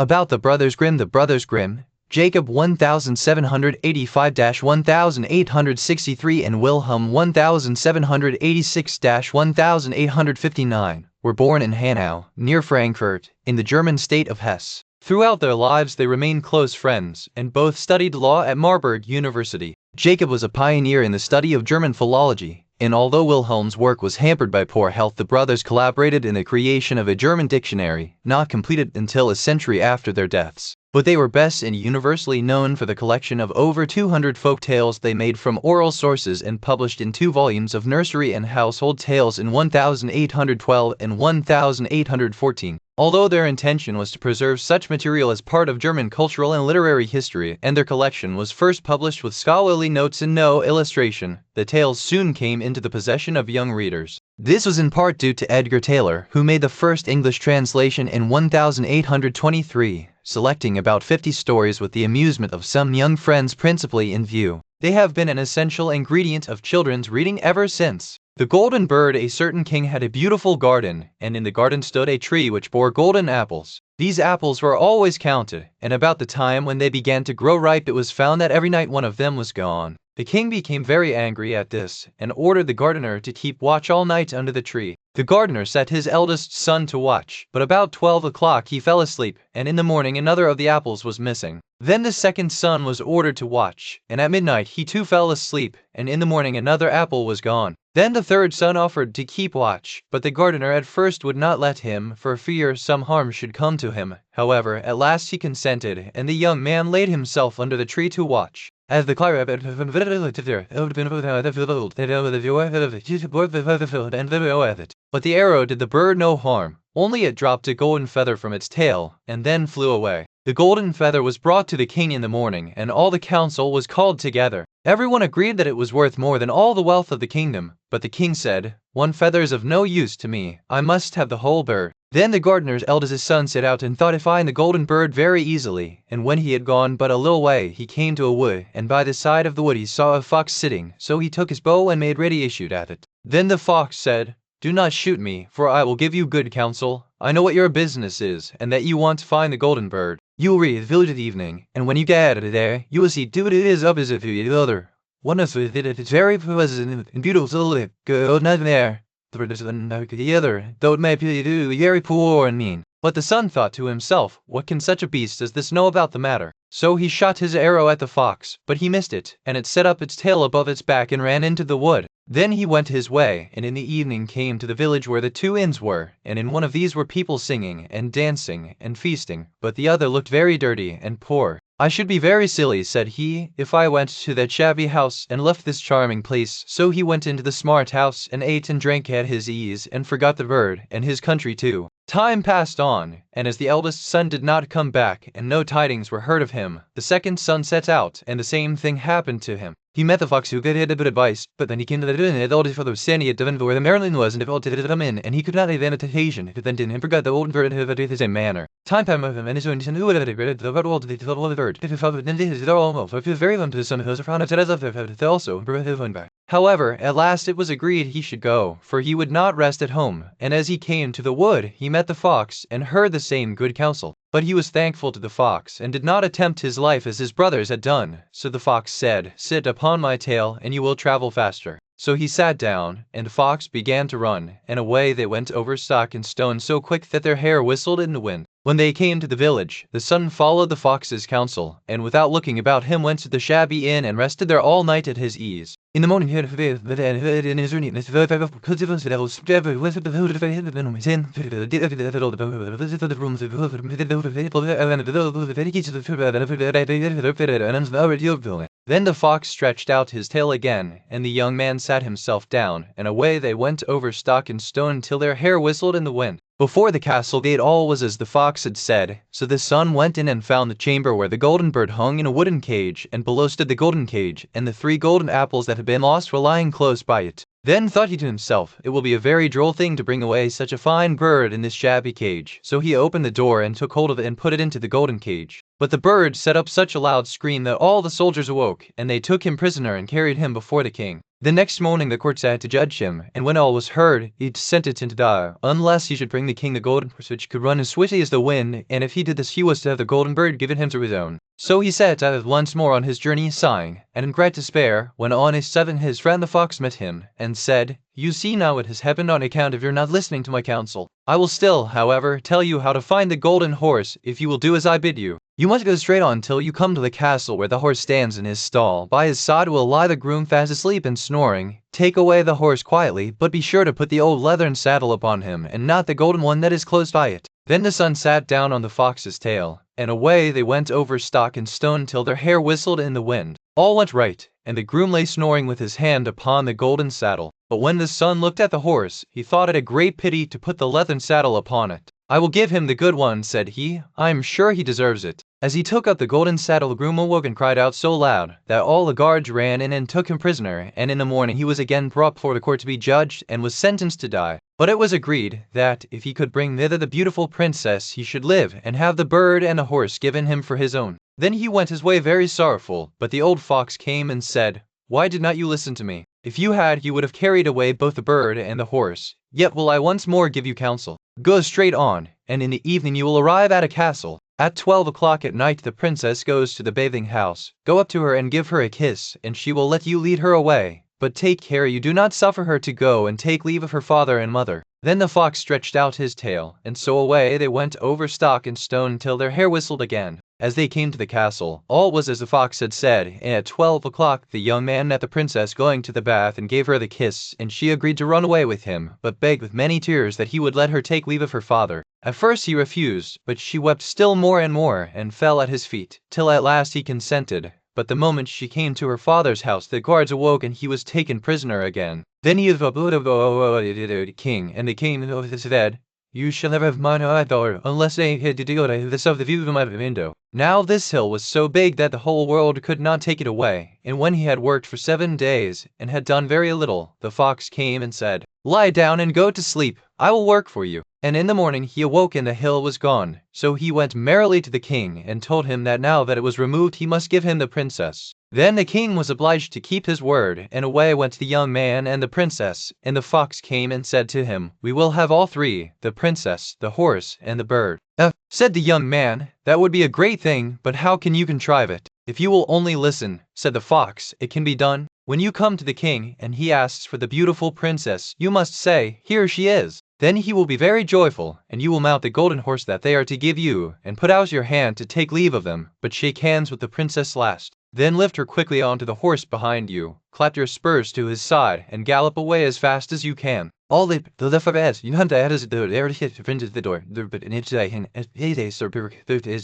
About the Brothers Grimm. The Brothers Grimm, Jacob 1785-1863 and Wilhelm 1786-1859, were born in Hanau, near Frankfurt, in the German state of Hesse. Throughout their lives they remained close friends, and both studied law at Marburg University. Jacob was a pioneer in the study of German philology, and although Wilhelm's work was hampered by poor health, the brothers collaborated in the creation of a German dictionary, not completed until a century after their deaths. But they were best and universally known for the collection of over 200 folk tales they made from oral sources and published in 2 volumes of nursery and household tales in 1812 and 1814. Although their intention was to preserve such material as part of German cultural and literary history, and their collection was first published with scholarly notes and no illustration, the tales soon came into the possession of young readers. This was in part due to Edgar Taylor, who made the first English translation in 1823, selecting about 50 stories with the amusement of some young friends principally in view. They have been an essential ingredient of children's reading ever since. The Golden Bird. A certain king had a beautiful garden, and in the garden stood a tree which bore golden apples. These apples were always counted, and about the time when they began to grow ripe it was found that every night one of them was gone. The king became very angry at this, and ordered the gardener to keep watch all night under the tree. The gardener set his eldest son to watch, but about 12 o'clock he fell asleep, and in the morning another of the apples was missing. Then the second son was ordered to watch, and at midnight he too fell asleep, and in the morning another apple was gone. Then the third son offered to keep watch, but the gardener at first would not let him, for fear some harm should come to him. However, at last he consented, and the young man laid himself under the tree to watch. As the but the arrow did the bird no harm, only it dropped a golden feather from its tail, and then flew away. The golden feather was brought to the king in the morning, and all the council was called together. Everyone agreed that it was worth more than all the wealth of the kingdom, but the king said, "One feather is of no use to me, I must have the whole bird." Then the gardener's eldest son set out and thought to find the golden bird very easily, and when he had gone but a little way he came to a wood, and by the side of the wood he saw a fox sitting, so he took his bow and made ready to shoot at it. Then the fox said, "Do not shoot me, for I will give you good counsel. I know what your business is, and that you want to find the golden bird. You will reach the village at evening, and when you get there, you will see 2 it is opposite to the other. One of it is very pleasant and beautiful, go not there. The other, though it may be very poor and mean." But the son thought to himself, "What can such a beast as this know about the matter?" So he shot his arrow at the fox, but he missed it, and it set up its tail above its back and ran into the wood. Then he went his way, and in the evening came to the village where the 2 inns were, and in one of these were people singing, and dancing, and feasting, but the other looked very dirty and poor. "I should be very silly," said he, "if I went to that shabby house and left this charming place." So he went into the smart house and ate and drank at his ease, and forgot the bird, and his country too. Time passed on, and as the eldest son did not come back, and no tidings were heard of him, the second son set out, and the same thing happened to him. He met the fox who gave a bit of advice, but then he came to the inn and told his father standing at the window where the Merlin was, and defaulted to come in, and he could not have invitation, if it then did him forgot the old bird had the same manner. Time passed with him, and his own son who had read the world the little bird. If his father then did his almost, if he was very long to the son who was around it also, However, at last it was agreed he should go, for he would not rest at home, and as he came to the wood, he met the fox, and heard the same good counsel. But he was thankful to the fox, and did not attempt his life as his brothers had done. So the fox said, "Sit upon my tail, and you will travel faster." So he sat down, and the fox began to run, and away they went over stock and stone so quick that their hair whistled in the wind. When they came to the village, the son followed the fox's counsel, and without looking about him went to the shabby inn and rested there all night at his ease. In the morning he had in his neatness Then the fox stretched out his tail again, and the young man sat himself down, and away they went over stock and stone till their hair whistled in the wind. Before the castle gate all was as the fox had said, so the son went in and found the chamber where the golden bird hung in a wooden cage, and below stood the golden cage, and the 3 golden apples that had been lost were lying close by it. Then thought he to himself, "It will be a very droll thing to bring away such a fine bird in this shabby cage." So he opened the door and took hold of it and put it into the golden cage. But the bird set up such a loud scream that all the soldiers awoke, and they took him prisoner and carried him before the king. The next morning the court sat to judge him, and when all was heard, he sentenced him to die, unless he should bring the king the golden horse which could run as swiftly as the wind, and if he did this he was to have the golden bird given him to his own. So he set out once more on his journey sighing, and in great despair, when on his seventh his friend the fox met him, and said, "You see now what has happened on account of your not listening to my counsel. I will still, however, tell you how to find the golden horse, if you will do as I bid you. You must go straight on till you come to the castle where the horse stands in his stall. By his side will lie the groom fast asleep and snoring. Take away the horse quietly, but be sure to put the old leathern saddle upon him, and not the golden one that is close by it." Then the son sat down on the fox's tail, and away they went over stock and stone till their hair whistled in the wind. All went right, and the groom lay snoring with his hand upon the golden saddle. But when the son looked at the horse, he thought it a great pity to put the leathern saddle upon it. "I will give him the good one," said he. "I am sure he deserves it." As he took up the golden saddle, the groom awoke and cried out so loud that all the guards ran in and took him prisoner, and in the morning he was again brought before the court to be judged and was sentenced to die. But it was agreed that if he could bring thither the beautiful princess he should live and have the bird and the horse given him for his own. Then he went his way very sorrowful, but the old fox came and said, "Why did not you listen to me? If you had, you would have carried away both the bird and the horse. Yet will I once more give you counsel. Go straight on, and in the evening you will arrive at a castle. At 12 o'clock at night the princess goes to the bathing house. Go up to her and give her a kiss, and she will let you lead her away. But take care you do not suffer her to go and take leave of her father and mother." Then the fox stretched out his tail, and so away they went over stock and stone till their hair whistled again. As they came to the castle, all was as the fox had said, and at 12 o'clock the young man met the princess going to the bath and gave her the kiss, and she agreed to run away with him, but begged with many tears that he would let her take leave of her father. At first he refused, but she wept still more and fell at his feet, till at last he consented. But the moment she came to her father's house, the guards awoke and he was taken prisoner again. Then he the king, and the king said, "You shall never have mine either, unless they had to do this of the view of my window." Now this hill was so big that the whole world could not take it away, and when he had worked for 7 days, and had done very little, the fox came and said, "Lie down and go to sleep, I will work for you." And in the morning he awoke and the hill was gone. So he went merrily to the king, and told him that now that it was removed he must give him the princess. Then the king was obliged to keep his word, and away went the young man and the princess. And the fox came and said to him, "We will have all three, the princess, the horse, and the bird." Said the young man, "That would be a great thing, but how can you contrive it?" "If you will only listen," said the fox, "it can be done. When you come to the king, and he asks for the beautiful princess, you must say, 'Here she is.' Then he will be very joyful, and you will mount the golden horse that they are to give you, and put out your hand to take leave of them, but shake hands with the princess last. Then lift her quickly onto the horse behind you, clap your spurs to his side, and gallop away as fast as you can. All the left you hunt as the air hit the front of the door, but in each day, he is or he is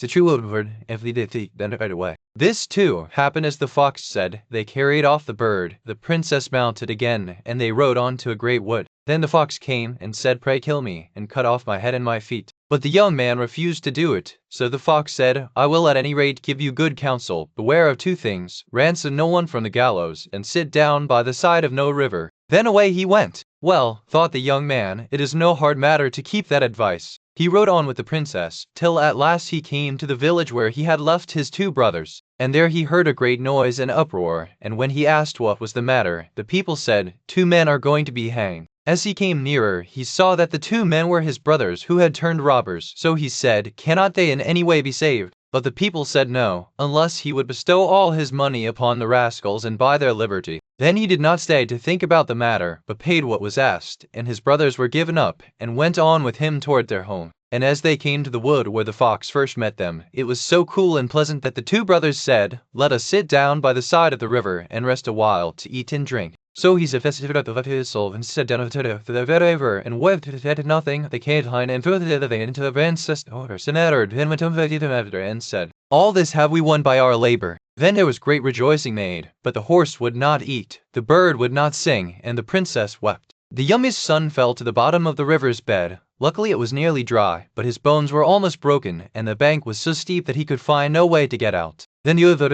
the true word, if they did then right away." This too happened as the fox said. They carried off the bird, the princess mounted again, and they rode on to a great wood. Then the fox came and said, "Pray kill me, and cut off my head and my feet." But the young man refused to do it. So the fox said, "I will at any rate give you good counsel. Beware of 2 things. Ransom no one from the gallows, and sit down by the side of no river." Then away he went. Well, thought the young man, it is no hard matter to keep that advice. He rode on with the princess, till at last he came to the village where he had left his 2 brothers. And there he heard a great noise and uproar, and when he asked what was the matter, the people said, 2 men are going to be hanged. As he came nearer, he saw that the 2 men were his brothers who had turned robbers. So he said, "Cannot they in any way be saved?" But the people said no, unless he would bestow all his money upon the rascals and buy their liberty. Then he did not stay to think about the matter, but paid what was asked, and his brothers were given up, and went on with him toward their home. And as they came to the wood where the fox first met them, it was so cool and pleasant that the 2 brothers said, "Let us sit down by the side of the river and rest a while to eat and drink." So he suggested of his soul and sat down to the river and wept at nothing. They came and threw the thing into the princess horse and uttered and went after and said, "All this have we won by our labor." Then there was great rejoicing made, but the horse would not eat, the bird would not sing, and the princess wept. The youngest son fell to the bottom of the river's bed. Luckily it was nearly dry, but his bones were almost broken, and the bank was so steep that he could find no way to get out. Then the other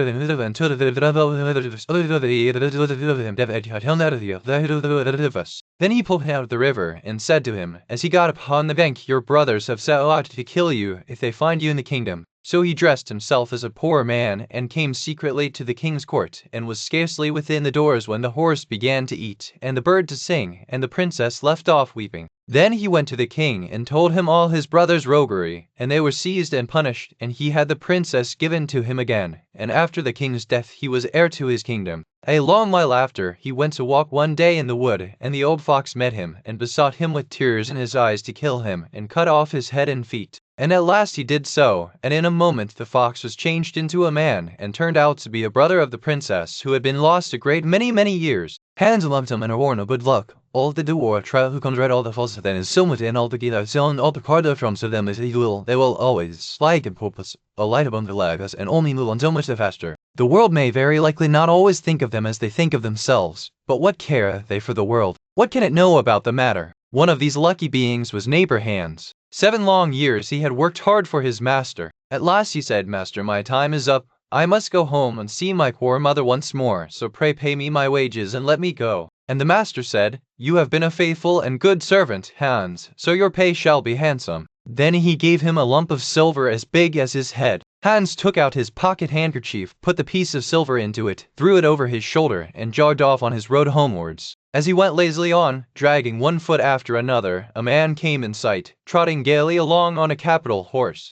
Then he pulled him out of the river, and said to him, as he got upon the bank, "Your brothers have set out to kill you if they find you in the kingdom." So he dressed himself as a poor man, and came secretly to the king's court, and was scarcely within the doors when the horse began to eat, and the bird to sing, and the princess left off weeping. Then he went to the king, and told him all his brothers' roguery, and they were seized and punished, and he had the princess given to him again, and after the king's death he was heir to his kingdom. A long while after, he went to walk one day in the wood, and the old fox met him, and besought him with tears in his eyes to kill him, and cut off his head and feet. And at last he did so, and in a moment the fox was changed into a man, and turned out to be a brother of the princess, who had been lost a great many years. Hans loved him and warned him good luck. All the war trial who comes right all the false then is so much in all the gila zone all the card from so them is they will always like and purpose a light above the legs and only move on so much the faster. The world may very likely not always think of them as they think of themselves, but what care they for the world? What can it know about the matter? One of these lucky beings was neighbor Hans. 7 long years he had worked hard for his master. At last he said, "Master, my time is up. I must go home and see my poor mother once more, so pray pay me my wages and let me go." And the master said, "You have been a faithful and good servant, Hans, so your pay shall be handsome." Then he gave him a lump of silver as big as his head. Hans took out his pocket handkerchief, put the piece of silver into it, threw it over his shoulder, and jogged off on his road homewards. As he went lazily on, dragging one foot after another, a man came in sight, trotting gaily along on a capital horse.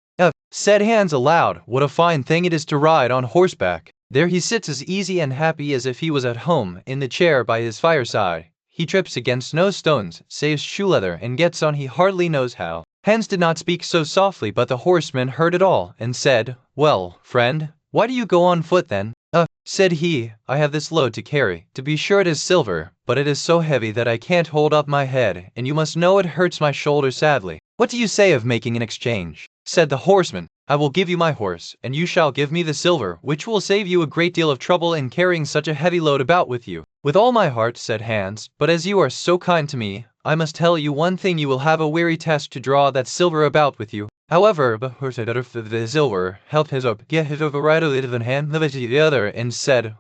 Said Hans aloud, "What a fine thing it is to ride on horseback! There he sits as easy and happy as if he was at home, in the chair by his fireside. He trips against no stones, saves shoe leather, and gets on he hardly knows how." Hans did not speak so softly, but the horseman heard it all, and said, "Well, friend, why do you go on foot then?" Said he, "I have this load to carry. To be sure it is silver, but it is so heavy that I can't hold up my head, and you must know it hurts my shoulder sadly. What do you say of making an exchange?" Said the horseman, "I will give you my horse, and you shall give me the silver, which will save you a great deal of trouble in carrying such a heavy load about with you." "With all my heart," said Hans, "but as you are so kind to me, I must tell you one thing, you will have a weary task to draw that silver about with you." However, the horse had the silver, helped his up, get his over right a little and hand the to the other, and said,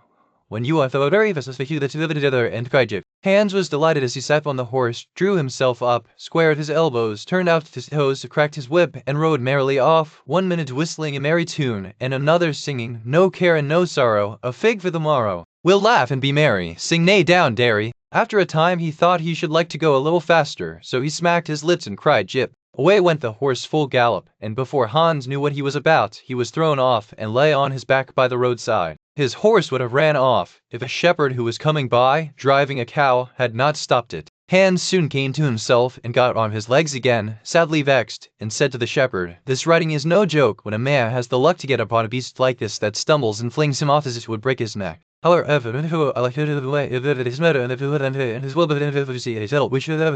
"When you are the very best of you that live together," and cried Jip. Hans was delighted as he sat on the horse, drew himself up, squared his elbows, turned out his toes, cracked his whip, and rode merrily off, 1 minute whistling a merry tune, and another singing, "No care and no sorrow, a fig for the morrow. We'll laugh and be merry, sing nay down, dairy." After a time he thought he should like to go a little faster, so he smacked his lips and cried Jip. Away went the horse full gallop, and before Hans knew what he was about, he was thrown off and lay on his back by the roadside. His horse would have ran off, if a shepherd who was coming by, driving a cow, had not stopped it. Hans soon came to himself and got on his legs again, sadly vexed, and said to the shepherd, "This riding is no joke when a man has the luck to get upon a beast like this that stumbles and flings him off as if it would break his neck. However, I like the way if it is matter and if it is well, but if you see it, we should have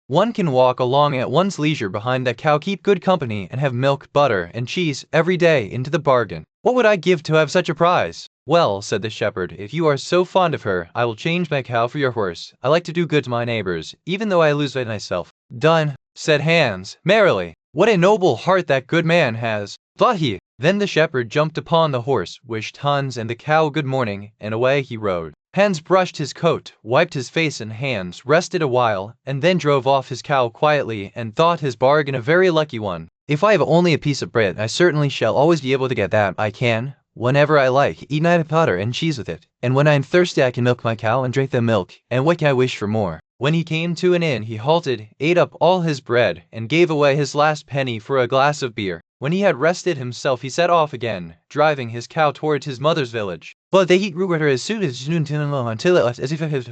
one can walk along at one's leisure behind that cow, keep good company, and have milk, butter, and cheese every day into the bargain. What would I give to have such a prize?" "Well," said the shepherd, "if you are so fond of her, I will change my cow for your horse. I like to do good to my neighbors, even though I lose it myself." "Done," said Hans, merrily. "What a noble heart that good man has," thought he. Then the shepherd jumped upon the horse, wished Hans and the cow good morning, and away he rode. Hans brushed his coat, wiped his face and hands, rested a while, and then drove off his cow quietly, and thought his bargain a very lucky one. "If I have only a piece of bread, I certainly shall always be able to get that. I can, whenever I like, eat my butter and cheese with it, and when I am thirsty I can milk my cow and drink the milk, and what can I wish for more?" When he came to an inn, he halted, ate up all his bread, and gave away his last penny for a glass of beer. When he had rested himself, he set off again, driving his cow towards his mother's village. But they eat ruger as soon as noon until it was as if it had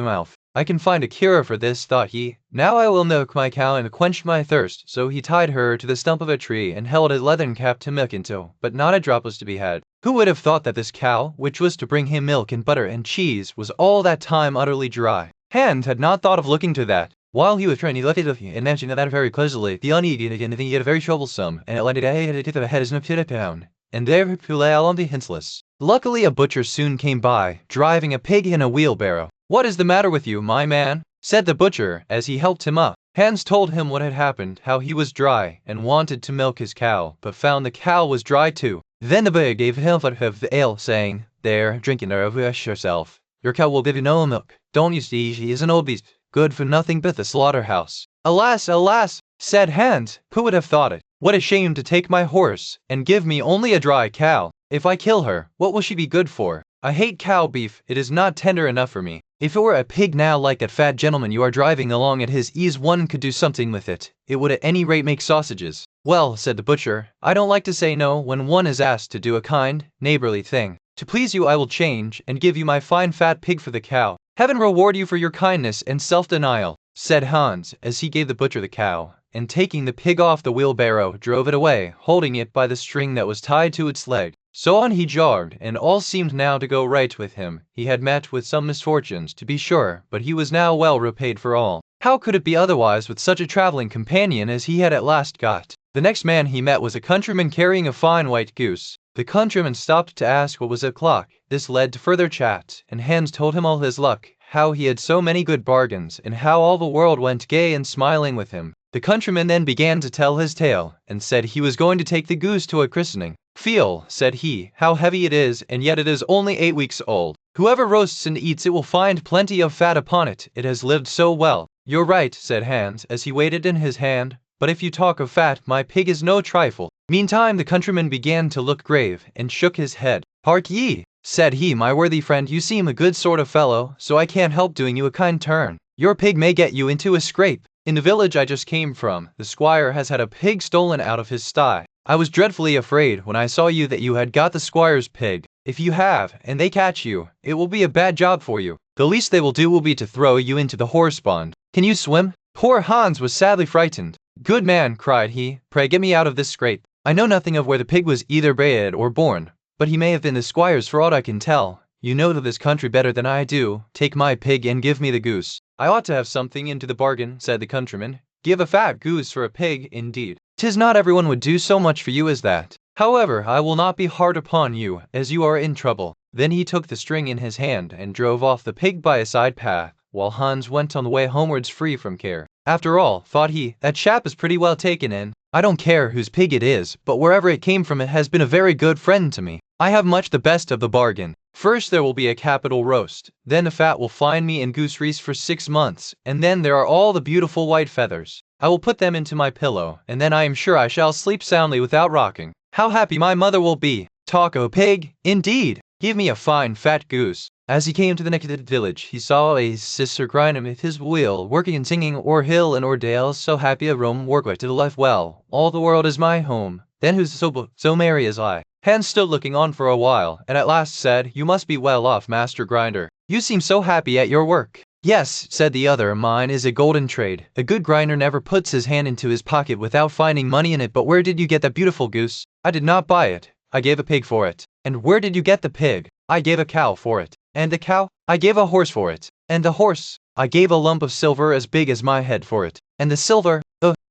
mouth. "I can find a cure for this," thought he. "Now I will milk my cow and quench my thirst." So he tied her to the stump of a tree and held a leathern cap to milk into, but not a drop was to be had. Who would have thought that this cow, which was to bring him milk and butter and cheese, was all that time utterly dry? Hans had not thought of looking to that. While he was trying, he left it and mentioned that very closely. The uneaten again, he had very troublesome, and it landed to the head as no pit down, and there he lay all on the hinseless. Luckily a butcher soon came by, driving a pig in a wheelbarrow. "What is the matter with you, my man?" said the butcher, as he helped him up. Hans told him what had happened, how he was dry, and wanted to milk his cow, but found the cow was dry too. Then the boy gave him of the ale, saying, There, drink it or wish yourself. Your cow will give you no milk. Don't you see she is an old beast, good for nothing but the slaughterhouse. Alas, alas, said Hans, who would have thought it? What a shame to take my horse, and give me only a dry cow. If I kill her, what will she be good for? I hate cow beef, it is not tender enough for me. If it were a pig now like that fat gentleman you are driving along at his ease, one could do something with it. It would at any rate make sausages. Well, said the butcher, I don't like to say no when one is asked to do a kind, neighborly thing. To please you I will change, and give you my fine fat pig for the cow. Heaven reward you for your kindness and self-denial, said Hans, as he gave the butcher the cow, and taking the pig off the wheelbarrow, drove it away, holding it by the string that was tied to its leg. So on he jogged, and all seemed now to go right with him. He had met with some misfortunes, to be sure, but he was now well repaid for all. How could it be otherwise with such a traveling companion as he had at last got? The next man he met was a countryman carrying a fine white goose. The countryman stopped to ask what was o'clock. This led to further chat, and Hans told him all his luck, how he had so many good bargains, and how all the world went gay and smiling with him. The countryman then began to tell his tale, and said he was going to take the goose to a christening. Feel, said he, how heavy it is, and yet it is only 8 weeks old. Whoever roasts and eats it will find plenty of fat upon it, it has lived so well. You're right, said Hans, as he weighed it in his hand, but if you talk of fat, my pig is no trifle. Meantime the countryman began to look grave, and shook his head. Hark ye, said he, my worthy friend, you seem a good sort of fellow, so I can't help doing you a kind turn. Your pig may get you into a scrape. In the village I just came from, the squire has had a pig stolen out of his sty. I was dreadfully afraid when I saw you that you had got the squire's pig. If you have, and they catch you, it will be a bad job for you. The least they will do will be to throw you into the horse pond. Can you swim? Poor Hans was sadly frightened. Good man, cried he, pray get me out of this scrape. I know nothing of where the pig was either bred or born, but he may have been the squire's for aught I can tell. You know this country better than I do. Take my pig and give me the goose. I ought to have something into the bargain, said the countryman. Give a fat goose for a pig, indeed. 'Tis not everyone would do so much for you as that. However, I will not be hard upon you, as you are in trouble. Then he took the string in his hand and drove off the pig by a side path, while Hans went on the way homewards free from care. After all, thought he, that chap is pretty well taken in. I don't care whose pig it is, but wherever it came from it has been a very good friend to me. I have much the best of the bargain. First there will be a capital roast, then the fat will find me in gooseberries for 6 months, and then there are all the beautiful white feathers. I will put them into my pillow, and then I am sure I shall sleep soundly without rocking. How happy my mother will be! Talk o' pig, indeed! Give me a fine fat goose. As he came to the next village, he saw a Sister Grimm at his wheel, working and singing o'er hill and o'er dale, so happy a roam, work to the life well. All the world is my home. Then who's so merry as I? Hans stood looking on for a while, and at last said, You must be well off, Master Grinder. You seem so happy at your work. Yes, said the other, mine is a golden trade. A good grinder never puts his hand into his pocket without finding money in it. But where did you get that beautiful goose? I did not buy it. I gave a pig for it. And where did you get the pig? I gave a cow for it. And the cow? I gave a horse for it. And the horse? I gave a lump of silver as big as my head for it. And the silver?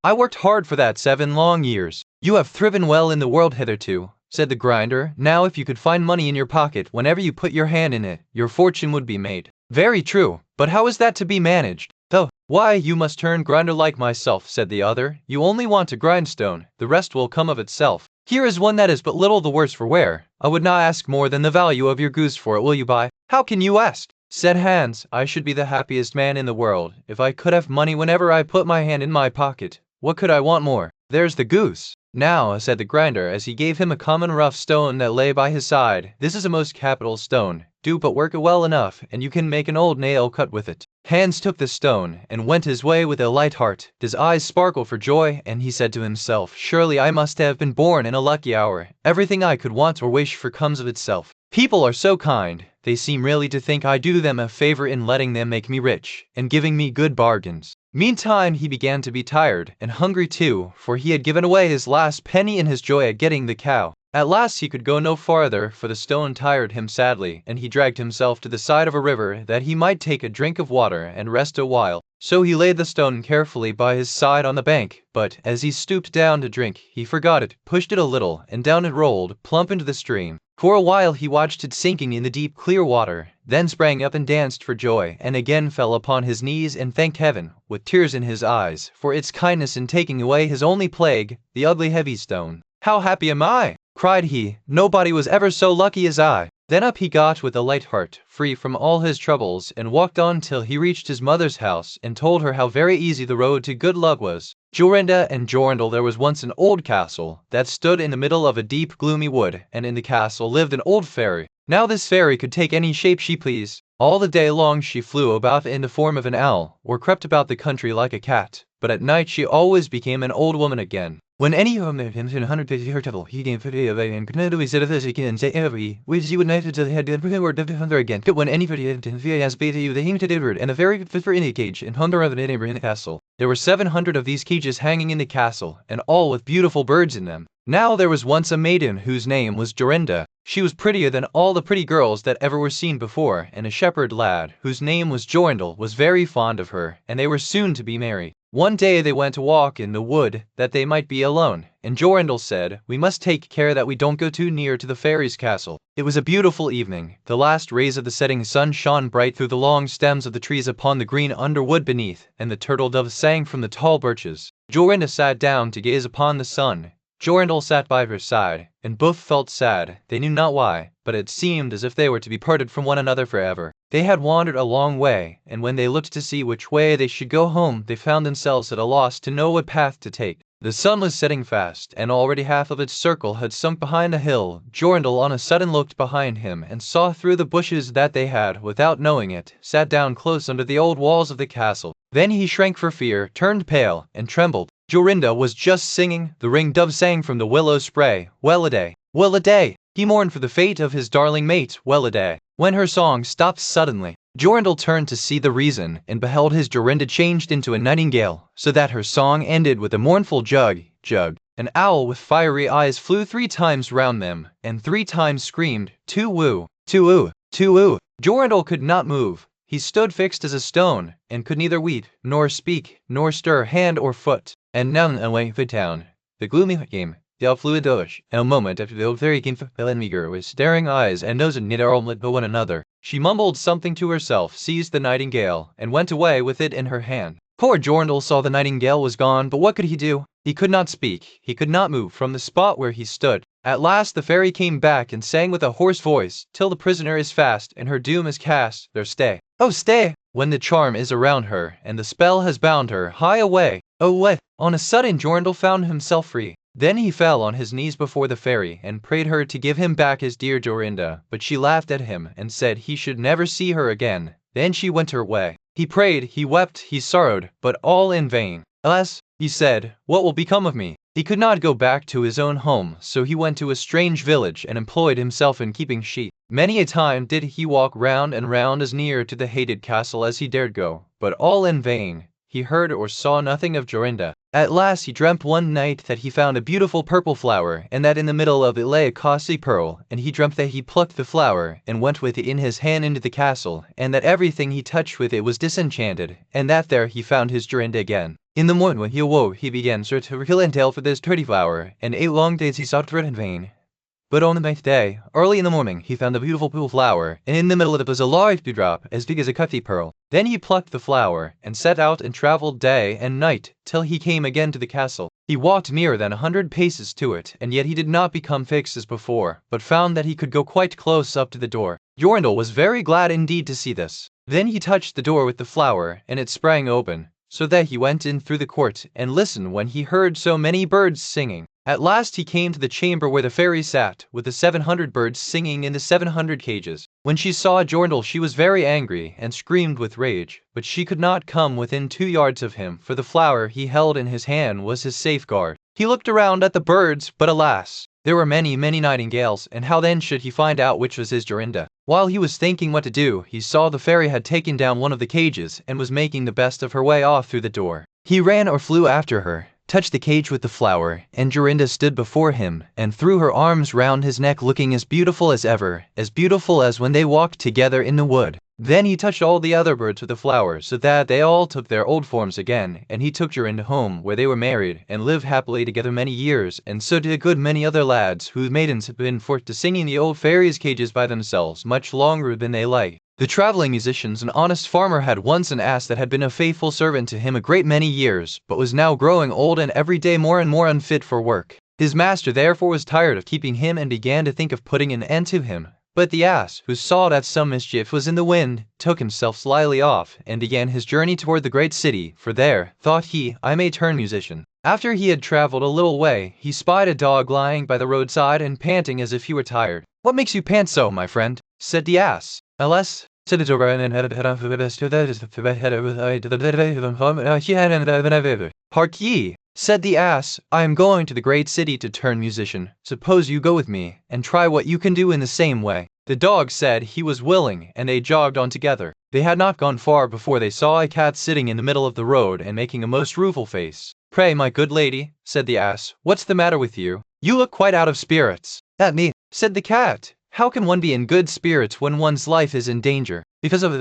I worked hard for that 7 long years. You have thriven well in the world hitherto, said the grinder. Now if you could find money in your pocket whenever you put your hand in it, your fortune would be made. Very true, but how is that to be managed? Why, you must turn grinder like myself, said the other. You only want a grindstone, the rest will come of itself. Here is one that is but little the worse for wear. I would not ask more than the value of your goose for it. Will you buy? How can you ask? Said Hans. I should be the happiest man in the world if I could have money whenever I put my hand in my pocket. What could I want more? There's the goose. Now, said the grinder, as he gave him a common rough stone that lay by his side, this is a most capital stone. Do but work it well enough, and you can make an old nail cut with it. Hans took the stone, and went his way with a light heart. His eyes sparkled for joy, and he said to himself, Surely I must have been born in a lucky hour. Everything I could want or wish for comes of itself. People are so kind, they seem really to think I do them a favor in letting them make me rich, and giving me good bargains. Meantime he began to be tired, and hungry too, for he had given away his last penny in his joy at getting the cow. At last he could go no farther, for the stone tired him sadly, and he dragged himself to the side of a river that he might take a drink of water and rest a while. So he laid the stone carefully by his side on the bank, but as he stooped down to drink, he forgot it, pushed it a little, and down it rolled, plump into the stream. For a while he watched it sinking in the deep clear water, then sprang up and danced for joy, and again fell upon his knees and thanked heaven, with tears in his eyes, for its kindness in taking away his only plague, the ugly heavy stone. How happy am I! Cried he, nobody was ever so lucky as I. Then up he got with a light heart, free from all his troubles, and walked on till he reached his mother's house, and told her how very easy the road to good luck was. Jorinda and Jorindel, there was once an old castle that stood in the middle of a deep gloomy wood, and in the castle lived an old fairy. Now this fairy could take any shape she pleased. All the day long she flew about in the form of an owl, or crept about the country like a cat, but at night she always became an old woman again. When any of them him in 150 her devil, he came for the away and could not said of this again say every, which you would night to the head every word of the hunter again. But when anybody had as beta you, they came to the word, and a very fit for any cage, and hunter of an neighbor in the castle. There were 700 of these cages hanging in the castle, and all with beautiful birds in them. Now there was once a maiden whose name was Jorinda. She was prettier than all the pretty girls that ever were seen before, and a shepherd lad, whose name was Jorindel, was very fond of her, and they were soon to be married. One day they went to walk in the wood that they might be alone, and Jorindel said, "We must take care that we don't go too near to the fairy's castle." It was a beautiful evening. The last rays of the setting sun shone bright through the long stems of the trees upon the green underwood beneath, and the turtle doves sang from the tall birches. Jorinda sat down to gaze upon the sun. Jorindel sat by her side, and both felt sad, they knew not why, but it seemed as if they were to be parted from one another forever. They had wandered a long way, and when they looked to see which way they should go home, they found themselves at a loss to know what path to take. The sun was setting fast, and already half of its circle had sunk behind a hill. Jorindel on a sudden looked behind him, and saw through the bushes that they had, without knowing it, sat down close under the old walls of the castle. Then he shrank for fear, turned pale, and trembled. Jorinda was just singing. The ring-dove sang from the willow spray, "Well-a-day, well-a-day." He mourned for the fate of his darling mate, well-a-day. When her song stopped suddenly, Jorindel turned to see the reason, and beheld his Jorinda changed into a nightingale, so that her song ended with a mournful jug, jug. An owl with fiery eyes flew 3 times round them, and 3 times screamed, "Tu-woo, tu-woo, tu-woo." Jorindel could not move. He stood fixed as a stone, and could neither weep, nor speak, nor stir hand or foot. And none away for town. The gloomy came, the owl flew into hush, and a moment after the old fairy came pale and meager, with staring eyes and nose and neither omelette but one another. She mumbled something to herself, seized the nightingale, and went away with it in her hand. Poor Jorindel saw the nightingale was gone, but what could he do? He could not speak, he could not move from the spot where he stood. At last the fairy came back and sang with a hoarse voice, "Till the prisoner is fast, and her doom is cast, there stay. Oh stay! When the charm is around her, and the spell has bound her, hie away! Oh what!" On a sudden Jorindel found himself free. Then he fell on his knees before the fairy, and prayed her to give him back his dear Jorinda, but she laughed at him, and said he should never see her again. Then she went her way. He prayed, he wept, he sorrowed, but all in vain. "Alas," he said, "what will become of me?" He could not go back to his own home, so he went to a strange village and employed himself in keeping sheep. Many a time did he walk round and round as near to the hated castle as he dared go, but all in vain. He heard or saw nothing of Jorinda. At last he dreamt one night that he found a beautiful purple flower, and that in the middle of it lay a costly pearl, and he dreamt that he plucked the flower, and went with it in his hand into the castle, and that everything he touched with it was disenchanted, and that there he found his Jorinda again. In the morning when he awoke, he began to kill and tale for this pretty flower, and 8 long days he sought for it in vain. But on the 9th day, early in the morning, he found the beautiful purple flower, and in the middle of it was a large dewdrop, as big as a cutty pearl. Then he plucked the flower, and set out and travelled day and night, till he came again to the castle. He walked nearer than 100 paces to it, and yet he did not become fixed as before, but found that he could go quite close up to the door. Jorindel was very glad indeed to see this. Then he touched the door with the flower, and it sprang open, so that he went in through the court, and listened when he heard so many birds singing. At last he came to the chamber where the fairy sat, with the 700 birds singing in the 700 cages. When she saw Jorindel she was very angry, and screamed with rage, but she could not come within 2 yards of him, for the flower he held in his hand was his safeguard. He looked around at the birds, but alas! There were many, many nightingales, and how then should he find out which was his Jorinda? While he was thinking what to do, he saw the fairy had taken down one of the cages, and was making the best of her way off through the door. He ran or flew after her, touched the cage with the flower, and Jorinda stood before him, and threw her arms round his neck, looking as beautiful as ever, as beautiful as when they walked together in the wood. Then he touched all the other birds with the flower, so that they all took their old forms again, and he took Jorinda home, where they were married, and lived happily together many years, and so did a good many other lads, whose maidens had been forced to sing in the old fairies' cages by themselves, much longer than they liked. The traveling musicians. An honest farmer had once an ass that had been a faithful servant to him a great many years, but was now growing old and every day more and more unfit for work. His master therefore was tired of keeping him and began to think of putting an end to him. But the ass, who saw that some mischief was in the wind, took himself slyly off, and began his journey toward the great city, for there, thought he, I may turn musician. After he had traveled a little way, he spied a dog lying by the roadside and panting as if he were tired. "What makes you pant so, my friend?" said the ass. "Alas," said the dog, "hark ye," said the ass, "I am going to the great city to turn musician. Suppose you go with me, and try what you can do in the same way." The dog said he was willing, and they jogged on together. They had not gone far before they saw a cat sitting in the middle of the road and making a most rueful face. "Pray, my good lady," said the ass, "what's the matter with you? You look quite out of spirits." "At me," said the cat. "How can one be in good spirits when one's life is in danger?" "Because of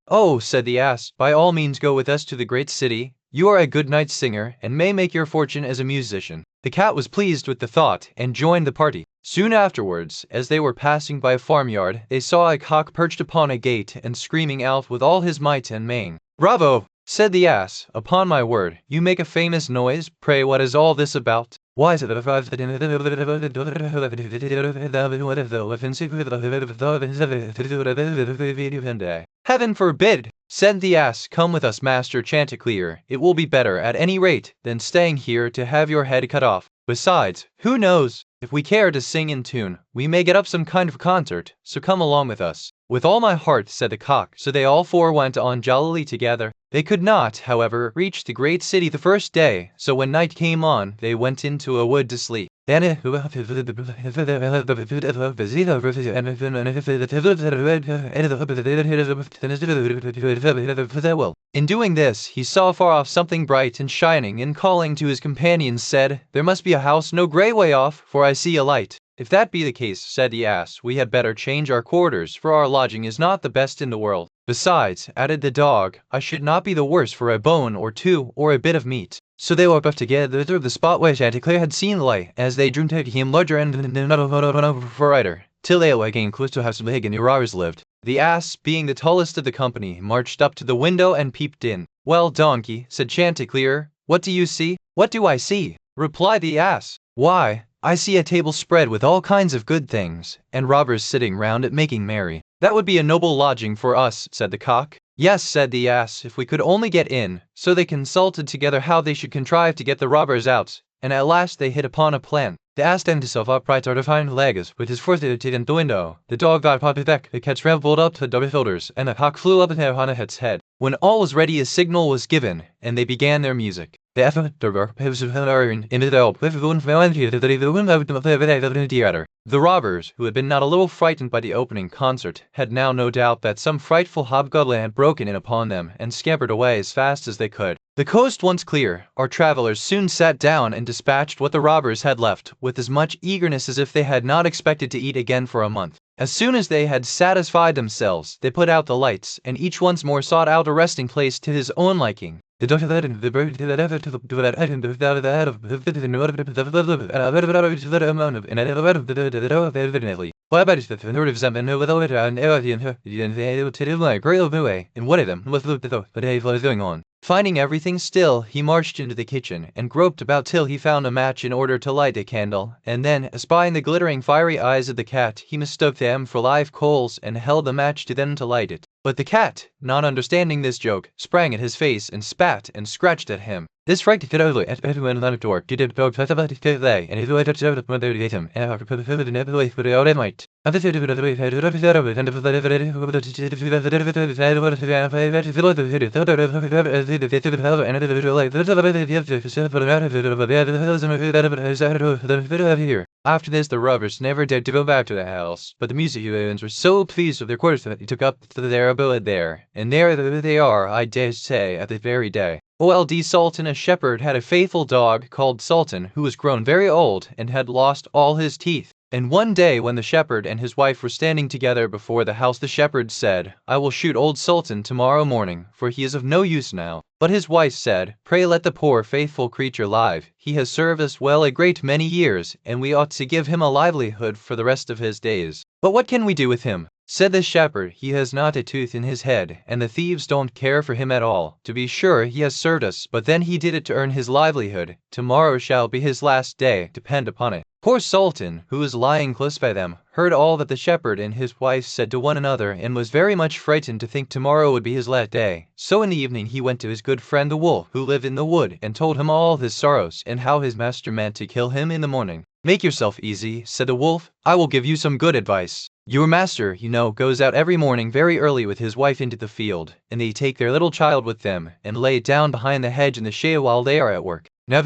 Oh, said the ass, "by all means go with us to the great city. You are a good night singer, and may make your fortune as a musician." The cat was pleased with the thought, and joined the party. Soon afterwards, as they were passing by a farmyard, they saw a cock perched upon a gate and screaming out with all his might and main. "Bravo!" said the ass, "upon my word, you make a famous noise. Pray, what is all this about?" "Why, Heaven forbid!" said the ass. "Come with us, Master Chanticleer. It will be better, at any rate, than staying here to have your head cut off. Besides, who knows? If we care to sing in tune, we may get up some kind of concert, so come along with us." "With all my heart," said the cock. So they all four went on jollily together. They could not, however, reach the great city the first day, so when night came on, they went into a wood to sleep. In doing this, he saw far off something bright and shining, and calling to his companions said, "There must be a house no great way off, for I see a light." "If that be the case," said the ass, "we had better change our quarters, for our lodging is not the best in the world. Besides," added the dog, "I should not be the worse for a bone or two, or a bit of meat." So they were off together to the spot where Chanticleer had seen the light. As they drew near, him larger and brighter, till they came close to a house big and the robbers lived. The ass, being the tallest of the company, marched up to the window and peeped in. "Well, donkey," said Chanticleer, "what do you see?" "What do I see?" replied the ass. "Why, I see a table spread with all kinds of good things, and robbers sitting round it making merry." "That would be a noble lodging for us," said the cock. "Yes," said the ass, "if we could only get in." So they consulted together how they should contrive to get the robbers out, and at last they hit upon a plan. The ass stand himself upright on his hind legs, with his foot in the window. The dog got upon his back, the cat scrambled up to the double shoulders, and the cock flew up on its head. When all was ready, a signal was given, and they began their music. The robbers, who had been not a little frightened by the opening concert, had now no doubt that some frightful hobgoblin had broken in upon them, and scampered away as fast as they could. The coast once clear, our travelers soon sat down and dispatched what the robbers had left, with as much eagerness as if they had not expected to eat again for a month. As soon as they had satisfied themselves, they put out the lights, and each once more sought out a resting place to his own liking. Finding everything still, he marched into the kitchen, and groped about till he found a match in order to light a candle, and then, espying the glittering fiery eyes of the cat, he mistook them for live coals, and held the match to them to light it. But the cat, not understanding this joke, sprang at his face, and spat, and scratched at him. This frightened it over at the door, did it dog and he went to mother him, and after put it out at night. After this, the robbers never dared to go back to the house, but the musicians were so pleased with their quarters that they took up their abode there, and there they are, I dare say, at this very day. Old Sultan, a shepherd, had a faithful dog called Sultan, who was grown very old and had lost all his teeth. And one day when the shepherd and his wife were standing together before the house, the shepherd said, "I will shoot old Sultan tomorrow morning, for he is of no use now." But his wife said, "Pray let the poor faithful creature live. He has served us well a great many years, and we ought to give him a livelihood for the rest of his days." "But what can we do with him?" Said the shepherd, he has not a tooth in his head, and the thieves don't care for him at all. To be sure, he has served us, but then he did it to earn his livelihood. Tomorrow shall be his last day, depend upon it. Poor Sultan, who was lying close by them, heard all that the shepherd and his wife said to one another, and was very much frightened to think tomorrow would be his last day. So in the evening he went to his good friend the wolf, who lived in the wood, and told him all his sorrows, and how his master meant to kill him in the morning. "Make yourself easy," said the wolf. "I will give you some good advice. Your master, you know, goes out every morning very early with his wife into the field, and they take their little child with them, and lay it down behind the hedge in the shade while they are at work. The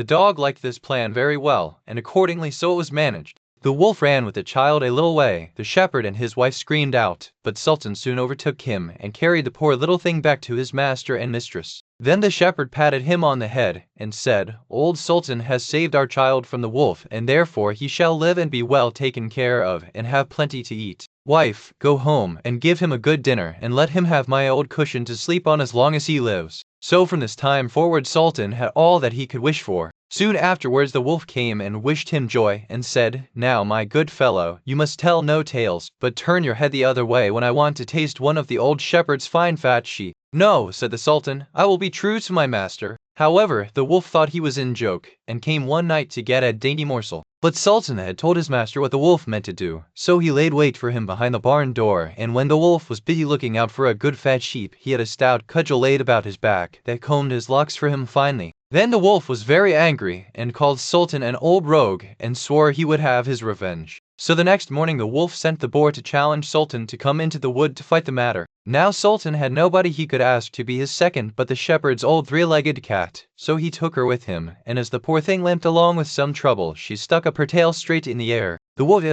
dog liked this plan very well, and accordingly so it was managed. The wolf ran with the child a little way. The shepherd and his wife screamed out, but Sultan soon overtook him and carried the poor little thing back to his master and mistress. Then the shepherd patted him on the head and said, "Old Sultan has saved our child from the wolf, and therefore he shall live and be well taken care of, and have plenty to eat. Wife, go home and give him a good dinner, and let him have my old cushion to sleep on as long as he lives." So from this time forward Sultan had all that he could wish for. Soon afterwards the wolf came and wished him joy, and said, "Now, my good fellow, you must tell no tales, but turn your head the other way when I want to taste one of the old shepherd's fine fat sheep." "No," said the Sultan, "I will be true to my master." However, the wolf thought he was in joke, and came one night to get a dainty morsel. But Sultan had told his master what the wolf meant to do, so he laid wait for him behind the barn door, and when the wolf was busy looking out for a good fat sheep, he had a stout cudgel laid about his back that combed his locks for him finely. Then the wolf was very angry, and called Sultan an old rogue, and swore he would have his revenge. So the next morning the wolf sent the boar to challenge Sultan to come into the wood to fight the matter. Now Sultan had nobody he could ask to be his second but the shepherd's old three-legged cat, so he took her with him, and as the poor thing limped along with some trouble, she stuck up her tail straight in the air. The wolf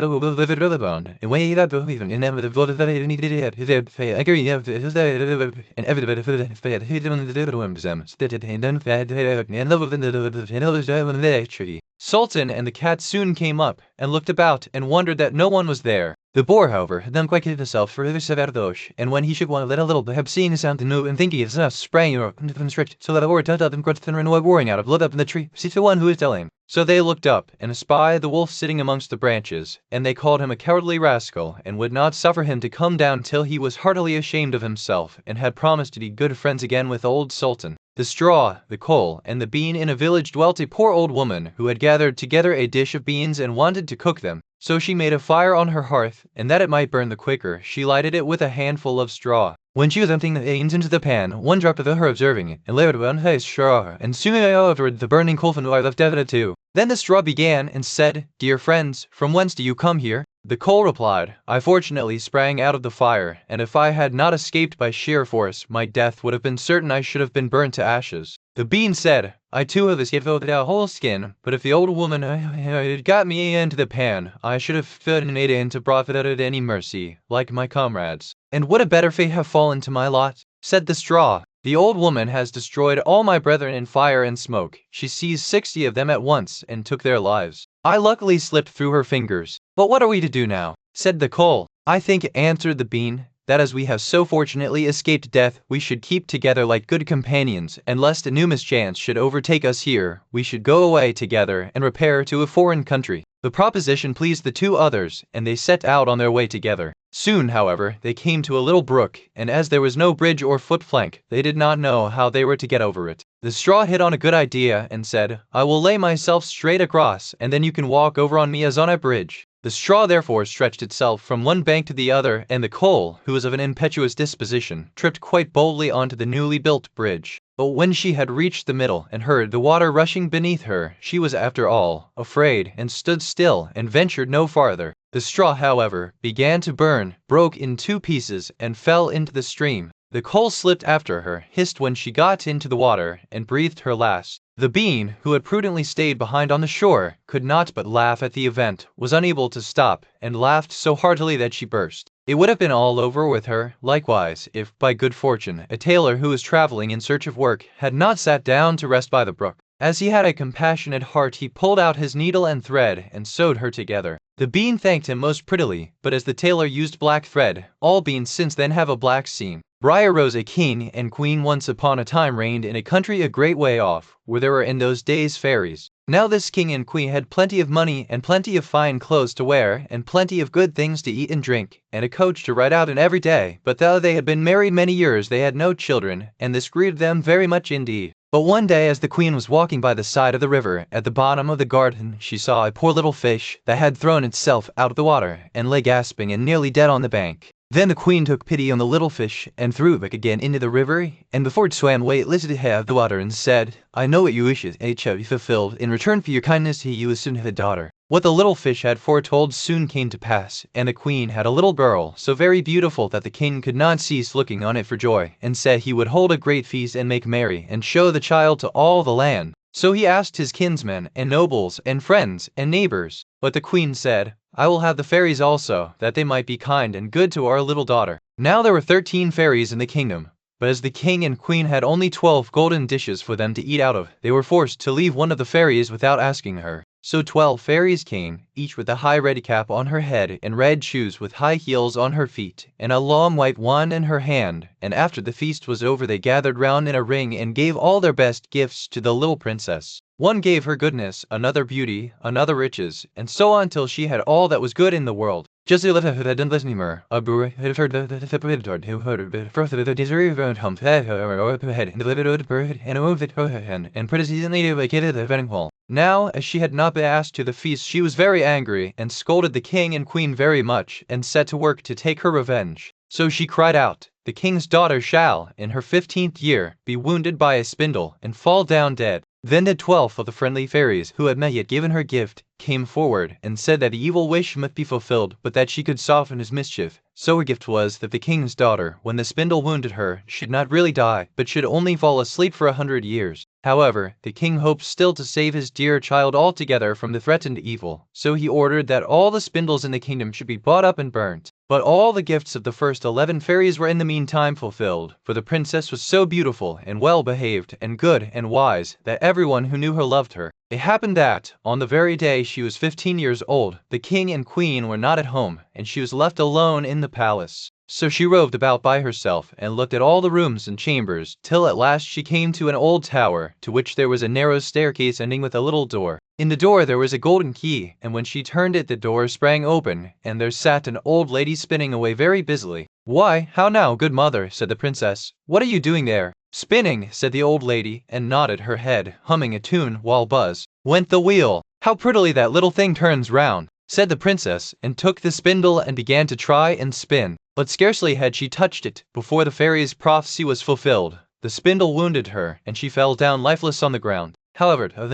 Sultan and the cat soon came up, and looked about, and wondered that no one was there. The boar, however, had not quite hid himself for the Savardosh, and when he should want to little, perhaps seeing something new and thinking it's enough, sprang from stretch, so that the boar turned up and got and roaring out of blood up in the tree. See the one who is telling. So they looked up, and espied the wolf sitting amongst the branches, and they called him a cowardly rascal, and would not suffer him to come down till he was heartily ashamed of himself, and had promised to be good friends again with old Sultan. The straw, the coal, and the bean. In a village dwelt a poor old woman, who had gathered together a dish of beans and wanted to cook them. So she made a fire on her hearth, and that it might burn the quicker, she lighted it with a handful of straw. When she was emptying the beans into the pan, one dropped of her observing it, and laid it on his straw, and soon afterward the burning coal from the fire left evident too. Then the straw began, and said, "Dear friends, from whence do you come here?" The coal replied, "I fortunately sprang out of the fire, and if I had not escaped by sheer force, my death would have been certain. I should have been burnt to ashes." The bean said, "I too have escaped without a whole skin, but if the old woman had got me into the pan, I should have made it into broth without any mercy, like my comrades. And would a better fate have fallen to my lot?" Said the straw, "The old woman has destroyed all my brethren in fire and smoke. She seized 60 of them at once, and took their lives. I luckily slipped through her fingers. But what are we to do now?" Said the coal. "I think," answered the bean, "that as we have so fortunately escaped death, we should keep together like good companions, and lest a new mischance should overtake us here, we should go away together and repair to a foreign country." The proposition pleased the two others, and they set out on their way together. Soon, however, they came to a little brook, and as there was no bridge or foot-plank, they did not know how they were to get over it. The straw hit on a good idea and said, "I will lay myself straight across, and then you can walk over on me as on a bridge." The straw therefore stretched itself from one bank to the other, and the coal, who was of an impetuous disposition, tripped quite boldly onto the newly built bridge. But when she had reached the middle and heard the water rushing beneath her, she was after all afraid, and stood still and ventured no farther. The straw, however, began to burn, broke in 2 pieces, and fell into the stream. The coal slipped after her, hissed when she got into the water, and breathed her last. The bean, who had prudently stayed behind on the shore, could not but laugh at the event, was unable to stop, and laughed so heartily that she burst. It would have been all over with her, likewise, if, by good fortune, a tailor who was traveling in search of work had not sat down to rest by the brook. As he had a compassionate heart, he pulled out his needle and thread, and sewed her together. The bean thanked him most prettily, but as the tailor used black thread, all beans since then have a black seam. Briar Rose, a king and queen once upon a time reigned in a country a great way off, where there were in those days fairies. Now this king and queen had plenty of money and plenty of fine clothes to wear and plenty of good things to eat and drink, and a coach to ride out in every day, but though they had been married many years they had no children, and this grieved them very much indeed. But one day as the queen was walking by the side of the river, at the bottom of the garden she saw a poor little fish that had thrown itself out of the water, and lay gasping and nearly dead on the bank. Then the queen took pity on the little fish, and threw it back again into the river, and before it swam away it lifted it out of the water and said, "I know what you wish shall be fulfilled. In return for your kindness you will soon have a daughter." What the little fish had foretold soon came to pass, and the queen had a little girl, so very beautiful that the king could not cease looking on it for joy, and said he would hold a great feast and make merry, and show the child to all the land. So he asked his kinsmen, and nobles, and friends, and neighbors. But the queen said, "I will have the fairies also, that they might be kind and good to our little daughter." Now there were 13 fairies in the kingdom, but as the king and queen had only 12 golden dishes for them to eat out of, they were forced to leave one of the fairies without asking her. So 12 fairies came, each with a high red cap on her head, and red shoes with high heels on her feet, and a long white wand in her hand, and after the feast was over they gathered round in a ring and gave all their best gifts to the little princess. One gave her goodness, another beauty, another riches, and so on till she had all that was good in the world. Just a little bit of listener, a brewer had heard the predator who heard the first of the desire around him, head, and delivered a bird, and moved it her hand, and put a seasonally vacated the wedding hall. Now, as she had not been asked to the feast, she was very angry, and scolded the king and queen very much, and set to work to take her revenge. So she cried out, "The king's daughter shall, in her 15th year, be wounded by a spindle, and fall down dead." Then the 12th of the friendly fairies, who had not yet given her gift, came forward, and said that the evil wish must be fulfilled, but that she could soften his mischief. So her gift was that the king's daughter, when the spindle wounded her, should not really die, but should only fall asleep for 100 years. However, the king hoped still to save his dear child altogether from the threatened evil, so he ordered that all the spindles in the kingdom should be bought up and burnt. But all the gifts of the first 11 fairies were in the meantime fulfilled, for the princess was so beautiful and well behaved and good and wise that everyone who knew her loved her. It happened that, on the very day she was 15 years old, the king and queen were not at home, and she was left alone in the palace. So she roved about by herself, and looked at all the rooms and chambers, till at last she came to an old tower, to which there was a narrow staircase ending with a little door. In the door there was a golden key, and when she turned it the door sprang open, and there sat an old lady spinning away very busily. "Why, how now, good mother," said the princess, "what are you doing there?" "Spinning," said the old lady, and nodded her head, humming a tune, while buzz went the wheel. "How prettily that little thing turns round," said the princess, and took the spindle and began to try and spin. But scarcely had she touched it, before the fairy's prophecy was fulfilled. The spindle wounded her, and she fell down lifeless on the ground. However, a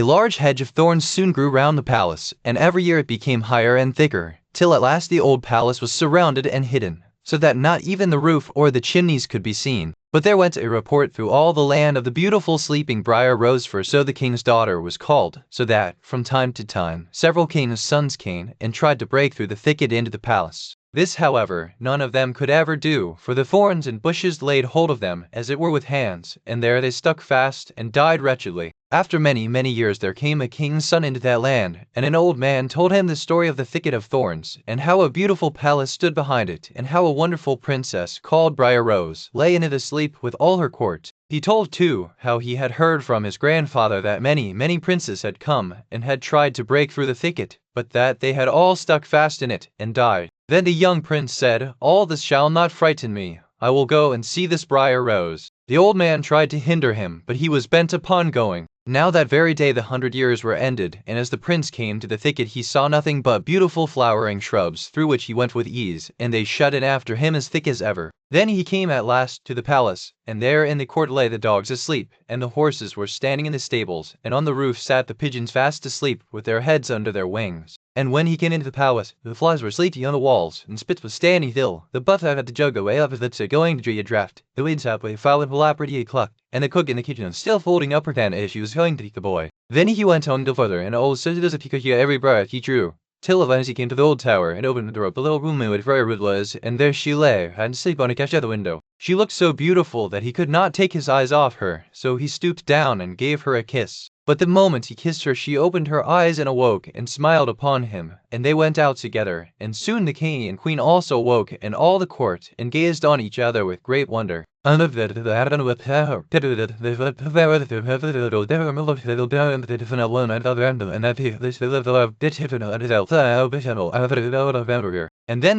large hedge of thorns soon grew round the palace, and every year it became higher and thicker, till at last the old palace was surrounded and hidden, so that not even the roof or the chimneys could be seen. But there went a report through all the land of the beautiful sleeping Briar Rose, for so the king's daughter was called, so that, from time to time, several kings' sons came and tried to break through the thicket into the palace. This, however, none of them could ever do, for the thorns and bushes laid hold of them, as it were with hands, and there they stuck fast and died wretchedly. After many, many years there came a king's son into that land, and an old man told him the story of the thicket of thorns, and how a beautiful palace stood behind it, and how a wonderful princess, called Briar Rose, lay in it asleep with all her court. He told, too, how he had heard from his grandfather that many, many princes had come and had tried to break through the thicket, but that they had all stuck fast in it and died. Then the young prince said, "All this shall not frighten me. I will go and see this Briar Rose." The old man tried to hinder him, but he was bent upon going. Now that very day the 100 years were ended, and as the prince came to the thicket he saw nothing but beautiful flowering shrubs, through which he went with ease, and they shut in after him as thick as ever. Then he came at last to the palace, and there in the court lay the dogs asleep, and the horses were standing in the stables, and on the roof sat the pigeons fast asleep with their heads under their wings. And when he came into the palace, the flies were sleeping on the walls, and spits was standing still, the butler had the jug away up his lips going to drink a draught, the weeds up a fowl and alacrity clucked, and the cook in the kitchen still folding up her fan as she was going to take the boy. Then he went on to further, and all so as he could hear every breath he drew. till at last he came to the old tower, and opened the door of the little room where Rumpelstiltskin was, and there she lay, and asleep on a couch at the window. She looked so beautiful that he could not take his eyes off her, so he stooped down and gave her a kiss. But the moment he kissed her, she opened her eyes and awoke, and smiled upon him, and they went out together. And soon the king and queen also woke, and all the court, and gazed on each other with great wonder. And then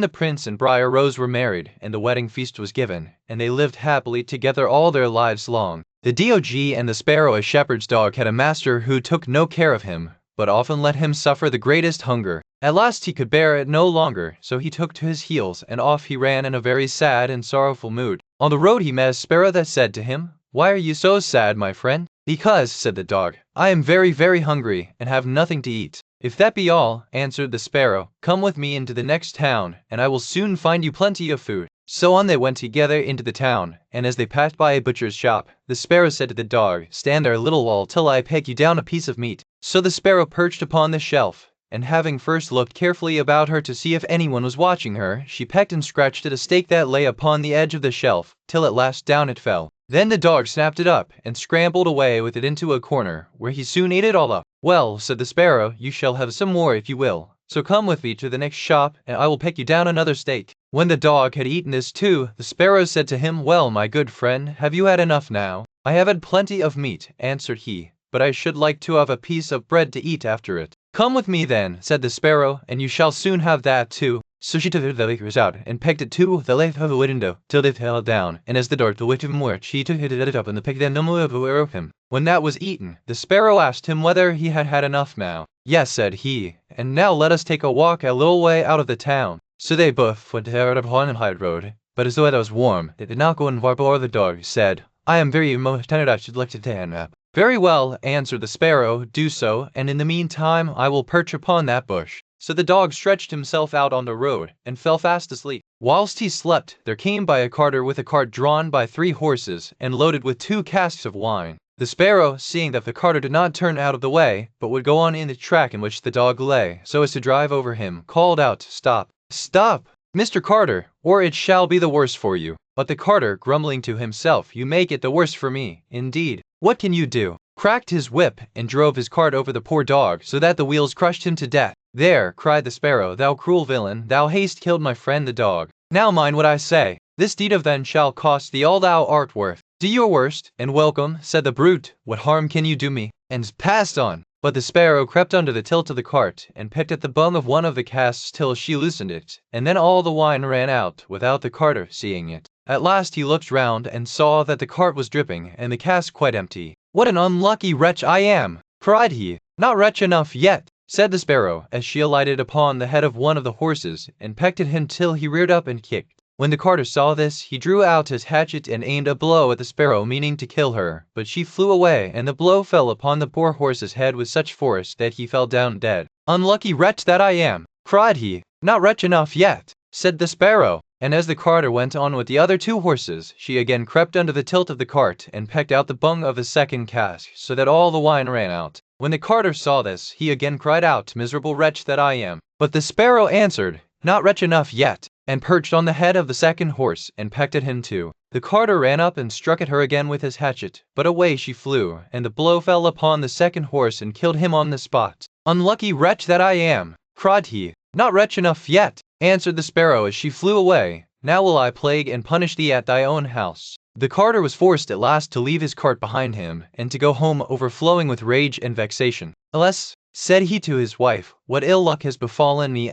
the prince and Briar Rose were married, and the wedding feast was given, and they lived happily together all their lives long. The dog and the sparrow, a shepherd's dog, had a master who took no care of him, but often let him suffer the greatest hunger. At last he could bear it no longer, so he took to his heels, and off he ran in a very sad and sorrowful mood. On the road he met a sparrow that said to him, "Why are you so sad, my friend?" "Because," said the dog, "I am very, very hungry, and have nothing to eat." "If that be all," answered the sparrow, "come with me into the next town, and I will soon find you plenty of food." So on they went together into the town, and as they passed by a butcher's shop, the sparrow said to the dog, "Stand there a little while till I peg you down a piece of meat." So the sparrow perched upon the shelf, and having first looked carefully about her to see if anyone was watching her, she pecked and scratched at a steak that lay upon the edge of the shelf, till at last down it fell. Then the dog snapped it up, and scrambled away with it into a corner, where he soon ate it all up. "Well," said the sparrow, "you shall have some more if you will. So come with me to the next shop, and I will peck you down another steak." When the dog had eaten this too, the sparrow said to him, "Well, my good friend, have you had enough now?" "I have had plenty of meat," answered he, "but I should like to have a piece of bread to eat after it." "Come with me then," said the sparrow, "and you shall soon have that too." So she took the lakers out, and pecked it to the length of the window, till it fell down, and as the dog to which him were, she took it up, and the pecked them no more of him. When that was eaten, the sparrow asked him whether he had had enough now. "Yes," said he, "and now let us take a walk a little way out of the town." So they both went out upon the high road, but as the weather was warm, they did not go in far before the dog said, "I am very much tired, I should like to take a nap." "Very well," answered the sparrow, "do so, and in the meantime I will perch upon that bush." So the dog stretched himself out on the road, and fell fast asleep. Whilst he slept, there came by a carter with a cart drawn by 3 horses, and loaded with 2 casks of wine. The sparrow, seeing that the carter did not turn out of the way, but would go on in the track in which the dog lay, so as to drive over him, called out, "Stop! Stop, Mr. Carter, or it shall be the worse for you." But the carter, grumbling to himself, "You make it the worse for me, indeed. What can you do?" cracked his whip, and drove his cart over the poor dog, so that the wheels crushed him to death. "There," cried the sparrow, "thou cruel villain, thou hast killed my friend the dog. Now mind what I say. This deed of thine shall cost thee all thou art worth." "Do your worst, and welcome," said the brute. "What harm can you do me?" and passed on. But the sparrow crept under the tilt of the cart, and pecked at the bung of one of the casks till she loosened it, and then all the wine ran out, without the carter seeing it. At last he looked round, and saw that the cart was dripping, and the cask quite empty. "What an unlucky wretch I am!" cried he. "Not wretch enough yet," said the sparrow, as she alighted upon the head of one of the horses, and pecked at him till he reared up and kicked. When the carter saw this, he drew out his hatchet and aimed a blow at the sparrow, meaning to kill her, but she flew away, and the blow fell upon the poor horse's head with such force that he fell down dead. "Unlucky wretch that I am!" cried he. "Not wretch enough yet," said the sparrow. And as the carter went on with the other 2 horses, she again crept under the tilt of the cart, and pecked out the bung of the second cask, so that all the wine ran out. When the carter saw this, he again cried out, "Miserable wretch that I am!" But the sparrow answered, "Not wretch enough yet," and perched on the head of the second horse, and pecked at him too. The carter ran up and struck at her again with his hatchet, but away she flew, and the blow fell upon the second horse and killed him on the spot. "Unlucky wretch that I am!" cried he. "Not wretch enough yet," answered the sparrow as she flew away. "Now will I plague and punish thee at thy own house." The carter was forced at last to leave his cart behind him, and to go home overflowing with rage and vexation. "Alas," said he to his wife, "what ill luck has befallen me!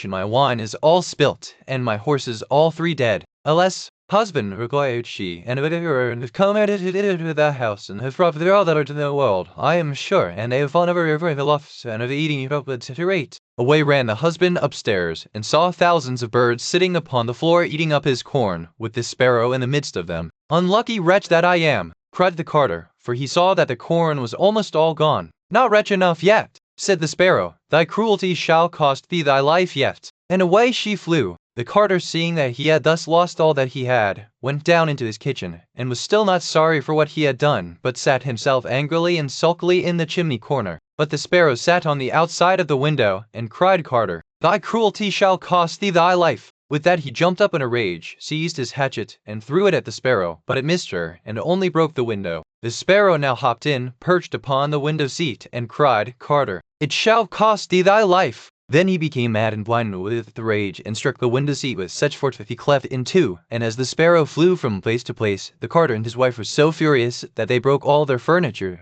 My wine is all spilt, and my horses all 3 dead." "Alas, husband," replied she, "and have come out to the house, and have brought all that are in the world, I am sure, and they have fallen over the lofts, and of eating it up to rate." Away ran the husband upstairs, and saw thousands of birds sitting upon the floor eating up his corn, with this sparrow in the midst of them. "Unlucky wretch that I am!" cried the carter, for he saw that the corn was almost all gone. "Not wretch enough yet," said the sparrow, "thy cruelty shall cost thee thy life yet." And away she flew. The carter, seeing that he had thus lost all that he had, went down into his kitchen, and was still not sorry for what he had done, but sat himself angrily and sulkily in the chimney corner. But the sparrow sat on the outside of the window and cried, "Carter, thy cruelty shall cost thee thy life." With that he jumped up in a rage, seized his hatchet, and threw it at the sparrow, but it missed her, and only broke the window. The sparrow now hopped in, perched upon the window seat, and cried, "Carter, it shall cost thee thy life." Then he became mad and blinded with rage, and struck the window seat with such force that he cleft it in two, and as the sparrow flew from place to place, the carter and his wife were so furious that they broke all their furniture,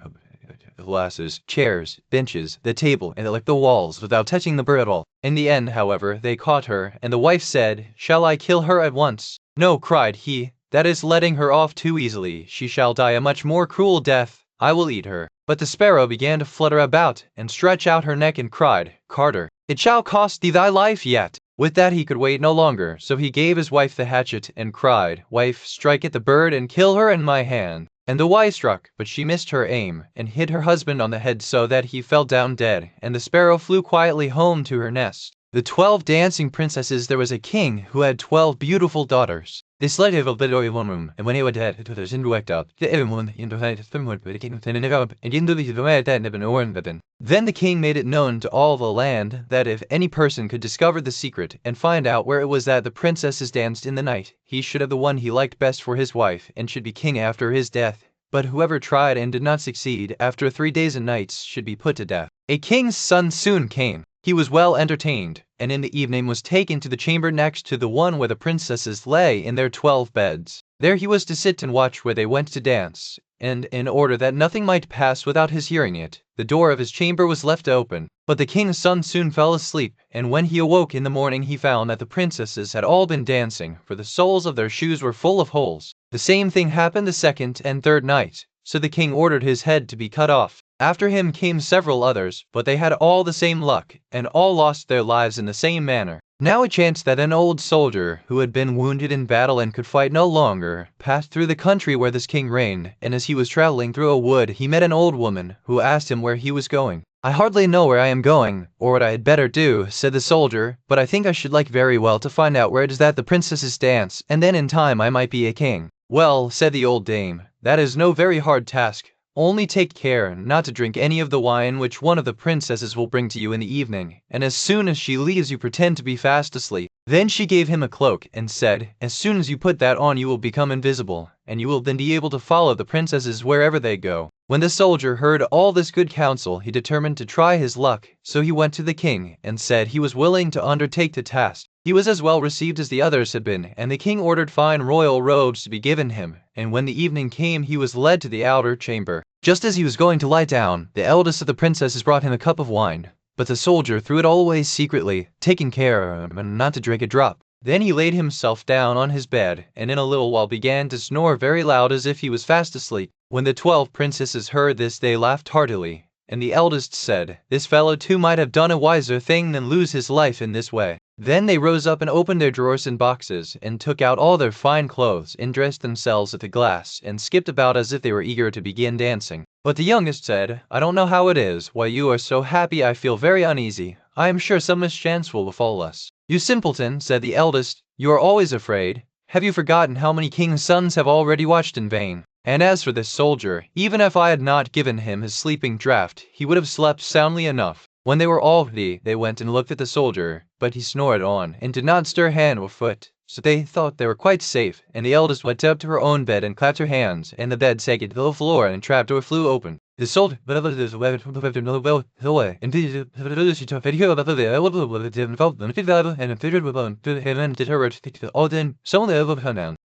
glasses, chairs, benches, the table, and like the walls, without touching the bird at all. In the end, however, they caught her, and the wife said, "Shall I kill her at once?" "No," cried he, "that is letting her off too easily. She shall die a much more cruel death. I will eat her." But the sparrow began to flutter about, and stretch out her neck, and cried, "Carter, it shall cost thee thy life yet." With that he could wait no longer, so he gave his wife the hatchet, and cried, "Wife, strike at the bird, and kill her in my hand." And the wife struck, but she missed her aim, and hit her husband on the head so that he fell down dead, and the sparrow flew quietly home to her nest. The 12 dancing princesses. There was a king who had 12 beautiful daughters. This led to a bit of one room, and when he was dead, it was indirect out. Everyone into Then the king made it known to all the land that if any person could discover the secret and find out where it was that the princesses danced in the night, he should have the one he liked best for his wife, and should be king after his death. But whoever tried and did not succeed, after 3 days and nights, should be put to death. A king's son soon came. He was well entertained, and in the evening was taken to the chamber next to the one where the princesses lay in their 12 beds. There he was to sit and watch where they went to dance, and in order that nothing might pass without his hearing it, the door of his chamber was left open. But the king's son soon fell asleep, and when he awoke in the morning he found that the princesses had all been dancing, for the soles of their shoes were full of holes. The same thing happened the 2nd and 3rd night, so the king ordered his head to be cut off. After him came several others, but they had all the same luck, and all lost their lives in the same manner. Now it chanced that an old soldier, who had been wounded in battle and could fight no longer, passed through the country where this king reigned, and as he was traveling through a wood he met an old woman, who asked him where he was going. "I hardly know where I am going, or what I had better do," said the soldier, "but I think I should like very well to find out where it is that the princesses dance, and then in time I might be a king." "Well," said the old dame, "that is no very hard task. Only take care not to drink any of the wine which one of the princesses will bring to you in the evening, and as soon as she leaves you pretend to be fast asleep." Then she gave him a cloak, and said, "As soon as you put that on you will become invisible, and you will then be able to follow the princesses wherever they go." When the soldier heard all this good counsel, he determined to try his luck, so he went to the king, and said he was willing to undertake the task. He was as well received as the others had been, and the king ordered fine royal robes to be given him, and when the evening came he was led to the outer chamber. Just as he was going to lie down, the eldest of the princesses brought him a cup of wine, but the soldier threw it all away secretly, taking care not to drink a drop. Then he laid himself down on his bed, and in a little while began to snore very loud as if he was fast asleep. When the 12 princesses heard this they laughed heartily, and the eldest said, "This fellow too might have done a wiser thing than lose his life in this way." Then they rose up and opened their drawers and boxes, and took out all their fine clothes, and dressed themselves at the glass, and skipped about as if they were eager to begin dancing. But the youngest said, "I don't know how it is, why you are so happy I feel very uneasy. I am sure some mischance will befall us." "You simpleton," said the eldest, "you are always afraid. Have you forgotten how many kings' sons have already watched in vain? And as for this soldier, even if I had not given him his sleeping draught, he would have slept soundly enough." When they were all ready, they went and looked at the soldier, but he snored on, and did not stir hand or foot, so they thought they were quite safe, and the eldest went up to her own bed and clapped her hands, and the bed sank into the floor and the trapdoor flew open. The soldier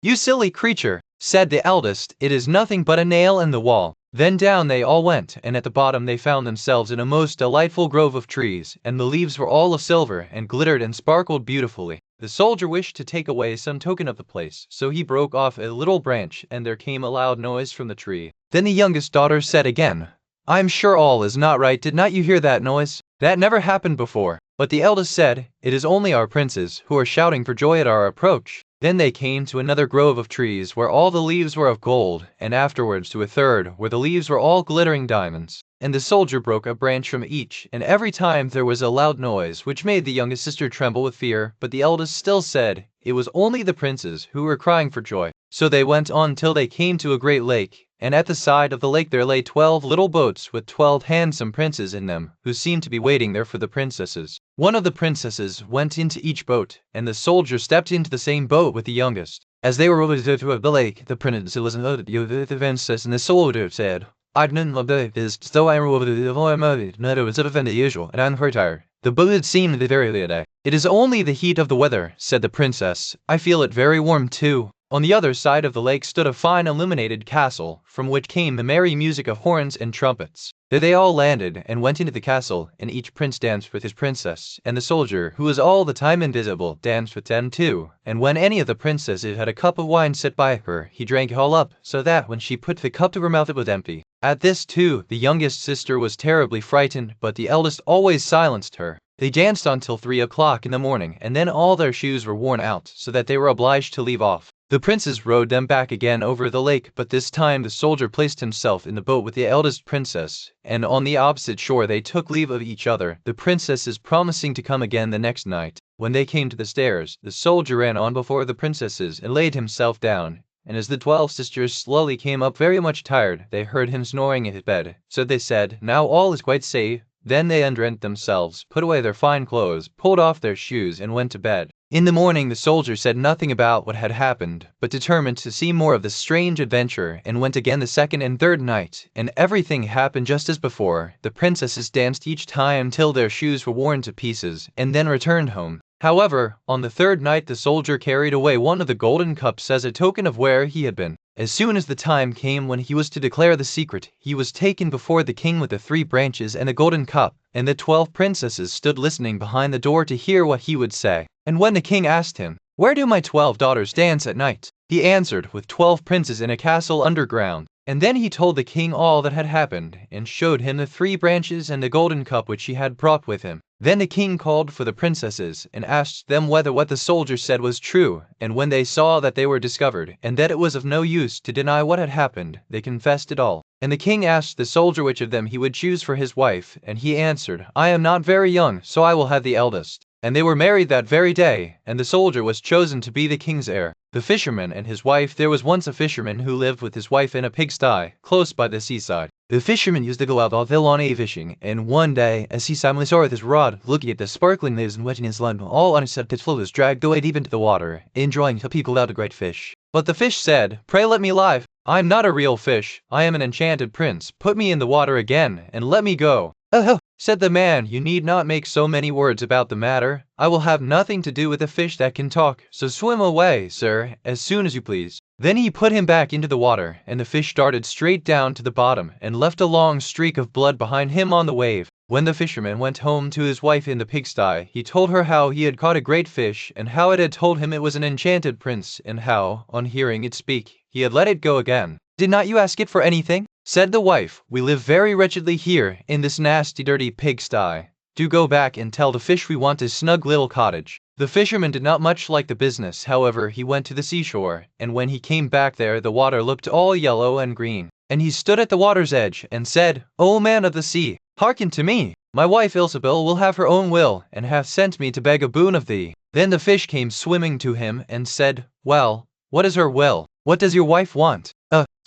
"You silly creature," said the eldest, "it is nothing but a nail in the wall." Then down they all went, and at the bottom they found themselves in a most delightful grove of trees, and the leaves were all of silver, and glittered and sparkled beautifully. The soldier wished to take away some token of the place, so he broke off a little branch, and there came a loud noise from the tree. Then the youngest daughter said again, "I am sure all is not right. Did not you hear that noise? That never happened before." But the eldest said, "It is only our princes, who are shouting for joy at our approach." Then they came to another grove of trees where all the leaves were of gold, and afterwards to a third where the leaves were all glittering diamonds. And the soldier broke a branch from each, and every time there was a loud noise, which made the youngest sister tremble with fear, but the eldest still said it was only the princes who were crying for joy. So they went on till they came to a great lake, and at the side of the lake there lay 12 little boats with 12 handsome princes in them, who seemed to be waiting there for the princesses. One of the princesses went into each boat, and the soldier stepped into the same boat with the youngest. As they were over to the lake, the princess listened to the princess, and the soldier said, "I didn't love this, though I over the voice movie, not as if the usual, and I'm tired." The boat seemed very late. "It is only the heat of the weather," said the princess. "I feel it very warm too." On the other side of the lake stood a fine illuminated castle, from which came the merry music of horns and trumpets. There they all landed, and went into the castle, and each prince danced with his princess, and the soldier, who was all the time invisible, danced with them too. And when any of the princesses had a cup of wine set by her, he drank it all up, so that when she put the cup to her mouth it was empty. At this too, the youngest sister was terribly frightened, but the eldest always silenced her. They danced until 3 o'clock in the morning, and then all their shoes were worn out, so that they were obliged to leave off. The princes rowed them back again over the lake, but this time the soldier placed himself in the boat with the eldest princess, and on the opposite shore they took leave of each other, the princesses promising to come again the next night. When they came to the stairs, the soldier ran on before the princesses and laid himself down, and as the 12 sisters slowly came up very much tired, they heard him snoring in his bed. So they said, "Now all is quite safe." Then they undressed themselves, put away their fine clothes, pulled off their shoes, and went to bed. In the morning the soldier said nothing about what had happened, but determined to see more of this strange adventure, and went again the second and third night, and everything happened just as before. The princesses danced each time till their shoes were worn to pieces, and then returned home. However, on the third night the soldier carried away one of the golden cups as a token of where he had been. As soon as the time came when he was to declare the secret, he was taken before the king with the 3 branches and the golden cup, and the 12 princesses stood listening behind the door to hear what he would say. And when the king asked him, "Where do my 12 daughters dance at night?" he answered, "With 12 princes in a castle underground." And then he told the king all that had happened, and showed him the 3 branches and the golden cup which he had brought with him. Then the king called for the princesses, and asked them whether what the soldier said was true, and when they saw that they were discovered, and that it was of no use to deny what had happened, they confessed it all. And the king asked the soldier which of them he would choose for his wife, and he answered, "I am not very young, so I will have the eldest." And they were married that very day, and the soldier was chosen to be the king's heir. The fisherman and his wife. There was once a fisherman who lived with his wife in a pigsty, close by the seaside. The fisherman used to go out all day long fishing, and one day, as he suddenly saw with his rod, looking at the sparkling waves and wetting his line, all unaccepted flow was dragged away deep into the water, enjoying to people out a great fish. But the fish said, "Pray let me live. I am not a real fish. I am an enchanted prince. Put me in the water again, and let me go." "Oh," said the man, "you need not make so many words about the matter. I will have nothing to do with a fish that can talk, so swim away, sir, as soon as you please." Then he put him back into the water, and the fish darted straight down to the bottom, and left a long streak of blood behind him on the wave. When the fisherman went home to his wife in the pigsty, he told her how he had caught a great fish, and how it had told him it was an enchanted prince, and how, on hearing it speak, he had let it go again. "Did not you ask it for anything?" said the wife. "We live very wretchedly here, in this nasty dirty pigsty. Do go back and tell the fish we want a snug little cottage." The fisherman did not much like the business, however he went to the seashore, and when he came back there the water looked all yellow and green. And he stood at the water's edge, and said, "O man of the sea, hearken to me. My wife Ilsebil will have her own will, and hath sent me to beg a boon of thee." Then the fish came swimming to him, and said, "Well, what is her will? What does your wife want?"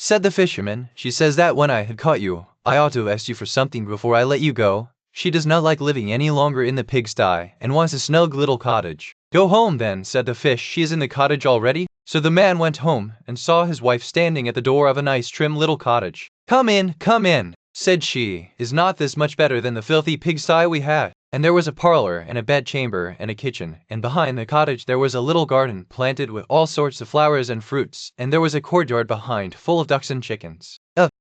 Said the fisherman, "She says that when I had caught you, I ought to have asked you for something before I let you go. She does not like living any longer in the pigsty, and wants a snug little cottage." "Go home then," said the fish, "she is in the cottage already." So the man went home, and saw his wife standing at the door of a nice trim little cottage. Come in," said she. "Is not this much better than the filthy pigsty we had?" And there was a parlor, and a bedchamber, and a kitchen, and behind the cottage there was a little garden planted with all sorts of flowers and fruits, and there was a courtyard behind, full of ducks and chickens.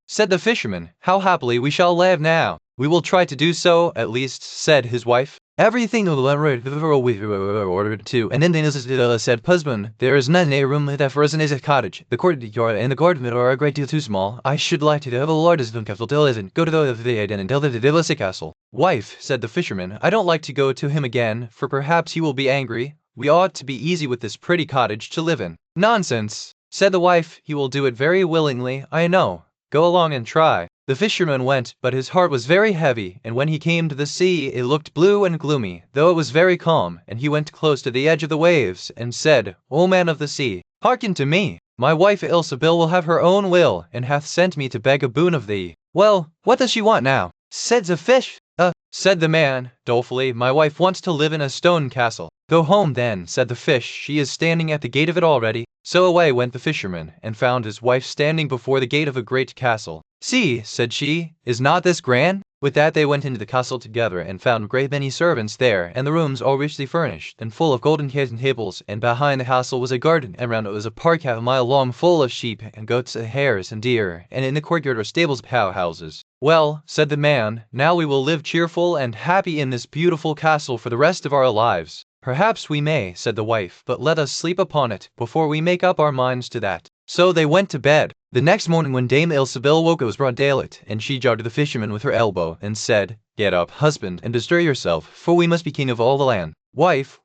Said the fisherman, "How happily we shall live now." "We will try to do so, at least," said his wife. "Everything we ordered to." And then said, "Husband, there is not a room that for us in a cottage. The courtyard and the garden are a great deal too small. I should like to have a large castle till isn't. Go to the and tell the castle." "Wife," said the fisherman, "I don't like to go to him again, for perhaps he will be angry. We ought to be easy with this pretty cottage to live in." "Nonsense," said the wife, "he will do it very willingly, I know. Go along and try." The fisherman went, but his heart was very heavy, and when he came to the sea it looked blue and gloomy, though it was very calm, and he went close to the edge of the waves, and said, "O man of the sea, hearken to me. my wife Ilsebil will have her own will, and hath sent me to beg a boon of thee. Well, what does she want now? Said the fish. Said the man, dolefully, my wife wants to live in a stone castle. Go home then, said the fish, she is standing at the gate of it already. So away went the fisherman, and found his wife standing before the gate of a great castle. See, said she, is not this grand? With that they went into the castle together, and found a great many servants there, and the rooms all richly furnished, and full of golden chairs and tables, and behind the castle was a garden, and round it was a park half a mile long, full of sheep, and goats, and hares, and deer, and in the courtyard were stables of houses. Well, said the man, now we will live cheerful and happy in this beautiful castle for the rest of our lives. Perhaps we may, said the wife, but let us sleep upon it, before we make up our minds to that. So they went to bed. The next morning when Dame Ilsebil woke it was broad daylight, and she jogged the fisherman with her elbow, and said, Get up, husband, and bestir yourself, for we must be king of all the land. Wife,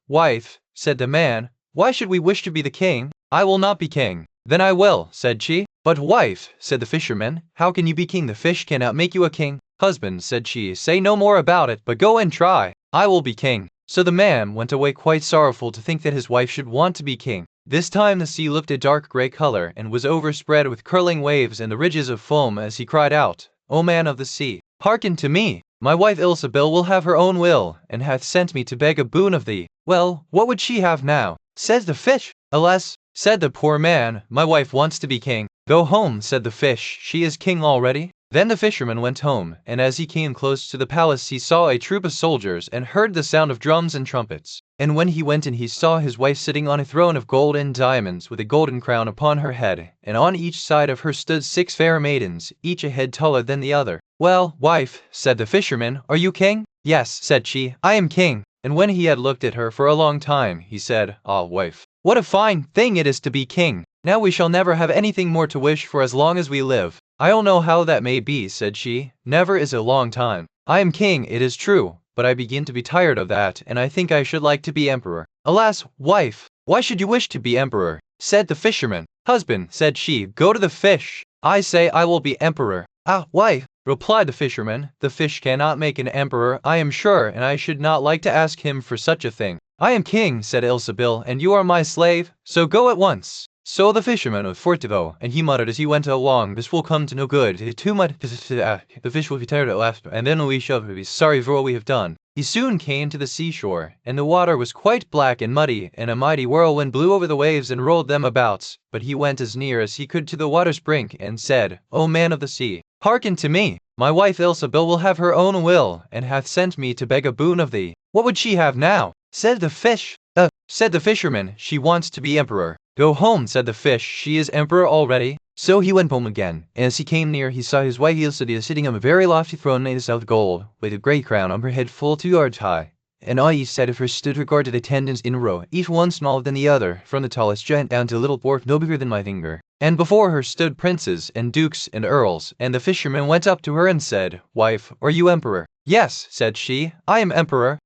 said the man, why should we wish to be the king? I will not be king. Then I will, said she. But wife, said the fisherman, how can you be king? The fish cannot make you a king. Husband, said she, say no more about it, but go and try. I will be king. So the man went away quite sorrowful to think that his wife should want to be king. This time the sea looked a dark grey color, and was overspread with curling waves and the ridges of foam, as he cried out, O man of the sea, hearken to me! My wife Ilsebil will have her own will, and hath sent me to beg a boon of thee. Well, what would she have now? Says the fish. Alas, said the poor man, my wife wants to be king. Go home, said the fish, she is king already. Then the fisherman went home, and as he came close to the palace he saw a troop of soldiers, and heard the sound of drums and trumpets. And when he went in he saw his wife sitting on a throne of gold and diamonds, with a golden crown upon her head, and on each side of her stood 6 fair maidens, each a head taller than the other. Well, wife, said the fisherman, are you king? Yes, said she, I am king. And when he had looked at her for a long time, he said, Ah, wife, what a fine thing it is to be king! Now we shall never have anything more to wish for as long as we live. I don't know how that may be, said she. Never is a long time. I am king, it is true, but I begin to be tired of that, and I think I should like to be emperor. Alas, wife, why should you wish to be emperor? Said the fisherman. Husband, said she, go to the fish. I say I will be emperor. Ah, wife, replied the fisherman, the fish cannot make an emperor, I am sure, and I should not like to ask him for such a thing. I am king, said Ilsebil, and you are my slave, so go at once. So the fisherman was fortivo, and he muttered as he went along, this will come to no good, too much, the fish will be tired at last, and then we shall be sorry for what we have done. He soon came to the seashore, and the water was quite black and muddy, and a mighty whirlwind blew over the waves and rolled them about. But he went as near as he could to the water's brink, and said, O man of the sea, hearken to me! My wife Ilsebil will have her own will, and hath sent me to beg a boon of thee. What would she have now? Said the fish. Said the fisherman, she wants to be emperor. Go home, said the fish, she is emperor already. So he went home again, and as he came near he saw his wife Ilsebil sitting on a very lofty throne made of gold, with a great crown on her head full 2 yards high. And on each side of her stood regarded attendants in a row, each one smaller than the other, from the tallest giant down to a little dwarf no bigger than my finger. And before her stood princes, and dukes, and earls, and the fisherman went up to her and said, Wife, are you emperor? Yes, said she, I am emperor.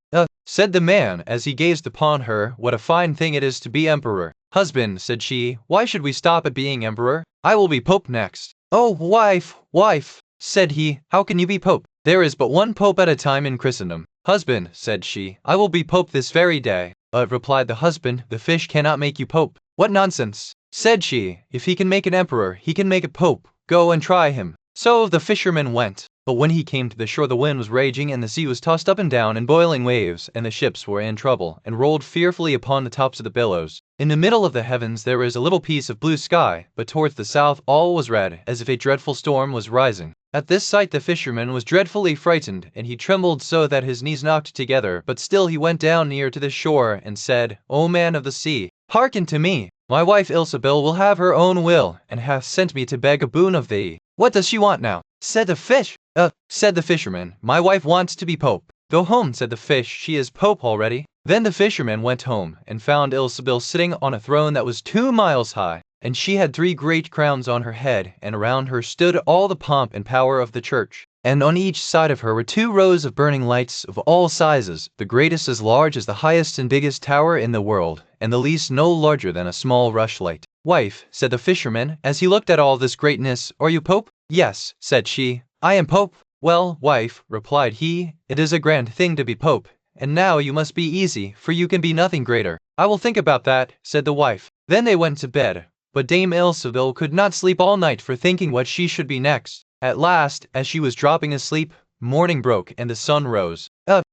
Said the man, as he gazed upon her, what a fine thing it is to be emperor. Husband, said she, why should we stop at being emperor? I will be pope next. Oh, wife, said he, how can you be pope? There is but one pope at a time in Christendom. Husband, said she, I will be pope this very day. Replied the husband, the fish cannot make you pope. What nonsense, said she, if he can make an emperor, he can make a pope. Go and try him. So the fisherman went. But when he came to the shore the wind was raging, and the sea was tossed up and down in boiling waves, and the ships were in trouble, and rolled fearfully upon the tops of the billows. In the middle of the heavens there was a little piece of blue sky, but towards the south all was red, as if a dreadful storm was rising. At this sight the fisherman was dreadfully frightened, and he trembled so that his knees knocked together, but still he went down near to the shore, and said, O man of the sea, hearken to me! My wife Ilsebil will have her own will, and hath sent me to beg a boon of thee. What does she want now? Said the fish. Said the fisherman, my wife wants to be pope. Go home, said the fish, she is pope already. Then the fisherman went home, and found Ilsebil sitting on a throne that was 2 miles high, and she had 3 great crowns on her head, and around her stood all the pomp and power of the church. And on each side of her were 2 rows of burning lights of all sizes, the greatest as large as the highest and biggest tower in the world, and the least no larger than a small rushlight. Wife, said the fisherman, as he looked at all this greatness, are you pope? Yes, said she, I am pope. Well, wife, replied he, it is a grand thing to be pope, and now you must be easy, for you can be nothing greater. I will think about that, said the wife. Then they went to bed. but Dame Ilseville could not sleep all night for thinking what she should be next. At last, as she was dropping asleep, morning broke and the sun rose.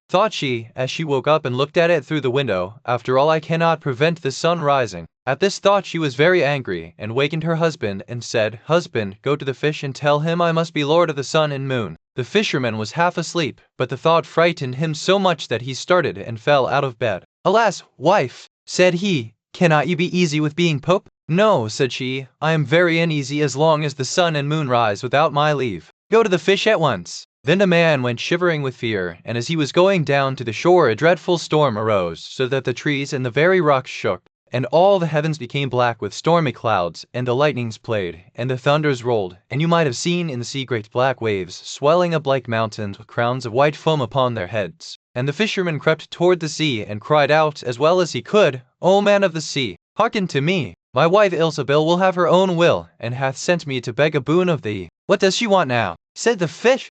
Thought she, as she woke up and looked at it through the window, after all I cannot prevent the sun rising. At this thought she was very angry, and wakened her husband, and said, Husband, go to the fish and tell him I must be lord of the sun and moon. The fisherman was half asleep, but the thought frightened him so much that he started and fell out of bed. Alas, wife, said he, cannot you be easy with being pope? No, said she, I am very uneasy as long as the sun and moon rise without my leave. Go to the fish at once. Then the man went shivering with fear, and as he was going down to the shore a dreadful storm arose, so that the trees and the very rocks shook, and all the heavens became black with stormy clouds, and the lightnings played, and the thunders rolled, and you might have seen in the sea great black waves, swelling up like mountains with crowns of white foam upon their heads. And the fisherman crept toward the sea, and cried out as well as he could, O man of the sea, hearken to me. My wife Ilsebel will have her own will, and hath sent me to beg a boon of thee. What does she want now? Said the fish.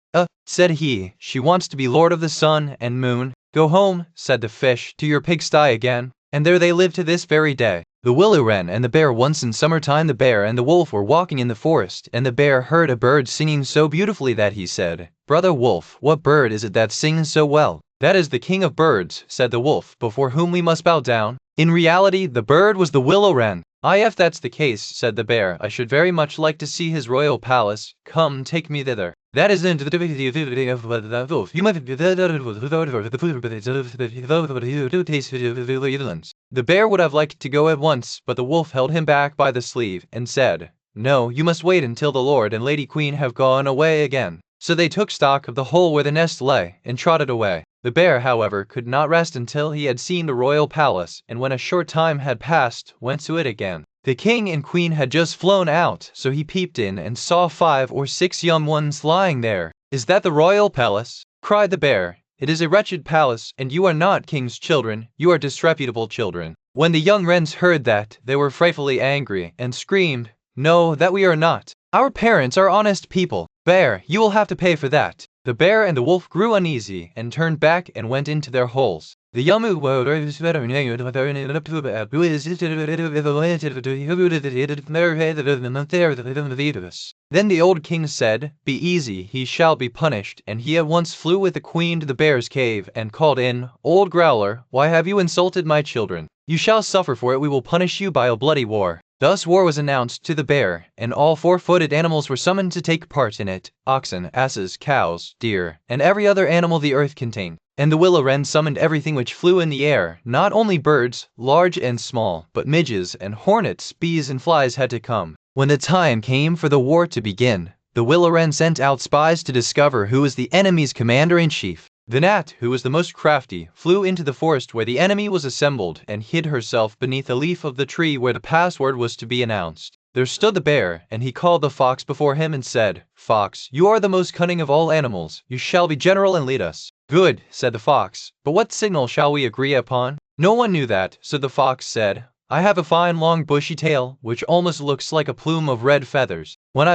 Said he, she wants to be lord of the sun and moon. Go home, said the fish, to your pigsty again. And there they live to this very day. The willow wren and the bear. Once in summertime the bear and the wolf were walking in the forest, and the bear heard a bird singing so beautifully that he said, Brother Wolf, what bird is it that sings so well? That is the king of birds, said the wolf, before whom we must bow down. In reality, the bird was the willow wren. If that's the case, said the bear, I should very much like to see his royal palace. Come, take me thither. That is in the wolf. The bear would have liked to go at once, but the wolf held him back by the sleeve, and said, No, you must wait until the lord and lady queen have gone away again. So they took stock of the hole where the nest lay, and trotted away. The bear, however, could not rest until he had seen the royal palace, and when a short time had passed, went to it again. The king and queen had just flown out, so he peeped in and saw 5 or 6 young ones lying there. Is that the royal palace? Cried the bear. It is a wretched palace, and you are not king's children, you are disreputable children. When the young wrens heard that, they were frightfully angry, and screamed, No, that we are not. Our parents are honest people. Bear, you will have to pay for that. The bear and the wolf grew uneasy, and turned back and went into their holes. The Then the old king said, Be easy, he shall be punished, and he at once flew with the queen to the bear's cave, and called in, Old Growler, why have you insulted my children? You shall suffer for it, we will punish you by a bloody war. Thus war was announced to the bear, and all 4-footed animals were summoned to take part in it, oxen, asses, cows, deer, and every other animal the earth contained. And the willow wren summoned everything which flew in the air, not only birds, large and small, but midges and hornets, bees and flies had to come. When the time came for the war to begin, the willow wren sent out spies to discover who was the enemy's commander-in-chief. The gnat, who was the most crafty, flew into the forest where the enemy was assembled and hid herself beneath a leaf of the tree where the password was to be announced. There stood the bear, and he called the fox before him and said, Fox, you are the most cunning of all animals. You shall be general and lead us. Good, said the fox, but what signal shall we agree upon? No one knew that, so the fox said, I have a fine long bushy tail, which almost looks like a plume of red feathers. When the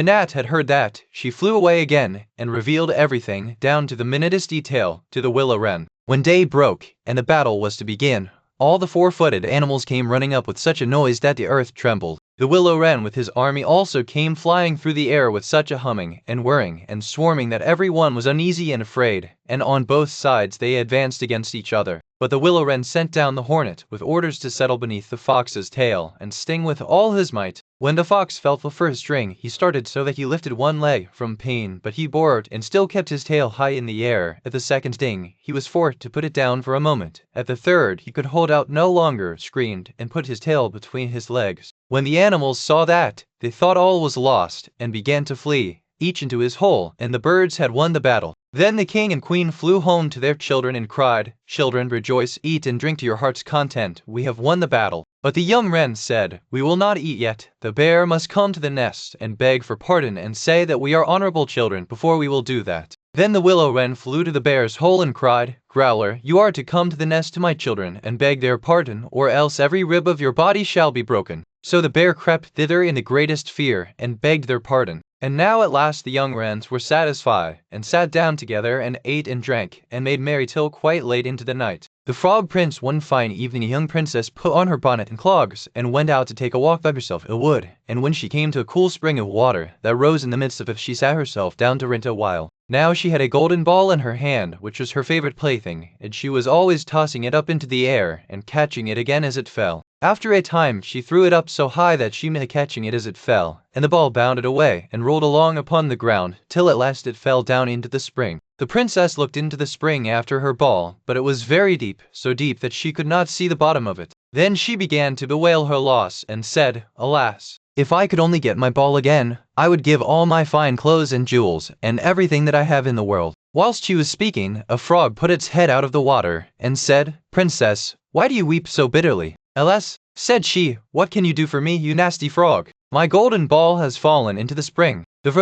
gnat had heard that, she flew away again, and revealed everything, down to the minutest detail, to the willow wren. When day broke, and the battle was to begin, all the 4-footed animals came running up with such a noise that the earth trembled. The willow wren with his army also came flying through the air with such a humming, and whirring, and swarming that every one was uneasy and afraid, and on both sides they advanced against each other. But the willow wren sent down the hornet, with orders to settle beneath the fox's tail, and sting with all his might. When the fox felt the first sting, he started so that he lifted one leg from pain, but he bore it and still kept his tail high in the air. At the second sting, he was forced to put it down for a moment. At the third, he could hold out no longer, screamed, and put his tail between his legs. When the animals saw that, they thought all was lost, and began to flee, each into his hole, and the birds had won the battle. Then the king and queen flew home to their children and cried, Children, rejoice, eat and drink to your heart's content, we have won the battle. But the young wren said, We will not eat yet. The bear must come to the nest, and beg for pardon, and say that we are honorable children before we will do that. Then the willow wren flew to the bear's hole and cried, Growler, you are to come to the nest to my children, and beg their pardon, or else every rib of your body shall be broken. So the bear crept thither in the greatest fear, and begged their pardon. And now at last the young wrens were satisfied, and sat down together and ate and drank, and made merry till quite late into the night. The Frog Prince one fine evening a young princess put on her bonnet and clogs, and went out to take a walk by herself in a wood, and when she came to a cool spring of water that rose in the midst of it, she sat herself down to rent a while. Now she had a golden ball in her hand, which was her favorite plaything, and she was always tossing it up into the air, and catching it again as it fell. After a time she threw it up so high that she missed catching it as it fell, and the ball bounded away, and rolled along upon the ground, till at last it fell down into the spring. The princess looked into the spring after her ball, but it was very deep, so deep that she could not see the bottom of it. Then she began to bewail her loss, and said, "Alas! If I could only get my ball again, I would give all my fine clothes and jewels, and everything that I have in the world." Whilst she was speaking, a frog put its head out of the water, and said, "Princess, why do you weep so bitterly?" "Alas," said she, "what can you do for me, you nasty frog? My golden ball has fallen into the spring." What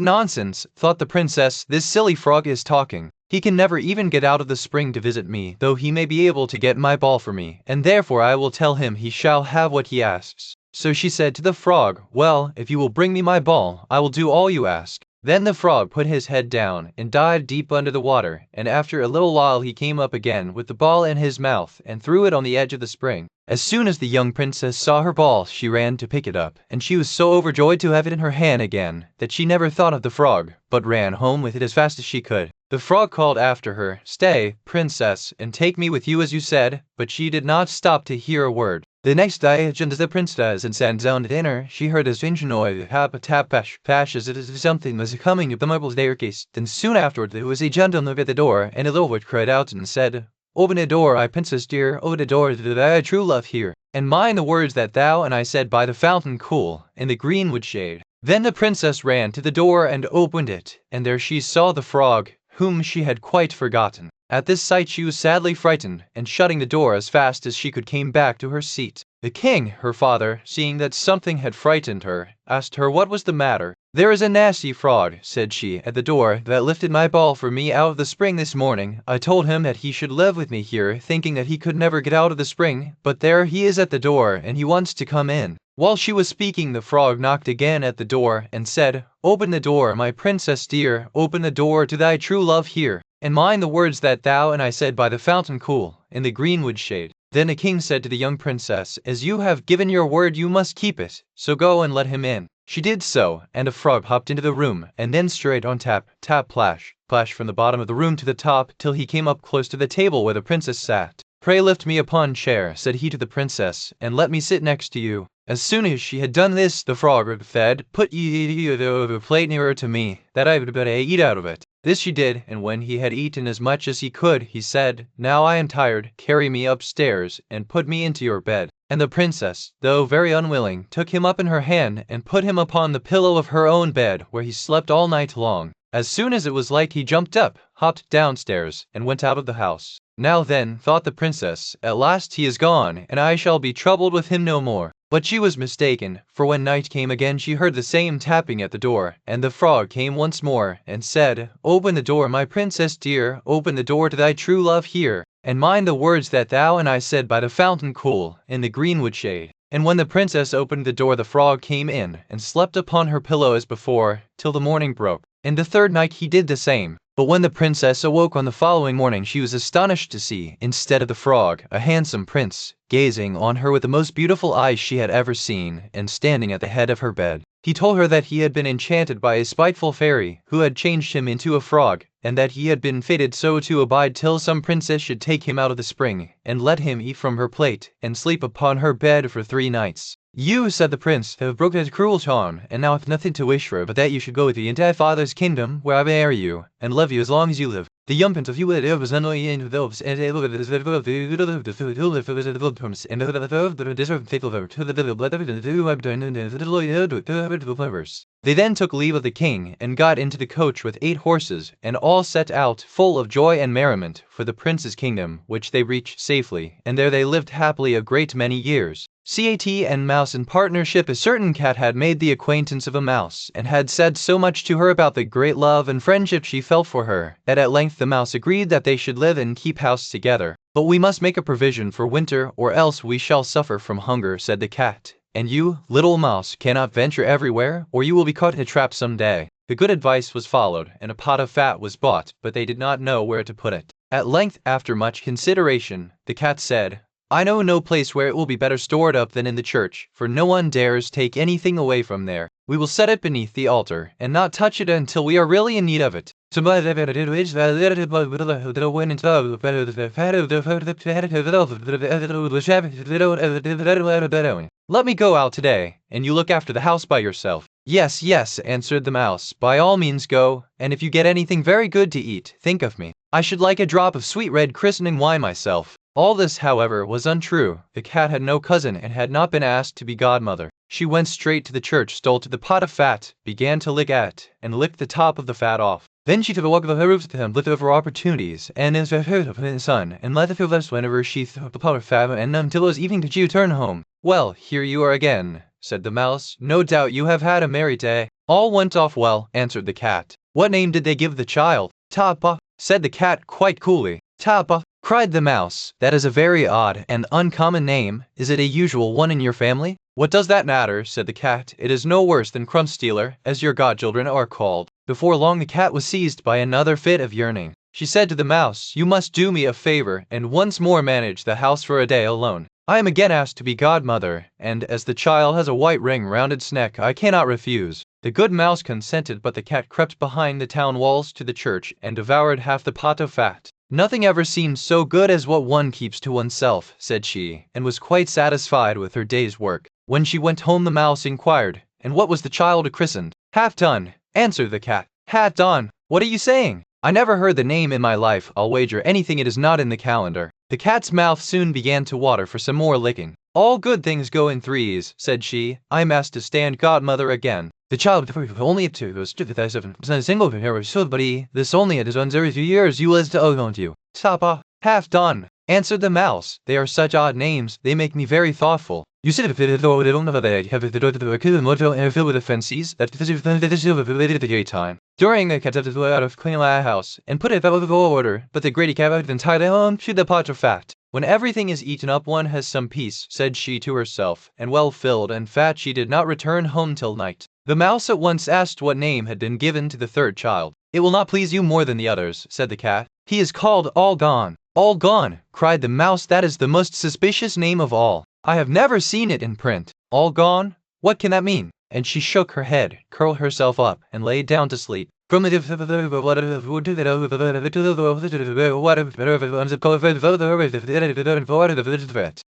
nonsense, thought the princess, this silly frog is talking. He can never even get out of the spring to visit me, though he may be able to get my ball for me, and therefore I will tell him he shall have what he asks. So she said to the frog, "Well, if you will bring me my ball, I will do all you ask." Then the frog put his head down, and dived deep under the water, and after a little while he came up again with the ball in his mouth, and threw it on the edge of the spring. As soon as the young princess saw her ball, she ran to pick it up, and she was so overjoyed to have it in her hand again, that she never thought of the frog, but ran home with it as fast as she could. The frog called after her, "Stay, princess, and take me with you as you said," but she did not stop to hear a word. The next day, just as the princess and sat down to dinner, she heard a strange noise, tap, pash, as if something was coming up the marble staircase. Then soon afterward there was a gentleman at the door, and a little voice cried out and said, "Open the door, my princess dear, open the door to thy true love here, and mind the words that thou and I said by the fountain cool, in the greenwood shade." Then the princess ran to the door and opened it, and there she saw the frog, whom she had quite forgotten. At this sight she was sadly frightened, and shutting the door as fast as she could came back to her seat. The king, her father, seeing that something had frightened her, asked her what was the matter. "There is a nasty frog," said she, "at the door, that lifted my ball for me out of the spring this morning. I told him that he should live with me here, thinking that he could never get out of the spring, but there he is at the door, and he wants to come in." While she was speaking, the frog knocked again at the door, and said, "Open the door, my princess dear, open the door to thy true love here, and mind the words that thou and I said by the fountain cool, in the greenwood shade." Then the king said to the young princess, "As you have given your word, you must keep it, so go and let him in." She did so, and a frog hopped into the room, and then straight on tap, tap, plash, plash from the bottom of the room to the top, till he came up close to the table where the princess sat. "Pray lift me upon chair," said he to the princess, "and let me sit next to you." As soon as she had done this, the frog said, "Put the plate nearer to me, that I would better eat out of it." This she did, and when he had eaten as much as he could, he said, "Now I am tired, carry me upstairs, and put me into your bed." And the princess, though very unwilling, took him up in her hand, and put him upon the pillow of her own bed, where he slept all night long. As soon as it was light he jumped up, hopped downstairs, and went out of the house. "Now then," thought the princess, "at last he is gone, and I shall be troubled with him no more." But she was mistaken, for when night came again she heard the same tapping at the door, and the frog came once more, and said, "Open the door, my princess dear, open the door to thy true love here, and mind the words that thou and I said by the fountain cool, in the greenwood shade." And when the princess opened the door, the frog came in, and slept upon her pillow as before, till the morning broke. And the third night he did the same. But when the princess awoke on the following morning, she was astonished to see, instead of the frog, a handsome prince, gazing on her with the most beautiful eyes she had ever seen, and standing at the head of her bed. He told her that he had been enchanted by a spiteful fairy, who had changed him into a frog, and that he had been fated so to abide till some princess should take him out of the spring, and let him eat from her plate, and sleep upon her bed for 3 nights. "You," said the prince, "have broken his cruel charm, and now have nothing to wish for but that you should go with me into thy father's kingdom, where I will marry you, and love you as long as you live." The young prince of you was annoying to those and they then took leave of the king, and got into the coach with 8 horses, and all set out, full of joy and merriment, for the prince's kingdom, which they reached safely, and there they lived happily a great many years. Cat and Mouse in partnership. A certain cat had made the acquaintance of a mouse, and had said so much to her about the great love and friendship she felt for her, that at length the mouse agreed that they should live and keep house together. But we must make a provision for winter, or else we shall suffer from hunger, said the cat. And you, little mouse, cannot venture everywhere, or you will be caught in a trap some day. The good advice was followed, and a pot of fat was bought, but they did not know where to put it. At length, after much consideration, the cat said, I know no place where it will be better stored up than in the church, for no one dares take anything away from there. We will set it beneath the altar, and not touch it until we are really in need of it. Let me go out today, and you look after the house by yourself. Yes, yes, answered the mouse, by all means go, and if you get anything very good to eat, think of me. I should like a drop of sweet red christening wine myself. All this, however, was untrue. The cat had no cousin and had not been asked to be godmother. She went straight to the church, stole to the pot of fat, began to lick at it, and licked the top of the fat off. Then she took a walk of the roofs to him, lived over opportunities, and in the sun, and let the field us whenever she threw the pot of fat, and until it was evening did she return home. Well, here you are again, said the mouse. No doubt you have had a merry day. All went off well, answered the cat. What name did they give the child? Tapa, said the cat quite coolly. Tapa, cried the mouse. That is a very odd and uncommon name. Is it a usual one in your family? What does that matter, said the cat. It is no worse than Crumbstealer, as your godchildren are called. Before long the cat was seized by another fit of yearning. She said to the mouse, You must do me a favor, and once more manage the house for a day alone. I am again asked to be godmother, and as the child has a white ring round its neck, I cannot refuse. The good mouse consented, but the cat crept behind the town walls to the church and devoured half the pot of fat. Nothing ever seems so good as what one keeps to oneself, said she, and was quite satisfied with her day's work. When she went home the mouse inquired, And what was the child christened? Half done, answered the cat. Half done? What are you saying? I never heard the name in my life. I'll wager anything it is not in the calendar. The cat's mouth soon began to water for some more licking. All good things go in threes, said she. I'm asked to stand godmother again. The child only up to was single somebody. This only it is on every 2 years. You was to own you. Tapa, half done, answered the mouse. They are such odd names. They make me very thoughtful. You said if it don't know that have the motor and fill with the fancies that this is the time. During the cat out of clean the house and put it out of order, but the greedy cat then tied home to the pot of fat. When everything is eaten up one has some peace, said she to herself, and well filled and fat she did not return home till night. The mouse at once asked what name had been given to the third child. It will not please you more than the others, said the cat. He is called All Gone. All Gone, cried the mouse. That is the most suspicious name of all. I have never seen it in print. All gone? What can that mean? And she shook her head, curled herself up, and lay down to sleep.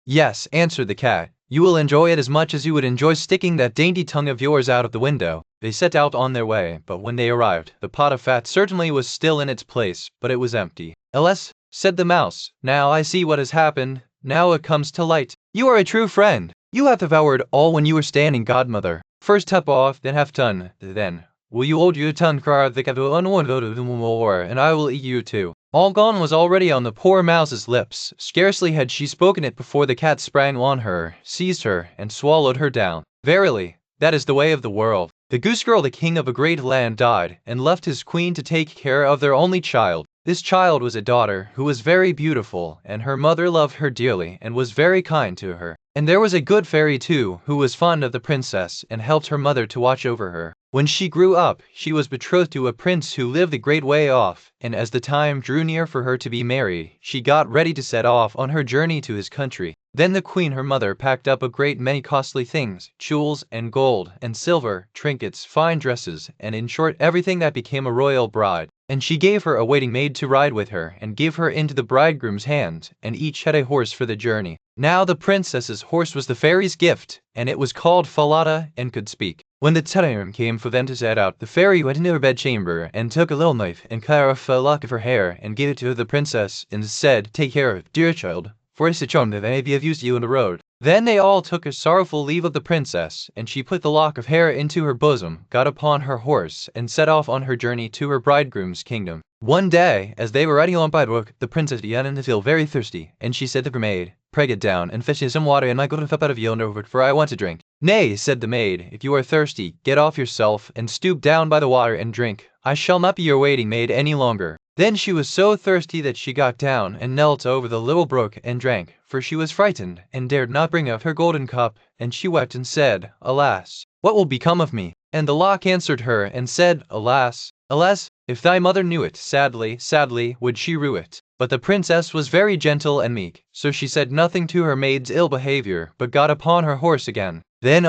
Yes, answered the cat. You will enjoy it as much as you would enjoy sticking that dainty tongue of yours out of the window. They set out on their way, but when they arrived, the pot of fat certainly was still in its place, but it was empty. Alas, said the mouse, now I see what has happened. Now it comes to light. You are a true friend. You have devoured all when you were standing godmother. First top off, then half done. Then, will you hold your tongue, cried the cat, and I will eat you too. All Gone was already on the poor mouse's lips. Scarcely had she spoken it before the cat sprang on her, seized her, and swallowed her down. Verily, that is the way of the world. The goose girl, the king of a great land, died, and left his queen to take care of their only child. This child was a daughter who was very beautiful, and her mother loved her dearly and was very kind to her. And there was a good fairy too, who was fond of the princess and helped her mother to watch over her. When she grew up, she was betrothed to a prince who lived a great way off, and as the time drew near for her to be married, she got ready to set off on her journey to his country. Then the queen, her mother, packed up a great many costly things, jewels and gold and silver, trinkets, fine dresses, and in short everything that became a royal bride. And she gave her a waiting maid to ride with her, and gave her into the bridegroom's hand, and each had a horse for the journey. Now the princess's horse was the fairy's gift, and it was called Falada and could speak. When the time came for them to set out, the fairy went into her bedchamber, and took a little knife, and cut off a lock of her hair, and gave it to the princess, and said, Take care of it, dear child, for it's a charm that may be of use to you on the road. Then they all took a sorrowful leave of the princess, and she put the lock of hair into her bosom, got upon her horse, and set off on her journey to her bridegroom's kingdom. One day, as they were riding along by the brook, the princess began to feel very thirsty, and she said to her maid, pray get down, and fetch me some water and my golden cup out of yonder, for I want to drink. Nay, said the maid, if you are thirsty, get off yourself, and stoop down by the water and drink. I shall not be your waiting maid any longer. Then she was so thirsty that she got down and knelt over the little brook and drank, for she was frightened, and dared not bring up her golden cup, and she wept and said, Alas, what will become of me? And the lock answered her and said, Alas, alas, if thy mother knew it, sadly, sadly, would she rue it. But the princess was very gentle and meek, so she said nothing to her maid's ill behavior, but got upon her horse again. Then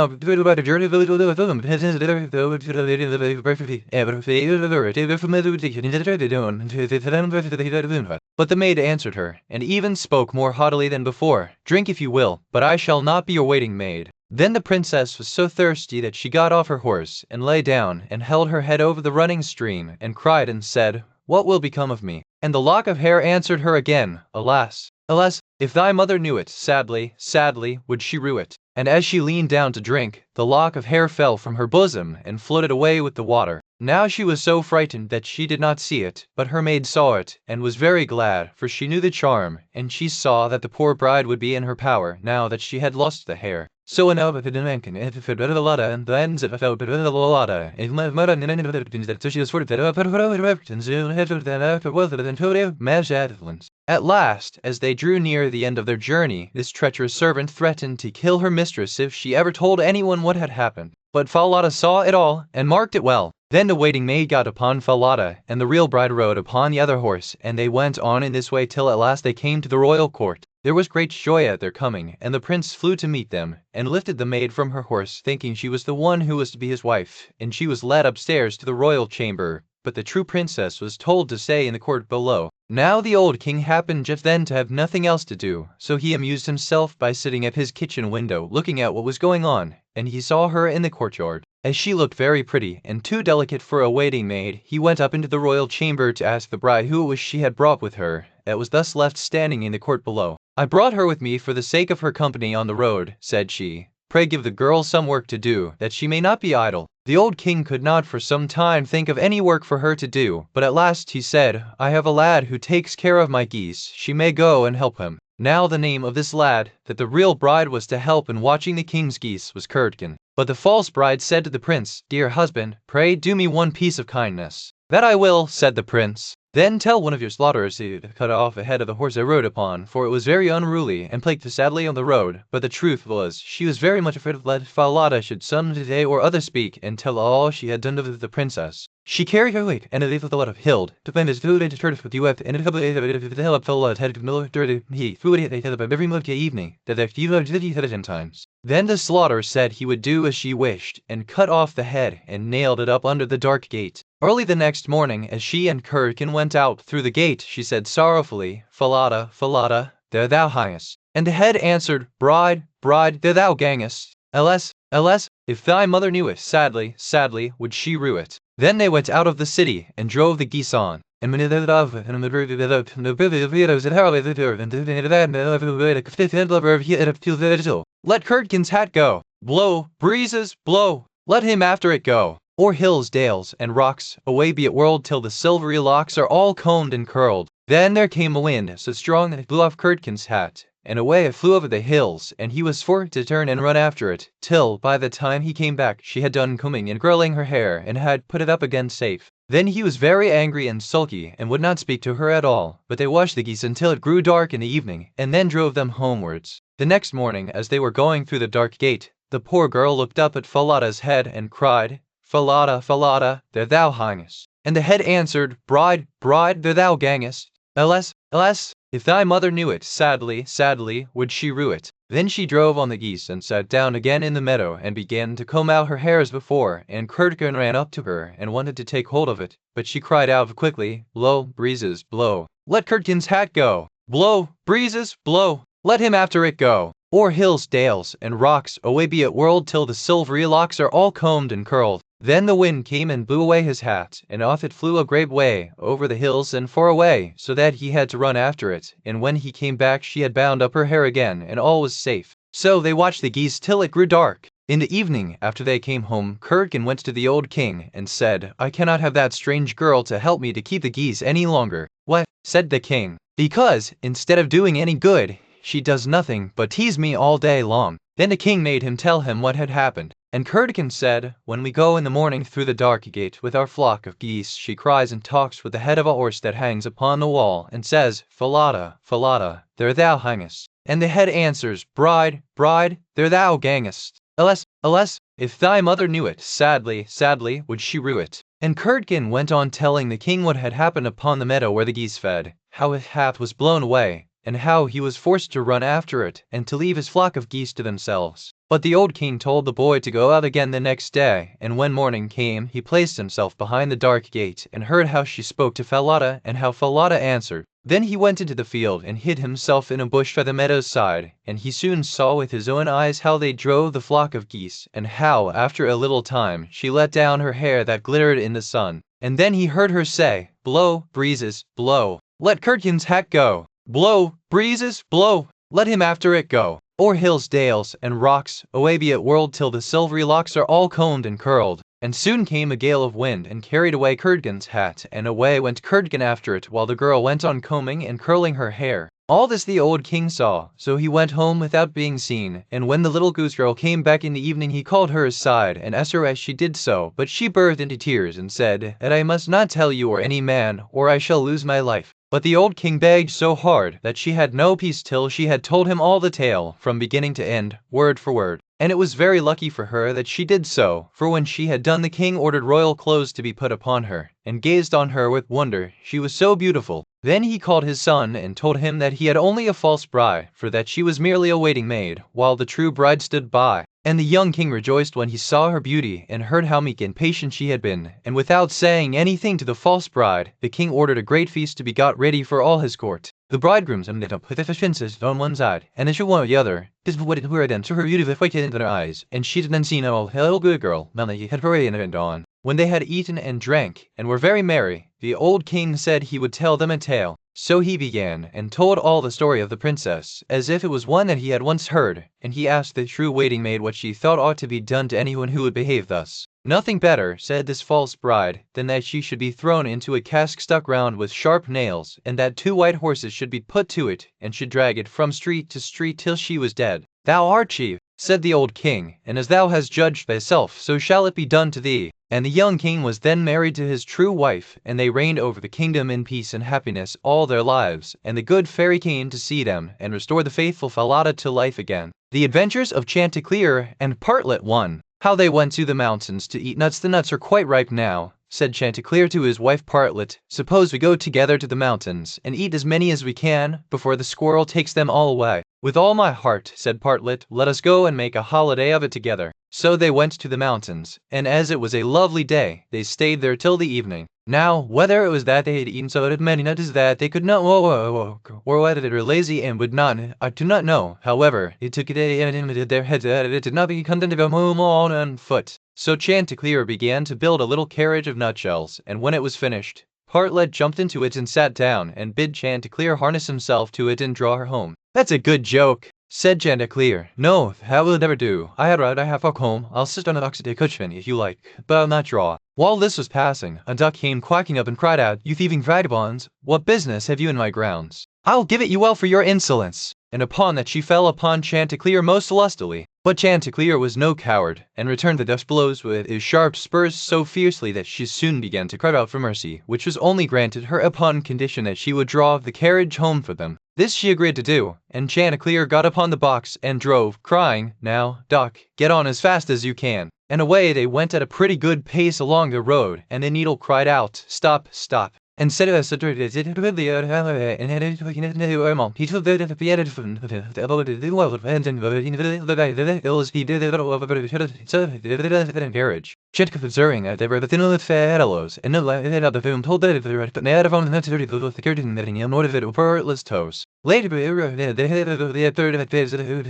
but the maid answered her, and even spoke more haughtily than before, Drink if you will, but I shall not be your waiting maid. Then the princess was so thirsty that she got off her horse, and lay down, and held her head over the running stream, and cried and said, What will become of me? And the lock of hair answered her again, Alas, alas, if thy mother knew it, sadly, sadly, would she rue it. And as she leaned down to drink, the lock of hair fell from her bosom and floated away with the water. Now she was so frightened that she did not see it, but her maid saw it, and was very glad, for she knew the charm, and she saw that the poor bride would be in her power, now that she had lost the hair. So and then at last, as they drew near the end of their journey, this treacherous servant threatened to kill her mistress if she ever told anyone what had happened. But Falada saw it all, and marked it well. Then the waiting maid got upon Falada, and the real bride rode upon the other horse, and they went on in this way till at last they came to the royal court. There was great joy at their coming, and the prince flew to meet them, and lifted the maid from her horse, thinking she was the one who was to be his wife, and she was led upstairs to the royal chamber. But the true princess was told to stay in the court below. Now the old king happened just then to have nothing else to do, so he amused himself by sitting at his kitchen window looking at what was going on, and he saw her in the courtyard. As she looked very pretty and too delicate for a waiting maid, he went up into the royal chamber to ask the bride who it was she had brought with her, that was thus left standing in the court below. I brought her with me for the sake of her company on the road, said she. Pray give the girl some work to do, that she may not be idle. The old king could not for some time think of any work for her to do, but at last he said, I have a lad who takes care of my geese, she may go and help him. Now the name of this lad, that the real bride was to help in watching the king's geese, was Curdken. But the false bride said to the prince, Dear husband, pray do me one piece of kindness. That I will, said the prince. Then tell one of your slaughterers to cut off the head of the horse I rode upon, for it was very unruly, and plagued sadly on the road. But the truth was, she was very much afraid of that Falada should some day or other speak, and tell all she had done to the princess. She carried her weight, and a little thought of Hild, to find this food and to turn it with you up, and a couple of the hell of Falada had military he food it they tell about every month evening, that the few of the 10 times. Then the slaughterer said he would do as she wished, and cut off the head, and nailed it up under the dark gate. Early the next morning, as she and Curdken went out through the gate, she said sorrowfully, Falada, Falada, there thou hangest. And the head answered, Bride, bride, there thou gangest. Alas, alas, if thy mother knew it, sadly, sadly, would she rue it. Then they went out of the city, and drove the geese on. And let Curdken's hat go. Blow, breezes, blow. Let him after it go. O'er hills, dales, and rocks, away be it whirled till the silvery locks are all combed and curled. Then there came a wind so strong that it blew off Curdken's hat, and away it flew over the hills, and he was forced to turn and run after it, till, by the time he came back, she had done combing and curling her hair, and had put it up again safe. Then he was very angry and sulky, and would not speak to her at all, but they watched the geese until it grew dark in the evening, and then drove them homewards. The next morning, as they were going through the dark gate, the poor girl looked up at Falada's head, and cried, Falada, Falada, there thou hangest. And the head answered, Bride, bride, there thou gangest. Alas, alas, if thy mother knew it, sadly, sadly, would she rue it. Then she drove on the geese, and sat down again in the meadow, and began to comb out her hair as before, and Curdken ran up to her, and wanted to take hold of it, but she cried out quickly, Blow, breezes, blow. Let Curdken's hat go. Blow, breezes, blow. Let him after it go. O'er hills, dales, and rocks, away be it whirled till the silvery locks are all combed and curled. Then the wind came and blew away his hat, and off it flew a great way, over the hills and far away, so that he had to run after it, and when he came back she had bound up her hair again, and all was safe. So they watched the geese till it grew dark. In the evening, after they came home, Curdken went to the old king, and said, I cannot have that strange girl to help me to keep the geese any longer. What? Said the king. Because, instead of doing any good, she does nothing but tease me all day long." Then the king made him tell him what had happened. And Curdken said, "When we go in the morning through the dark gate with our flock of geese, she cries and talks with the head of a horse that hangs upon the wall, and says, 'Falada, Falada, there thou hangest.' And the head answers, 'Bride, bride, there thou gangest.' Alas, alas, if thy mother knew it, sadly, sadly would she rue it." And Curdken went on telling the king what had happened upon the meadow where the geese fed, how his hat was blown away, and how he was forced to run after it, and to leave his flock of geese to themselves. But the old king told the boy to go out again the next day, and when morning came, he placed himself behind the dark gate, and heard how she spoke to Falada, and how Falada answered. Then he went into the field, and hid himself in a bush by the meadow's side, and he soon saw with his own eyes how they drove the flock of geese, and how, after a little time, she let down her hair that glittered in the sun. And then he heard her say, "Blow, breezes, blow, let Curdken's hat go. Blow, breezes, blow, let him after it go. O'er hills, dales, and rocks, away be it whirled till the silvery locks are all combed and curled." And soon came a gale of wind, and carried away Curdken's hat, and away went Curdken after it, while the girl went on combing and curling her hair. All this the old king saw, so he went home without being seen, and when the little goose girl came back in the evening he called her aside, and asked her as she did so, but she burst into tears, and said, "That I must not tell you or any man, or I shall lose my life." But the old king begged so hard that she had no peace till she had told him all the tale, from beginning to end, word for word. And it was very lucky for her that she did so, for when she had done the king ordered royal clothes to be put upon her, and gazed on her with wonder, she was so beautiful. Then he called his son, and told him that he had only a false bride, for that she was merely a waiting maid, while the true bride stood by. And the young king rejoiced when he saw her beauty, and heard how meek and patient she had been, and without saying anything to the false bride, the king ordered a great feast to be got ready for all his court. The bridegrooms ended up with the princess on one side, and the shoe on the other. This was what it were then to her beauty with white in their eyes, and she did then see no little good girl, Melanie had hurried and on. When they had eaten and drank, and were very merry, the old king said he would tell them a tale. So he began, and told all the story of the princess, as if it was one that he had once heard, and he asked the true waiting maid what she thought ought to be done to anyone who would behave thus. "Nothing better," said this false bride, "than that she should be thrown into a cask stuck round with sharp nails, and that 2 white horses should be put to it, and should drag it from street to street till she was dead." "Thou art chief," said the old king, "and as thou hast judged thyself, so shall it be done to thee." And the young king was then married to his true wife, and they reigned over the kingdom in peace and happiness all their lives. And the good fairy came to see them, and restore the faithful Falada to life again. The Adventures of Chanticleer and Partlet 1. How they went to the mountains to eat nuts. "The nuts are quite ripe now," said Chanticleer to his wife Partlet. "Suppose we go together to the mountains, and eat as many as we can, before the squirrel takes them all away." "With all my heart," said Partlet, "let us go and make a holiday of it together." So they went to the mountains, and as it was a lovely day, they stayed there till the evening. Now, whether it was that they had eaten so many nuts that they could not walk, or whether they were lazy and would not, I do not know. However, it took it into their heads that it did not be content to move on foot. So Chanticleer began to build a little carriage of nutshells, and when it was finished, Partlet jumped into it and sat down, and bid Chanticleer harness himself to it and draw her home. "That's a good joke," said Chanticleer. "No, that will never do. I had rather have walk home. I'll sit on an oxide coachman if you like, but I'll not draw." While this was passing, a duck came quacking up and cried out, "You thieving vagabonds, what business have you in my grounds? I'll give it you well for your insolence." And upon that she fell upon Chanticleer most lustily. But Chanticleer was no coward, and returned the duck's blows with his sharp spurs so fiercely that she soon began to cry out for mercy, which was only granted her upon condition that she would draw the carriage home for them. This she agreed to do, and Chanticleer got upon the box and drove, crying, "Now, duck, get on as fast as you can." And away they went at a pretty good pace along the road, and the needle cried out, "Stop, stop." And said and carriage. Check observing that they were the thin fellows, and no the film told that but never found the security netting in order to pearless toes. Later, they had the third of phase made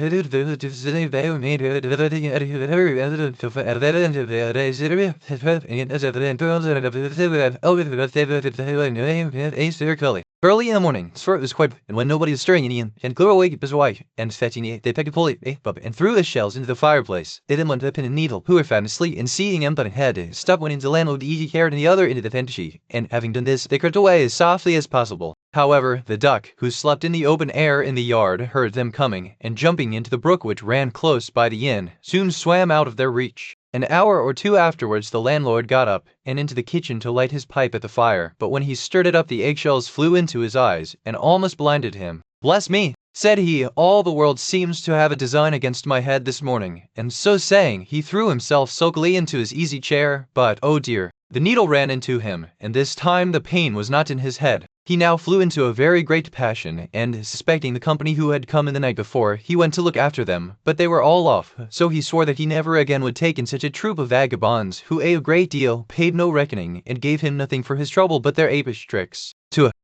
Early in the morning, Svart was quite, and when nobody was stirring in, and grew awake his wife, and fetching they pecked a pulley, and threw the shells into the fireplace. They then went to the pin and needle, who were found asleep, and seeing him but had stopped went into the landlord the easy carrot and the other into the fantasy, and having done this, they crept away as softly as possible. However, the duck, who slept in the open air in the yard, heard them coming, and jumping into the brook which ran close by the inn, soon swam out of their reach. An hour or two afterwards the landlord got up, and into the kitchen to light his pipe at the fire, but when he stirred it up the eggshells flew into his eyes, and almost blinded him. "Bless me," said he, "all the world seems to have a design against my head this morning," and so saying, he threw himself sulkily into his easy chair, but, oh dear, the needle ran into him, and this time the pain was not in his head. He now flew into a very great passion, and suspecting the company who had come in the night before, he went to look after them, but they were all off, so he swore that he never again would take in such a troop of vagabonds, who ate a great deal, paid no reckoning, and gave him nothing for his trouble but their apish tricks.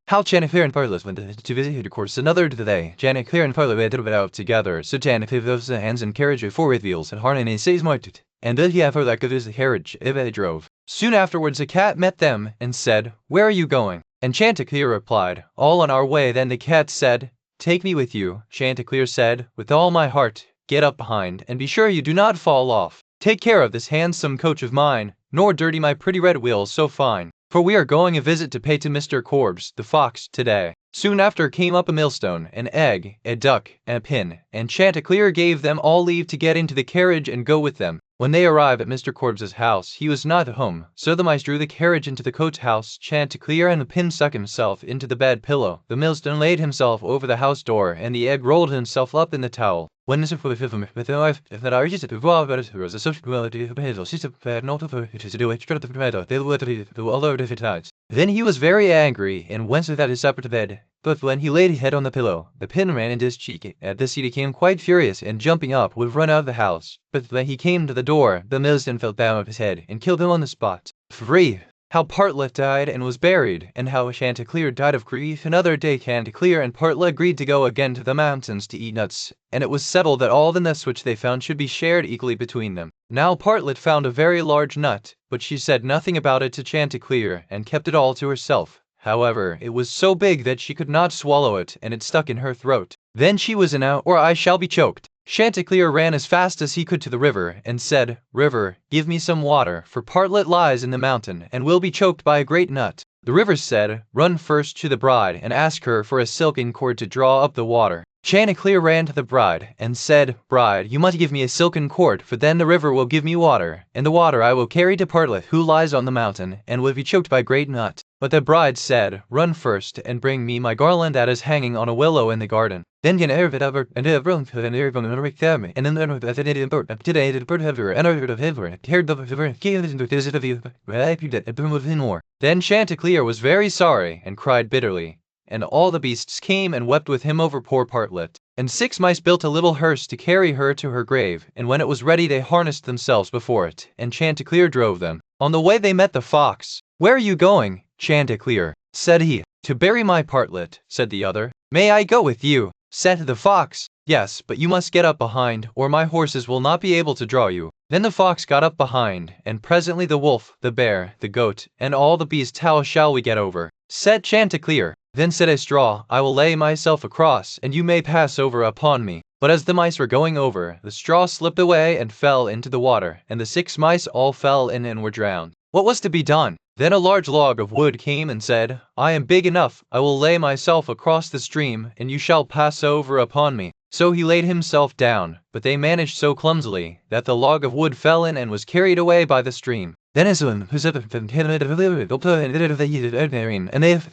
How Chanticleer and Parlet went to visit headquarters another day. Chanticleer and Parlet went out together, so Chanticleer was the hands and carriage of 4 with wheels, and harness and says marked, and did he have her like the carriage, if they drove. Soon afterwards a cat met them, and said, "Where are you going?" And Chanticleer replied, "All on our way." Then the cat said, "Take me with you." Chanticleer said, "With all my heart. Get up behind, and be sure you do not fall off. Take care of this handsome coach of mine, nor dirty my pretty red wheels so fine. For we are going a visit to pay to Mr. Korbes, the fox, today." Soon after came up a millstone, an egg, a duck, and a pin, and Chanticleer gave them all leave to get into the carriage and go with them. When they arrived at Mr. Korbes' house, he was not at home, so the mice drew the carriage into the coach house, Chanticleer and the pin stuck himself into the bed pillow, the millstone laid himself over the house door, and the egg rolled himself up in the towel. When Mr. With the wife, if that argues it, was a subject of his, she said not of it to do it, straight of the they would do all over the tides. Then he was very angry, and went without his supper to bed. But when he laid his head on the pillow, the pin ran into his cheek. At this he became quite furious, and jumping up, would run out of the house. But when he came to the door, the millstone fell down of his head, and killed him on the spot. 3. How Partlet died and was buried, and how Chanticleer died of grief. Another day Chanticleer and Partlet agreed to go again to the mountains to eat nuts, and it was settled that all the nuts which they found should be shared equally between them. Now Partlet found a very large nut, but she said nothing about it to Chanticleer, and kept it all to herself. However, it was so big that she could not swallow it, and it stuck in her throat. Then she was in out, or I shall be choked. Chanticleer ran as fast as he could to the river, and said, "River, give me some water, for Partlet lies in the mountain, and will be choked by a great nut." The river said, "Run first to the bride, and ask her for a silken cord to draw up the water." Chanticleer ran to the bride, and said, "Bride, you must give me a silken cord, for then the river will give me water, and the water I will carry to Partlet, who lies on the mountain, and will be choked by a great nut." But the bride said, "Run first, and bring me my garland that is hanging on a willow in the garden. Then can it over, and everyone and everyone them, and then the bird, today the bird ever, and I of ever, cared of ever, gave it into visit of you, I peeped at boom within more." Then Chanticleer was very sorry, and cried bitterly. And all the beasts came and wept with him over poor Partlet. And 6 mice built a little hearse to carry her to her grave, and when it was ready they harnessed themselves before it, and Chanticleer drove them. On the way they met the fox. "Where are you going, Chanticleer?" said he. "To bury my Partlet," said the other. "May I go with you?" said the fox. "Yes, but you must get up behind, or my horses will not be able to draw you." Then the fox got up behind, and presently the wolf, the bear, the goat, and all the beasts. "How shall we get over?" said Chanticleer. Then said a straw, "I will lay myself across, and you may pass over upon me." But as the mice were going over, the straw slipped away and fell into the water, and the 6 mice all fell in and were drowned. What was to be done? Then a large log of wood came and said, "I am big enough, I will lay myself across the stream, and you shall pass over upon me." So he laid himself down, but they managed so clumsily, that the log of wood fell in and was carried away by the stream. Then as one who's up and and they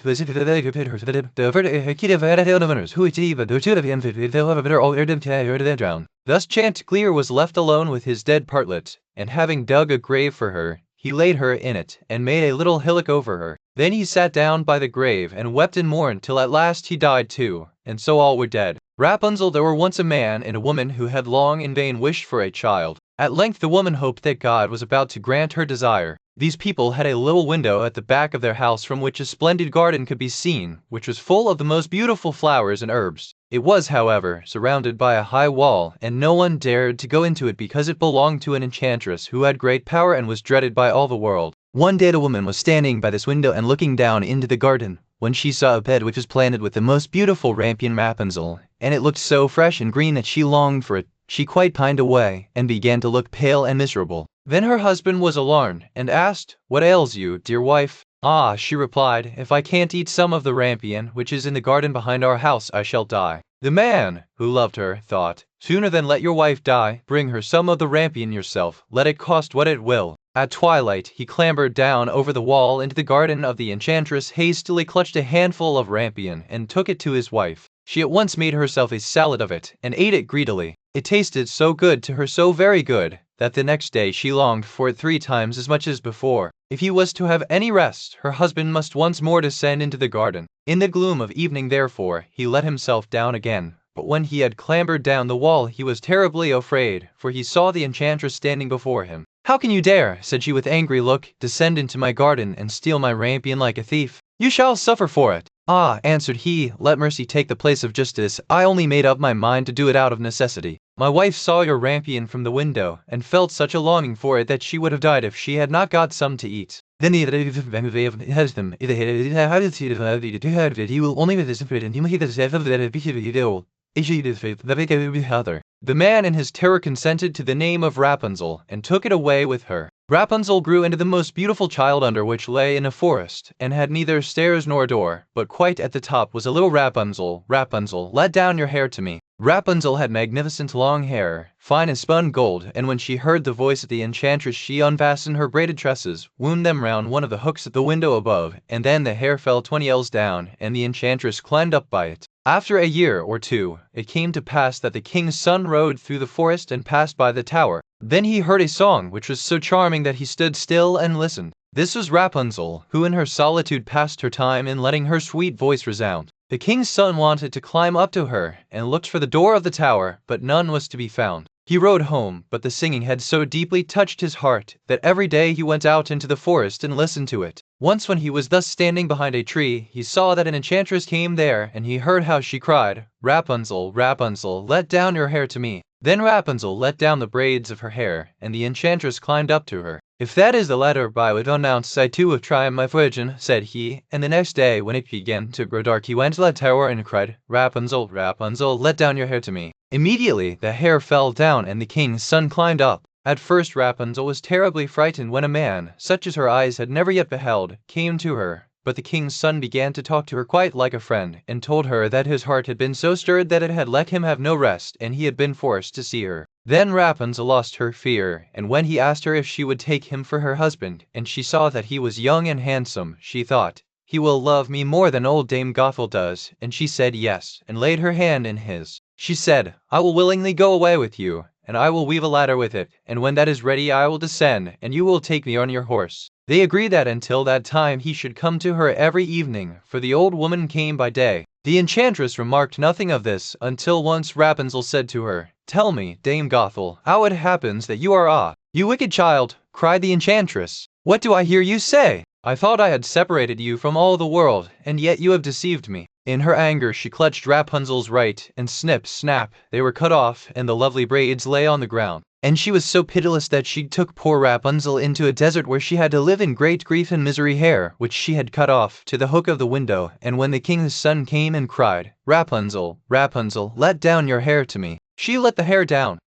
visited the kid of the who it's even the two of the all air drown. Thus Chanticleer was left alone with his dead Partlet, and having dug a grave for her, he laid her in it, and made a little hillock over her. Then he sat down by the grave, and wept and mourned, till at last he died too, and so all were dead. Rapunzel. There were once a man and a woman who had long in vain wished for a child. At length the woman hoped that God was about to grant her desire. These people had a little window at the back of their house from which a splendid garden could be seen, which was full of the most beautiful flowers and herbs. It was, however, surrounded by a high wall, and no one dared to go into it because it belonged to an enchantress who had great power and was dreaded by all the world. One day the woman was standing by this window and looking down into the garden, when she saw a bed which was planted with the most beautiful rampion Rapunzel, and it looked so fresh and green that she longed for it. She quite pined away, and began to look pale and miserable. Then her husband was alarmed, and asked, "What ails you, dear wife?" "Ah," she replied, "if I can't eat some of the rampion which is in the garden behind our house, I shall die." The man, who loved her, thought, "Sooner than let your wife die, bring her some of the rampion yourself, let it cost what it will." At twilight, he clambered down over the wall into the garden of the enchantress, hastily clutched a handful of rampion, and took it to his wife. She at once made herself a salad of it, and ate it greedily. It tasted so good to her, so very good, that the next day she longed for it 3 times as much as before. If he was to have any rest, her husband must once more descend into the garden. In the gloom of evening, therefore, he let himself down again. But when he had clambered down the wall, he was terribly afraid, for he saw the enchantress standing before him. "How can you dare," said she with angry look, "descend into my garden and steal my rampion like a thief? You shall suffer for it." "Ah," answered he, "let mercy take the place of justice. I only made up my mind to do it out of necessity. My wife saw your rampion from the window, and felt such a longing for it that she would have died if she had not got some to eat. Then he has them. He will only the man in his terror consented to the name of Rapunzel, and took it away with her. Rapunzel grew into the most beautiful child under which lay in a forest, and had neither stairs nor door, but quite at the top was a little Rapunzel. "Rapunzel, let down your hair to me." Rapunzel had magnificent long hair, fine as spun gold, and when she heard the voice of the enchantress she unfastened her braided tresses, wound them round one of the hooks at the window above, and then the hair fell 20 ells down, and the enchantress climbed up by it. After a year or 2, it came to pass that the king's son rode through the forest and passed by the tower. Then he heard a song which was so charming that he stood still and listened. This was Rapunzel, who in her solitude passed her time in letting her sweet voice resound. The king's son wanted to climb up to her, and looked for the door of the tower, but none was to be found. He rode home, but the singing had so deeply touched his heart that every day he went out into the forest and listened to it. Once when he was thus standing behind a tree, he saw that an enchantress came there, and he heard how she cried, "Rapunzel, Rapunzel, let down your hair to me." Then Rapunzel let down the braids of her hair, and the enchantress climbed up to her. "If that is the letter by which announce I too have tried my fortune," said he, and the next day when it began to grow dark he went to the tower and cried, "Rapunzel, Rapunzel, let down your hair to me." Immediately the hair fell down and the king's son climbed up. At first Rapunzel was terribly frightened when a man, such as her eyes had never yet beheld, came to her. But the king's son began to talk to her quite like a friend, and told her that his heart had been so stirred that it had let him have no rest, and he had been forced to see her. Then Rapunzel lost her fear, and when he asked her if she would take him for her husband, and she saw that he was young and handsome, she thought, "He will love me more than old Dame Gothel does," and she said yes, and laid her hand in his. She said, "I will willingly go away with you, and I will weave a ladder with it, and when that is ready I will descend, and you will take me on your horse." They agreed that until that time he should come to her every evening, for the old woman came by day. The enchantress remarked nothing of this, until once Rapunzel said to her, "Tell me, Dame Gothel, how it happens that you are ah." "You wicked child," cried the enchantress, "what do I hear you say? I thought I had separated you from all the world, and yet you have deceived me." In her anger she clutched Rapunzel's right, and snip, snap, they were cut off, and the lovely braids lay on the ground. And she was so pitiless that she took poor Rapunzel into a desert where she had to live in great grief and misery, hair, which she had cut off, to the hook of the window. And when the king's son came and cried, "Rapunzel, Rapunzel, let down your hair to me," she let the hair down.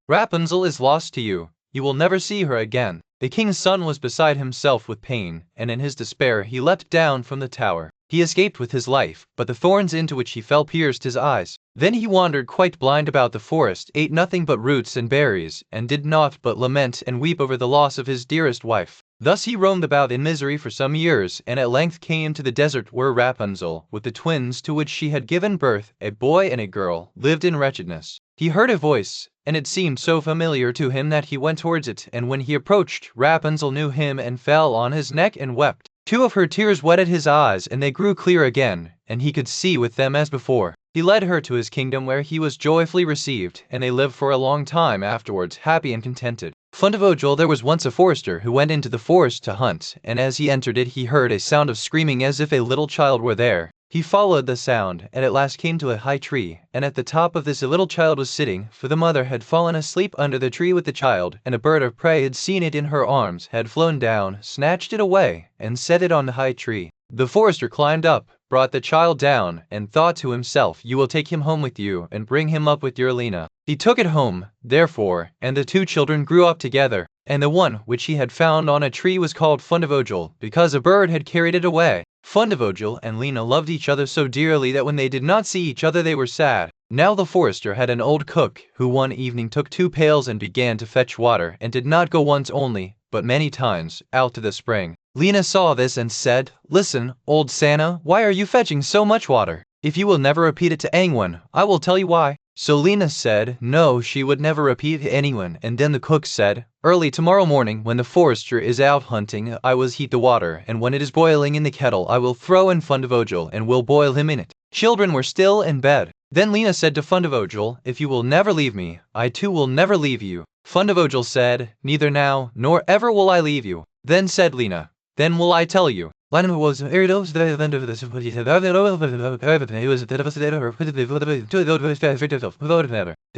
"Rapunzel is lost to you. You will never see her again." The king's son was beside himself with pain, and in his despair he leapt down from the tower. He escaped with his life, but the thorns into which he fell pierced his eyes. Then he wandered quite blind about the forest, ate nothing but roots and berries, and did naught but lament and weep over the loss of his dearest wife. Thus he roamed about in misery for some years, and at length came to the desert where Rapunzel, with the twins to which she had given birth, a boy and a girl, lived in wretchedness. He heard a voice, and it seemed so familiar to him that he went towards it, and when he approached, Rapunzel knew him and fell on his neck and wept. 2 of her tears wetted his eyes, and they grew clear again, and he could see with them as before. He led her to his kingdom where he was joyfully received, and they lived for a long time afterwards, happy and contented. Fundevogel, there was once a forester who went into the forest to hunt, and as he entered it he heard a sound of screaming as if a little child were there. He followed the sound, and at last came to a high tree, and at the top of this a little child was sitting, for the mother had fallen asleep under the tree with the child, and a bird of prey had seen it in her arms, had flown down, snatched it away, and set it on the high tree. The forester climbed up, brought the child down, and thought to himself, "You will take him home with you, and bring him up with your Lena." He took it home, therefore, and the two children grew up together, and the one which he had found on a tree was called Fundevogel, because a bird had carried it away. Fundevogel and Lena loved each other so dearly that when they did not see each other they were sad. Now the forester had an old cook, who one evening took 2 pails and began to fetch water, and did not go once only, but many times, out to the spring. Lena saw this and said, "Listen, old Santa, why are you fetching so much water? If you will never repeat it to anyone, I will tell you why." So Lena said, no, she would never repeat it to anyone, and then the cook said, "Early tomorrow morning, when the forester is out hunting, I will heat the water, and when it is boiling in the kettle, I will throw in Fundevogel, and will boil him in it." Children were still in bed. Then Lena said to Fundevogel, "If you will never leave me, I too will never leave you." Fundevogel said, "Neither now, nor ever will I leave you." Then said Lena, "Then will I tell you." The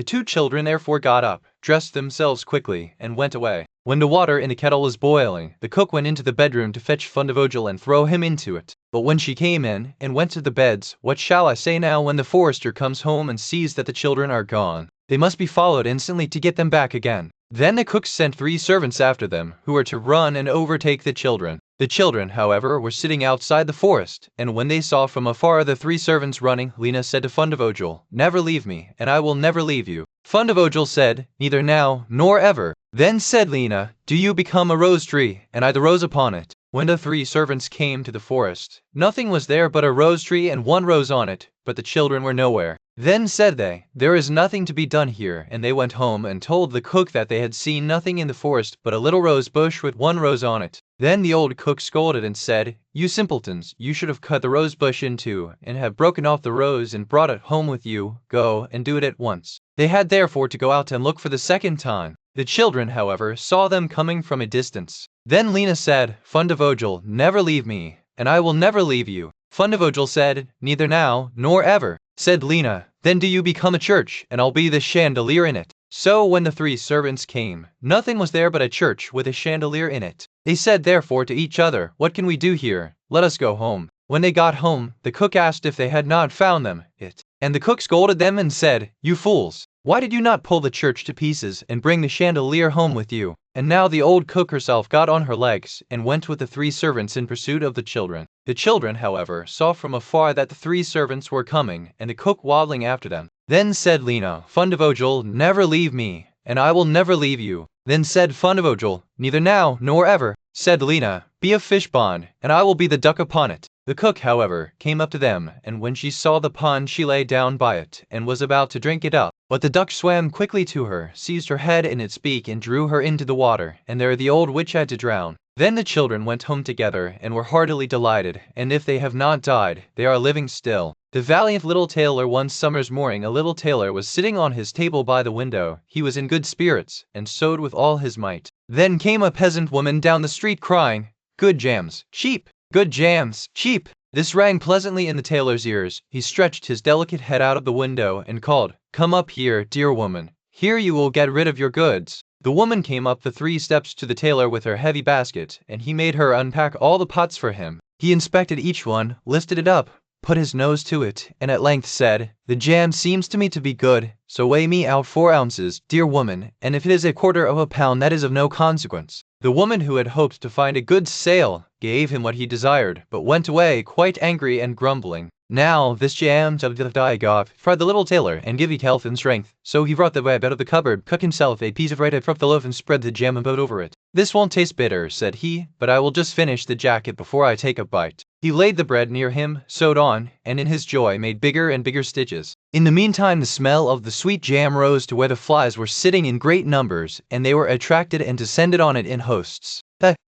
two children therefore got up, dressed themselves quickly, and went away. When the water in the kettle was boiling, the cook went into the bedroom to fetch Fundevogel and throw him into it. But when she came in, and went to the beds, what shall I say now when the forester comes home and sees that the children are gone? They must be followed instantly to get them back again. Then the cook sent 3 servants after them, who were to run and overtake the children. The children, however, were sitting outside the forest, and when they saw from afar the 3 servants running, Lena said to Fundevogel, "Never leave me, and I will never leave you." Fundevogel said, "Neither now, nor ever." Then said Lena, "Do you become a rose tree, and I the rose upon it." When the 3 servants came to the forest, nothing was there but a rose tree and 1 rose on it, but the children were nowhere. Then said they, "There is nothing to be done here," and they went home and told the cook that they had seen nothing in the forest but a little rose bush with 1 rose on it. Then the old cook scolded and said, "You simpletons, you should have cut the rose bush in 2, and have broken off the rose and brought it home with you. Go and do it at once." They had therefore to go out and look for the second time. The children, however, saw them coming from a distance. Then Lena said, "Fundevogel, never leave me, and I will never leave you." Fundevogel said, "Neither now, nor ever." Said Lena, "Then do you become a church, and I'll be the chandelier in it." So when the 3 servants came, nothing was there but a church with a chandelier in it. They said therefore to each other, "What can we do here? Let us go home." When they got home, the cook asked if they had not found it. And the cook scolded them and said, "You fools! Why did you not pull the church to pieces and bring the chandelier home with you?" And now the old cook herself got on her legs and went with the 3 servants in pursuit of the children. The children, however, saw from afar that the 3 servants were coming, and the cook waddling after them. Then said Lena, "Fundevogel, never leave me, and I will never leave you." Then said Fundevogel, "Neither now, nor ever." Said Lena, "Be a fish pond, and I will be the duck upon it." The cook, however, came up to them, and when she saw the pond she lay down by it, and was about to drink it up. But the duck swam quickly to her, seized her head in its beak, and drew her into the water, and there the old witch had to drown. Then the children went home together, and were heartily delighted, and if they have not died, they are living still. The valiant little tailor. One summer's morning a little tailor was sitting on his table by the window. He was in good spirits, and sewed with all his might. Then came a peasant woman down the street crying, "Good jams, cheap! Good jams, cheap!" This rang pleasantly in the tailor's ears. He stretched his delicate head out of the window and called, "Come up here, dear woman. Here you will get rid of your goods." The woman came up the 3 steps to the tailor with her heavy basket, and he made her unpack all the pots for him. He inspected each one, lifted it up, put his nose to it, and at length said, "The jam seems to me to be good, so weigh me out 4 ounces, dear woman, and if it is a quarter of a pound, that is of no consequence." The woman, who had hoped to find a good sale, gave him what he desired, but went away quite angry and grumbling. "Now this jam shall die off," cried the little tailor, "and give you health and strength." So he brought the bread out of the cupboard, cut himself a piece of bread from the loaf, and spread the jam about over it. "This won't taste bitter," said he, "but I will just finish the jacket before I take a bite." He laid the bread near him, sewed on, and in his joy made bigger and bigger stitches. In the meantime the smell of the sweet jam rose to where the flies were sitting in great numbers, and they were attracted and descended on it in hosts.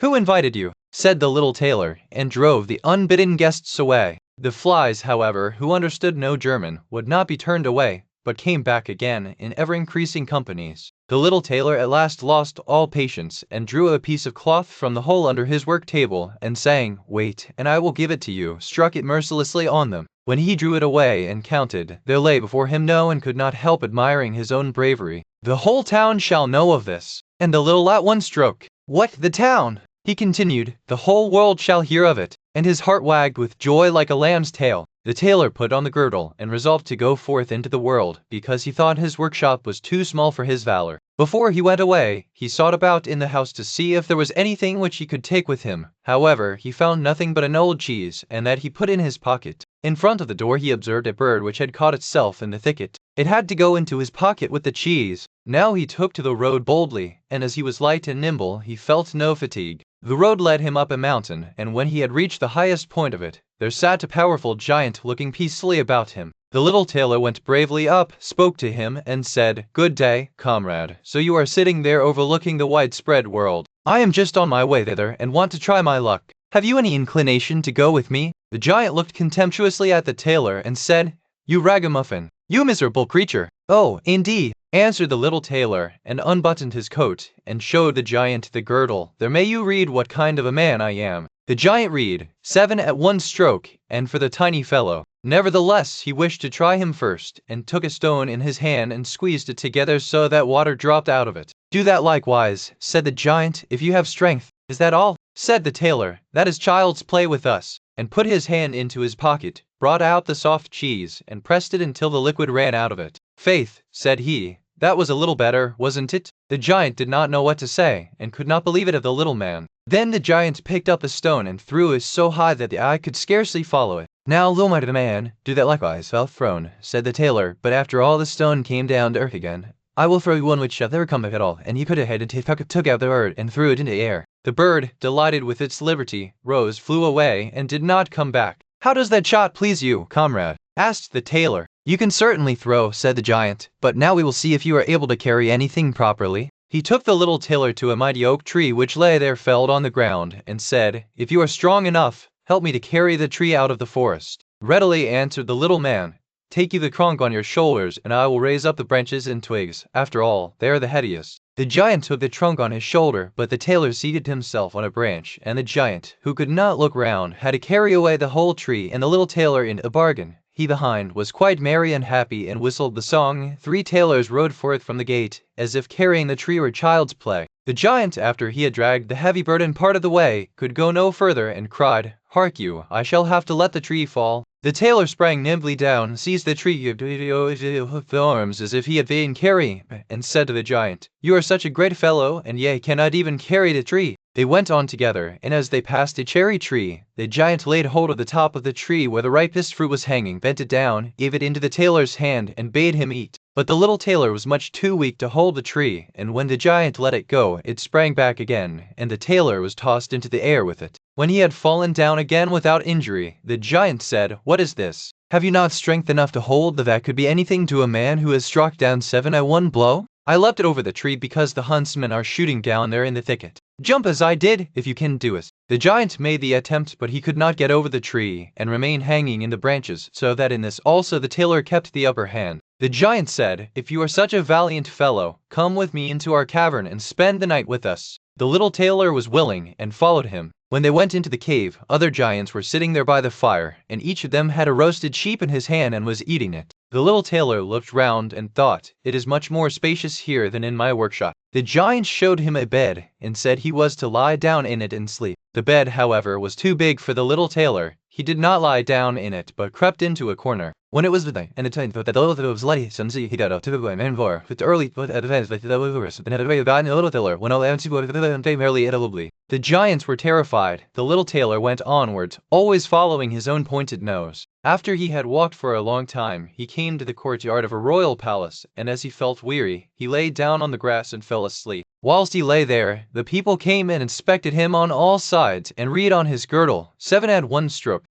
"Who invited you?" said the little tailor, and drove the unbidden guests away. The flies, however, who understood no German, would not be turned away, but came back again in ever-increasing companies. The little tailor at last lost all patience and drew a piece of cloth from the hole under his work table and saying, "Wait, and I will give it to you," struck it mercilessly on them. When he drew it away and counted, there lay before him no one could not help admiring his own bravery. "The whole town shall know of this, and the little at one stroke." "What, the town?" he continued. "The whole world shall hear of it," and his heart wagged with joy like a lamb's tail. The tailor put on the girdle and resolved to go forth into the world, because he thought his workshop was too small for his valor. Before he went away, he sought about in the house to see if there was anything which he could take with him. However, he found nothing but an old cheese, and that he put in his pocket. In front of the door he observed a bird which had caught itself in the thicket. It had to go into his pocket with the cheese. Now he took to the road boldly, and as he was light and nimble, he felt no fatigue. The road led him up a mountain, and when he had reached the highest point of it, there sat a powerful giant looking peacefully about him. The little tailor went bravely up, spoke to him, and said, "Good day, comrade. So you are sitting there overlooking the widespread world. I am just on my way thither and want to try my luck. Have you any inclination to go with me?" The giant looked contemptuously at the tailor and said, "You ragamuffin! You miserable creature!" "Oh, indeed," answered the little tailor, and unbuttoned his coat, and showed the giant the girdle. "There may you read what kind of a man I am." The giant read, 7 at one stroke, and for the tiny fellow. Nevertheless, he wished to try him first, and took a stone in his hand and squeezed it together so that water dropped out of it. "Do that likewise," said the giant, "if you have strength." "Is that all?" said the tailor. "That is child's play with us," and put his hand into his pocket, brought out the soft cheese, and pressed it until the liquid ran out of it. "Faith," said he, "that was a little better, wasn't it?" The giant did not know what to say, and could not believe it of the little man. Then the giant picked up a stone and threw it so high that the eye could scarcely follow it. "Now, little mighty man, do that likewise, well thrown," said the tailor, but after all the stone came down to earth again. "I will throw you one which shall never come back at all," and he put a head into his pocket, took out the bird, and threw it into the air. The bird, delighted with its liberty, rose, flew away, and did not come back. "How does that shot please you, comrade?" asked the tailor. "You can certainly throw," said the giant, "but now we will see if you are able to carry anything properly." He took the little tailor to a mighty oak tree which lay there felled on the ground, and said, "If you are strong enough, help me to carry the tree out of the forest." Readily answered the little man, "Take you the trunk on your shoulders, and I will raise up the branches and twigs. After all, they are the heaviest." The giant took the trunk on his shoulder, but the tailor seated himself on a branch, and the giant, who could not look round, had to carry away the whole tree and the little tailor in a bargain. He behind was quite merry and happy, and whistled the song. 3 tailors rode forth from the gate, as if carrying the tree were child's play. The giant, after he had dragged the heavy burden part of the way, could go no further, and cried, "Hark you, I shall have to let the tree fall." The tailor sprang nimbly down, seized the tree of the arms as if he had been carrying, and said to the giant, "You are such a great fellow, and ye cannot even carry the tree." They went on together, and as they passed a cherry tree, the giant laid hold of the top of the tree where the ripest fruit was hanging, bent it down, gave it into the tailor's hand, and bade him eat. But the little tailor was much too weak to hold the tree, and when the giant let it go, it sprang back again, and the tailor was tossed into the air with it. When he had fallen down again without injury, the giant said, "What is this? Have you not strength enough to hold that could be anything to a man who has struck down 7 at one blow? I left it over the tree because the huntsmen are shooting down there in the thicket. Jump as I did, if you can do it." The giant made the attempt, but he could not get over the tree, and remained hanging in the branches, so that in this also the tailor kept the upper hand. The giant said, "If you are such a valiant fellow, come with me into our cavern and spend the night with us." The little tailor was willing, and followed him. When they went into the cave, other giants were sitting there by the fire, and each of them had a roasted sheep in his hand and was eating it. The little tailor looked round and thought, "It is much more spacious here than in my workshop." The giant showed him a bed, and said he was to lie down in it and sleep. The bed, however, was too big for the little tailor. He did not lie down in it, but crept into a corner. When it was midnight, and the time that the little light sun he got up to the man for with early but advanced with the livers, and had a very bad little tailor when all empty were merely editably. The giants were terrified. The little tailor went onwards, always following his own pointed nose. After he had walked for a long time, he came to the courtyard of a royal palace, and as he felt weary, he lay down on the grass and fell asleep. Whilst he lay there, the people came and inspected him on all sides, and read on his girdle, 7 at one stroke.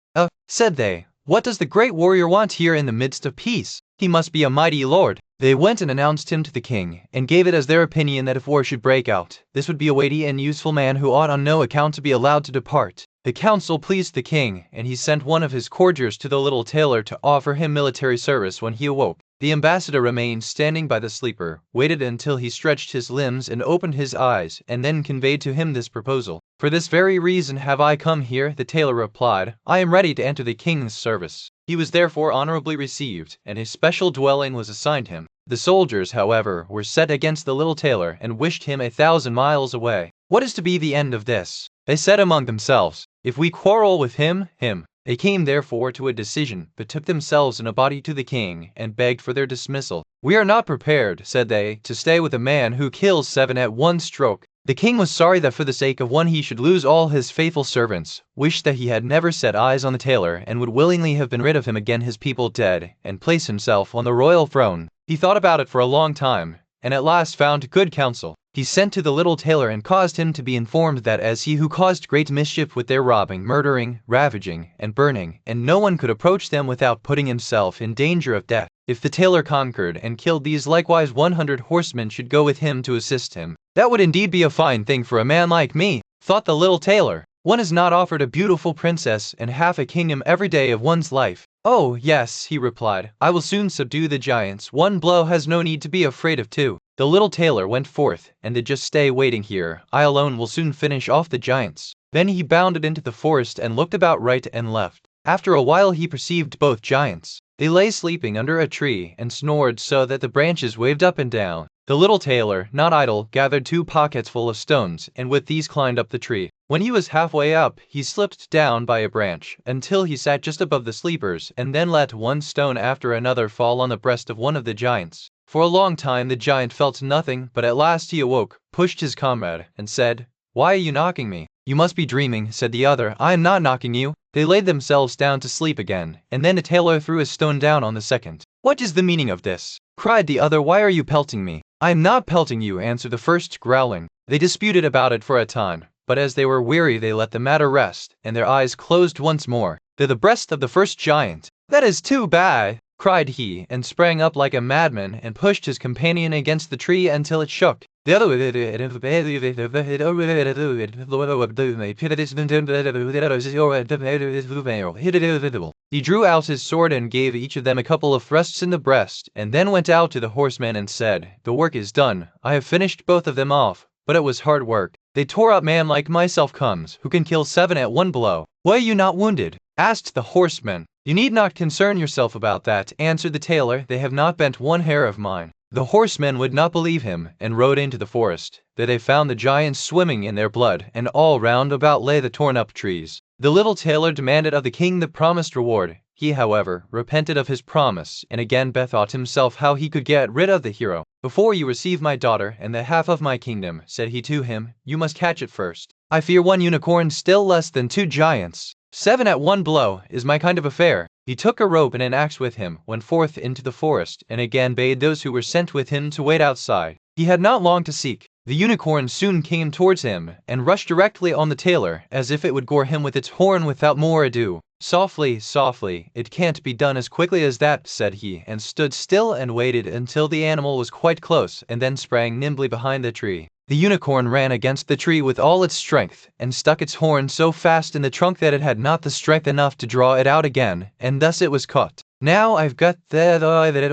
Said they, "What does the great warrior want here in the midst of peace? He must be a mighty lord." They went and announced him to the king, and gave it as their opinion that if war should break out, this would be a weighty and useful man who ought on no account to be allowed to depart. The counsel pleased the king, and he sent one of his courtiers to the little tailor to offer him military service when he awoke. The ambassador remained standing by the sleeper, waited until he stretched his limbs and opened his eyes, and then conveyed to him this proposal. "For this very reason have I come here," the tailor replied. "I am ready to enter the king's service." He was therefore honorably received, and a special dwelling was assigned him. The soldiers, however, were set against the little tailor and wished him 1,000 miles away. "What is to be the end of this?" they said among themselves. "If we quarrel with him. They came therefore to a decision, betook themselves in a body to the king, and begged for their dismissal. "We are not prepared," said they, "to stay with a man who kills 7 at one stroke." The king was sorry that for the sake of one he should lose all his faithful servants, wished that he had never set eyes on the tailor, and would willingly have been rid of him again, his people dead, and place himself on the royal throne. He thought about it for a long time, and at last found good counsel. He sent to the little tailor and caused him to be informed that as he who caused great mischief with their robbing, murdering, ravaging, and burning, and no one could approach them without putting himself in danger of death. If the tailor conquered and killed these, likewise 100 horsemen should go with him to assist him. "That would indeed be a fine thing for a man like me," thought the little tailor. "One is not offered a beautiful princess and half a kingdom every day of one's life." "Oh, yes," he replied, "I will soon subdue the giants. One blow has no need to be afraid of two." The little tailor went forth, and did just stay waiting here. "I alone will soon finish off the giants." Then he bounded into the forest and looked about right and left. After a while he perceived both giants. They lay sleeping under a tree and snored so that the branches waved up and down. The little tailor, not idle, gathered 2 pockets full of stones, and with these climbed up the tree. When he was halfway up, he slipped down by a branch, until he sat just above the sleepers, and then let one stone after another fall on the breast of one of the giants. For a long time the giant felt nothing, but at last he awoke, pushed his comrade, and said, "Why are you knocking me?" "You must be dreaming," said the other. "I am not knocking you." They laid themselves down to sleep again, and then the tailor threw a stone down on the second. "What is the meaning of this?" cried the other. "Why are you pelting me?" "I am not pelting you," answered the first, growling. They disputed about it for a time, but as they were weary they let the matter rest, and their eyes closed once more. "To the breast of the first giant." "That is too bad," cried he, and sprang up like a madman and pushed his companion against the tree until it shook. The other he drew out his sword and gave each of them a couple of thrusts in the breast, and then went out to the horsemen and said, "The work is done. I have finished both of them off, but it was hard work. They tore up man like myself comes, who can kill 7 at one blow." "Why are you not wounded?" asked the horsemen. "You need not concern yourself about that," answered the tailor. "They have not bent one hair of mine." The horsemen would not believe him, and rode into the forest. There they found the giants swimming in their blood, and all round about lay the torn up trees. The little tailor demanded of the king the promised reward. He, however, repented of his promise, and again bethought himself how he could get rid of the hero. "Before you receive my daughter and the half of my kingdom," said he to him, "you must catch it first. I fear 1 unicorn still less than 2 giants. 7 at one blow is my kind of affair." He took a rope and an axe with him, went forth into the forest, and again bade those who were sent with him to wait outside. He had not long to seek. The unicorn soon came towards him, and rushed directly on the tailor, as if it would gore him with its horn without more ado. "Softly, softly, it can't be done as quickly as that," said he, and stood still and waited until the animal was quite close, and then sprang nimbly behind the tree. The unicorn ran against the tree with all its strength, and stuck its horn so fast in the trunk that it had not the strength enough to draw it out again, and thus it was caught. "Now I've got the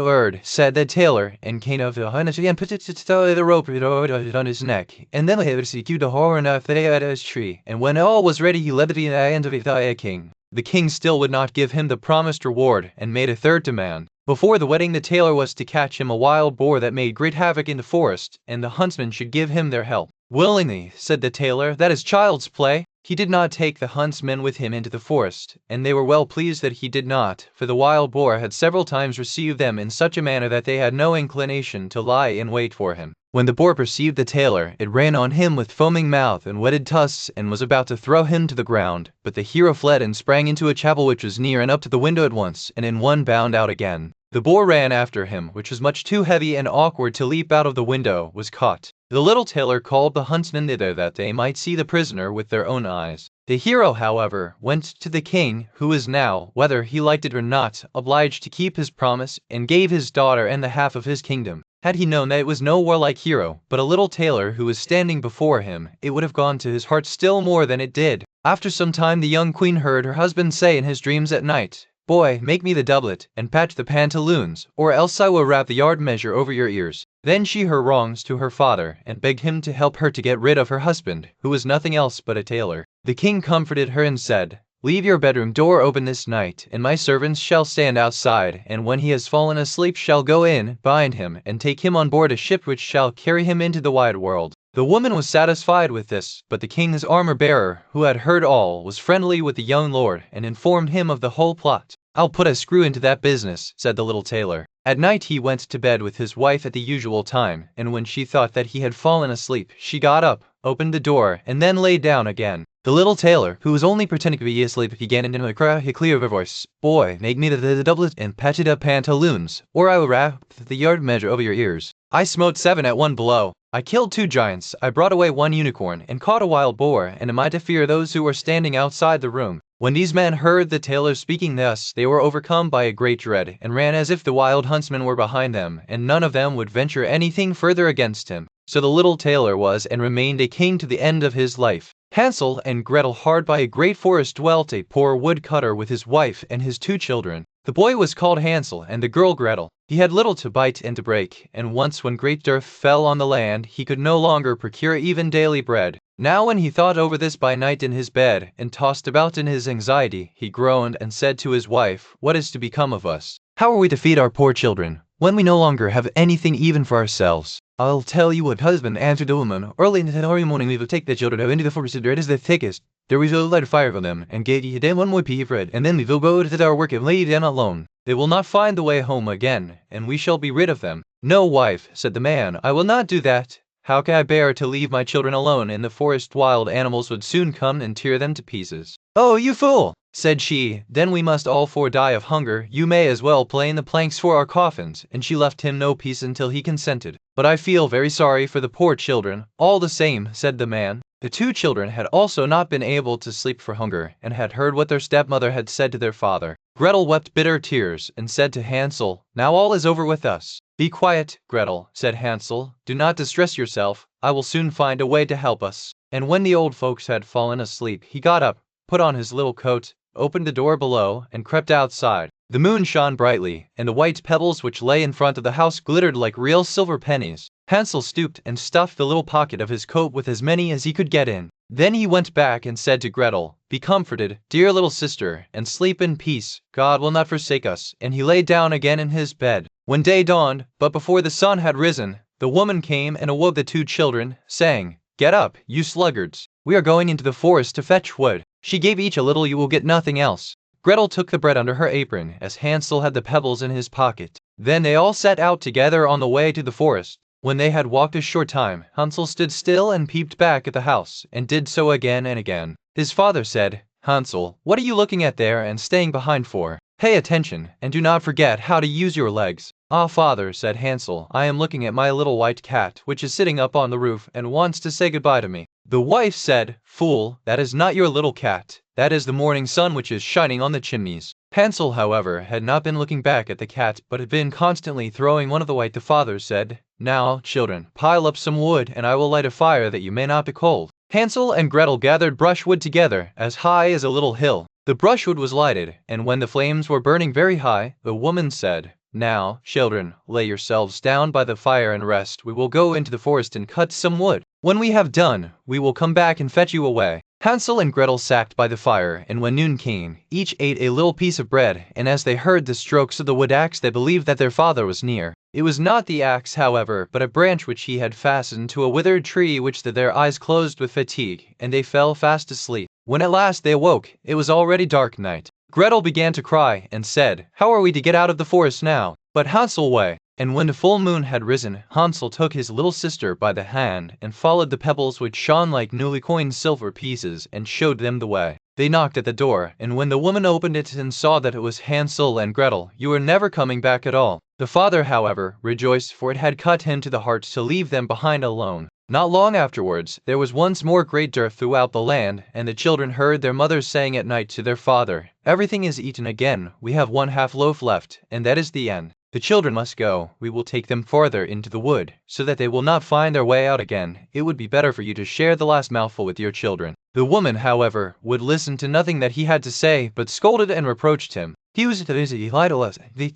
word," said the tailor, and came of the harness and put the rope on his neck, and then he rescued the horn of the tree, and when all was ready he led the end of the king. The king still would not give him the promised reward, and made a third demand. Before the wedding the tailor was to catch him a wild boar that made great havoc in the forest, and the huntsmen should give him their help. "Willingly," said the tailor, "that is child's play." He did not take the huntsmen with him into the forest, and they were well pleased that he did not, for the wild boar had several times received them in such a manner that they had no inclination to lie in wait for him. When the boar perceived the tailor, it ran on him with foaming mouth and whetted tusks, and was about to throw him to the ground, but the hero fled and sprang into a chapel which was near, and up to the window at once, and in one bound out again. The boar ran after him, which was much too heavy and awkward to leap out of the window, was caught. The little tailor called the huntsmen thither that they might see the prisoner with their own eyes. The hero, however, went to the king, who was now, whether he liked it or not, obliged to keep his promise, and gave his daughter and the half of his kingdom. Had he known that it was no warlike hero, but a little tailor who was standing before him, it would have gone to his heart still more than it did. After some time the young queen heard her husband say in his dreams at night, "Boy, make me the doublet, and patch the pantaloons, or else I will wrap the yard measure over your ears." Then she her wrongs to her father, and begged him to help her to get rid of her husband, who was nothing else but a tailor. The king comforted her and said, "Leave your bedroom door open this night, and my servants shall stand outside, and when he has fallen asleep shall go in, bind him, and take him on board a ship which shall carry him into the wide world." The woman was satisfied with this, but the king's armor-bearer, who had heard all, was friendly with the young lord, and informed him of the whole plot. "I'll put a screw into that business," said the little tailor. At night he went to bed with his wife at the usual time, and when she thought that he had fallen asleep, she got up, opened the door, and then lay down again. The little tailor, who was only pretending to be asleep, began in a clear voice, "Boy, make me the doublet and patch it up pantaloons, or I will wrap the yard measure over your ears." I smote 7 at one blow. I killed 2 giants, I brought away 1 unicorn, and caught a wild boar, and am I to fear those who were standing outside the room? When these men heard the tailor speaking thus, they were overcome by a great dread, and ran as if the wild huntsmen were behind them, and none of them would venture anything further against him. So the little tailor was and remained a king to the end of his life. Hansel and Gretel. Hard by a great forest dwelt a poor woodcutter with his wife and his 2 children. The boy was called Hansel, and the girl Gretel. He had little to bite and to break, and once when great dearth fell on the land, he could no longer procure even daily bread. Now when he thought over this by night in his bed, and tossed about in his anxiety, he groaned and said to his wife, "What is to become of us? How are we to feed our poor children, when we no longer have anything even for ourselves?" "I'll tell you what, husband," answered the woman. "Early in the morning we will take the children out into the forest where it is the thickest. There we will light a fire for them, and get ye them 1 more piece of bread, and then we will go to our work and lay them alone. They will not find the way home again, and we shall be rid of them." "No, wife," said the man, "I will not do that. How can I bear to leave my children alone in the forest? Wild animals would soon come and tear them to pieces." "Oh, you fool!" said she, "then we must all 4 die of hunger. You may as well plane the planks for our coffins," and she left him no peace until he consented. "But I feel very sorry for the poor children." "All the same," said the man. The 2 children had also not been able to sleep for hunger, and had heard what their stepmother had said to their father. Gretel wept bitter tears, and said to Hansel, "Now all is over with us." "Be quiet, Gretel," said Hansel. "Do not distress yourself. I will soon find a way to help us." And when the old folks had fallen asleep, he got up, put on his little coat, opened the door below, and crept outside. The moon shone brightly, and the white pebbles which lay in front of the house glittered like real silver pennies. Hansel stooped and stuffed the little pocket of his coat with as many as he could get in. Then he went back and said to Gretel, "Be comforted, dear little sister, and sleep in peace. God will not forsake us." And he lay down again in his bed. When day dawned, but before the sun had risen, the woman came and awoke the 2 children, saying, "Get up, you sluggards. We are going into the forest to fetch wood." She gave each a little. "You will get nothing else." Gretel took the bread under her apron, as Hansel had the pebbles in his pocket. Then they all set out together on the way to the forest. When they had walked a short time, Hansel stood still and peeped back at the house, and did so again and again. His father said, "Hansel, what are you looking at there and staying behind for? Pay attention, and do not forget how to use your legs." "Ah, father," said Hansel, "I am looking at my little white cat, which is sitting up on the roof and wants to say goodbye to me." The wife said, "Fool, that is not your little cat. That is the morning sun which is shining on the chimneys." Hansel, however, had not been looking back at the cat, but had been constantly throwing one of the white. The father said, "Now, children, pile up some wood, and I will light a fire that you may not be cold." Hansel and Gretel gathered brushwood together, as high as a little hill. The brushwood was lighted, and when the flames were burning very high, the woman said, "Now, children, lay yourselves down by the fire and rest. We will go into the forest and cut some wood. When we have done, we will come back and fetch you away." Hansel and Gretel sat by the fire, and when noon came, each ate a little piece of bread, and as they heard the strokes of the wood axe, they believed that their father was near. It was not the axe, however, but a branch which he had fastened to a withered tree, which their eyes closed with fatigue, and they fell fast asleep. When at last they awoke, it was already dark night. Gretel began to cry, and said, "How are we to get out of the forest now?" But Hansel way. And when the full moon had risen, Hansel took his little sister by the hand, and followed the pebbles which shone like newly coined silver pieces, and showed them the way. They knocked at the door, and when the woman opened it and saw that it was Hansel and Gretel, "You are never coming back at all." The father, however, rejoiced, for it had cut him to the heart to leave them behind alone. Not long afterwards, there was once more great dearth throughout the land, and the children heard their mothers saying at night to their father, "Everything is eaten again, we have 1/2 loaf left, and that is the end." The children must go. We will take them farther into the wood, so that they will not find their way out again. It would be better for you to share the last mouthful with your children." The woman, however, would listen to nothing that he had to say, but scolded and reproached him. He was the idolist, the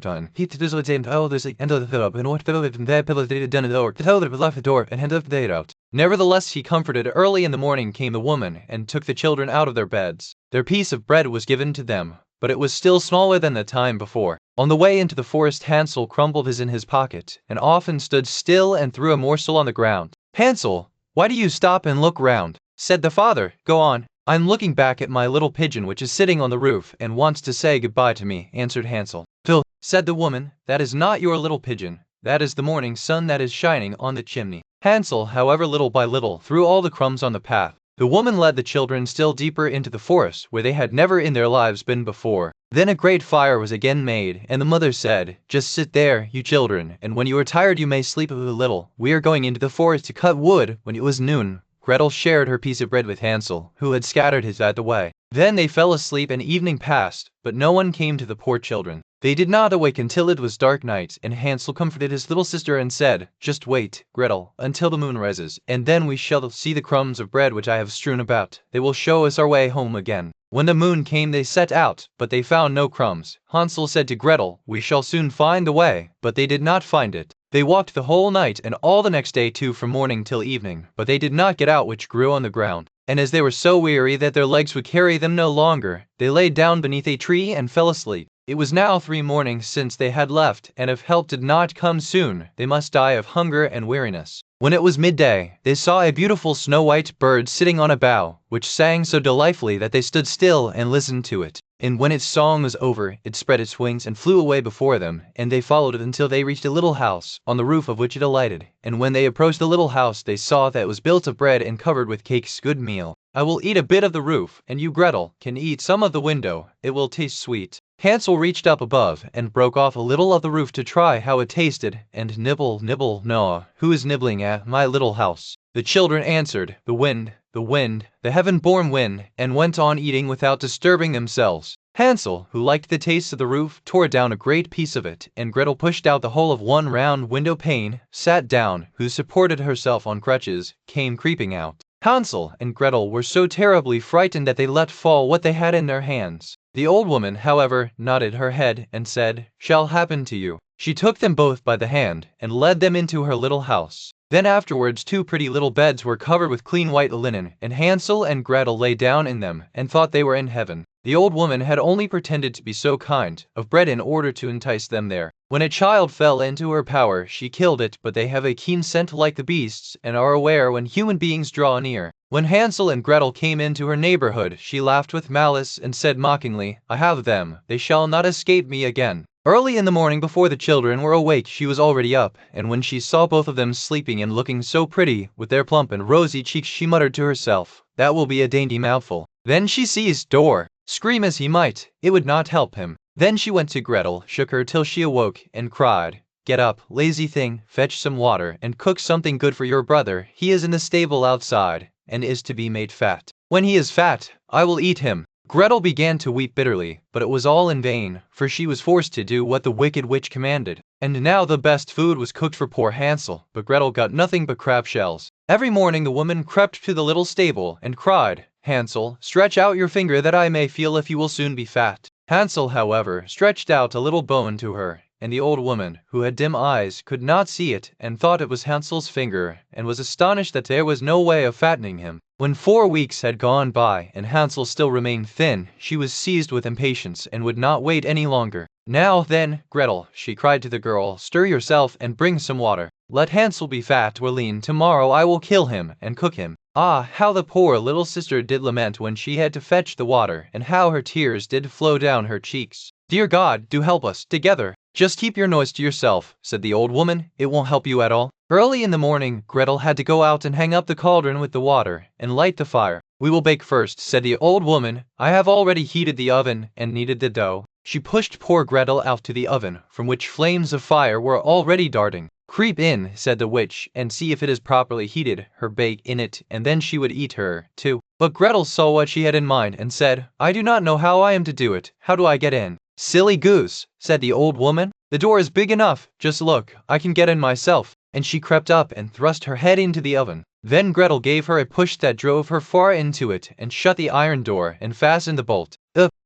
done. He to do same all this and the up and what that pillow did done the to tell the left the door and hand up the out. Nevertheless, he comforted. Early in the morning came the woman and took the children out of their beds. Their piece of bread was given to them, but it was still smaller than the time before. On the way into the forest, Hansel crumpled his in his pocket and often stood still and threw a morsel on the ground. "Hansel, why do you stop and look round?" said the father. "Go on." "I'm looking back at my little pigeon which is sitting on the roof and wants to say goodbye to me," answered Hansel. "Phil," said the woman, "that is not your little pigeon. That is the morning sun that is shining on the chimney." Hansel, however, little by little, threw all the crumbs on the path. The woman led the children still deeper into the forest, where they had never in their lives been before. Then a great fire was again made, and the mother said, "Just sit there, you children, and when you are tired you may sleep a little. We are going into the forest to cut wood." When it was noon, Gretel shared her piece of bread with Hansel, who had scattered his at the way. Then they fell asleep and evening passed, but no one came to the poor children. They did not awake until it was dark night, and Hansel comforted his little sister and said, "Just wait, Gretel, until the moon rises, and then we shall see the crumbs of bread which I have strewn about. They will show us our way home again." When the moon came they set out, but they found no crumbs. Hansel said to Gretel, "We shall soon find the way," but they did not find it. They walked the whole night and all the next day too, from morning till evening, but they did not get out which grew on the ground. And as they were so weary that their legs would carry them no longer, they lay down beneath a tree and fell asleep. It was now 3 mornings since they had left, and if help did not come soon, they must die of hunger and weariness. When it was midday, they saw a beautiful snow-white bird sitting on a bough, which sang so delightfully that they stood still and listened to it. And when its song was over, it spread its wings and flew away before them, and they followed it until they reached a little house, on the roof of which it alighted. And when they approached the little house, they saw that it was built of bread and covered with cakes, good meal. "I will eat a bit of the roof, and you, Gretel, can eat some of the window. It will taste sweet." Hansel reached up above and broke off a little of the roof to try how it tasted, and nibble, nibble, gnaw. "Who is nibbling at my little house?" The children answered, "The wind, the wind, the heaven-born wind," and went on eating without disturbing themselves. Hansel, who liked the taste of the roof, tore down a great piece of it, and Gretel pushed out the whole of one round window pane, sat down, who supported herself on crutches, came creeping out. Hansel and Gretel were so terribly frightened that they let fall what they had in their hands. The old woman, however, nodded her head and said, "Shall happen to you." She took them both by the hand and led them into her little house. Then afterwards 2 pretty little beds were covered with clean white linen, and Hansel and Gretel lay down in them and thought they were in heaven. The old woman had only pretended to be so kind of bread in order to entice them there. When a child fell into her power, she killed it, but they have a keen scent like the beasts and are aware when human beings draw near. When Hansel and Gretel came into her neighborhood, she laughed with malice and said mockingly, "I have them, they shall not escape me again." Early in the morning, before the children were awake, she was already up, and when she saw both of them sleeping and looking so pretty, with their plump and rosy cheeks, she muttered to herself, "That will be a dainty mouthful." Then she seized Door. Scream as he might, it would not help him. Then she went to Gretel, shook her till she awoke, and cried, "Get up, lazy thing, fetch some water, and cook something good for your brother. He is in the stable outside, and is to be made fat. When he is fat, I will eat him." Gretel began to weep bitterly, but it was all in vain, for she was forced to do what the wicked witch commanded. And now the best food was cooked for poor Hansel, but Gretel got nothing but crab shells. Every morning the woman crept to the little stable and cried, "Hansel, stretch out your finger that I may feel if you will soon be fat." Hansel, however, stretched out a little bone to her, and the old woman, who had dim eyes, could not see it, and thought it was Hansel's finger, and was astonished that there was no way of fattening him. When 4 weeks had gone by, and Hansel still remained thin, she was seized with impatience, and would not wait any longer. "Now, then, Gretel," she cried to the girl, "stir yourself and bring some water. Let Hansel be fat or lean, tomorrow I will kill him and cook him." Ah, how the poor little sister did lament when she had to fetch the water, and how her tears did flow down her cheeks. "Dear God, do help us, together." "Just keep your noise to yourself," said the old woman, "it won't help you at all." Early in the morning, Gretel had to go out and hang up the cauldron with the water, and light the fire. "We will bake first," said the old woman. "I have already heated the oven and kneaded the dough." She pushed poor Gretel out to the oven, from which flames of fire were already darting. "Creep in," said the witch, "and see if it is properly heated, her bake in it, and then she would eat her, too." But Gretel saw what she had in mind, and said, "I do not know how I am to do it. How do I get in?" "Silly goose," said the old woman. "The door is big enough, just look, I can get in myself." And she crept up and thrust her head into the oven. Then Gretel gave her a push that drove her far into it and shut the iron door and fastened the bolt.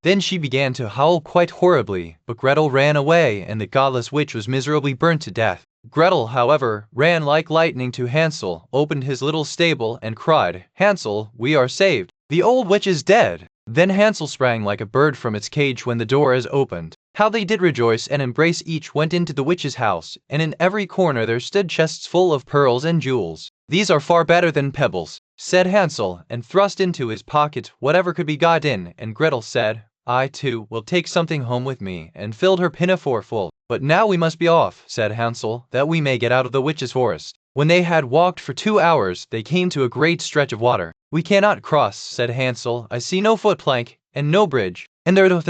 Then she began to howl quite horribly, but Gretel ran away and the godless witch was miserably burnt to death. Gretel, however, ran like lightning to Hansel, opened his little stable and cried, "Hansel, we are saved. The old witch is dead." Then Hansel sprang like a bird from its cage when the door is opened. How they did rejoice and embrace! Each went into the witch's house, and in every corner there stood chests full of pearls and jewels. "These are far better than pebbles," said Hansel, and thrust into his pocket whatever could be got in, and Gretel said, "I too will take something home with me," and filled her pinafore full. "But now we must be off," said Hansel, "that we may get out of the witch's forest." When they had walked for 2 hours, they came to a great stretch of water. "We cannot cross," said Hansel, "I see no footplank, and no bridge. And there's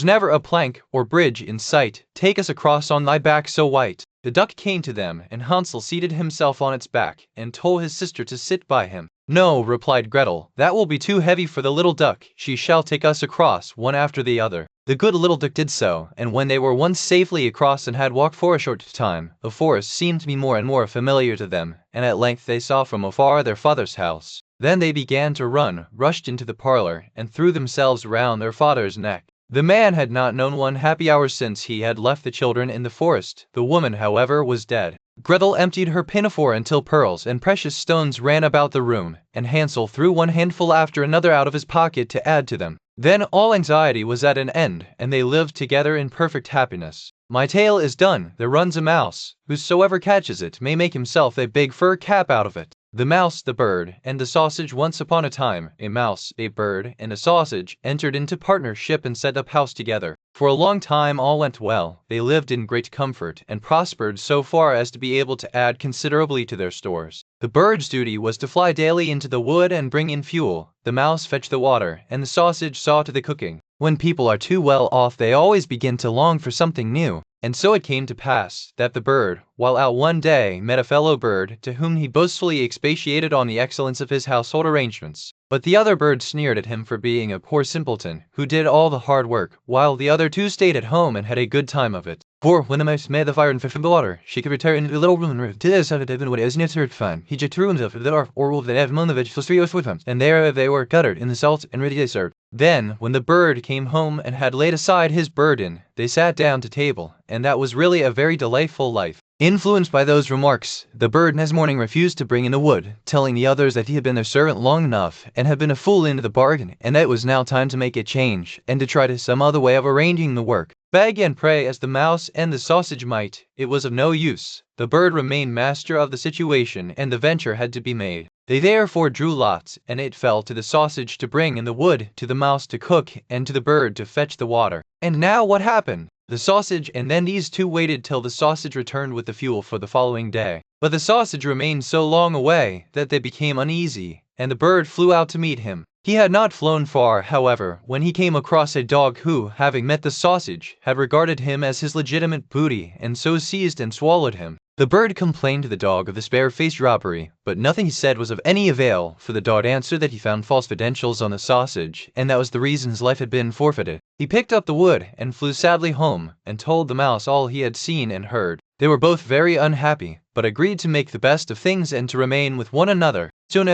never a plank or bridge in sight. Take us across on thy back so white." The duck came to them, and Hansel seated himself on its back, and told his sister to sit by him. "No," replied Gretel, "that will be too heavy for the little duck. She shall take us across, one after the other." The good little duck did so, and when they were once safely across and had walked for a short time, the forest seemed to be more and more familiar to them, and at length they saw from afar their father's house. Then they began to run, rushed into the parlor, and threw themselves round their father's neck. The man had not known one happy hour since he had left the children in the forest. The woman, however, was dead. Gretel emptied her pinafore until pearls and precious stones ran about the room, and Hansel threw one handful after another out of his pocket to add to them. Then all anxiety was at an end, and they lived together in perfect happiness. My tale is done. There runs a mouse. Whosoever catches it may make himself a big fur cap out of it. The mouse, the bird, and the sausage. Once upon a time, a mouse, a bird, and a sausage entered into partnership and set up house together. For a long time all went well. They lived in great comfort and prospered so far as to be able to add considerably to their stores. The bird's duty was to fly daily into the wood and bring in fuel. The mouse fetched the water, and the sausage saw to the cooking. When people are too well off, they always begin to long for something new. And so it came to pass that the bird, while out one day, met a fellow bird, to whom he boastfully expatiated on the excellence of his household arrangements. But the other bird sneered at him for being a poor simpleton, who did all the hard work, while the other two stayed at home and had a good time of it. For when the mouse made the fire and fish from the water, she could retire into the little room and to this have it when it is near third fun. He just threw himself into the earth, or wolf that have among the vegetables 3 or 4 times, and there they were guttered in the salt and ready to serve. Then, when the bird came home and had laid aside his burden, they sat down to table, and that was really a very delightful life. Influenced by those remarks, the bird next morning refused to bring in the wood, telling the others that he had been their servant long enough, and had been a fool into the bargain, and that it was now time to make a change, and to try to some other way of arranging the work. Beg and pray as the mouse and the sausage might, it was of no use. The bird remained master of the situation, and the venture had to be made. They therefore drew lots, and it fell to the sausage to bring in the wood, to the mouse to cook, and to the bird to fetch the water. And now what happened? The sausage and then these two waited till the sausage returned with the fuel for the following day. But the sausage remained so long away that they became uneasy, and the bird flew out to meet him. He had not flown far, however, when he came across a dog who, having met the sausage, had regarded him as his legitimate booty, and so seized and swallowed him. The bird complained to the dog of this barefaced robbery, but nothing he said was of any avail, for the dog answered that he found false credentials on the sausage, and that was the reason his life had been forfeited. He picked up the wood and flew sadly home, and told the mouse all he had seen and heard. They were both very unhappy, but agreed to make the best of things and to remain with one another. In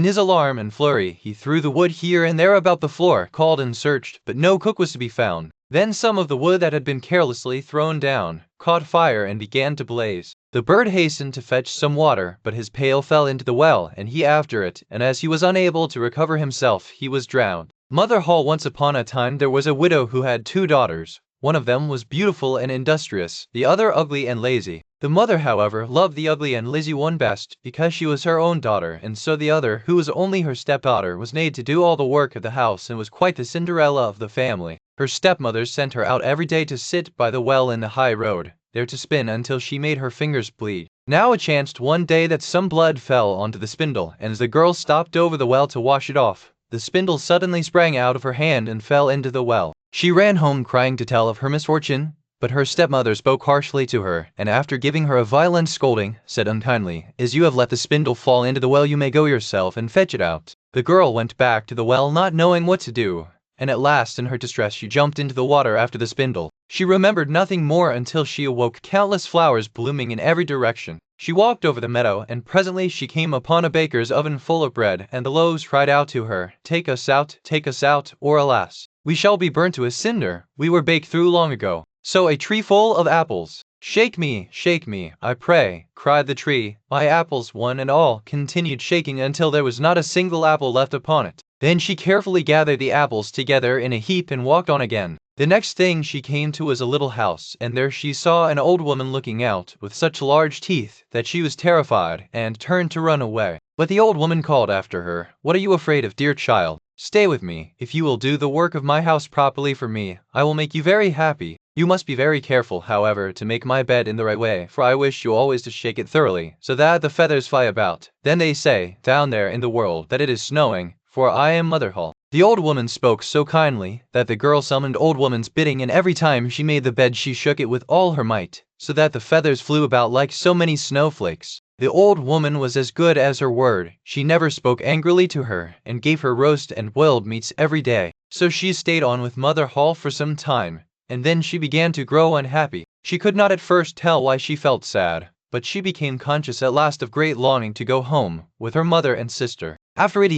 his alarm and flurry, he threw the wood here and there about the floor, called and searched, but no cook was to be found. Then some of the wood that had been carelessly thrown down caught fire and began to blaze. The bird hastened to fetch some water, but his pail fell into the well, and he after it, and as he was unable to recover himself, he was drowned. Mother Hall. Once upon a time there was a widow who had 2 daughters. One of them was beautiful and industrious, the other ugly and lazy. The mother, however, loved the ugly and lazy one best, because she was her own daughter, and so the other, who was only her stepdaughter, was made to do all the work of the house and was quite the Cinderella of the family. Her stepmother sent her out every day to sit by the well in the high road, there to spin until she made her fingers bleed. Now it chanced one day that some blood fell onto the spindle, and as the girl stopped over the well to wash it off, the spindle suddenly sprang out of her hand and fell into the well. She ran home crying to tell of her misfortune, But her stepmother spoke harshly to her, and after giving her a violent scolding, said unkindly, "As you have let the spindle fall into the well, you may go yourself and fetch it out." The girl went back to the well not knowing what to do, and at last in her distress she jumped into the water after the spindle. She remembered nothing more until she awoke countless flowers blooming in every direction. She walked over the meadow, and presently she came upon a baker's oven full of bread, and the loaves cried out to her, take us out, or alas, we shall be burnt to a cinder, we were baked through long ago." So a tree full of apples. Shake me, I pray," cried the tree. My apples, one and all, continued shaking until there was not a single apple left upon it. Then she carefully gathered the apples together in a heap and walked on again. The next thing she came to was a little house, and there she saw an old woman looking out, with such large teeth, that she was terrified, and turned to run away. But the old woman called after her, "What are you afraid of, dear child? Stay with me. If you will do the work of my house properly for me, I will make you very happy. You must be very careful, however, to make my bed in the right way, for I wish you always to shake it thoroughly, so that the feathers fly about. Then they say, down there in the world, that it is snowing, for I am Mother Hull." The old woman spoke so kindly that the girl summoned old woman's bidding, and every time she made the bed she shook it with all her might, so that the feathers flew about like so many snowflakes. The old woman was as good as her word. She never spoke angrily to her, and gave her roast and boiled meats every day. So she stayed on with Mother Hull for some time, and then she began to grow unhappy. She could not at first tell why she felt sad, but she became conscious at last of great longing to go home with her mother and sister. After it,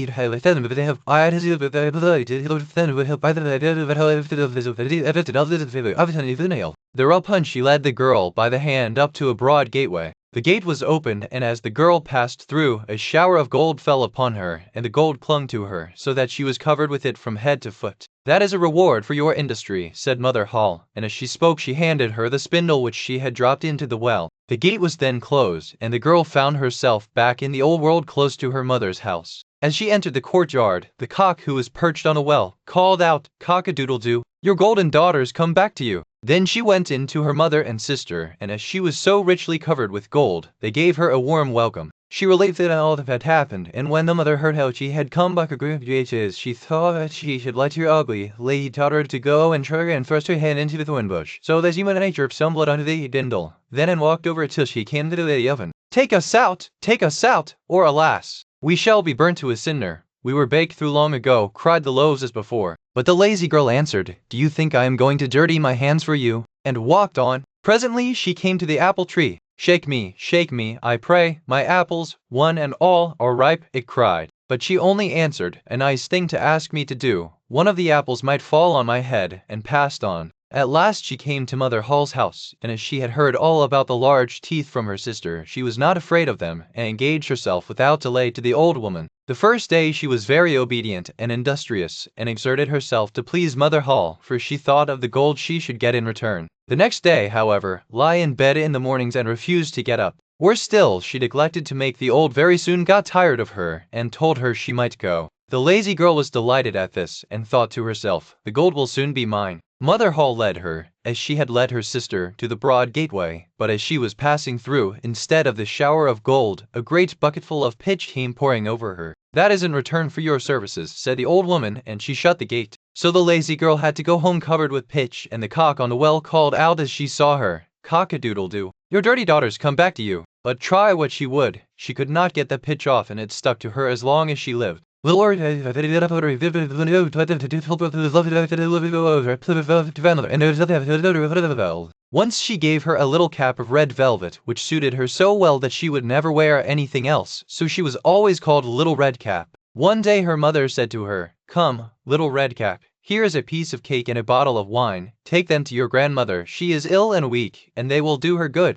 Rapunzel led the girl by the hand up to a broad gateway. The gate was opened, and as the girl passed through, a shower of gold fell upon her, and the gold clung to her, so that she was covered with it from head to foot. "That is a reward for your industry," said Mother Hull, and as she spoke she handed her the spindle which she had dropped into the well. The gate was then closed, and the girl found herself back in the old world close to her mother's house. As she entered the courtyard, the cock, who was perched on a well, called out, "Cock-a-doodle-doo, your golden daughter's come back to you." Then she went in to her mother and sister, and as she was so richly covered with gold, they gave her a warm welcome. She related all that had happened, and when the mother heard how she had come back, she thought that she should let her ugly lady taught her to go and try and thrust her hand into the thorn bush, so that she might drip some blood under the dindle. Then and walked over till she came to the oven. Take us out, or alas, we shall be burnt to a cinder. We were baked through long ago," cried the loaves as before. But the lazy girl answered, "Do you think I am going to dirty my hands for you?" and walked on. Presently she came to the apple tree. Shake me, I pray, my apples, one and all, are ripe," it cried. But she only answered, "A nice thing to ask me to do. One of the apples might fall on my head," and passed on. At last she came to Mother Hull's house, and as she had heard all about the large teeth from her sister, she was not afraid of them, and engaged herself without delay to the old woman. The first day she was very obedient and industrious, and exerted herself to please Mother Hull, for she thought of the gold she should get in return. The next day, however, lie in bed in the mornings and refused to get up. Worse still, she neglected to make the old very soon got tired of her, and told her she might go. The lazy girl was delighted at this, and thought to herself, "The gold will soon be mine." Mother Hull led her, as she had led her sister, to the broad gateway, but as she was passing through, instead of the shower of gold, a great bucketful of pitch came pouring over her. "That is in return for your services," said the old woman, and she shut the gate. So the lazy girl had to go home covered with pitch, and the cock on the well called out as she saw her, "Cock-a-doodle-doo, your dirty daughter's come back to you." But try what she would, she could not get the pitch off, and it stuck to her as long as she lived. Once she gave her a little cap of red velvet, which suited her so well that she would never wear anything else, so she was always called Little Red Cap. One day her mother said to her, "Come, Little Red Cap, here is a piece of cake and a bottle of wine. Take them to your grandmother. She is ill and weak, and they will do her good."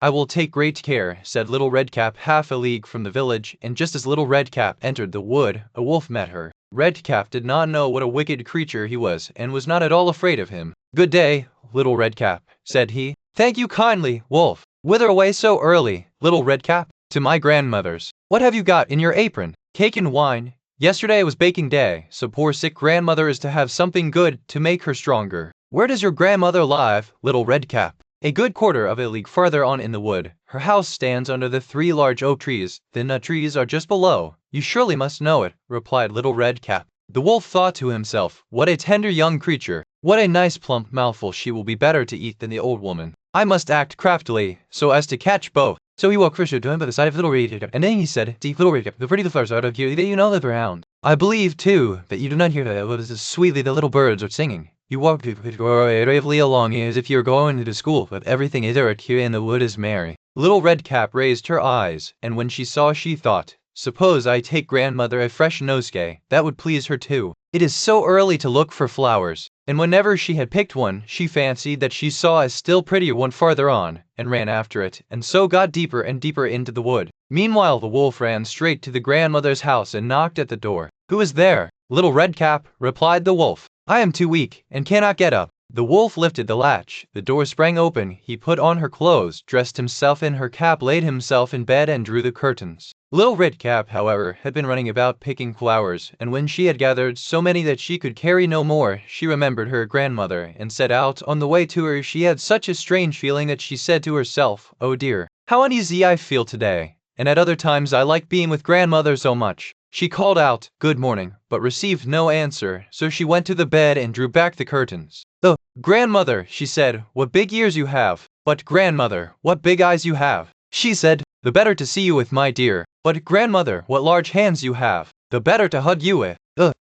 "I will take great care," said Little Red Cap half a league from the village, and just as Little Red Cap entered the wood, a wolf met her. Red Cap did not know what a wicked creature he was, and was not at all afraid of him. "Good day, Little Red Cap," said he. "Thank you kindly, wolf. Whither away so early, Little Red Cap?" "To my grandmother's." "What have you got in your apron?" "Cake and wine. Yesterday was baking day, so poor sick grandmother is to have something good to make her stronger." "Where does your grandmother live, Little Red Cap?" "A good quarter of a league farther on in the wood. Her house stands under the 3 large oak trees. The nut trees are just below. You surely must know it, replied Little Red Cap. The wolf thought to himself, what a tender young creature. What a nice plump mouthful, she will be better to eat than the old woman. I must act craftily, so as to catch both. So he walked first to him by the side of Little Red Cap, and then he said, "Deep Little Red Cap, the pretty little flowers out of here, that you know live around. I believe, too, that you do not hear that what is sweetly the little birds are singing. You walk bravely along as if you were going to school, but everything is dark here and the wood is merry." Little Red Cap raised her eyes, and when she saw, she thought, suppose I take grandmother a fresh nosegay, that would please her too. It is so early to look for flowers. And whenever she had picked one, she fancied that she saw a still prettier one farther on, and ran after it, and so got deeper and deeper into the wood. Meanwhile the wolf ran straight to the grandmother's house and knocked at the door. "Who is there?" "Little Red Cap," replied the wolf. "I am too weak, and cannot get up." The wolf lifted the latch. The door sprang open. He put on her clothes, dressed himself in her cap, laid himself in bed, and drew the curtains. Little Red Cap, however, had been running about picking flowers, and when she had gathered so many that she could carry no more, she remembered her grandmother, and set out. On the way to her she had such a strange feeling that she said to herself, "Oh dear, how uneasy I feel today, and at other times I like being with grandmother so much." She called out, "Good morning," but received no answer, so she went to the bed and drew back the curtains. "Oh, grandmother," she said, "what big ears you have." "But grandmother, what big eyes you have." She said, "The better to see you with, my dear." "But grandmother, what large hands you have." "The better to hug you with."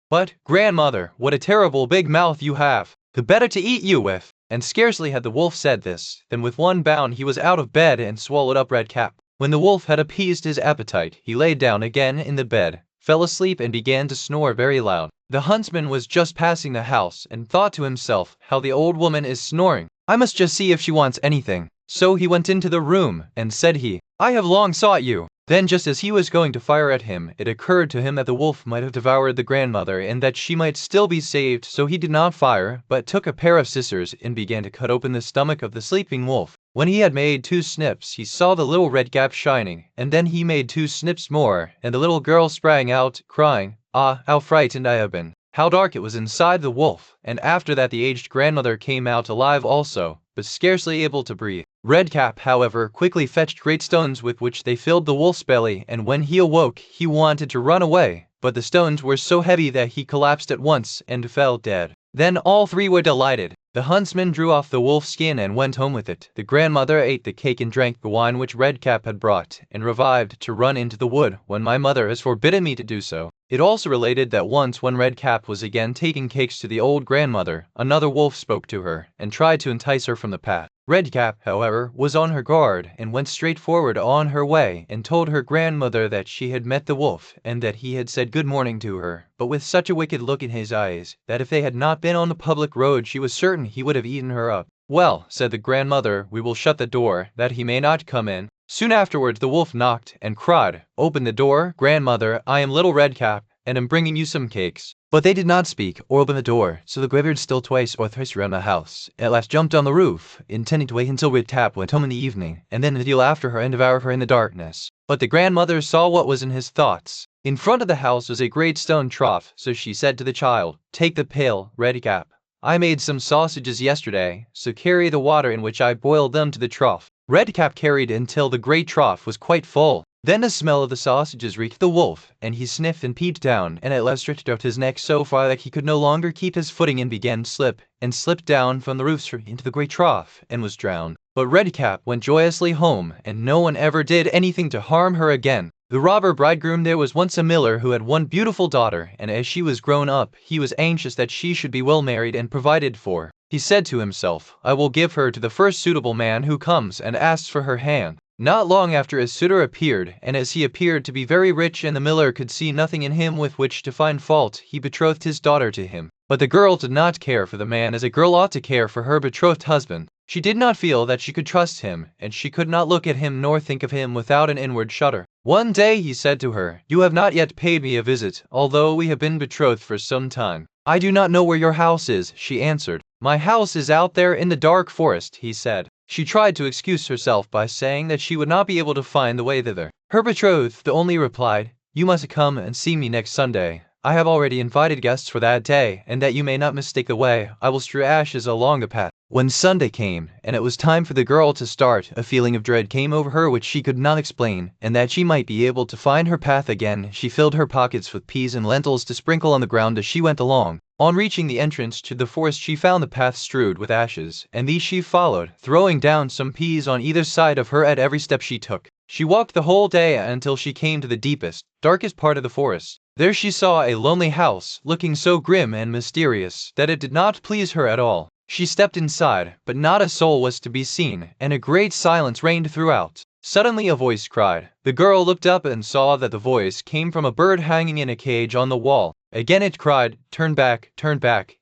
"But grandmother, what a terrible big mouth you have." "The better to eat you with." And scarcely had the wolf said this, than with one bound he was out of bed and swallowed up Red Cap. When the wolf had appeased his appetite, he lay down again in the bed, fell asleep, and began to snore very loud. The huntsman was just passing the house, and thought to himself, how the old woman is snoring. I must just see if she wants anything. So he went into the room, and said he, "I have long sought you." Then just as he was going to fire at him, it occurred to him that the wolf might have devoured the grandmother, and that she might still be saved, so he did not fire, but took a pair of scissors, and began to cut open the stomach of the sleeping wolf. When he had made 2 snips, he saw the little red cap shining, and then he made 2 snips more, and the little girl sprang out, crying, "Ah, how frightened I have been!" How dark it was inside the wolf! And after that the aged grandmother came out alive also, but scarcely able to breathe. Red Cap, however, quickly fetched great stones with which they filled the wolf's belly, and when he awoke, he wanted to run away, but the stones were so heavy that he collapsed at once and fell dead. Then all 3 were delighted. The huntsman drew off the wolf's skin and went home with it. The grandmother ate the cake and drank the wine which Red Cap had brought, and revived to run into the wood when my mother has forbidden me to do so. It also related that once when Red Cap was again taking cakes to the old grandmother, another wolf spoke to her, and tried to entice her from the path. Red Cap, however, was on her guard, and went straight forward on her way, and told her grandmother that she had met the wolf, and that he had said good morning to her, but with such a wicked look in his eyes, that if they had not been on the public road she was certain he would have eaten her up. "Well," said the grandmother, "we will shut the door, that he may not come in." Soon afterwards the wolf knocked, and cried, "Open the door, grandmother, I am Little Red Cap, and am bringing you some cakes." But they did not speak or open the door, so the greybeard stole twice or thrice around the house, and at last jumped on the roof, intending to wait until Red Cap went home in the evening, and then to steal after her and devour her in the darkness. But the grandmother saw what was in his thoughts. In front of the house was a great stone trough, so she said to the child, "Take the pail, Red Cap. I made some sausages yesterday, so carry the water in which I boiled them to the trough." Red Cap carried until the great trough was quite full. Then the smell of the sausages reached the wolf, and he sniffed and peeped down, and at last stretched out his neck so far that he could no longer keep his footing, and began to slip, and slipped down from the roof into the great trough, and was drowned. But Red Cap went joyously home, and no one ever did anything to harm her again. The robber bridegroom. There was once a miller who had one beautiful daughter, and as she was grown up, he was anxious that she should be well married and provided for. He said to himself, "I will give her to the first suitable man who comes and asks for her hand." Not long after a suitor appeared, and as he appeared to be very rich and the miller could see nothing in him with which to find fault, he betrothed his daughter to him. But the girl did not care for the man as a girl ought to care for her betrothed husband. She did not feel that she could trust him, and she could not look at him nor think of him without an inward shudder. One day he said to her, "You have not yet paid me a visit, although we have been betrothed for some time." "I do not know where your house is," she answered. "My house is out there in the dark forest," he said. She tried to excuse herself by saying that she would not be able to find the way thither. Her betrothed only replied, "You must come and see me next Sunday." I have already invited guests for that day, and that you may not mistake the way, I will strew ashes along the path." When Sunday came, and it was time for the girl to start, a feeling of dread came over her which she could not explain, and that she might be able to find her path again, she filled her pockets with peas and lentils to sprinkle on the ground as she went along. On reaching the entrance to the forest, she found the path strewed with ashes, and these she followed, throwing down some peas on either side of her at every step she took. She walked the whole day until she came to the deepest, darkest part of the forest. There she saw a lonely house, looking so grim and mysterious that it did not please her at all. She stepped inside, but not a soul was to be seen, and a great silence reigned throughout. Suddenly a voice cried. The girl looked up and saw that the voice came from a bird hanging in a cage on the wall. Again it cried, turn back,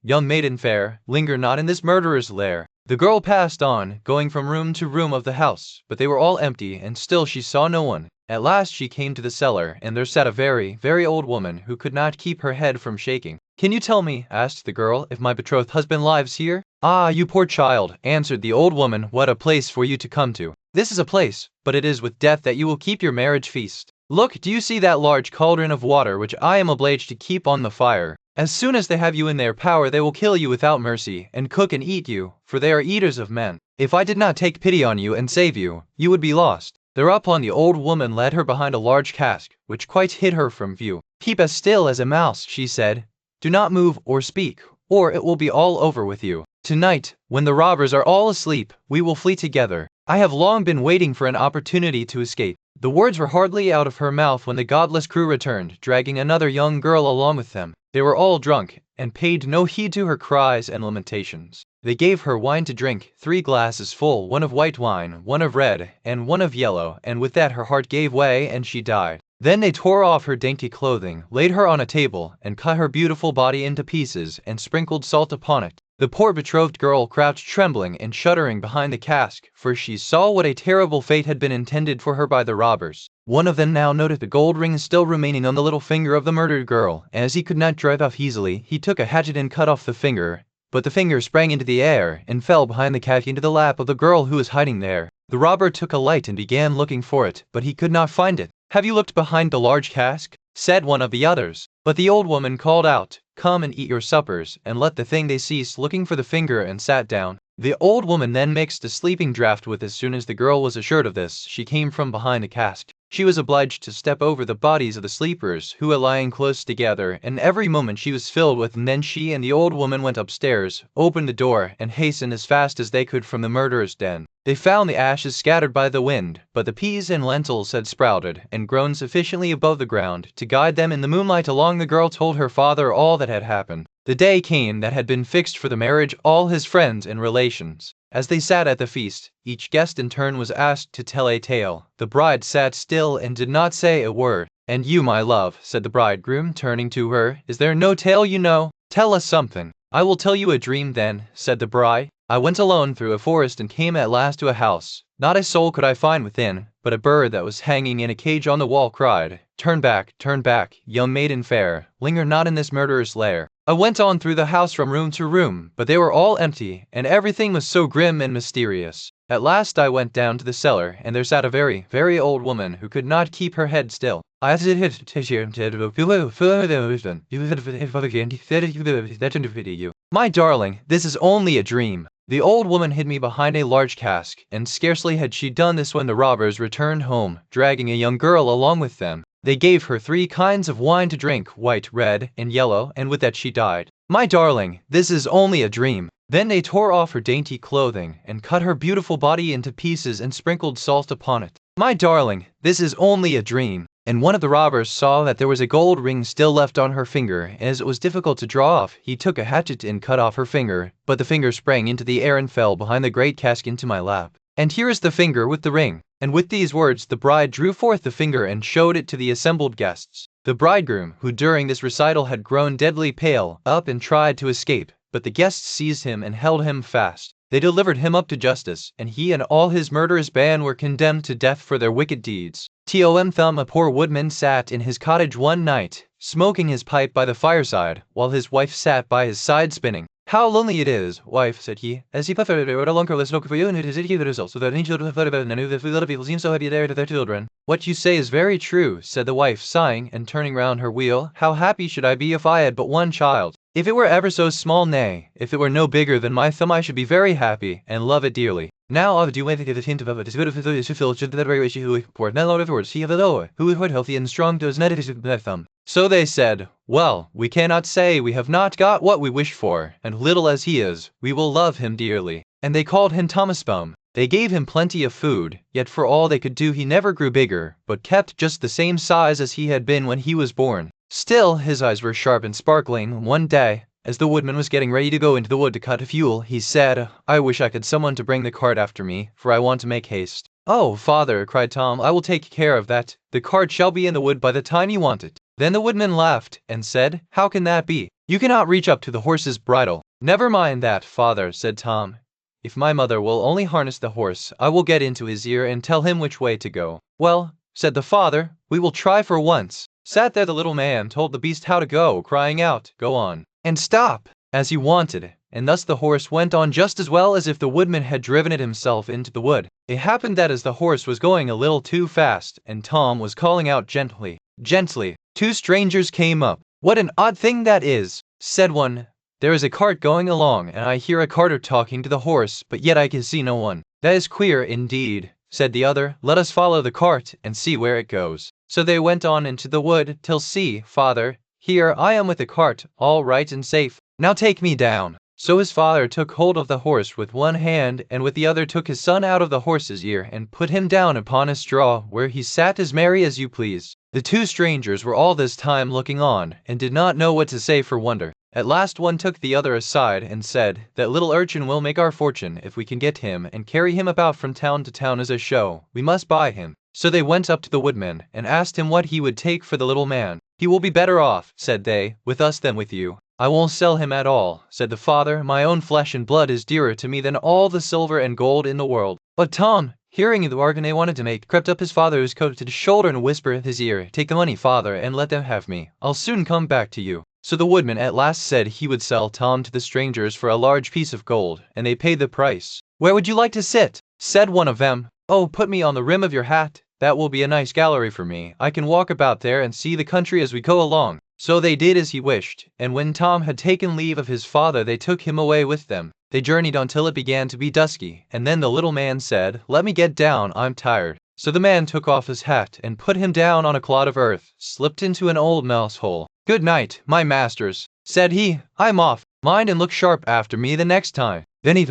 young maiden fair, linger not in this murderer's lair." The girl passed on, going from room to room of the house, but they were all empty, and still she saw no one. At last she came to the cellar, and there sat a very, very old woman who could not keep her head from shaking. "Can you tell me," asked the girl, "if my betrothed husband lives here?" "Ah, you poor child," answered the old woman, "what a place for you to come to. This is a place, but it is with death that you will keep your marriage feast. Look, do you see that large cauldron of water which I am obliged to keep on the fire? As soon as they have you in their power, they will kill you without mercy, and cook and eat you, for they are eaters of men. If I did not take pity on you and save you, you would be lost." Thereupon the old woman led her behind a large cask, which quite hid her from view. "Keep as still as a mouse," she said. "Do not move or speak, or it will be all over with you. Tonight, when the robbers are all asleep, we will flee together. I have long been waiting for an opportunity to escape." The words were hardly out of her mouth when the godless crew returned, dragging another young girl along with them. They were all drunk, and paid no heed to her cries and lamentations. They gave her wine to drink, 3 glasses full, one of white wine, one of red, and one of yellow, and with that her heart gave way and she died. Then they tore off her dainty clothing, laid her on a table, and cut her beautiful body into pieces, and sprinkled salt upon it. The poor betrothed girl crouched trembling and shuddering behind the cask, for she saw what a terrible fate had been intended for her by the robbers. One of them now noticed the gold ring still remaining on the little finger of the murdered girl. As he could not drive off easily, he took a hatchet and cut off the finger, but the finger sprang into the air and fell behind the cask into the lap of the girl who was hiding there. The robber took a light and began looking for it, but he could not find it. "Have you looked behind the large cask?" said one of the others. But the old woman called out, "Come and eat your suppers," and let the thing. They ceased looking for the finger and sat down. The old woman then mixed a sleeping draught with. As soon as the girl was assured of this, she came from behind the cask. She was obliged to step over the bodies of the sleepers, who were lying close together, and every moment she was filled with. And then she and the old woman went upstairs, opened the door, and hastened as fast as they could from the murderer's den. They found the ashes scattered by the wind, but the peas and lentils had sprouted and grown sufficiently above the ground to guide them in the moonlight along. The girl told her father all that had happened. The day came that had been fixed for the marriage, all his friends and relations. As they sat at the feast, each guest in turn was asked to tell a tale. The bride sat still and did not say a word. "And you, my love," said the bridegroom, turning to her, "is there no tale you know? Tell us something." "I will tell you a dream then," said the bride. "I went alone through a forest and came at last to a house. Not a soul could I find within, but a bird that was hanging in a cage on the wall cried, 'Turn back, young maiden fair, linger not in this murderer's lair.' I went on through the house from room to room, but they were all empty, and everything was so grim and mysterious. At last I went down to the cellar, and there sat a very, very old woman who could not keep her head still. My darling, this is only a dream. The old woman hid me behind a large cask, and scarcely had she done this when the robbers returned home, dragging a young girl along with them. They gave her 3 kinds of wine to drink, white, red, and yellow, and with that she died. My darling, this is only a dream. Then they tore off her dainty clothing, and cut her beautiful body into pieces and sprinkled salt upon it. My darling, this is only a dream. And one of the robbers saw that there was a gold ring still left on her finger. As it was difficult to draw off, he took a hatchet and cut off her finger, but the finger sprang into the air and fell behind the great cask into my lap. And here is the finger with the ring. And with these words the bride drew forth the finger and showed it to the assembled guests. The bridegroom, who during this recital had grown deadly pale, up and tried to escape, but the guests seized him and held him fast. They delivered him up to justice, and he and all his murderous band were condemned to death for their wicked deeds. Tom Thumb, a poor woodman, sat in his cottage one night, smoking his pipe by the fireside, while his wife sat by his side spinning. How lonely it is, wife, said he, as he put a longer list for you, and it is the result, so that any children have about and that a lot of people seem so happy there to their children. What you say is very true, said the wife, sighing, and turning round her wheel. How happy should I be if I had but one child. If it were ever so small, nay, if it were no bigger than my thumb, I should be very happy, and love it dearly. Now I'll do anything to the hint of it is good if it is fulfilled, should that very issue who poor not lot of words, he have a lower, who is quite healthy and strong does not it is my thumb. So they said, well, we cannot say we have not got what we wish for, and little as he is, we will love him dearly. And they called him Thomas Bum. They gave him plenty of food, yet for all they could do he never grew bigger, but kept just the same size as he had been when he was born. Still, his eyes were sharp and sparkling. One day, as the woodman was getting ready to go into the wood to cut fuel, he said, I wish I could someone to bring the cart after me, for I want to make haste. Oh, father, cried Tom, I will take care of that. The cart shall be in the wood by the time you want it. Then the woodman laughed, and said, how can that be? You cannot reach up to the horse's bridle. Never mind that, father, said Tom. If my mother will only harness the horse, I will get into his ear and tell him which way to go. Well, said the father, we will try for once. Sat there the little man told the beast how to go, crying out, go on, and stop, as he wanted, and thus the horse went on just as well as if the woodman had driven it himself into the wood. It happened that as the horse was going a little too fast, and Tom was calling out gently, two strangers came up. What an odd thing that is, said one. There is a cart going along, and I hear a carter talking to the horse, but yet I can see no one. That is queer indeed, said the other. Let us follow the cart and see where it goes. So they went on into the wood, till see, father, here I am with the cart, all right and safe. Now take me down. So his father took hold of the horse with one hand, and with the other took his son out of the horse's ear, and put him down upon a straw, where he sat as merry as you please. The two strangers were all this time looking on, and did not know what to say for wonder. At last one took the other aside, and said, that little urchin will make our fortune, if we can get him, and carry him about from town to town as a show. We must buy him. So they went up to the woodman, and asked him what he would take for the little man. He will be better off, said they, with us than with you. I won't sell him at all, said the father. My own flesh and blood is dearer to me than all the silver and gold in the world. But Tom, hearing the bargain they wanted to make, crept up his father's coat to his shoulder and whispered in his ear, take the money, father, and let them have me. I'll soon come back to you. So the woodman at last said he would sell Tom to the strangers for a large piece of gold, and they paid the price. Where would you like to sit? Said one of them. Oh, put me on the rim of your hat. That will be a nice gallery for me. I can walk about there and see the country as we go along. So they did as he wished, and when Tom had taken leave of his father they took him away with them. They journeyed until it began to be dusky, and then the little man said, let me get down, I'm tired. So the man took off his hat and put him down on a clod of earth, slipped into an old mouse hole. Good night, my masters, said he, I'm off. Mind and look sharp after me the next time. Then he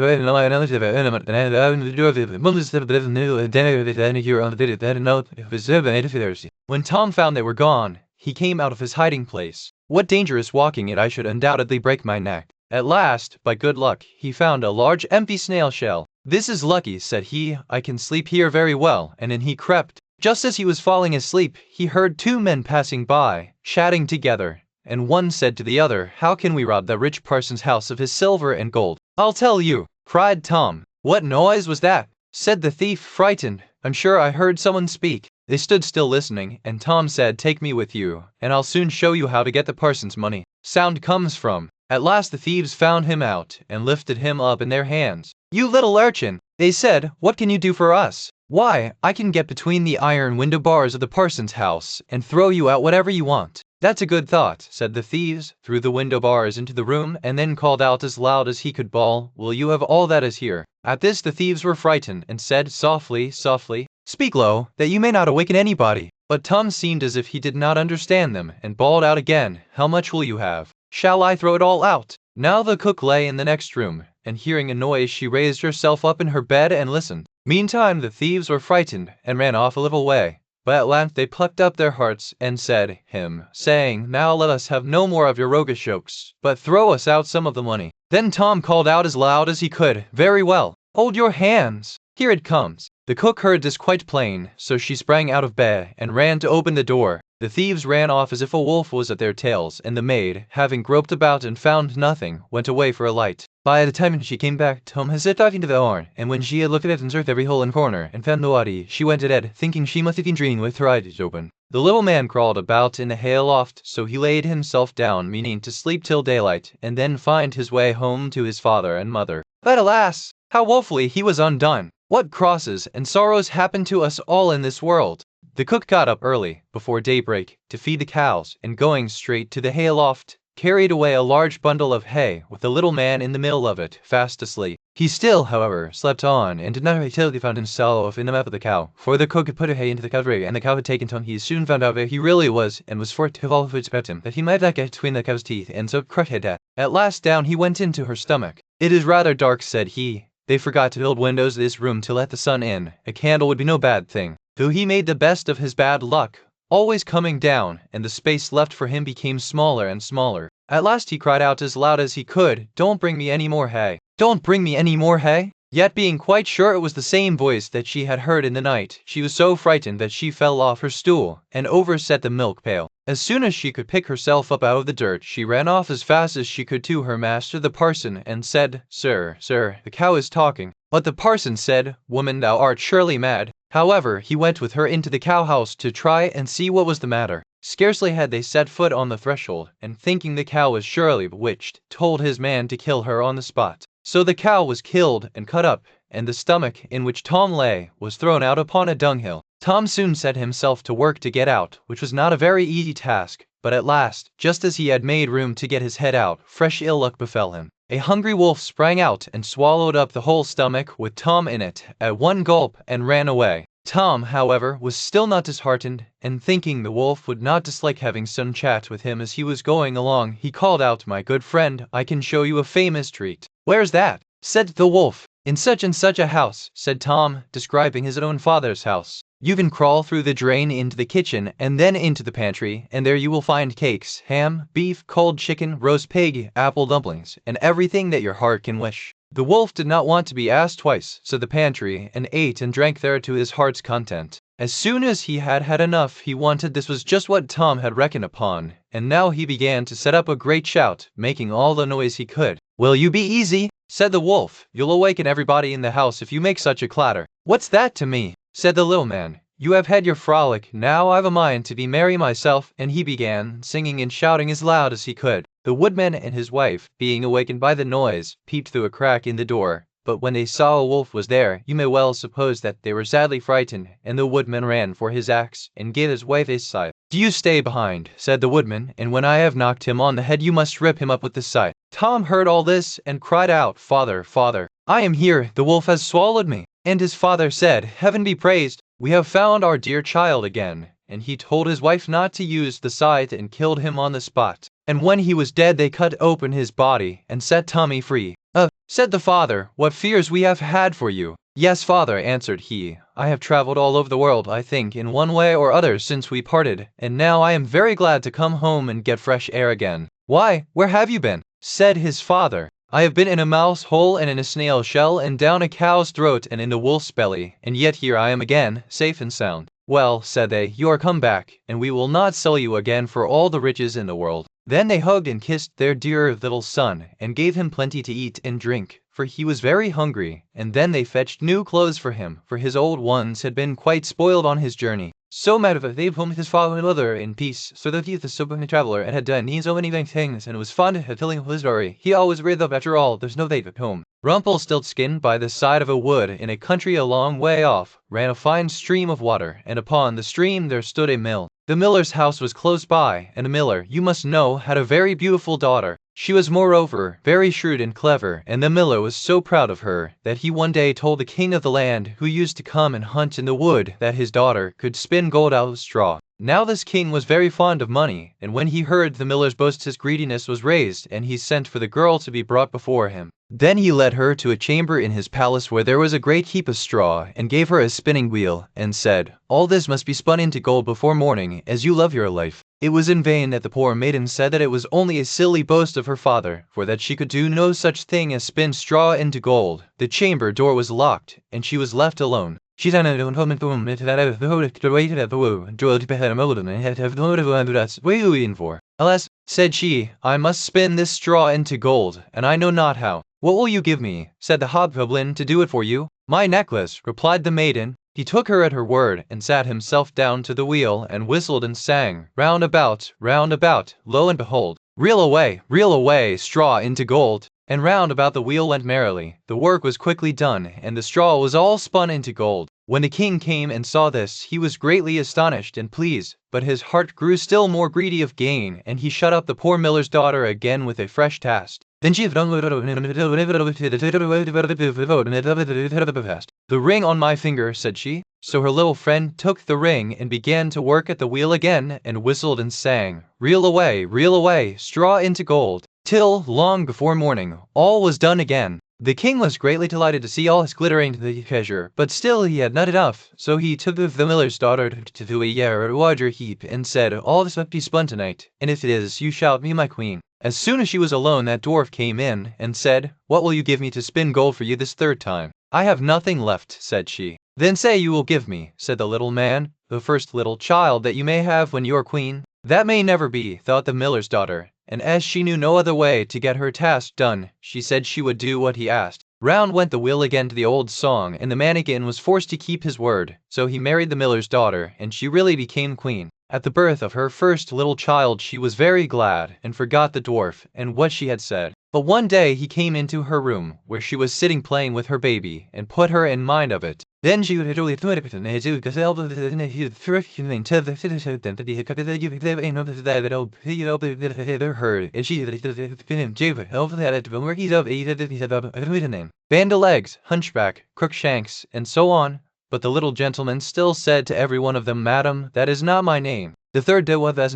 when Tom found they were gone, he came out of his hiding place. What dangerous walking it, I should undoubtedly break my neck. At last, by good luck, he found a large empty snail shell. This is lucky, said he, I can sleep here very well, and in he crept. Just as he was falling asleep, he heard two men passing by, chatting together, and one said to the other, how can we rob the rich parson's house of his silver and gold? I'll tell you, cried Tom. What noise was that? Said the thief, frightened. I'm sure I heard someone speak. They stood still listening, and Tom said, take me with you, and I'll soon show you how to get the parson's money. Sound comes from. At last the thieves found him out, and lifted him up in their hands. You little urchin, they said, what can you do for us? Why, I can get between the iron window bars of the parson's house, and throw you out whatever you want. That's a good thought, said the thieves, threw the window bars into the room, and then called out as loud as he could bawl, will you have all that is here? At this the thieves were frightened, and said softly, speak low, that you may not awaken anybody. But Tom seemed as if he did not understand them, and bawled out again, how much will you have? Shall I throw it all out? Now the cook lay in the next room, and hearing a noise she raised herself up in her bed and listened. Meantime the thieves were frightened, and ran off a little way. But at length they plucked up their hearts, and said, saying, now let us have no more of your roguish jokes, but throw us out some of the money. Then Tom called out as loud as he could, very well, hold your hands, here it comes. The cook heard this quite plain, so she sprang out of bed, and ran to open the door. The thieves ran off as if a wolf was at their tails, and the maid, having groped about and found nothing, went away for a light. By the time she came back, Tom had set out into the horn, and when she had looked at it and searched every hole and corner, and found nobody, she went to bed, thinking she must have been dreaming with her eyes open. The little man crawled about in the hay loft, so he laid himself down, meaning to sleep till daylight, and then find his way home to his father and mother. But alas, how woefully he was undone! What crosses and sorrows happen to us all in this world! The cook got up early, before daybreak, to feed the cows, and going straight to the hay loft, carried away a large bundle of hay, with the little man in the middle of it, fast asleep. He still, however, slept on, and did not wake till he found himself in the mouth of the cow, for the cook had put her hay into the cow's rig, and the cow had taken Tom. He soon found out where he really was, and was forced to all woods about him, that he might not get between the cow's teeth, and so crushed her death. At last down he went into her stomach. "It is rather dark," said he. "They forgot to build windows in this room to let the sun in. A candle would be no bad thing." Though he made the best of his bad luck, always coming down, and the space left for him became smaller and smaller. At last he cried out as loud as he could, "Don't bring me any more hay! Don't bring me any more hay!" Yet being quite sure it was the same voice that she had heard in the night, she was so frightened that she fell off her stool, and overset the milk pail. As soon as she could pick herself up out of the dirt, she ran off as fast as she could to her master the parson, and said, "Sir, the cow is talking." But the parson said, "Woman, thou art surely mad." However, he went with her into the cow-house to try and see what was the matter. Scarcely had they set foot on the threshold, and thinking the cow was surely bewitched, told his man to kill her on the spot. So the cow was killed and cut up, and the stomach in which Tom lay was thrown out upon a dunghill. Tom soon set himself to work to get out, which was not a very easy task, but at last, just as he had made room to get his head out, fresh ill luck befell him. A hungry wolf sprang out and swallowed up the whole stomach with Tom in it at one gulp and ran away. Tom, however, was still not disheartened, and thinking the wolf would not dislike having some chat with him as he was going along, he called out, "My good friend, I can show you a famous treat." "Where's that?" said the wolf. "In such and such a house," said Tom, describing his own father's house. "You can crawl through the drain into the kitchen, and then into the pantry, and there you will find cakes, ham, beef, cold chicken, roast pig, apple dumplings, and everything that your heart can wish." The wolf did not want to be asked twice, so the pantry, and ate and drank there to his heart's content. As soon as he had had enough he wanted, this was just what Tom had reckoned upon, and now he began to set up a great shout, making all the noise he could. "Will you be easy?" said the wolf. "You'll awaken everybody in the house if you make such a clatter." "What's that to me?" said the little man. "You have had your frolic, now I've a mind to be merry myself," and he began singing and shouting as loud as he could. The woodman and his wife, being awakened by the noise, peeped through a crack in the door, but when they saw a wolf was there, you may well suppose that they were sadly frightened, and the woodman ran for his axe, and gave his wife a scythe. "Do you stay behind," said the woodman, "and when I have knocked him on the head you must rip him up with the scythe." Tom heard all this, and cried out, "Father, father, I am here, the wolf has swallowed me." And his father said, "Heaven be praised, we have found our dear child again." And he told his wife not to use the scythe and killed him on the spot. And when he was dead they cut open his body and set Tommy free. Said the father, "What fears we have had for you." "Yes, father," answered he, "I have traveled all over the world, I think, in one way or other since we parted, and now I am very glad to come home and get fresh air again." "Why, where have you been?" said his father. "I have been in a mouse hole and in a snail shell and down a cow's throat and in the wolf's belly, and yet here I am again, safe and sound." "Well," said they, "you are come back, and we will not sell you again for all the riches in the world." Then they hugged and kissed their dear little son, and gave him plenty to eat and drink, for he was very hungry, and then they fetched new clothes for him, for his old ones had been quite spoiled on his journey. So mad of it, they home with his father and mother in peace, so that he was so many traveler, and had done so many things, and was fond of telling his story. He always read up after all, there's no date at home. Rumpelstiltskin, by the side of a wood, in a country a long way off, ran a fine stream of water, and upon the stream there stood a mill. The miller's house was close by, and the miller, you must know, had a very beautiful daughter. She was moreover very shrewd and clever, and the miller was so proud of her that he one day told the king of the land, who used to come and hunt in the wood, that his daughter could spin gold out of straw. Now this king was very fond of money, and when he heard the miller's boast his greediness was raised, and he sent for the girl to be brought before him. Then he led her to a chamber in his palace where there was a great heap of straw, and gave her a spinning wheel, and said, "All this must be spun into gold before morning, as you love your life." It was in vain that the poor maiden said that it was only a silly boast of her father, for that she could do no such thing as spin straw into gold. The chamber door was locked, and she was left alone. She's on a boom it that I've waited at the woo, drilled to behead a modem and have that's what are you waiting for? Alas, said she, I must spin this straw into gold, and I know not how. What will you give me, said the hobgoblin, to do it for you? My necklace, replied the maiden. He took her at her word, and sat himself down to the wheel, and whistled and sang, round about, lo and behold, reel away, straw into gold. And round about the wheel went merrily. The work was quickly done, and the straw was all spun into gold. When the king came and saw this, he was greatly astonished and pleased, but his heart grew still more greedy of gain, and he shut up the poor miller's daughter again with a fresh task. Then she the ring on my finger, said she. So her little friend took the ring and began to work at the wheel again, and whistled and sang, reel away, straw into gold, till, long before morning, all was done again. The king was greatly delighted to see all his glittering treasure, but still he had not enough, so he took the miller's daughter to a larger heap, and said, all this must be spun tonight, and if it is, you shall be my queen. As soon as she was alone, that dwarf came in, and said, what will you give me to spin gold for you this third time? I have nothing left, said she. Then say you will give me, said the little man, the first little child that you may have when you are queen. That may never be, thought the miller's daughter, and as she knew no other way to get her task done, she said she would do what he asked. Round went the wheel again to the old song, and the mannikin was forced to keep his word, so he married the miller's daughter, and she really became queen. At the birth of her first little child she was very glad, and forgot the dwarf, and what she had said. But one day he came into her room, where she was sitting playing with her baby, and put her in mind of it. Then she would Band-o-legs, hunchback, crookshanks, and so on. But the little gentleman still said to every one of them, Madam, that is not my name. The third day was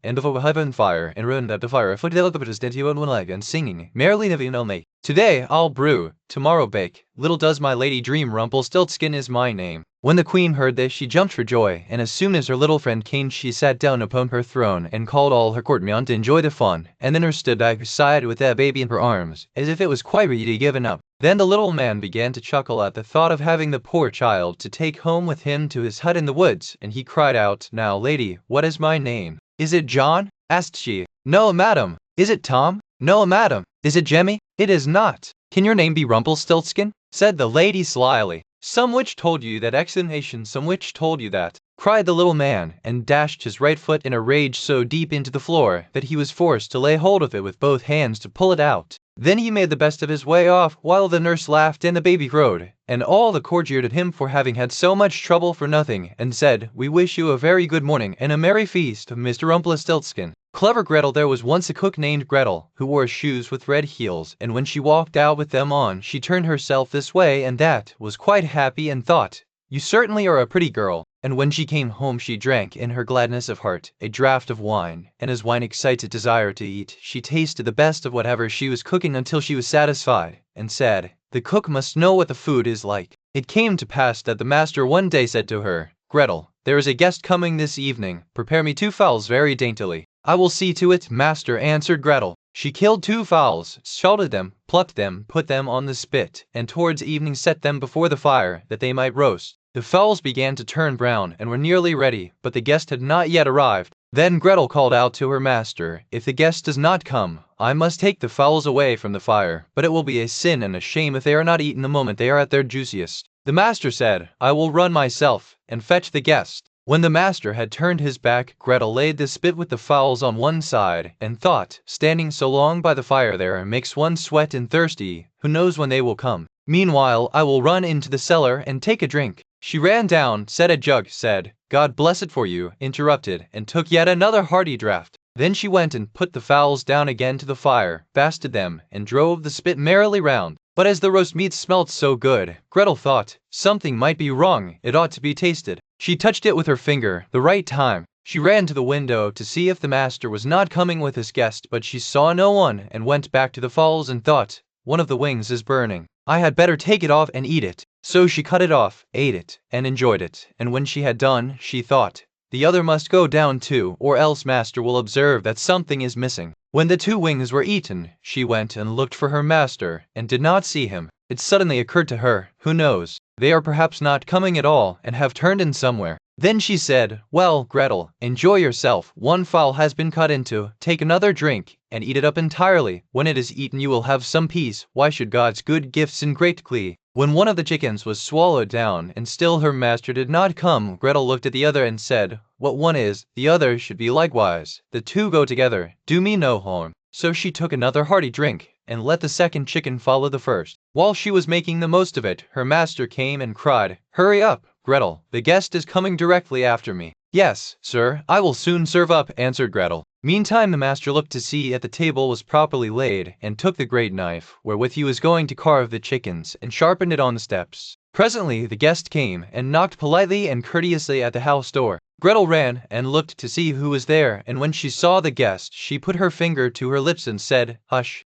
and before heaven fire, and ruined at the fire, foot one leg, and singing, merrily living only. Today I'll brew, tomorrow bake. Little does my lady dream Rumpelstiltskin is my name. When the queen heard this, she jumped for joy, and as soon as her little friend came, she sat down upon her throne, and called all her courtiers to enjoy the fun, and then her stood by her side with that baby in her arms, as if it was quite ready to given up. Then the little man began to chuckle at the thought of having the poor child to take home with him to his hut in the woods, and he cried out, Now, lady, what is my name? Is it John? Asked she. No, madam. Is it Tom? No, madam. Is it Jemmy? It is not. Can your name be Rumpelstiltskin? Said the lady slyly. Some witch told you that explanation, some witch told you that, cried the little man, and dashed his right foot in a rage so deep into the floor that he was forced to lay hold of it with both hands to pull it out. Then he made the best of his way off, while the nurse laughed and the baby crowed, and all the court jeered at him for having had so much trouble for nothing, and said, We wish you a very good morning and a merry feast, Mr. Rumpelstiltskin. Clever Gretel. There was once a cook named Gretel, who wore shoes with red heels, and when she walked out with them on, she turned herself this way and that, was quite happy, and thought, You certainly are a pretty girl. And when she came home she drank, in her gladness of heart, a draught of wine, and as wine excites a desire to eat, she tasted the best of whatever she was cooking until she was satisfied, and said, The cook must know what the food is like. It came to pass that the master one day said to her, Gretel, there is a guest coming this evening, prepare me 2 fowls very daintily. I will see to it, master, answered Gretel. She killed 2 fowls, salted them, plucked them, put them on the spit, and towards evening set them before the fire, that they might roast. The fowls began to turn brown, and were nearly ready, but the guest had not yet arrived. Then Gretel called out to her master, If the guest does not come, I must take the fowls away from the fire, but it will be a sin and a shame if they are not eaten the moment they are at their juiciest. The master said, I will run myself, and fetch the guest. When the master had turned his back, Gretel laid the spit with the fowls on one side, and thought, standing so long by the fire there makes one sweat and thirsty, who knows when they will come? Meanwhile I will run into the cellar and take a drink. She ran down, set a jug, said, God bless it for you, interrupted, and took yet another hearty draught. Then she went and put the fowls down again to the fire, basted them, and drove the spit merrily round. But as the roast meat smelt so good, Gretel thought, something might be wrong, it ought to be tasted. She touched it with her finger, the right time. She ran to the window to see if the master was not coming with his guest, but she saw no one, and went back to the fowls and thought, one of the wings is burning. I had better take it off and eat it. So she cut it off, ate it, and enjoyed it, and when she had done, she thought, the other must go down too, or else master will observe that something is missing. When the 2 wings were eaten, she went and looked for her master, and did not see him. It suddenly occurred to her, who knows, they are perhaps not coming at all and have turned in somewhere. Then she said, well, Gretel, enjoy yourself. One fowl has been cut into, take another drink, and eat it up entirely. When it is eaten you will have some peace. Why should God's good gifts in great glee? When one of the chickens was swallowed down, and still her master did not come, Gretel looked at the other and said, what one is, the other should be likewise. The two go together, do me no harm. So she took another hearty drink, and let the second chicken follow the first. While she was making the most of it, her master came and cried, hurry up, Gretel, the guest is coming directly after me. Yes, sir, I will soon serve up, answered Gretel. Meantime the master looked to see that the table was properly laid, and took the great knife, wherewith he was going to carve the chickens, and sharpened it on the steps. Presently the guest came, and knocked politely and courteously at the house door. Gretel ran, and looked to see who was there, and when she saw the guest, she put her finger to her lips and said, hush,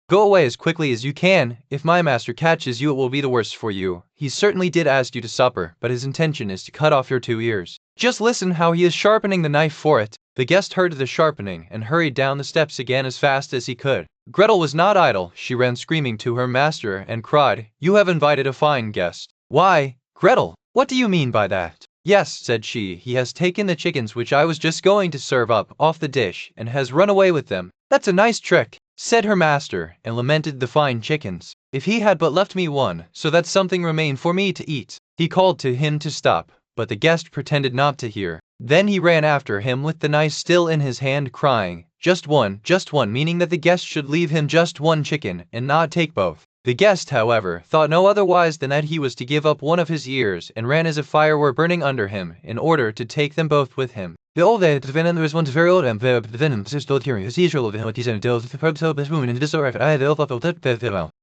go away as quickly as you can. If my master catches you it will be the worse for you. He certainly did ask you to supper, but his intention is to cut off your 2 ears. Just listen how he is sharpening the knife for it. The guest heard the sharpening, and hurried down the steps again as fast as he could. Gretel was not idle. She ran screaming to her master, and cried, you have invited a fine guest. Why, Gretel, what do you mean by that? Yes, said she, he has taken the chickens which I was just going to serve up off the dish, and has run away with them. That's a nice trick, said her master, and lamented the fine chickens. If he had but left me one, so that something remained for me to eat. He called to him to stop, but the guest pretended not to hear. Then he ran after him with the knife still in his hand, crying, just one, meaning that the guest should leave him just one chicken, and not take both. The guest, however, thought no otherwise than that he was to give up one of his ears, and ran as if fire were burning under him, in order to take them both with him. The old there was once very old and the venom still hearing his usual of what he said until the purpose of his wound and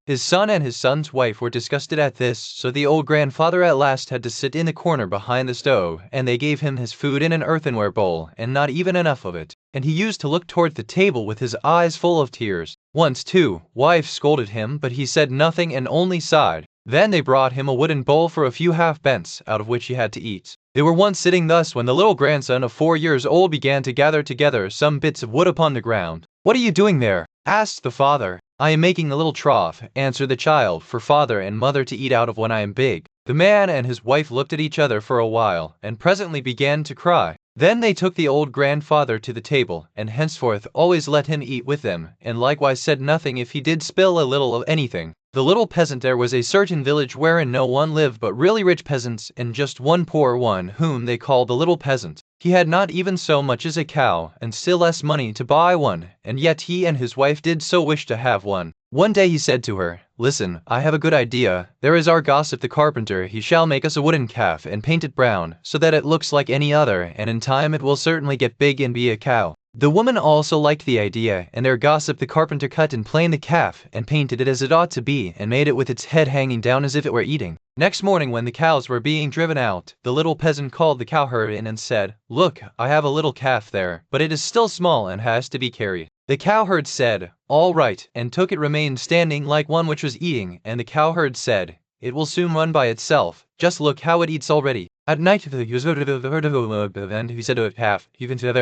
his son and his son's wife were disgusted at this, so the old grandfather at last had to sit in the corner behind the stove, and they gave him his food in an earthenware bowl, and not even enough of it. And he used to look toward the table with his eyes full of tears. Once, too, wife scolded him, but he said nothing and only sighed. Then they brought him a wooden bowl for a few halfpence, out of which he had to eat. They were once sitting thus when the little grandson of 4 years old began to gather together some bits of wood upon the ground. What are you doing there? Asked the father. I am making a little trough, answered the child, for father and mother to eat out of when I am big. The man and his wife looked at each other for a while, and presently began to cry. Then they took the old grandfather to the table, and henceforth always let him eat with them, and likewise said nothing if he did spill a little of anything. The little peasant There was a certain village wherein no one lived but really rich peasants, and just one poor one, whom they called the little peasant. He had not even so much as a cow, and still less money to buy one, and yet he and his wife did so wish to have one. One day he said to her, listen, I have a good idea. There is our gossip the carpenter. He shall make us a wooden calf and paint it brown, so that it looks like any other, and in time it will certainly get big and be a cow. The woman also liked the idea, and their gossip the carpenter cut and planed the calf, and painted it as it ought to be, and made it with its head hanging down as if it were eating. Next morning when the cows were being driven out, the little peasant called the cowherd in and said, look, I have a little calf there, but it is still small and has to be carried. The cowherd said, all right, and took it remained standing like one which was eating, and the cowherd said, it will soon run by itself, just look how it eats already. At night and he said to it half, even to I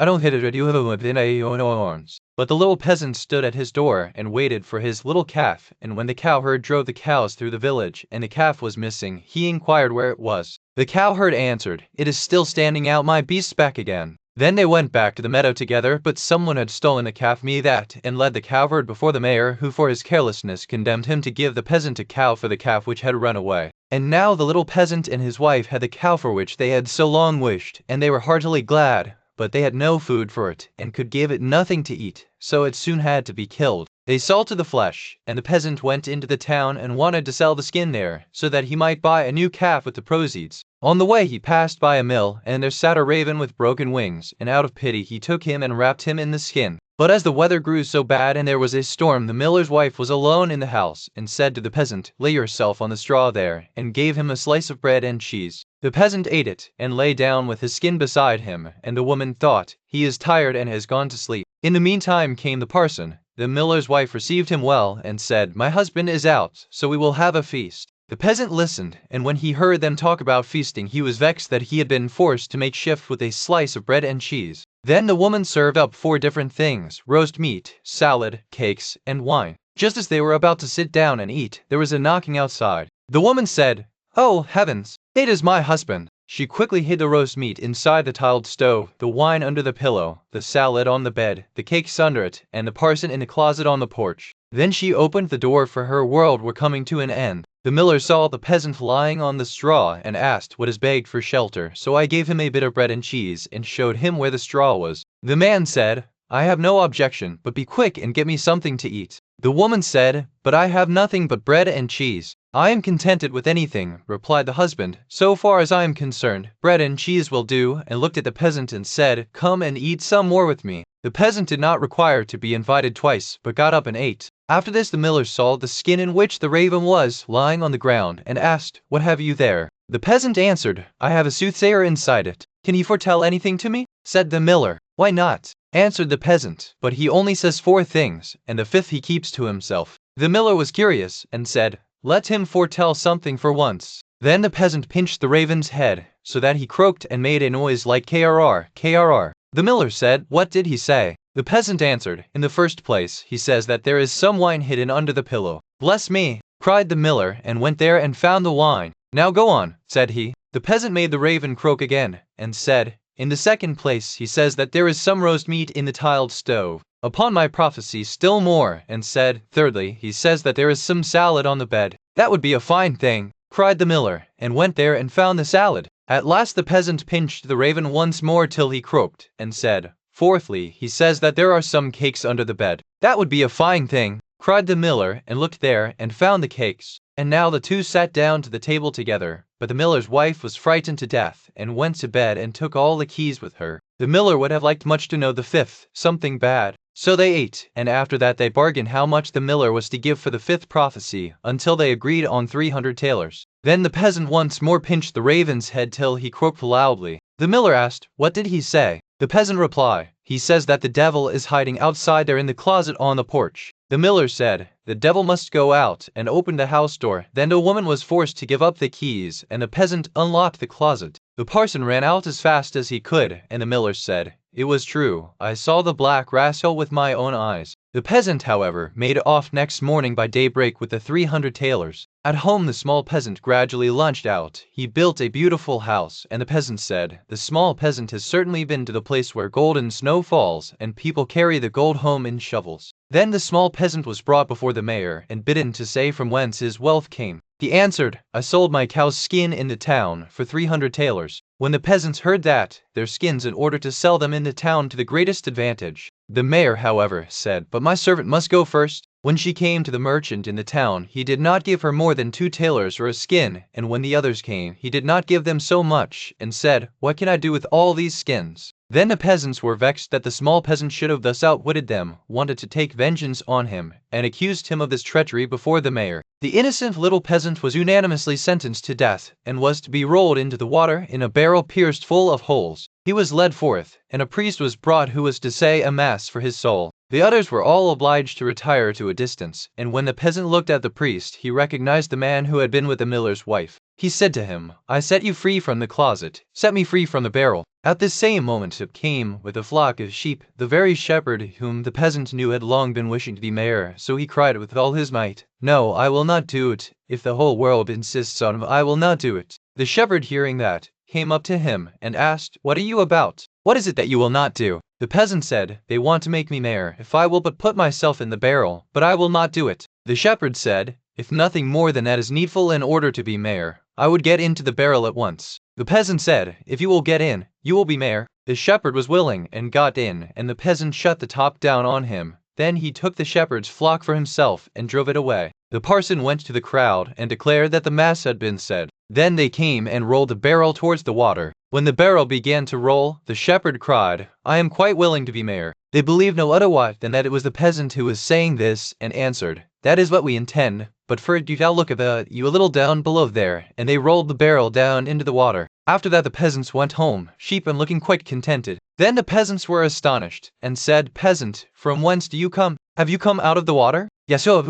don't hit it, you have horns. But the little peasant stood at his door and waited for his little calf, and when the cowherd drove the cows through the village, and the calf was missing, he inquired where it was. The cowherd answered, it is still standing out, my beast's back again. Then they went back to the meadow together, but someone had stolen the calf and led the cowherd before the mayor, who for his carelessness condemned him to give the peasant a cow for the calf which had run away. And now the little peasant and his wife had the cow for which they had so long wished, and they were heartily glad, but they had no food for it, and could give it nothing to eat, so it soon had to be killed. They salted the flesh, and the peasant went into the town and wanted to sell the skin there, so that he might buy a new calf with the proceeds. On the way he passed by a mill, and there sat a raven with broken wings, and out of pity he took him and wrapped him in the skin. But as the weather grew so bad and there was a storm, the miller's wife was alone in the house, and said to the peasant, lay yourself on the straw there, and gave him a slice of bread and cheese. The peasant ate it, and lay down with his skin beside him, and the woman thought, he is tired and has gone to sleep. In the meantime came the parson. The miller's wife received him well, and said, my husband is out, so we will have a feast. The peasant listened, and when he heard them talk about feasting, he was vexed that he had been forced to make shift with a slice of bread and cheese. Then the woman served up 4 different things, roast meat, salad, cakes, and wine. Just as they were about to sit down and eat, there was a knocking outside. The woman said, "Oh, heavens, it is my husband." She quickly hid the roast meat inside the tiled stove, the wine under the pillow, the salad on the bed, the cakes under it, and the parson in a closet on the porch. Then she opened the door, for her world were coming to an end. The miller saw the peasant lying on the straw and asked what is begged for shelter, so I gave him a bit of bread and cheese and showed him where the straw was. The man said, "I have no objection, but be quick and get me something to eat." The woman said, "But I have nothing but bread and cheese." "I am contented with anything," replied the husband. "So far as I am concerned, bread and cheese will do," and looked at the peasant and said, "Come and eat some more with me." The peasant did not require to be invited twice, but got up and ate. After this the miller saw the skin in which the raven was lying on the ground, and asked, "What have you there?" The peasant answered, "I have a soothsayer inside it." "Can he foretell anything to me?" said the miller. "Why not?" answered the peasant, "but he only says 4 things, and the 5th he keeps to himself." The miller was curious, and said, "Let him foretell something for once." Then the peasant pinched the raven's head, so that he croaked and made a noise like krr, krr. The miller said, "What did he say?" The peasant answered, "In the first place, he says that there is some wine hidden under the pillow." "Bless me!" cried the miller, and went there and found the wine. "Now go on," said he. The peasant made the raven croak again, and said, "In the second place, he says that there is some roast meat in the tiled stove." "Upon my prophecy, still more," and said, "Thirdly, he says that there is some salad on the bed." "That would be a fine thing," cried the miller, and went there and found the salad. At last the peasant pinched the raven once more till he croaked, and said, "Fourthly, he says that there are some cakes under the bed." "That would be a fine thing," cried the miller, and looked there and found the cakes. And now the two sat down to the table together, but the miller's wife was frightened to death, and went to bed and took all the keys with her. The miller would have liked much to know the 5th, something bad. So they ate, and after that they bargained how much the miller was to give for the 5th prophecy, until they agreed on 300 talers. Then the peasant once more pinched the raven's head till he croaked loudly. The miller asked, "What did he say?" The peasant replied, "He says that the devil is hiding outside there in the closet on the porch." The miller said, "The devil must go out," and opened the house door. Then the woman was forced to give up the keys, and the peasant unlocked the closet. The parson ran out as fast as he could, and the miller said, "It was true, I saw the black rascal with my own eyes." The peasant, however, made off next morning by daybreak with the 300 talers. At home the small peasant gradually lunched out. He built a beautiful house, and the peasant said, "The small peasant has certainly been to the place where golden snow falls, and people carry the gold home in shovels." Then the small peasant was brought before the mayor, and bidden to say from whence his wealth came. He answered, "I sold my cow's skin in the town for 300 talers. When the peasants heard that, their skins in order to sell them in the town to the greatest advantage. The mayor, however, said, "But my servant must go first." When she came to the merchant in the town, he did not give her more than 2 talers for a skin, and when the others came, he did not give them so much, and said, "What can I do with all these skins?" Then the peasants were vexed that the small peasant should have thus outwitted them, wanted to take vengeance on him, and accused him of this treachery before the mayor. The innocent little peasant was unanimously sentenced to death, and was to be rolled into the water in a barrel pierced full of holes. He was led forth, and a priest was brought who was to say a mass for his soul. The others were all obliged to retire to a distance, and when the peasant looked at the priest, he recognized the man who had been with the miller's wife. He said to him, "I set you free from the closet, set me free from the barrel." At this same moment up came, with a flock of sheep, the very shepherd whom the peasant knew had long been wishing to be mayor, so he cried with all his might, "No, I will not do it. If the whole world insists on it, I will not do it." The shepherd, hearing that, came up to him and asked, "What are you about? What is it that you will not do?" The peasant said, "They want to make me mayor, if I will but put myself in the barrel, but I will not do it." The shepherd said, "If nothing more than that is needful in order to be mayor, I would get into the barrel at once." The peasant said, "If you will get in, you will be mayor." The shepherd was willing, and got in, and the peasant shut the top down on him. Then he took the shepherd's flock for himself, and drove it away. The parson went to the crowd, and declared that the mass had been said. Then they came and rolled the barrel towards the water. When the barrel began to roll, the shepherd cried, "I am quite willing to be mayor." They believed no otherwise than that it was the peasant who was saying this, and answered, "That is what we intend, but for it you shall look about you a little down below there," and they rolled the barrel down into the water. After that the peasants went home, sheep and looking quite contented. Then the peasants were astonished, and said, "Peasant, from whence do you come? Have you come out of the water?" "Yes." Said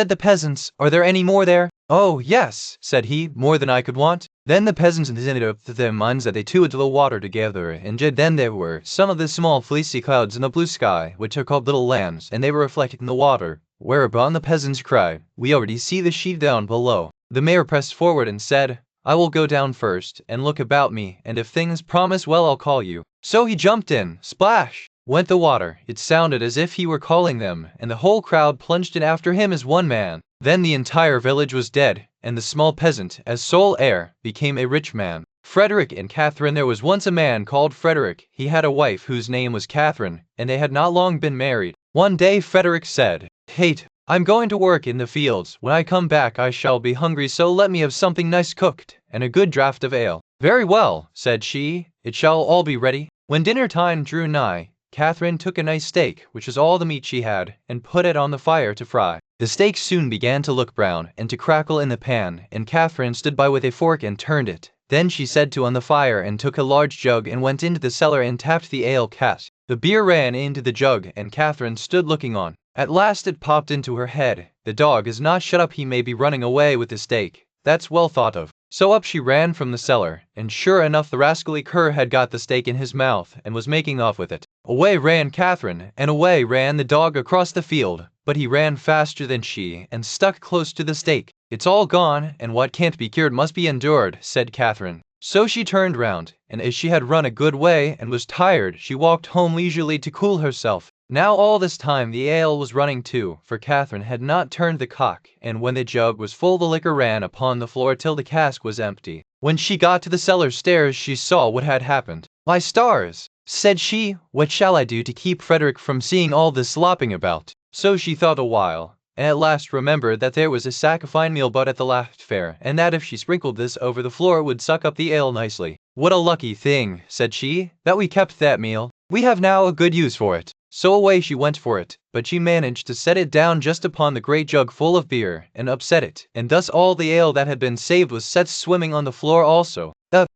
the peasants, "Are there any more there?" "Oh, yes," said he, "more than I could want." Then the peasants ended up to their minds that they too would the water together, and then there were some of the small fleecy clouds in the blue sky, which are called little lambs, and they were reflected in the water. Whereupon the peasants cried, "We already see the sheep down below." The mayor pressed forward and said, "I will go down first, and look about me, and if things promise well I'll call you." So he jumped in. Splash! Went the water. It sounded as if he were calling them, and the whole crowd plunged in after him as one man. Then the entire village was dead, and the small peasant, as sole heir, became a rich man. Frederick and Catherine. There was once a man called Frederick. He had a wife whose name was Catherine, and they had not long been married. One day Frederick said, "Kate, I'm going to work in the fields. When I come back I shall be hungry, so let me have something nice cooked, and a good draught of ale." "Very well," said she, "it shall all be ready." When dinner time drew nigh, Catherine took a nice steak, which was all the meat she had, and put it on the fire to fry. The steak soon began to look brown, and to crackle in the pan, and Catherine stood by with a fork and turned it. Then she set to on the fire and took a large jug and went into the cellar and tapped the ale cask. The beer ran into the jug, and Catherine stood looking on. At last it popped into her head, "The dog is not shut up, he may be running away with the steak. That's well thought of." So up she ran from the cellar, and sure enough the rascally cur had got the steak in his mouth and was making off with it. Away ran Catherine, and away ran the dog across the field, but he ran faster than she, and stuck close to the steak. "It's all gone, and what can't be cured must be endured," said Catherine. So she turned round, and as she had run a good way and was tired, she walked home leisurely to cool herself. Now all this time the ale was running too, for Catherine had not turned the cock, and when the jug was full the liquor ran upon the floor till the cask was empty. When she got to the cellar stairs she saw what had happened. "My stars!" said she, "what shall I do to keep Frederick from seeing all this slopping about?" So she thought a while, and at last remembered that there was a sack of fine meal bought at the last fair, and that if she sprinkled this over the floor it would suck up the ale nicely. "What a lucky thing," said she, "that we kept that meal. We have now a good use for it." So away she went for it, but she managed to set it down just upon the great jug full of beer, and upset it, and thus all the ale that had been saved was set swimming on the floor also.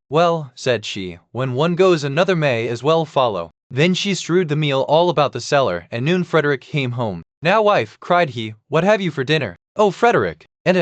Well," said she, "when one goes another may as well follow." Then she strewed the meal all about the cellar, and noon Frederick came home. "Now, wife," cried he, "what have you for dinner?" "Oh, Frederick!" Kate,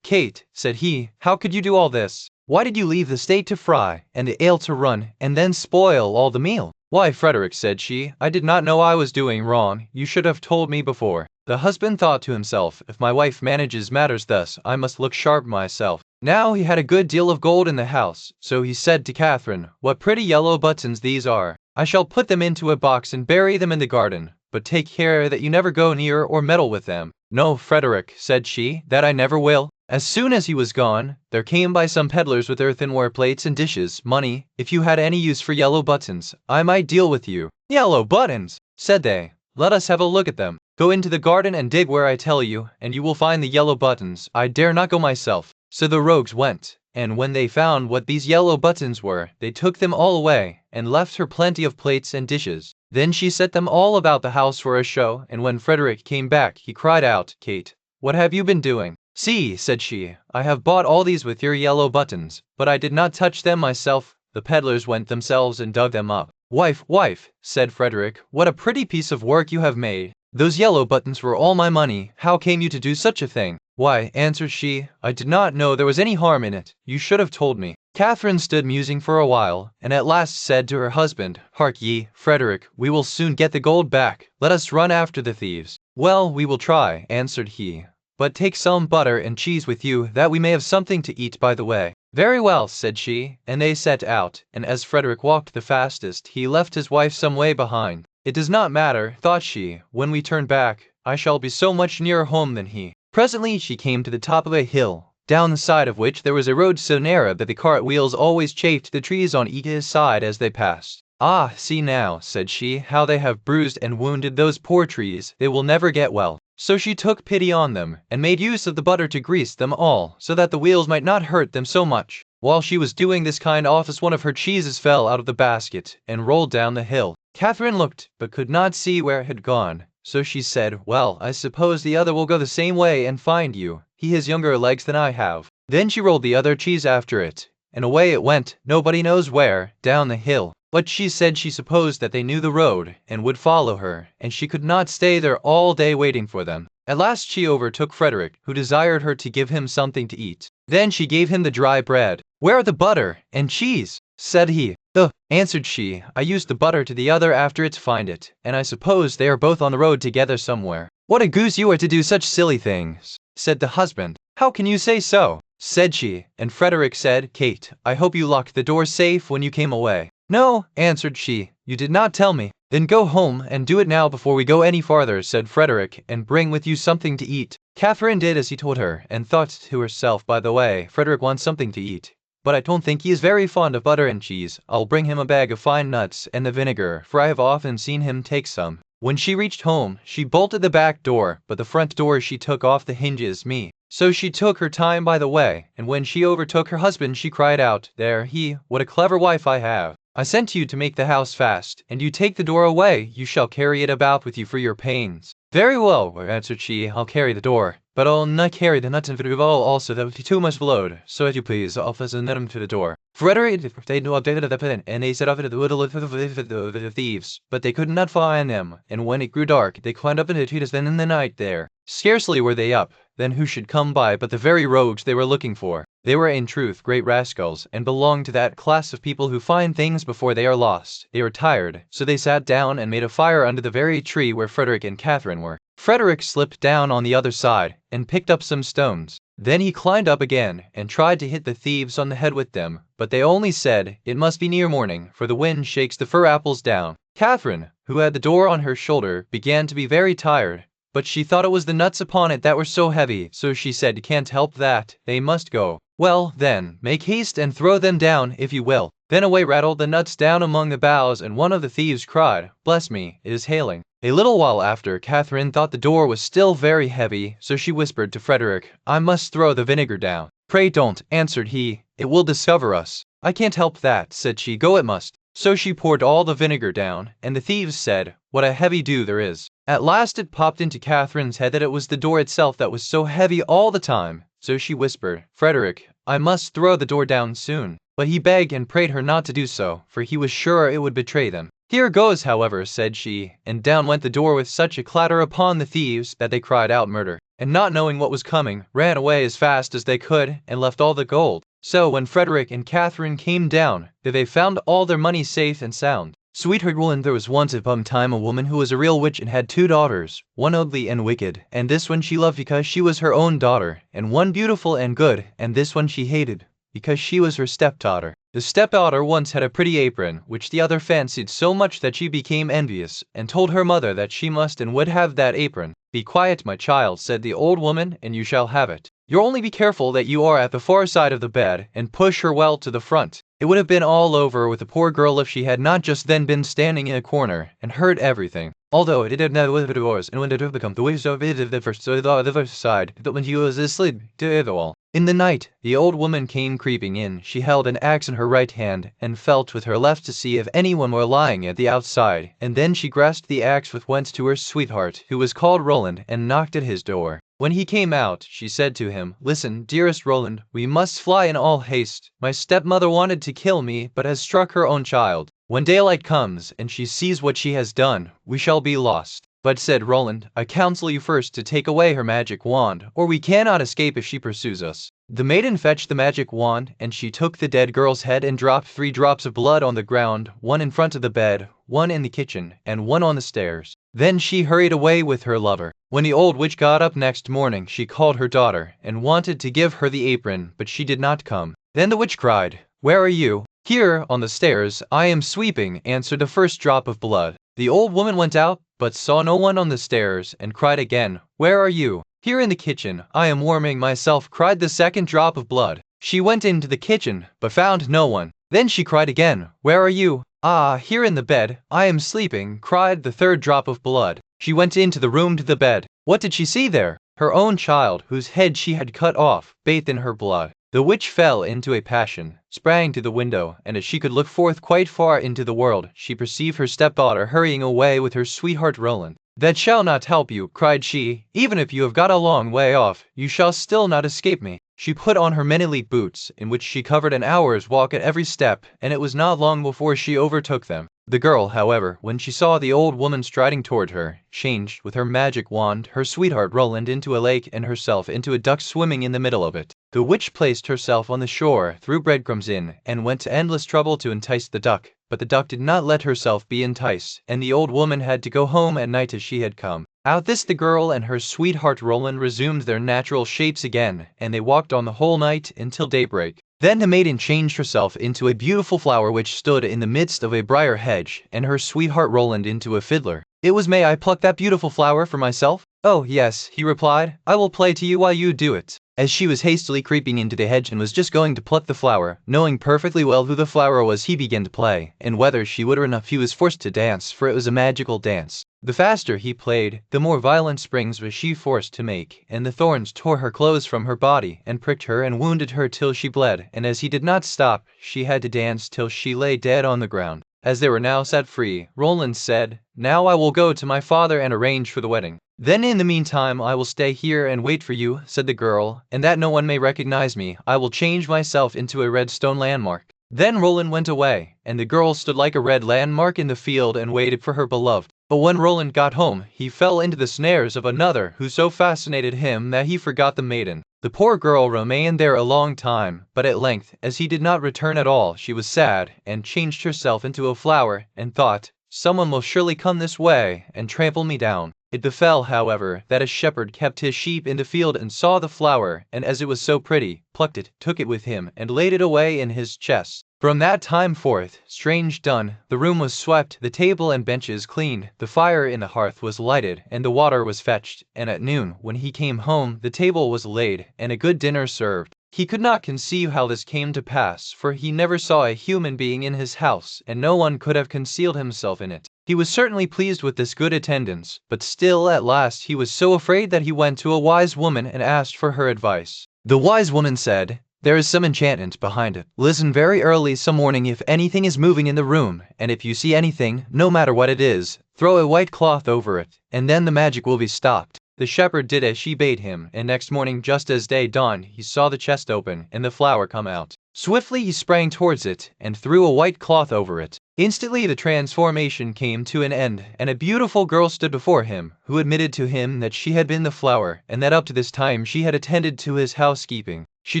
Kate, said he, "how could you do all this? Why did you leave the steak to fry, and the ale to run, and then spoil all the meal?" "Why, Frederick," said she, "I did not know I was doing wrong. You should have told me before." The husband thought to himself, "If my wife manages matters thus, I must look sharp myself." Now he had a good deal of gold in the house, so he said to Catherine, "What pretty yellow buttons these are! I shall put them into a box and bury them in the garden, but take care that you never go near or meddle with them." "No, Frederick," said she, "that I never will." As soon as he was gone, there came by some peddlers with earthenware plates and dishes, money. "If you had any use for yellow buttons, I might deal with you." "Yellow buttons!" said they. "Let us have a look at them. Go into the garden and dig where I tell you, and you will find the yellow buttons. I dare not go myself." So the rogues went, and when they found what these yellow buttons were, they took them all away, and left her plenty of plates and dishes. Then she set them all about the house for a show, and when Frederick came back, he cried out, "Kate, what have you been doing?" "See," said she, "I have bought all these with your yellow buttons, but I did not touch them myself. The peddlers went themselves and dug them up." "Wife, wife," said Frederick, "what a pretty piece of work you have made. Those yellow buttons were all my money. How came you to do such a thing?" "Why," answered she, "I did not know there was any harm in it. You should have told me." Catherine stood musing for a while, and at last said to her husband, "Hark ye, Frederick, we will soon get the gold back. Let us run after the thieves." "Well, we will try," answered he, "but take some butter and cheese with you, that we may have something to eat by the way." "Very well," said she, and they set out, and as Frederick walked the fastest, he left his wife some way behind. "It does not matter," thought she, "when we turn back, I shall be so much nearer home than he." Presently she came to the top of a hill, down the side of which there was a road so narrow that the cart wheels always chafed the trees on each side as they passed. "Ah, see now," said she, "how they have bruised and wounded those poor trees. They will never get well." So she took pity on them, and made use of the butter to grease them all, so that the wheels might not hurt them so much. While she was doing this kind office, one of her cheeses fell out of the basket, and rolled down the hill. Catherine looked, but could not see where it had gone. So she said, "Well, I suppose the other will go the same way and find you. He has younger legs than I have." Then she rolled the other cheese after it, and away it went, nobody knows where, down the hill. but she said she supposed that they knew the road and would follow her, and she could not stay there all day waiting for them. At last she overtook Frederick, who desired her to give him something to eat. Then she gave him the dry bread. "Where are the butter and cheese?" said he. "The," answered she, "I used the butter to the other after it to find it, and I suppose they are both on the road together somewhere." "What a goose you are to do such silly things," said the husband. "How can you say so?" said she, and Frederick said, "Kate, I hope you locked the door safe when you came away." "No," answered she, "you did not tell me." "Then go home and do it now before we go any farther," said Frederick, "and bring with you something to eat." Catherine did as he told her, and thought to herself, "By the way, Frederick wants something to eat, but I don't think he is very fond of butter and cheese. I'll bring him a bag of fine nuts and the vinegar, for I have often seen him take some." When she reached home, she bolted the back door, but the front door she took off the hinges. So she took her time by the way, and when she overtook her husband she cried out, "There he, what a clever wife I have! I sent you to make the house fast, and you take the door away. You shall carry it about with you for your pains." "Very well," answered she, "I'll carry the door, but I'll not carry the nuts and vinegar also, that would be too much load. So as you please, I'll fasten them to the door." Frederick, they knew updated the pen, and they set off into the wood of the thieves, but they could not find them, and when it grew dark, they climbed up into the trees then in the night there. Scarcely were they up, then who should come by but the very rogues they were looking for. They were in truth great rascals, and belonged to that class of people who find things before they are lost. They were tired, so they sat down and made a fire under the very tree where Frederick and Catherine were. Frederick slipped down on the other side, and picked up some stones. Then he climbed up again, and tried to hit the thieves on the head with them, but they only said, "It must be near morning, for the wind shakes the fir apples down." Catherine, who had the door on her shoulder, began to be very tired, but she thought it was the nuts upon it that were so heavy, so she said, "Can't help that, they must go." "Well, then, make haste and throw them down, if you will." Then away rattled the nuts down among the boughs, and one of the thieves cried, "Bless me, it is hailing." A little while after, Catherine thought the door was still very heavy, so she whispered to Frederick, "I must throw the vinegar down." "Pray don't," answered he, "it will discover us." "I can't help that," said she, "go it must." So she poured all the vinegar down, and the thieves said, "What a heavy dew there is." At last it popped into Catherine's head that it was the door itself that was so heavy all the time, so she whispered, "Frederick, I must throw the door down soon." But he begged and prayed her not to do so, for he was sure it would betray them. "Here goes, however," said she, and down went the door with such a clatter upon the thieves that they cried out murder, and not knowing what was coming, ran away as fast as they could, and left all the gold. So when Frederick and Catherine came down, they found all their money safe and sound. Sweetheart Roland, there was once upon time a woman who was a real witch and had 2 daughters, one ugly and wicked, and this one she loved because she was her own daughter, and one beautiful and good, and this one she hated because she was her stepdaughter. The stepdaughter once had a pretty apron, which the other fancied so much that she became envious, and told her mother that she must and would have that apron. "Be quiet, my child," said the old woman, "and you shall have it. You'll only be careful that you are at the far side of the bed, and push her well to the front." It would have been all over with the poor girl if she had not just then been standing in a corner, and heard everything. Although it did not with the doors, and when it had become the waves of it the first side, that when she was asleep to the wall. In the night, the old woman came creeping in. She held an axe in her right hand, and felt with her left to see if anyone were lying at the outside, and then she grasped the axe with went to her sweetheart, who was called Roland, and knocked at his door. When he came out, she said to him, "Listen, dearest Roland, we must fly in all haste. My stepmother wanted to kill me, but has struck her own child. When daylight comes, and she sees what she has done, we shall be lost." "But," said Roland, "I counsel you first to take away her magic wand, or we cannot escape if she pursues us." The maiden fetched the magic wand, and she took the dead girl's head and dropped 3 drops of blood on the ground, one in front of the bed, one in the kitchen, and one on the stairs. Then she hurried away with her lover. When the old witch got up next morning, she called her daughter, and wanted to give her the apron, but she did not come. Then the witch cried, "Where are you?" "Here, on the stairs, I am sweeping," answered the first drop of blood. The old woman went out, but saw no one on the stairs, and cried again, "Where are you?" "Here in the kitchen, I am warming myself," cried the second drop of blood. She went into the kitchen, but found no one. Then she cried again, "Where are you?" "Ah, here in the bed, I am sleeping," cried the third drop of blood. She went into the room to the bed. What did she see there? Her own child, whose head she had cut off, bathed in her blood. The witch fell into a passion, sprang to the window, and as she could look forth quite far into the world, she perceived her stepdaughter hurrying away with her sweetheart Roland. "That shall not help you," cried she. "Even if you have got a long way off, you shall still not escape me." She put on her many league boots, in which she covered an hour's walk at every step, and it was not long before she overtook them. The girl, however, when she saw the old woman striding toward her, changed with her magic wand her sweetheart Roland into a lake and herself into a duck swimming in the middle of it. The witch placed herself on the shore, threw breadcrumbs in, and went to endless trouble to entice the duck, but the duck did not let herself be enticed, and the old woman had to go home at night as she had come. At this the girl and her sweetheart Roland resumed their natural shapes again, and they walked on the whole night until daybreak. Then the maiden changed herself into a beautiful flower which stood in the midst of a briar hedge, and her sweetheart Roland into a fiddler. "It was may I pluck that beautiful flower for myself?" "Oh, yes," he replied, "I will play to you while you do it." As she was hastily creeping into the hedge and was just going to pluck the flower, knowing perfectly well who the flower was, he began to play, and whether she would or not he was forced to dance, for it was a magical dance. The faster he played, the more violent springs was she forced to make, and the thorns tore her clothes from her body, and pricked her and wounded her till she bled, and as he did not stop, she had to dance till she lay dead on the ground. As they were now set free, Roland said, "Now I will go to my father and arrange for the wedding. Then in the meantime I will stay here and wait for you," said the girl, "and that no one may recognize me, I will change myself into a red stone landmark." Then Roland went away, and the girl stood like a red landmark in the field and waited for her beloved. But when Roland got home, he fell into the snares of another who so fascinated him that he forgot the maiden. The poor girl remained there a long time, but at length, as he did not return at all, she was sad, and changed herself into a flower, and thought, "Someone will surely come this way and trample me down." It befell, however, that a shepherd kept his sheep in the field and saw the flower, and as it was so pretty, plucked it, took it with him, and laid it away in his chest. From that time forth, strange done, the room was swept, the table and benches cleaned, the fire in the hearth was lighted, and the water was fetched, and at noon, when he came home, the table was laid, and a good dinner served. He could not conceive how this came to pass, for he never saw a human being in his house, and no one could have concealed himself in it. He was certainly pleased with this good attendance, but still at last he was so afraid that he went to a wise woman and asked for her advice. The wise woman said, "There is some enchantment behind it. Listen very early some morning if anything is moving in the room, and if you see anything, no matter what it is, throw a white cloth over it, and then the magic will be stopped." The shepherd did as she bade him, and next morning just as day dawned he saw the chest open and the flower come out. Swiftly he sprang towards it, and threw a white cloth over it. Instantly the transformation came to an end, and a beautiful girl stood before him, who admitted to him that she had been the flower, and that up to this time she had attended to his housekeeping. She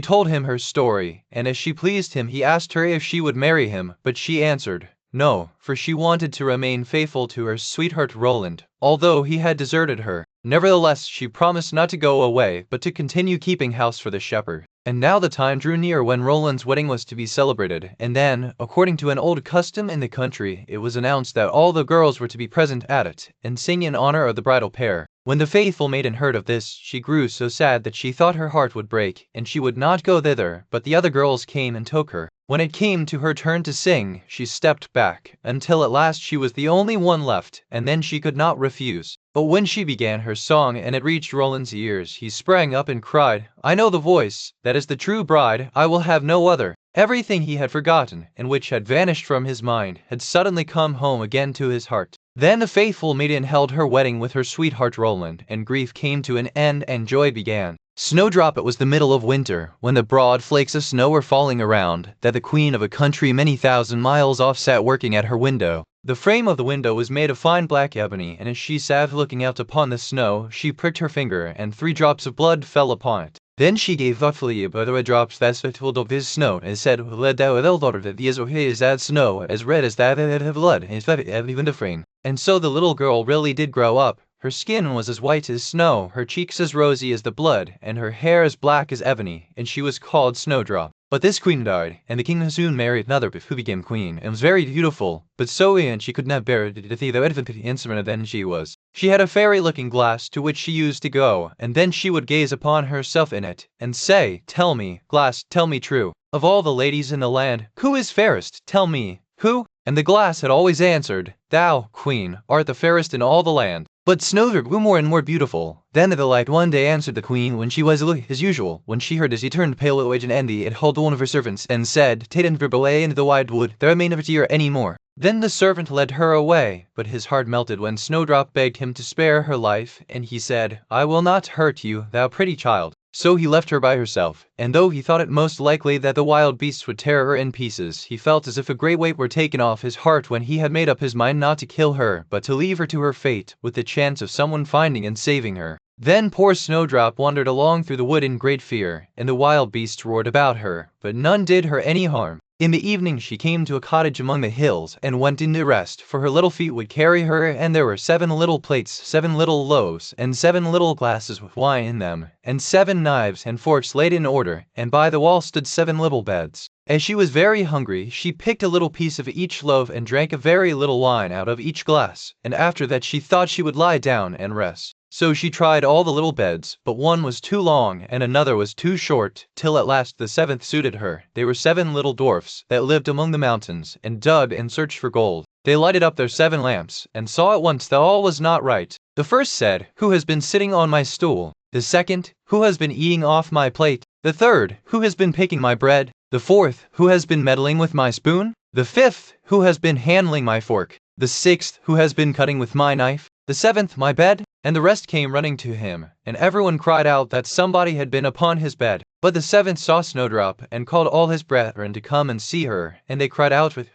told him her story, and as she pleased him he asked her if she would marry him, but she answered, no, for she wanted to remain faithful to her sweetheart Roland, although he had deserted her. Nevertheless, she promised not to go away, but to continue keeping house for the shepherd. And now the time drew near when Roland's wedding was to be celebrated, and then, according to an old custom in the country, it was announced that all the girls were to be present at it, and sing in honor of the bridal pair. When the faithful maiden heard of this, she grew so sad that she thought her heart would break, and she would not go thither, but the other girls came and took her. When it came to her turn to sing, she stepped back, until at last she was the only one left, and then she could not refuse. But when she began her song and it reached Roland's ears, he sprang up and cried, "I know the voice, that is the true bride, I will have no other." Everything he had forgotten, and which had vanished from his mind, had suddenly come home again to his heart. Then the faithful maiden held her wedding with her sweetheart Roland, and grief came to an end and joy began. Snowdrop, it was the middle of winter, when the broad flakes of snow were falling around, that the queen of a country many thousand miles off sat working at her window. The frame of the window was made of fine black ebony, and as she sat looking out upon the snow, she pricked her finger, and 3 drops of blood fell upon it. Then she gave thoughtfully about the drops that fell of his snow, and said, "Let thou daughter that these is that snow, as red as that of blood, and is even the frame." And so the little girl really did grow up. Her skin was as white as snow, her cheeks as rosy as the blood, and her hair as black as ebony, and she was called Snowdrop. But this queen died, and the king soon married another who became queen, and was very beautiful, but so and she could not bear to see the instrument than she was. She had a fairy-looking glass to which she used to go, and then she would gaze upon herself in it, and say, "Tell me, glass, tell me true, of all the ladies in the land, who is fairest? Tell me, who?" And the glass had always answered, "Thou, queen, art the fairest in all the land." But Snowdrop grew more and more beautiful. Then the light one day answered the queen when she was as usual. When she heard as he turned pale with rage and envy, it called one of her servants, and said, "Take him away into the wide wood, there I may never hear any more." Then the servant led her away, but his heart melted when Snowdrop begged him to spare her life, and he said, "I will not hurt you, thou pretty child." So he left her by herself, and though he thought it most likely that the wild beasts would tear her in pieces, he felt as if a great weight were taken off his heart when he had made up his mind not to kill her, but to leave her to her fate, with the chance of someone finding and saving her. Then poor Snowdrop wandered along through the wood in great fear, and the wild beasts roared about her, but none did her any harm. In the evening she came to a cottage among the hills, and went in to rest, for her little feet would carry her, and there were 7 little plates, 7 little loaves, and 7 little glasses with wine in them, and 7 knives and forks laid in order, and by the wall stood 7 little beds. As she was very hungry, she picked a little piece of each loaf and drank a very little wine out of each glass, and after that she thought she would lie down and rest. So she tried all the little beds, but one was too long and another was too short, till at last the 7th suited her. They were 7 little dwarfs that lived among the mountains, and dug and searched for gold. They lighted up their 7 lamps, and saw at once that all was not right. The first said, "Who has been sitting on my stool?" The second, "Who has been eating off my plate?" The third, "Who has been picking my bread?" The fourth, "Who has been meddling with my spoon?" The fifth, "Who has been handling my fork?" The sixth, "Who has been cutting with my knife?" The 7th, "My bed?" And the rest came running to him, and everyone cried out that somebody had been upon his bed. But the 7th saw Snowdrop, and called all his brethren to come and see her, and they cried out with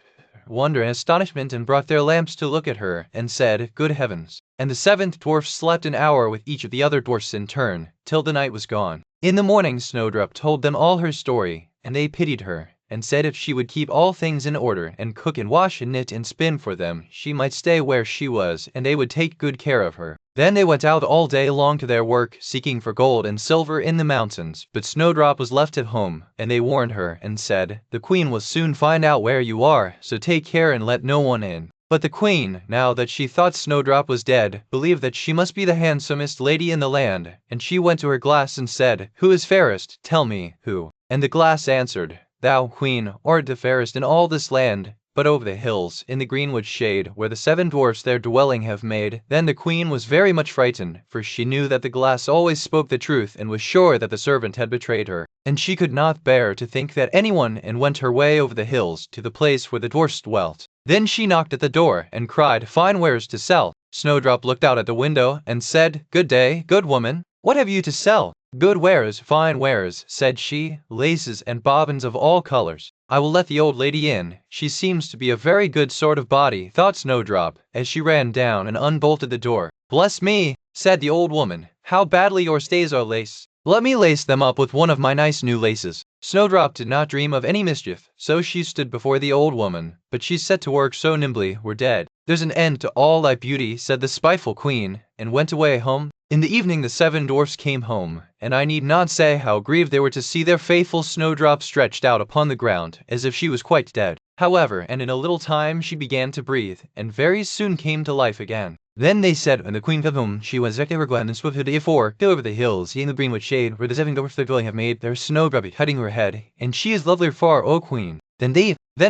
wonder and astonishment, and brought their lamps to look at her, and said, "Good heavens!" And the 7th dwarf slept an hour with each of the other dwarfs in turn, till the night was gone. In the morning Snowdrop told them all her story, and they pitied her, and said if she would keep all things in order, and cook and wash and knit and spin for them, she might stay where she was, and they would take good care of her. Then they went out all day long to their work, seeking for gold and silver in the mountains, but Snowdrop was left at home, and they warned her, and said, "The queen will soon find out where you are, so take care and let no one in." But the queen, now that she thought Snowdrop was dead, believed that she must be the handsomest lady in the land, and she went to her glass and said, "Who is fairest? Tell me, who?" And the glass answered, "Thou, queen, art the fairest in all this land, but over the hills, in the greenwood shade, where the 7 dwarfs their dwelling have made." Then the queen was very much frightened, for she knew that the glass always spoke the truth, and was sure that the servant had betrayed her. And she could not bear to think that anyone, and went her way over the hills, to the place where the dwarfs dwelt. Then she knocked at the door, and cried, "Fine wares to sell." Snowdrop looked out at the window, and said, "Good day, good woman. What have you to sell?" "Good wares, fine wares," said she, "laces and bobbins of all colors." "I will let the old lady in. She seems to be a very good sort of body," thought Snowdrop, as she ran down and unbolted the door. "Bless me," said the old woman, "how badly your stays are laced. Let me lace them up with one of my nice new laces." Snowdrop did not dream of any mischief, so she stood before the old woman, but she set to work so nimbly, "We're dead. There's an end to all thy beauty," said the spiteful queen, and went away home. In the evening the 7 dwarfs came home, and I need not say how grieved they were to see their faithful Snowdrop stretched out upon the ground, as if she was quite dead. However, and in a little time she began to breathe, and very soon came to life again. Then they said, and the queen of whom she was very glad and swift for, go over the hills, in the greenwood shade, where the 7 dwarfs their dwelling have made, their Snowdrop hiding her head, and she is lovelier far, O queen. Then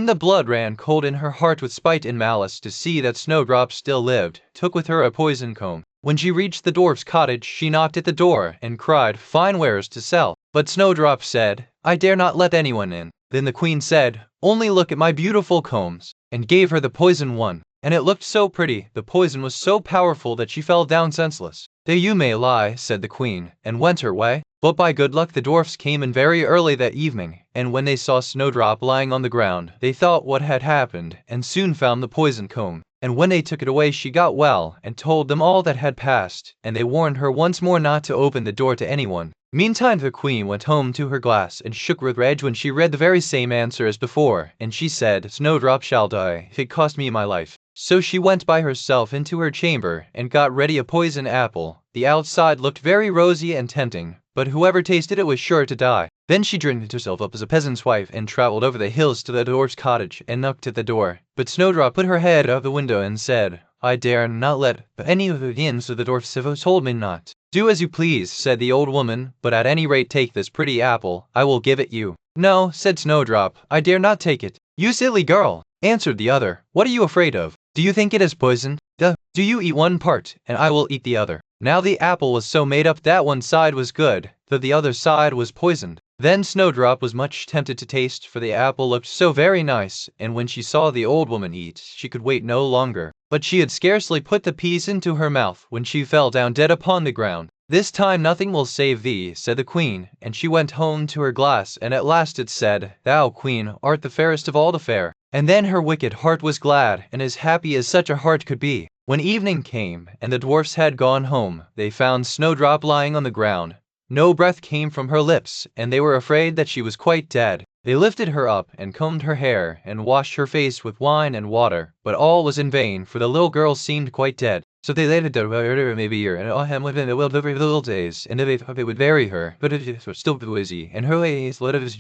the blood ran cold in her heart with spite and malice to see that Snowdrop still lived, took with her a poison comb. When she reached the dwarf's cottage, she knocked at the door, and cried, "Fine wares to sell." But Snowdrop said, "I dare not let anyone in." Then the queen said, "Only look at my beautiful combs," and gave her the poison one. And it looked so pretty, the poison was so powerful that she fell down senseless. "There you may lie," said the queen, and went her way. But by good luck the dwarfs came in very early that evening, and when they saw Snowdrop lying on the ground, they thought what had happened, and soon found the poison comb. And when they took it away she got well, and told them all that had passed, and they warned her once more not to open the door to anyone. Meantime the queen went home to her glass, and shook with rage when she read the very same answer as before, and she said, "Snowdrop shall die, if it cost me my life." So she went by herself into her chamber, and got ready a poison apple. The outside looked very rosy and tempting, but whoever tasted it was sure to die. Then she dreamed herself up as a peasant's wife, and travelled over the hills to the dwarf's cottage, and knocked at the door. But Snowdrop put her head out of the window, and said, "I dare not let any of you in, so the dwarfs have told me not." "Do as you please," said the old woman, "but at any rate take this pretty apple. I will give it you." "No," said Snowdrop, "I dare not take it." "You silly girl," answered the other, "what are you afraid of? Do you think it is poisoned? Do you eat one part, and I will eat the other." Now the apple was so made up that one side was good, though the other side was poisoned. Then Snowdrop was much tempted to taste, for the apple looked so very nice, and when she saw the old woman eat, she could wait no longer. But she had scarcely put the piece into her mouth when she fell down dead upon the ground. "This time nothing will save thee," said the queen, and she went home to her glass, and at last it said, "Thou, queen, art the fairest of all the fair." And then her wicked heart was glad, and as happy as such a heart could be. When evening came, and the dwarfs had gone home, they found Snowdrop lying on the ground. No breath came from her lips, and they were afraid that she was quite dead. They lifted her up, and combed her hair, and washed her face with wine and water, but all was in vain, for the little girl seemed quite dead. So they laid her maybe a year, and all him within the little days, and they thought they would bury her, but it was still busy, and her ways let us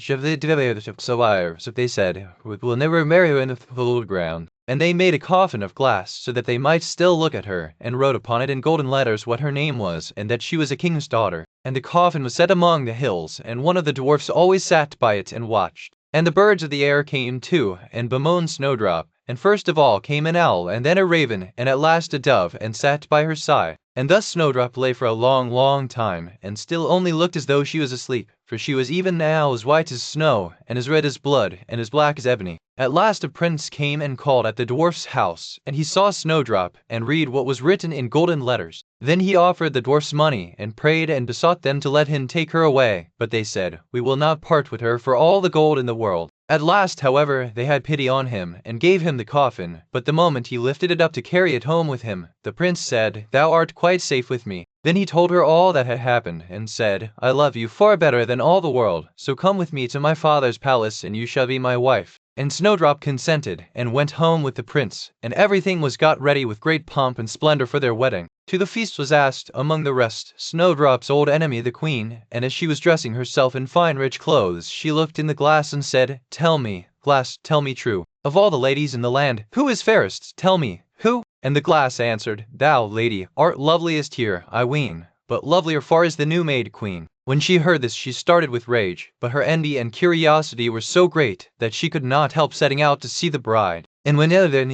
so they said, "We'll never marry her in the old ground." And they made a coffin of glass, so that they might still look at her, and wrote upon it in golden letters what her name was, and that she was a king's daughter. And the coffin was set among the hills, and one of the dwarfs always sat by it and watched. And the birds of the air came too, and bemoaned Snowdrop. And first of all came an owl, and then a raven, and at last a dove, and sat by her side. And thus Snowdrop lay for a long, long time, and still only looked as though she was asleep, for she was even now as white as snow, and as red as blood, and as black as ebony. At last a prince came and called at the dwarf's house, and he saw Snowdrop, and read what was written in golden letters. Then he offered the dwarfs money, and prayed and besought them to let him take her away. But they said, "We will not part with her for all the gold in the world." At last, however, they had pity on him, and gave him the coffin, but the moment he lifted it up to carry it home with him, the prince said, "Thou art quite safe with me." Then he told her all that had happened, and said, "I love you far better than all the world, so come with me to my father's palace, and you shall be my wife." And Snowdrop consented, and went home with the prince, and everything was got ready with great pomp and splendor for their wedding. To the feast was asked, among the rest, Snowdrop's old enemy the queen, and as she was dressing herself in fine rich clothes, she looked in the glass and said, "Tell me, glass, tell me true, of all the ladies in the land, who is fairest? Tell me, who?" And the glass answered, "Thou, lady, art loveliest here, I ween, but lovelier far is the new-made queen." When she heard this, she started with rage, but her envy and curiosity were so great that she could not help setting out to see the bride. And whenever the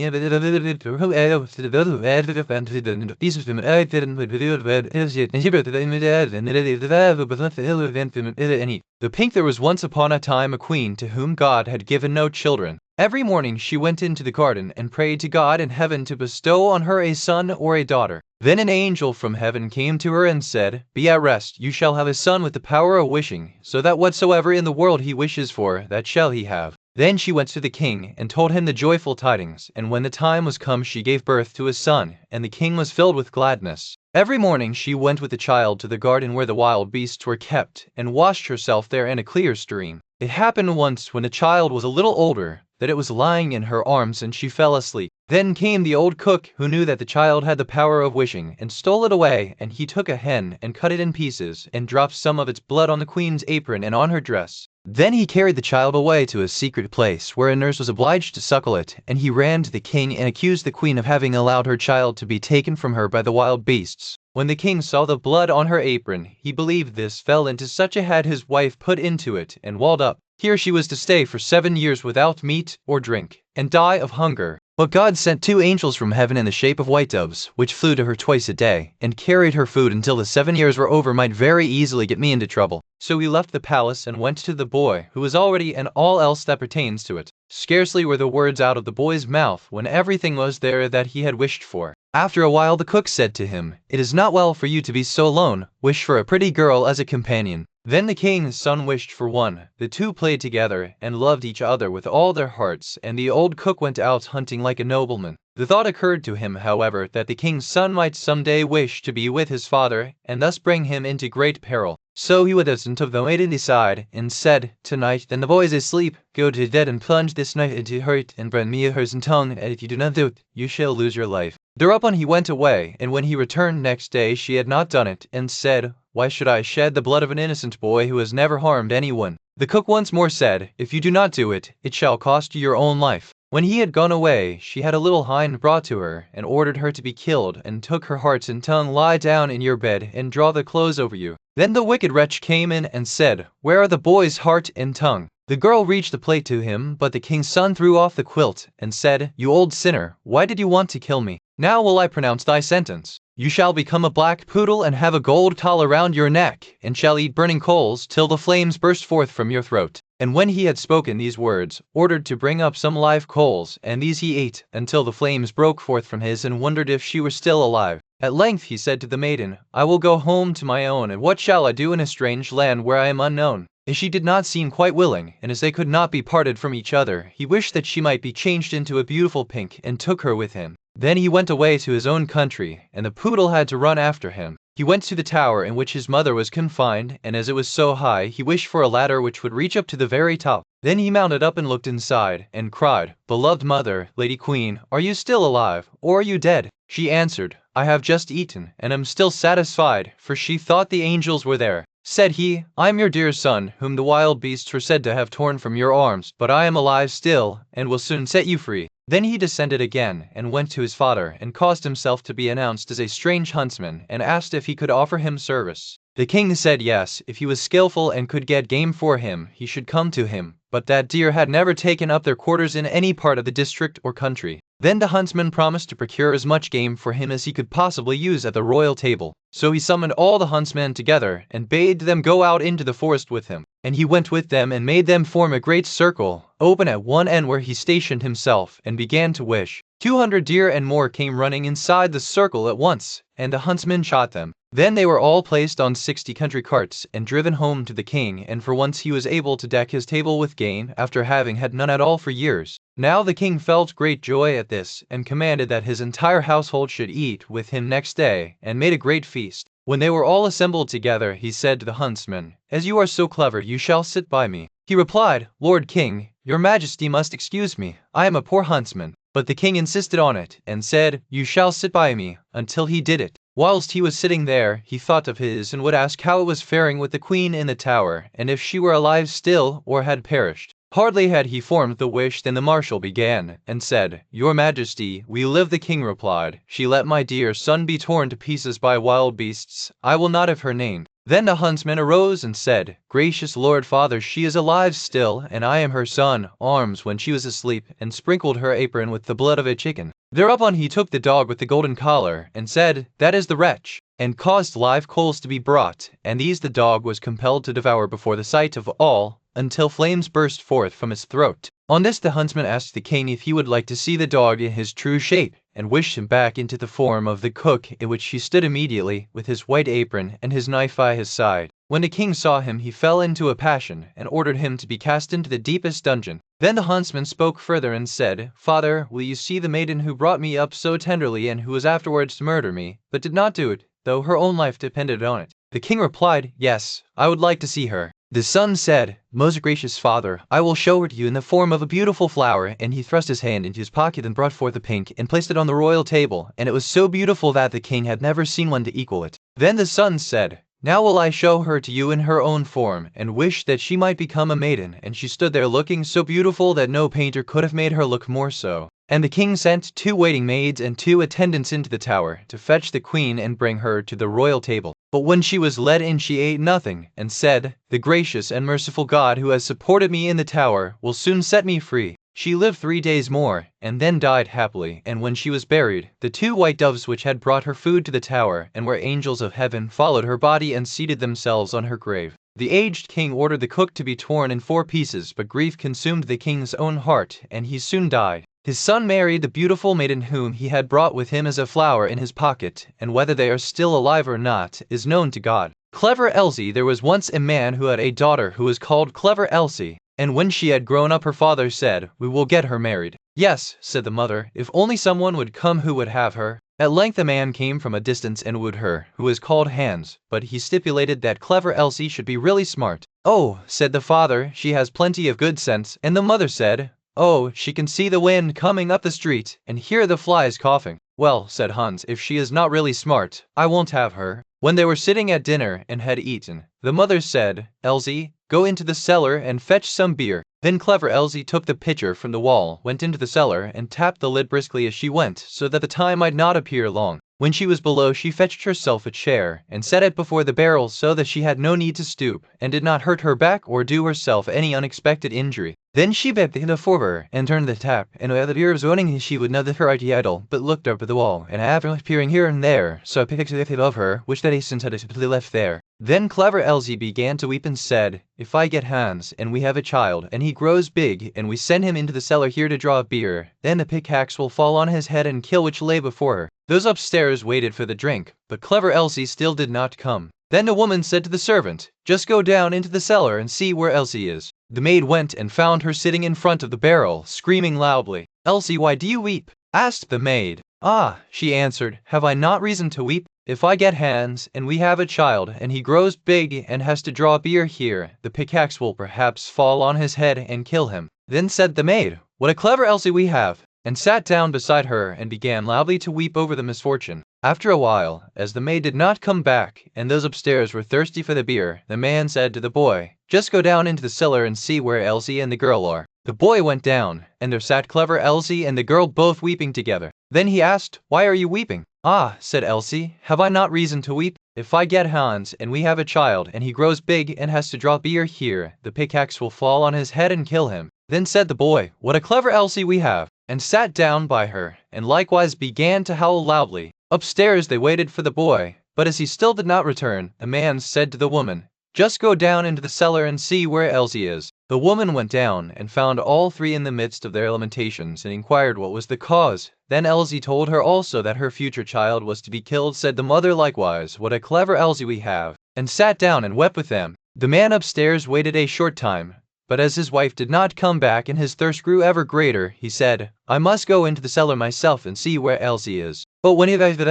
pink, there was once upon a time a queen to whom God had given no children. Every morning she went into the garden and prayed to God in heaven to bestow on her a son or a daughter. Then an angel from heaven came to her and said, "Be at rest, you shall have a son with the power of wishing, so that whatsoever in the world he wishes for, that shall he have." Then she went to the king and told him the joyful tidings, and when the time was come she gave birth to a son, and the king was filled with gladness. Every morning she went with the child to the garden where the wild beasts were kept, and washed herself there in a clear stream. It happened once, when the child was a little older, that it was lying in her arms and she fell asleep. Then came the old cook, who knew that the child had the power of wishing, and stole it away, and he took a hen and cut it in pieces, and dropped some of its blood on the queen's apron and on her dress. Then he carried the child away to a secret place, where a nurse was obliged to suckle it, and he ran to the king and accused the queen of having allowed her child to be taken from her by the wild beasts. When the king saw the blood on her apron, he believed this fell into such a head his wife put into it, and walled up. Here she was to stay for 7 years without meat or drink, and die of hunger. But God sent 2 angels from heaven in the shape of white doves, which flew to her twice a day, and carried her food until the 7 years were over might very easily get me into trouble. So he left the palace and went to the boy, who was already and all else that pertains to it. Scarcely were the words out of the boy's mouth when everything was there that he had wished for. After a while the cook said to him, "It is not well for you to be so alone, wish for a pretty girl as a companion." Then the king's son wished for one. The 2 played together, and loved each other with all their hearts, and the old cook went out hunting like a nobleman. The thought occurred to him, however, that the king's son might some day wish to be with his father, and thus bring him into great peril. So he would listen to the maiden decide, and said, "Tonight, then the boy is asleep, go to bed and plunge this knife into her heart, and bring me her tongue, and if you do not do it, you shall lose your life." Thereupon he went away, and when he returned next day she had not done it, and said, "Why should I shed the blood of an innocent boy who has never harmed anyone?" The cook once more said, "If you do not do it, it shall cost you your own life." When he had gone away, she had a little hind brought to her, and ordered her to be killed, and took her heart and tongue. "Lie down in your bed, and draw the clothes over you." Then the wicked wretch came in and said, "Where are the boy's heart and tongue?" The girl reached the plate to him, but the king's son threw off the quilt, and said, "You old sinner, why did you want to kill me? Now will I pronounce thy sentence." You shall become a black poodle and have a gold collar round your neck, and shall eat burning coals till the flames burst forth from your throat. And when he had spoken these words, ordered to bring up some live coals, and these he ate, until the flames broke forth from his, and wondered if she were still alive. At length he said to the maiden, I will go home to my own, and what shall I do in a strange land where I am unknown? As she did not seem quite willing, and as they could not be parted from each other, he wished that she might be changed into a beautiful pink, and took her with him. Then he went away to his own country, and the poodle had to run after him. He went to the tower in which his mother was confined, and as it was so high, he wished for a ladder which would reach up to the very top. Then he mounted up and looked inside, and cried, Beloved mother, Lady Queen, are you still alive, or are you dead? She answered, I have just eaten, and am still satisfied, for she thought the angels were there. Said he, I am your dear son, whom the wild beasts were said to have torn from your arms, but I am alive still, and will soon set you free. Then he descended again, and went to his father, and caused himself to be announced as a strange huntsman, and asked if he could offer him service. The king said yes, if he was skillful and could get game for him, he should come to him, but that deer had never taken up their quarters in any part of the district or country. Then the huntsman promised to procure as much game for him as he could possibly use at the royal table. So he summoned all the huntsmen together, and bade them go out into the forest with him. And he went with them and made them form a great circle, open at one end where he stationed himself, and began to wish. 200 deer and more came running inside the circle at once, and the huntsman shot them. Then they were all placed on 60 country carts, and driven home to the king, and for once he was able to deck his table with game, after having had none at all for years. Now the king felt great joy at this, and commanded that his entire household should eat with him next day, and made a great feast. When they were all assembled together, he said to the huntsman, As you are so clever, you shall sit by me. He replied, Lord King, your majesty must excuse me, I am a poor huntsman. But the king insisted on it, and said, You shall sit by me, until he did it. Whilst he was sitting there, he thought of his, and would ask how it was faring with the queen in the tower, and if she were alive still, or had perished. Hardly had he formed the wish than the marshal began, and said, Your majesty, we live. The king replied, She let my dear son be torn to pieces by wild beasts, I will not have her named. Then the huntsman arose and said, Gracious lord father, she is alive still, and I am her son, arms when she was asleep, and sprinkled her apron with the blood of a chicken. Thereupon he took the dog with the golden collar, and said, That is the wretch, and caused live coals to be brought, and these the dog was compelled to devour before the sight of all, until flames burst forth from his throat. On this the huntsman asked the king if he would like to see the dog in his true shape, and wished him back into the form of the cook, in which he stood immediately, with his white apron and his knife by his side. When the king saw him, he fell into a passion, and ordered him to be cast into the deepest dungeon. Then the huntsman spoke further and said, Father, will you see the maiden who brought me up so tenderly, and who was afterwards to murder me, but did not do it, though her own life depended on it? The king replied, Yes, I would like to see her. The son said, Most gracious father, I will show her to you in the form of a beautiful flower, and he thrust his hand into his pocket and brought forth a pink, and placed it on the royal table, and it was so beautiful that the king had never seen one to equal it. Then the son said, Now will I show her to you in her own form, and wish that she might become a maiden, and she stood there looking so beautiful that no painter could have made her look more so. And the king sent 2 waiting maids and 2 attendants into the tower, to fetch the queen and bring her to the royal table. But when she was led in she ate nothing, and said, The gracious and merciful God who has supported me in the tower will soon set me free. She lived 3 days more, and then died happily, and when she was buried, the 2 white doves which had brought her food to the tower, and were angels of heaven, followed her body and seated themselves on her grave. The aged king ordered the cook to be torn in 4 pieces, but grief consumed the king's own heart, and he soon died. His son married the beautiful maiden whom he had brought with him as a flower in his pocket, and whether they are still alive or not is known to God. Clever Elsie. There was once a man who had a daughter who was called Clever Elsie, and when she had grown up her father said, We will get her married. Yes, said the mother, if only someone would come who would have her. At length a man came from a distance and wooed her, who was called Hans, but he stipulated that Clever Elsie should be really smart. Oh, said the father, she has plenty of good sense, and the mother said, Oh, she can see the wind coming up the street, and hear the flies coughing. Well, said Hans, if she is not really smart, I won't have her. When they were sitting at dinner and had eaten, the mother said, Elsie, go into the cellar and fetch some beer. Then Clever Elsie took the pitcher from the wall, went into the cellar, and tapped the lid briskly as she went, so that the time might not appear long. When she was below, she fetched herself a chair, and set it before the barrel so that she had no need to stoop, and did not hurt her back or do herself any unexpected injury. Then she bent the forward and turned the tap, and while the beer was running she would not let her idle, but looked up at the wall, and after peering here and there, saw a picture of her, which that Ace had simply left there. Then clever Elsie began to weep and said, "If I get Hans, and we have a child, and he grows big, and we send him into the cellar here to draw beer, then the pickaxe will fall on his head and kill which lay before her." Those upstairs waited for the drink, but clever Elsie still did not come. Then the woman said to the servant, "Just go down into the cellar and see where Elsie is." The maid went and found her sitting in front of the barrel, screaming loudly. "Elsie, why do you weep?" asked the maid. "Ah," she answered, "have I not reason to weep? If I get Hans, and we have a child, and he grows big and has to draw beer here, the pickaxe will perhaps fall on his head and kill him." Then said the maid, "What a clever Elsie we have!" and sat down beside her and began loudly to weep over the misfortune. After a while, as the maid did not come back, and those upstairs were thirsty for the beer, the man said to the boy, "Just go down into the cellar and see where Elsie and the girl are." The boy went down, and there sat clever Elsie and the girl both weeping together. Then he asked, "Why are you weeping?" "Ah," said Elsie, "have I not reason to weep? If I get Hans, and we have a child, and he grows big and has to draw beer here, the pickaxe will fall on his head and kill him." Then said the boy, "What a clever Elsie we have!" and sat down by her, and likewise began to howl loudly. Upstairs they waited for the boy, but as he still did not return, the man said to the woman, "Just go down into the cellar and see where Elsie is." The woman went down, and found all three in the midst of their lamentations, and inquired what was the cause. Then Elsie told her also that her future child was to be killed. Said the mother likewise, "What a clever Elsie we have!" and sat down and wept with them. The man upstairs waited a short time, but as his wife did not come back and his thirst grew ever greater, he said, "I must go into the cellar myself and see where Elsie is." But when he was the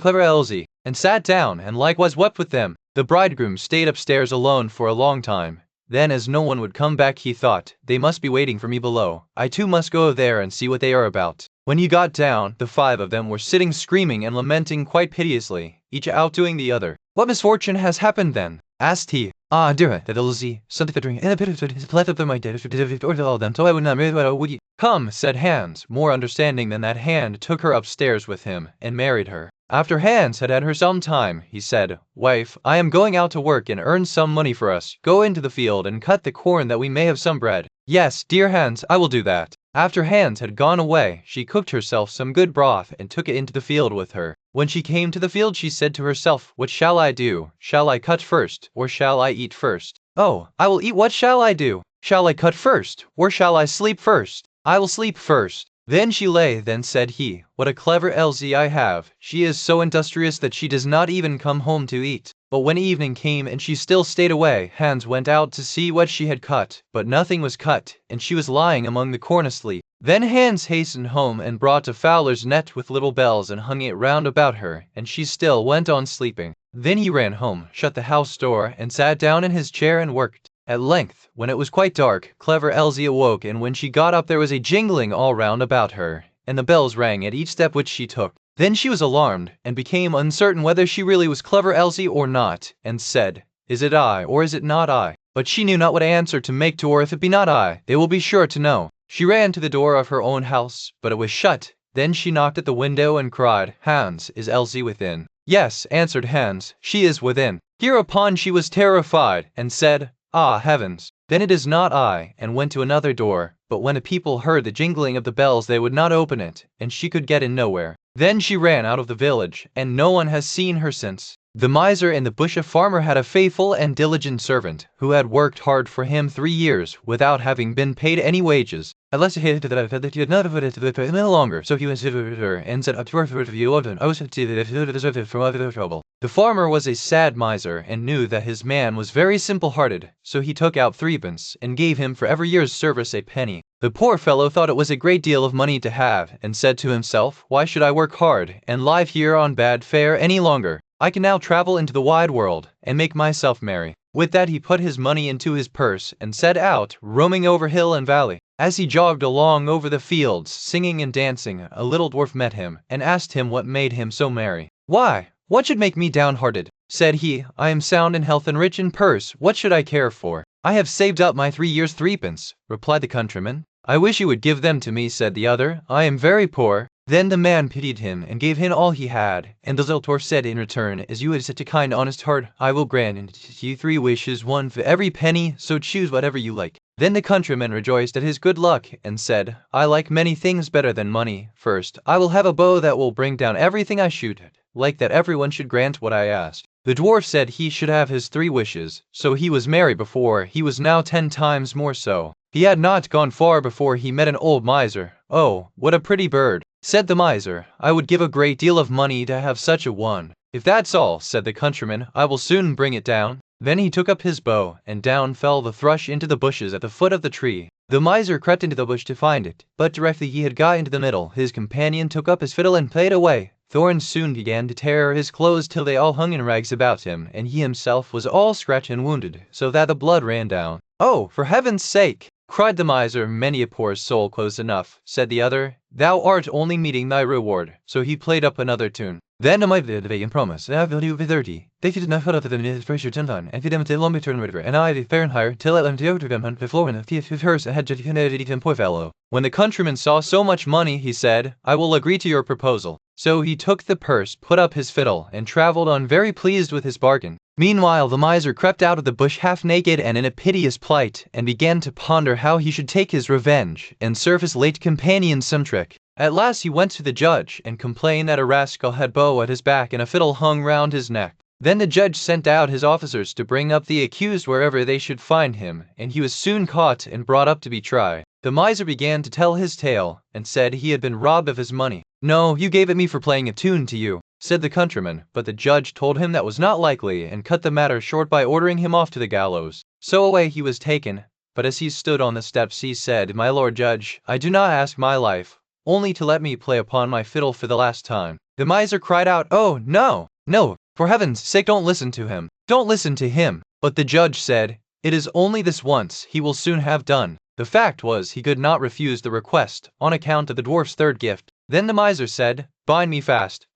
clever Elsie, and sat down and likewise wept with them. The bridegroom stayed upstairs alone for a long time. Then as no one would come back, he thought, "They must be waiting for me below. I too must go there and see what they are about." When he got down, the five of them were sitting screaming and lamenting quite piteously, each outdoing the other. "What misfortune has happened then?" asked he. "Ah, dear Elsie, something that drink, and a bit of it left of my dead, or all them, so I would not would you." "Come," said Hans, more understanding than that hand, took her upstairs with him, and married her. After Hans had had her some time, he said, "Wife, I am going out to work and earn some money for us. Go into the field and cut the corn that we may have some bread." "Yes, dear Hans, I will do that." After Hans had gone away, she cooked herself some good broth and took it into the field with her. When she came to the field, she said to herself, "What shall I do? Shall I cut first, or shall I eat first? Oh, I will eat. What shall I do? Shall I cut first, or shall I sleep first? I will sleep first." Then she lay. Then said he, "What a clever Elsie I have. She is so industrious that she does not even come home to eat." But when evening came and she still stayed away, Hans went out to see what she had cut, but nothing was cut, and she was lying among the corn asleep. Then Hans hastened home and brought a fowler's net with little bells and hung it round about her, and she still went on sleeping. Then he ran home, shut the house door, and sat down in his chair and worked. At length, when it was quite dark, clever Elsie awoke, and when she got up there was a jingling all round about her, and the bells rang at each step which she took. Then she was alarmed, and became uncertain whether she really was clever Elsie or not, and said, "Is it I, or is it not I?" But she knew not what answer to make to, or if it be not I, they will be sure to know. She ran to the door of her own house, but it was shut. Then she knocked at the window and cried, "Hans, is Elsie within?" "Yes," answered Hans, "she is within." Hereupon she was terrified, and said, "Ah, heavens! Then it is not I," and went to another door. But when the people heard the jingling of the bells, they would not open it, and she could get in nowhere. Then she ran out of the village, and no one has seen her since. The miser in the bush farmer had a faithful and diligent servant, who had worked hard for him 3 years, without having been paid any wages. At last he hated that he had not put it no longer, so he went to her and said, "Up to her view of I was to deserve it from other trouble." The farmer was a sad miser, and knew that his man was very simple-hearted, so he took out 3 pence, and gave him for every year's service a penny. The poor fellow thought it was a great deal of money to have, and said to himself, "Why should I work hard, and live here on bad fare any longer? I can now travel into the wide world, and make myself merry." With that he put his money into his purse, and set out, roaming over hill and valley. As he jogged along over the fields, singing and dancing, a little dwarf met him, and asked him what made him so merry. "Why, what should make me downhearted?" said he. "I am sound in health and rich in purse. What should I care for?" "I have saved up my 3 years' threepence," replied the countryman. "I wish you would give them to me," said the other. "I am very poor." Then the man pitied him and gave him all he had, and the zoltar said in return, "As you have such a kind honest heart, I will grant you 3 wishes, 1 for every penny, so choose whatever you like." Then the countryman rejoiced at his good luck, and said, "I like many things better than money. First, I will have a bow that will bring down everything I shoot at, like that everyone should grant what I asked." The dwarf said he should have his 3 wishes, so he was merry before, he was now 10 times more so. He had not gone far before he met an old miser. "Oh, what a pretty bird," said the miser. "I would give a great deal of money to have such a one." "If that's all," said the countryman, "I will soon bring it down." Then he took up his bow, and down fell the thrush into the bushes at the foot of the tree. The miser crept into the bush to find it, but directly he had got into the middle, his companion took up his fiddle and played away. Thorns soon began to tear his clothes till they all hung in rags about him, and he himself was all scratched and wounded, so that the blood ran down. "Oh, for heaven's sake!" cried the miser. "Many a poor soul close enough," said the other. "Thou art only meeting thy reward." So he played up another tune. Then am I vid vegan promise, I will you 30. They did not cut out the minutes pressure tenton, and them till long turn river, and I the fair and higher, till at them to them, and the floor and the thief hers had to him poor fellow. When the countryman saw so much money, he said, "I will agree to your proposal." So he took the purse, put up his fiddle, and travelled on very pleased with his bargain. Meanwhile the miser crept out of the bush half naked and in a piteous plight, and began to ponder how he should take his revenge, and serve his late companion some trick. At last he went to the judge, and complained that a rascal had bow at his back and a fiddle hung round his neck. Then the judge sent out his officers to bring up the accused wherever they should find him, and he was soon caught and brought up to be tried. The miser began to tell his tale, and said he had been robbed of his money. "No, you gave it me for playing a tune to you," said the countryman, but the judge told him that was not likely, and cut the matter short by ordering him off to the gallows. So away he was taken, but as he stood on the steps he said, "My lord judge, I do not ask my life, only to let me play upon my fiddle for the last time." The miser cried out, "Oh, no, no, for heaven's sake don't listen to him, don't listen to him." But the judge said, "It is only this once, he will soon have done." The fact was he could not refuse the request, on account of the dwarf's third gift. Then the miser said, bind me fast,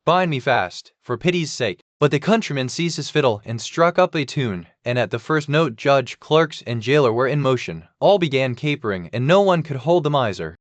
for pity's sake." But the countryman seized his fiddle and struck up a tune, and at the first note judge, clerks, and jailer were in motion. All began capering, and no one could hold the miser.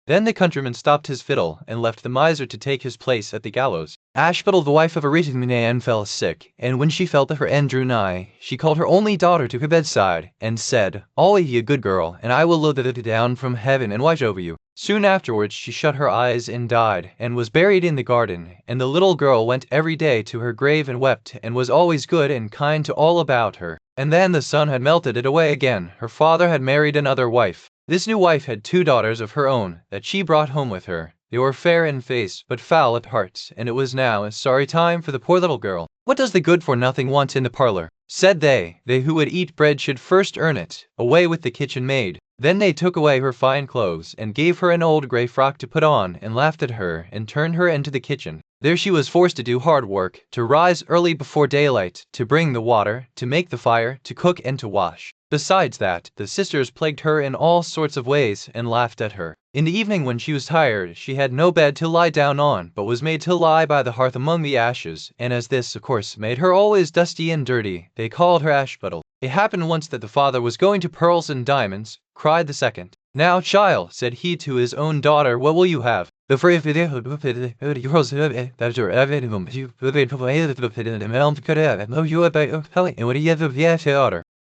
Then the countryman stopped his fiddle, and left the miser to take his place at the gallows. Ashbuttle, the wife of a rich man, fell sick, and when she felt that her end drew nigh, she called her only daughter to her bedside, and said, "Always ye a good girl, and I will look down from heaven and watch over you." Soon afterwards she shut her eyes and died, and was buried in the garden, and the little girl went every day to her grave and wept, and was always good and kind to all about her. And then the sun had melted it away again. Her father had married another wife. This new wife had 2 daughters of her own, that she brought home with her. They were fair in face, but foul at heart, and it was now a sorry time for the poor little girl. "What does the good-for-nothing want in the parlor?" said they. "They who would eat bread should first earn it. Away with the kitchen maid." Then they took away her fine clothes, and gave her an old grey frock to put on, and laughed at her, and turned her into the kitchen. There she was forced to do hard work, to rise early before daylight, to bring the water, to make the fire, to cook and to wash. Besides that, the sisters plagued her in all sorts of ways, and laughed at her. In the evening when she was tired, she had no bed to lie down on, but was made to lie by the hearth among the ashes, and as this, of course, made her always dusty and dirty, they called her Ashbuttle. It happened once that the father was going to pearls and diamonds. Cried the second. "Now, child," said he to his own daughter, "what will you have?" And what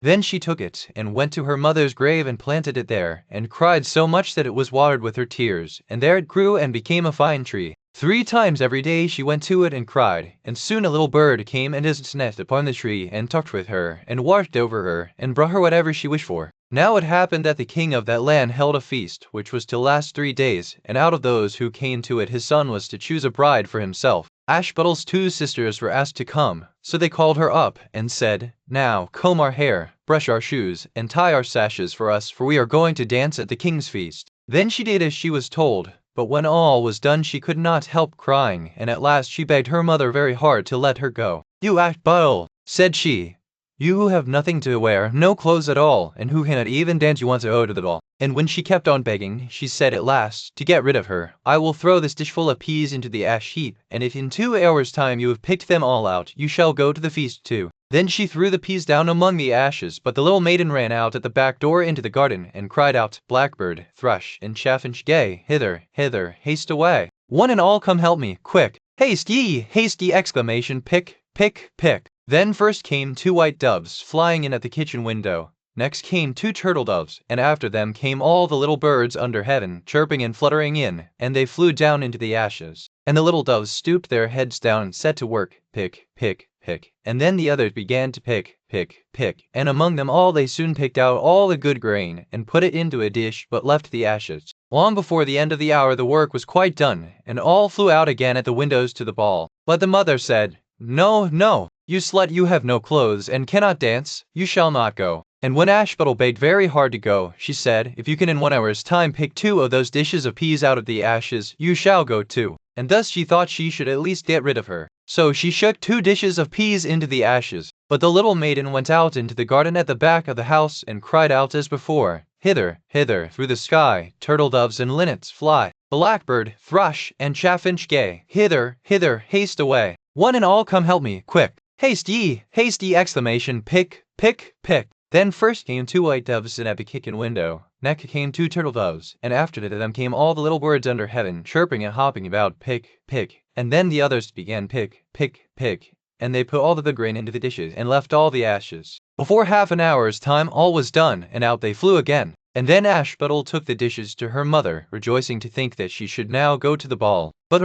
Then she took it, and went to her mother's grave and planted it there, and cried so much that it was watered with her tears, and there it grew and became a fine tree. 3 times every day she went to it and cried, and soon a little bird came and his nest upon the tree, and talked with her, and watched over her, and brought her whatever she wished for. Now it happened that the king of that land held a feast, which was to last 3 days, and out of those who came to it his son was to choose a bride for himself. Ashbuttle's 2 sisters were asked to come, so they called her up, and said, "Now, comb our hair, brush our shoes, and tie our sashes for us, for we are going to dance at the king's feast." Then she did as she was told, but when all was done she could not help crying, and at last she begged her mother very hard to let her go. "You Ashbuttle," said she. "You who have nothing to wear, no clothes at all, and who cannot even dance, you want to go to the ball." And when she kept on begging, she said at last, to get rid of her, "I will throw this dishful of peas into the ash heap, and if in 2 hours' time you have picked them all out, you shall go to the feast too." Then she threw the peas down among the ashes, but the little maiden ran out at the back door into the garden, and cried out, "Blackbird, thrush, and chaffinch gay, hither, hither, haste away. One and all come help me, quick. Haste ye, haste ye! Exclamation, pick, pick, pick. Then first came 2 white doves, flying in at the kitchen window. Next came 2 turtle doves, and after them came all the little birds under heaven, chirping and fluttering in, and they flew down into the ashes. And the little doves stooped their heads down and set to work, pick, pick, pick. And then the others began to pick, pick, pick, and among them all they soon picked out all the good grain, and put it into a dish, but left the ashes. Long before the end of the hour the work was quite done, and all flew out again at the windows to the ball. But the mother said, "No, no, you slut, you have no clothes, and cannot dance, you shall not go." And when Ashbuttle begged very hard to go, she said, "If you can in 1 hour's time pick 2 of those dishes of peas out of the ashes, you shall go too." And thus she thought she should at least get rid of her. So she shook 2 dishes of peas into the ashes. But the little maiden went out into the garden at the back of the house and cried out as before, "Hither, hither, through the sky, turtle doves and linnets fly. Blackbird, thrush, and chaffinch gay, hither, hither, haste away. One and all come help me, quick. Haste ye, haste ye! Exclamation, pick, pick, pick." Then first came 2 white doves in at the kitchen window. Next came 2 turtle doves, and after them came all the little birds under heaven, chirping and hopping about, pick, pick. And then the others began pick, pick, pick, and they put all the good grain into the dishes, and left all the ashes. Before half an hour's time all was done, and out they flew again. And then Ashbuttle took the dishes to her mother, rejoicing to think that she should now go to the ball. But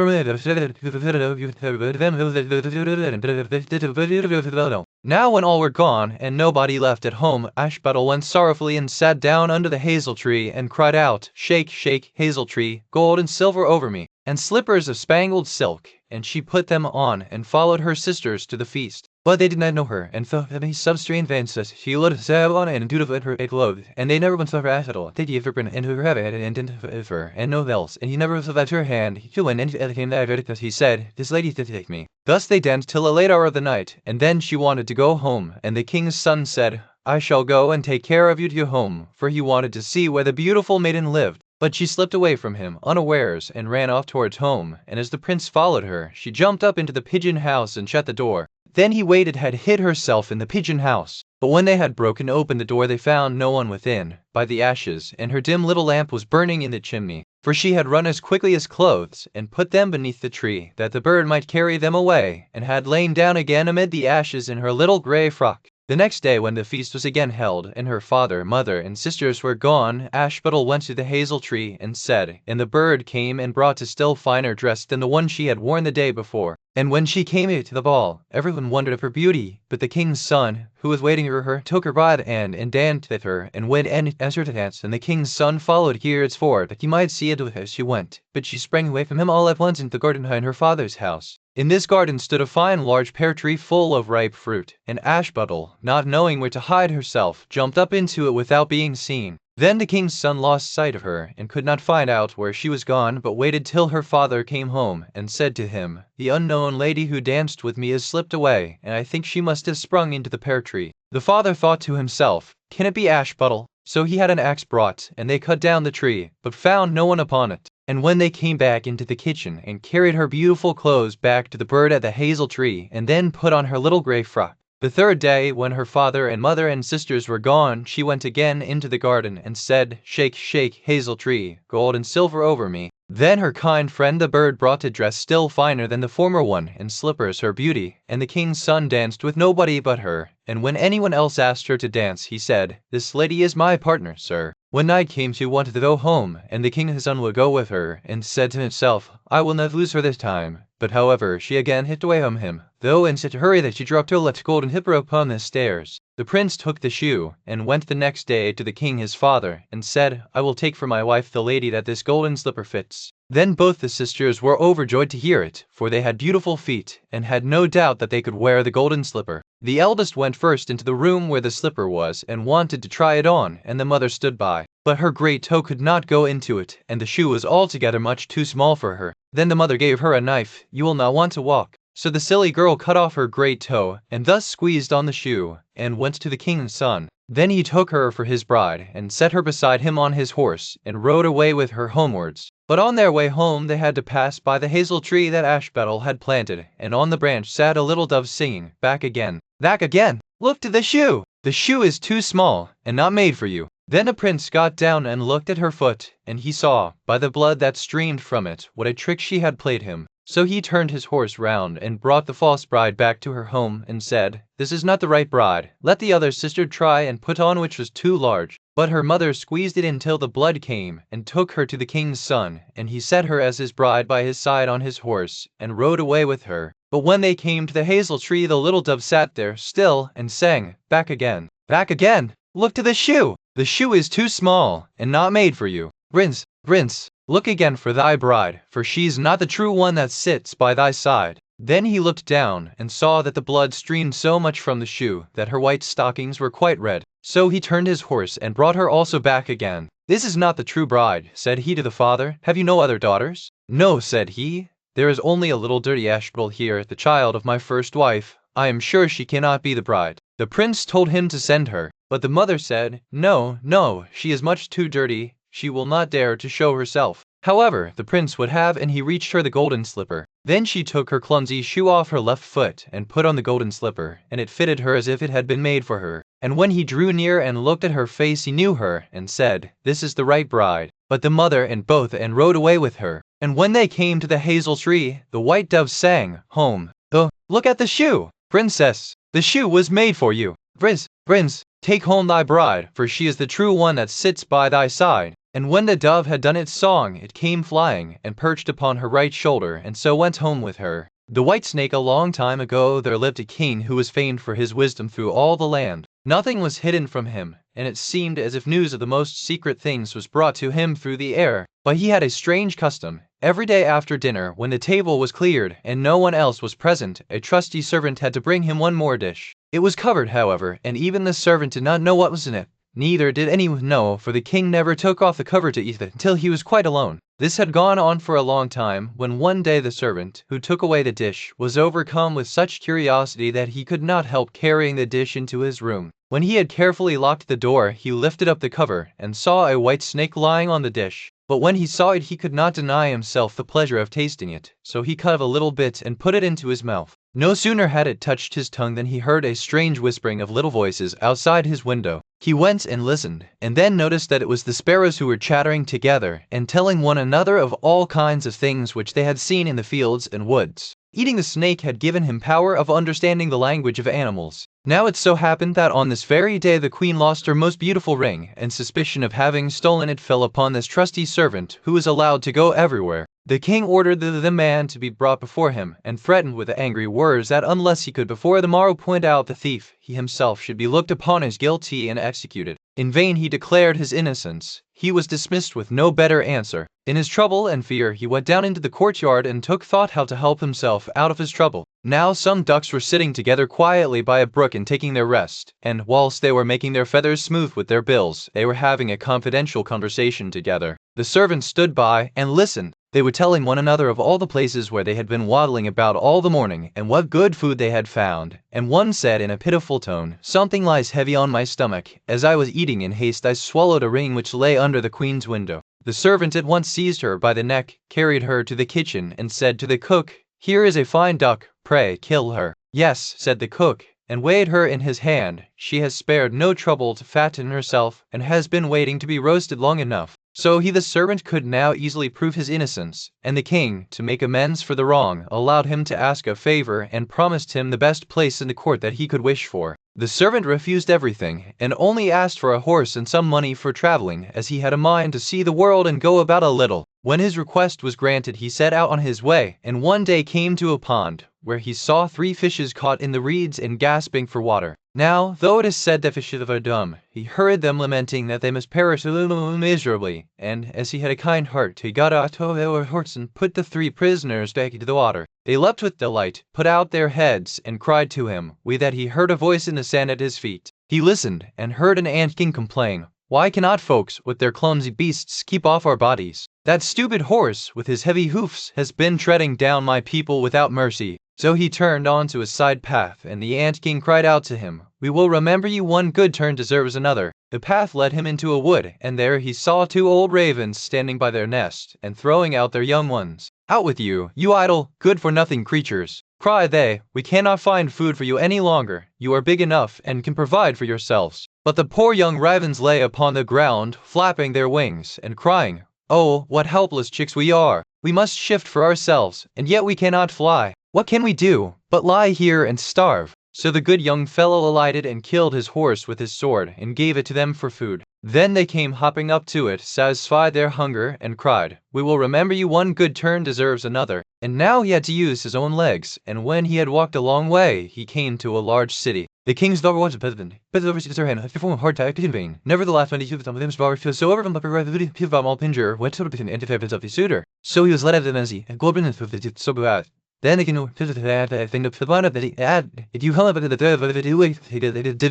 now when all were gone, and nobody left at home, Ashbuttle went sorrowfully and sat down under the hazel tree, and cried out, "Shake, shake, hazel tree, gold and silver over me, and slippers of spangled silk." And she put them on, and followed her sisters to the feast. But they did not know her, and thought that some strange fancies she would have on and do of her clothes, and they never went to her at all. They gave her into her head and into her, and no else, and he never was at her hand. He went and came there because he said, "This lady did take me." Thus they danced till a late hour of the night, and then she wanted to go home, and the king's son said, "I shall go and take care of you to your home," for he wanted to see where the beautiful maiden lived. But she slipped away from him, unawares, and ran off towards home, and as the prince followed her, she jumped up into the pigeon house and shut the door. Then he waited had hid herself in the pigeon house. But when they had broken open the door they found no one within, by the ashes, and her dim little lamp was burning in the chimney. For she had run as quickly as clothes, and put them beneath the tree, that the bird might carry them away, and had lain down again amid the ashes in her little grey frock. The next day when the feast was again held, and her father, mother, and sisters were gone, Ashbuttle went to the hazel tree and said, and the bird came and brought a still finer dress than the one she had worn the day before. And when she came to the ball, everyone wondered of her beauty, but the king's son, who was waiting for her, took her by the hand and danced with her, and went and asked her to dance, and the king's son followed heretofore, that he might see it as she went. But she sprang away from him all at once into the garden behind her father's house. In this garden stood a fine large pear tree full of ripe fruit, and Ashbuttle, not knowing where to hide herself, jumped up into it without being seen. Then the king's son lost sight of her, and could not find out where she was gone, but waited till her father came home, and said to him, "The unknown lady who danced with me has slipped away, and I think she must have sprung into the pear tree." The father thought to himself, "Can it be Ashbuttle?" So he had an axe brought, and they cut down the tree, but found no one upon it. And when they came back into the kitchen, and carried her beautiful clothes back to the bird at the hazel tree, and then put on her little grey frock. The third day, when her father and mother and sisters were gone, she went again into the garden, and said, "Shake, shake, hazel tree, gold and silver over me." Then her kind friend the bird brought a dress still finer than the former one, and slippers her beauty, and the king's son danced with nobody but her. And when anyone else asked her to dance, he said, "This lady is my partner, sir." When night came she wanted to go home, and the king's son would go with her, and said to himself, "I will not lose her this time." But however, she again hid away from him, though in such a hurry that she dropped her left golden hippo upon the stairs. The prince took the shoe, and went the next day to the king his father, and said, "I will take for my wife the lady that this golden slipper fits." Then both the sisters were overjoyed to hear it, for they had beautiful feet, and had no doubt that they could wear the golden slipper. The eldest went first into the room where the slipper was, and wanted to try it on, and the mother stood by. But her great toe could not go into it, and the shoe was altogether much too small for her. Then the mother gave her a knife. "You will not want to walk," So the silly girl cut off her great toe, and thus squeezed on the shoe, and went to the king's son. Then he took her for his bride, and set her beside him on his horse, and rode away with her homewards. But on their way home they had to pass by the hazel tree that Ashbetel had planted, and on the branch sat a little dove singing, "Back again, back again! Look to the shoe! The shoe is too small, and not made for you." Then the prince got down and looked at her foot, and he saw, by the blood that streamed from it, what a trick she had played him. So he turned his horse round and brought the false bride back to her home, and said, "This is not the right bride. Let the other sister try and put on which was too large." But her mother squeezed it until the blood came, and took her to the king's son, and he set her as his bride by his side on his horse, and rode away with her. But when they came to the hazel tree, the little dove sat there still, and sang, "Back again, back again! Look to the shoe! The shoe is too small, and not made for you. Prince, prince, look again for thy bride, for she's not the true one that sits by thy side." Then he looked down, and saw that the blood streamed so much from the shoe, that her white stockings were quite red. So he turned his horse, and brought her also back again. "This is not the true bride," said he to the father. "Have you no other daughters?" "No," said he. "There is only a little dirty Ashbetel here, the child of my first wife. I am sure she cannot be the bride." The prince told him to send her, but the mother said, "No, no, she is much too dirty. She will not dare to show herself." However, the prince would have, and he reached her the golden slipper. Then she took her clumsy shoe off her left foot, and put on the golden slipper, and it fitted her as if it had been made for her. And when he drew near and looked at her face, he knew her, and said, "This is the right bride." But the mother and both and rode away with her. And when they came to the hazel tree, the white dove sang, "Home, oh, look at the shoe! Princess, the shoe was made for you. Prince, prince, take home thy bride, for she is the true one that sits by thy side." And when the dove had done its song, it came flying, and perched upon her right shoulder, and so went home with her. The white snake. A long time ago there lived a king who was famed for his wisdom through all the land. Nothing was hidden from him, and it seemed as if news of the most secret things was brought to him through the air. But he had a strange custom. Every day after dinner, when the table was cleared, and no one else was present, a trusty servant had to bring him one more dish. It was covered, however, and even the servant did not know what was in it. Neither did anyone know, for the king never took off the cover to eat it until he was quite alone. This had gone on for a long time, when one day the servant, who took away the dish, was overcome with such curiosity that he could not help carrying the dish into his room. When he had carefully locked the door, he lifted up the cover, and saw a white snake lying on the dish. But when he saw it, he could not deny himself the pleasure of tasting it, so he cut a little bit and put it into his mouth. No sooner had it touched his tongue than he heard a strange whispering of little voices outside his window. He went and listened, and then noticed that it was the sparrows who were chattering together, and telling one another of all kinds of things which they had seen in the fields and woods. Eating the snake had given him power of understanding the language of animals. Now it so happened that on this very day the queen lost her most beautiful ring, and suspicion of having stolen it fell upon this trusty servant, who was allowed to go everywhere. The king ordered the man to be brought before him, and threatened with angry words that unless he could before the morrow point out the thief, he himself should be looked upon as guilty and executed. In vain he declared his innocence. He was dismissed with no better answer. In his trouble and fear he went down into the courtyard and took thought how to help himself out of his trouble. Now some ducks were sitting together quietly by a brook and taking their rest, and whilst they were making their feathers smooth with their bills, they were having a confidential conversation together. The servants stood by and listened. They were telling one another of all the places where they had been waddling about all the morning, and what good food they had found. And one said in a pitiful tone, "Something lies heavy on my stomach. As I was eating in haste I swallowed a ring which lay under the queen's window." The servant at once seized her by the neck, carried her to the kitchen, and said to the cook, "Here is a fine duck, pray kill her." "Yes," said the cook, and weighed her in his hand. "She has spared no trouble to fatten herself, and has been waiting to be roasted long enough." So the servant could now easily prove his innocence, and the king, to make amends for the wrong, allowed him to ask a favor and promised him the best place in the court that he could wish for. The servant refused everything, and only asked for a horse and some money for traveling, as he had a mind to see the world and go about a little. When his request was granted, he set out on his way, and one day came to a pond, where he saw 3 fishes caught in the reeds and gasping for water. Now, though it is said that fishes are dumb, he heard them lamenting that they must perish miserably, and, as he had a kind heart, he got out of their horse and put the 3 prisoners back into the water. They leapt with delight, put out their heads, and cried to him, with that he heard a voice in the sand at his feet. He listened, and heard an ant king complain, "Why cannot folks, with their clumsy beasts, keep off our bodies? That stupid horse, with his heavy hoofs, has been treading down my people without mercy." So he turned onto a side path, and the ant king cried out to him, "We will remember you, one good turn deserves another." The path led him into a wood, and there he saw 2 old ravens standing by their nest, and throwing out their young ones. "Out with you, you idle, good-for-nothing creatures!" cried they. "We cannot find food for you any longer. You are big enough, and can provide for yourselves." But the poor young ravens lay upon the ground, flapping their wings, and crying, "Oh, what helpless chicks we are! We must shift for ourselves, and yet we cannot fly. What can we do, but lie here and starve?" So the good young fellow alighted and killed his horse with his sword, and gave it to them for food. Then they came hopping up to it, satisfied their hunger, and cried, "We will remember you, one good turn deserves another." And now he had to use his own legs, and when he had walked a long way, he came to a large city. The king's daughter was a peasant, but over his hand, before a hard task in vain. Nevertheless, when he took them so over from the all pincher, went to the antifavorite of the suitor. So he was led out of the messy, and Goldman and the so bad. Then they can pivot to that thing to one of the ad. If you come up to the third of it, did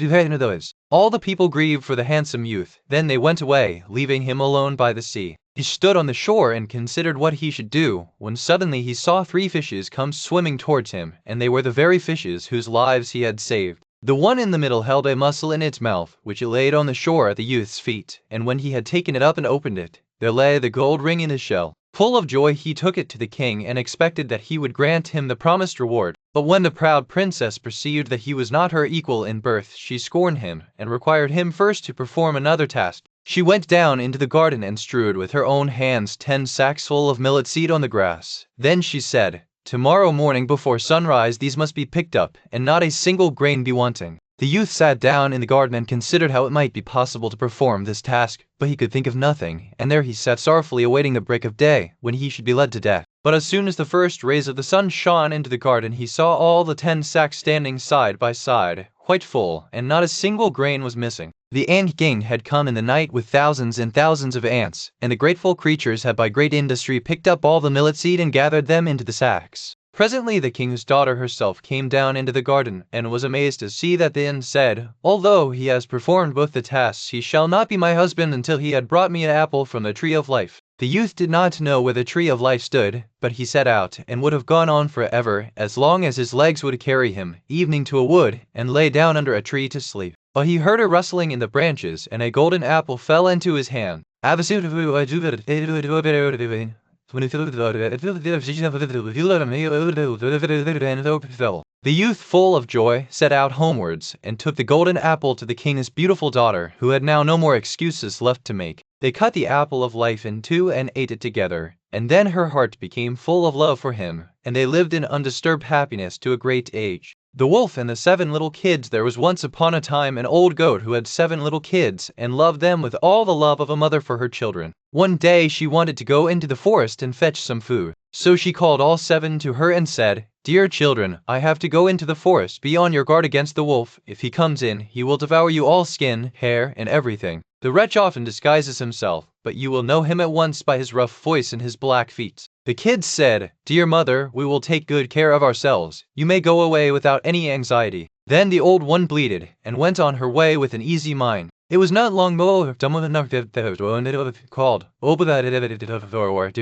you hear those? All the people grieved for the handsome youth. Then they went away, leaving him alone by the sea. He stood on the shore and considered what he should do, when suddenly he saw 3 fishes come swimming towards him, and they were the very fishes whose lives he had saved. The one in the middle held a mussel in its mouth, which it laid on the shore at the youth's feet, and when he had taken it up and opened it, there lay the gold ring in the shell. Full of joy he took it to the king and expected that he would grant him the promised reward. But when the proud princess perceived that he was not her equal in birth, she scorned him, and required him first to perform another task. She went down into the garden and strewed with her own hands 10 sacks full of millet seed on the grass. Then she said, "Tomorrow morning before sunrise these must be picked up, and not a single grain be wanting." The youth sat down in the garden and considered how it might be possible to perform this task, but he could think of nothing, and there he sat sorrowfully awaiting the break of day, when he should be led to death. But as soon as the first rays of the sun shone into the garden, he saw all the 10 sacks standing side by side, quite full, and not a single grain was missing. The ant gang had come in the night with thousands and thousands of ants, and the grateful creatures had by great industry picked up all the millet seed and gathered them into the sacks. Presently the king's daughter herself came down into the garden, and was amazed to see that the ant said, "Although he has performed both the tasks, he shall not be my husband until he had brought me an apple from the tree of life." The youth did not know where the tree of life stood, but he set out, and would have gone on forever, as long as his legs would carry him, evening to a wood, and lay down under a tree to sleep. But he heard a rustling in the branches, and a golden apple fell into his hand. The youth, full of joy, set out homewards, and took the golden apple to the king's beautiful daughter, who had now no more excuses left to make. They cut the apple of life in 2 and ate it together, and then her heart became full of love for him, and they lived in undisturbed happiness to a great age. The wolf and the 7 little kids. There was once upon a time an old goat who had 7 little kids, and loved them with all the love of a mother for her children. One day she wanted to go into the forest and fetch some food. So she called all 7 to her and said, "Dear children, I have to go into the forest. Be on your guard against the wolf. If he comes in, he will devour you all, skin, hair, and everything. The wretch often disguises himself, but you will know him at once by his rough voice and his black feet." The kids said, "Dear mother, we will take good care of ourselves. You may go away without any anxiety." Then the old one bleated, and went on her way with an easy mind. It was not long called, "Dear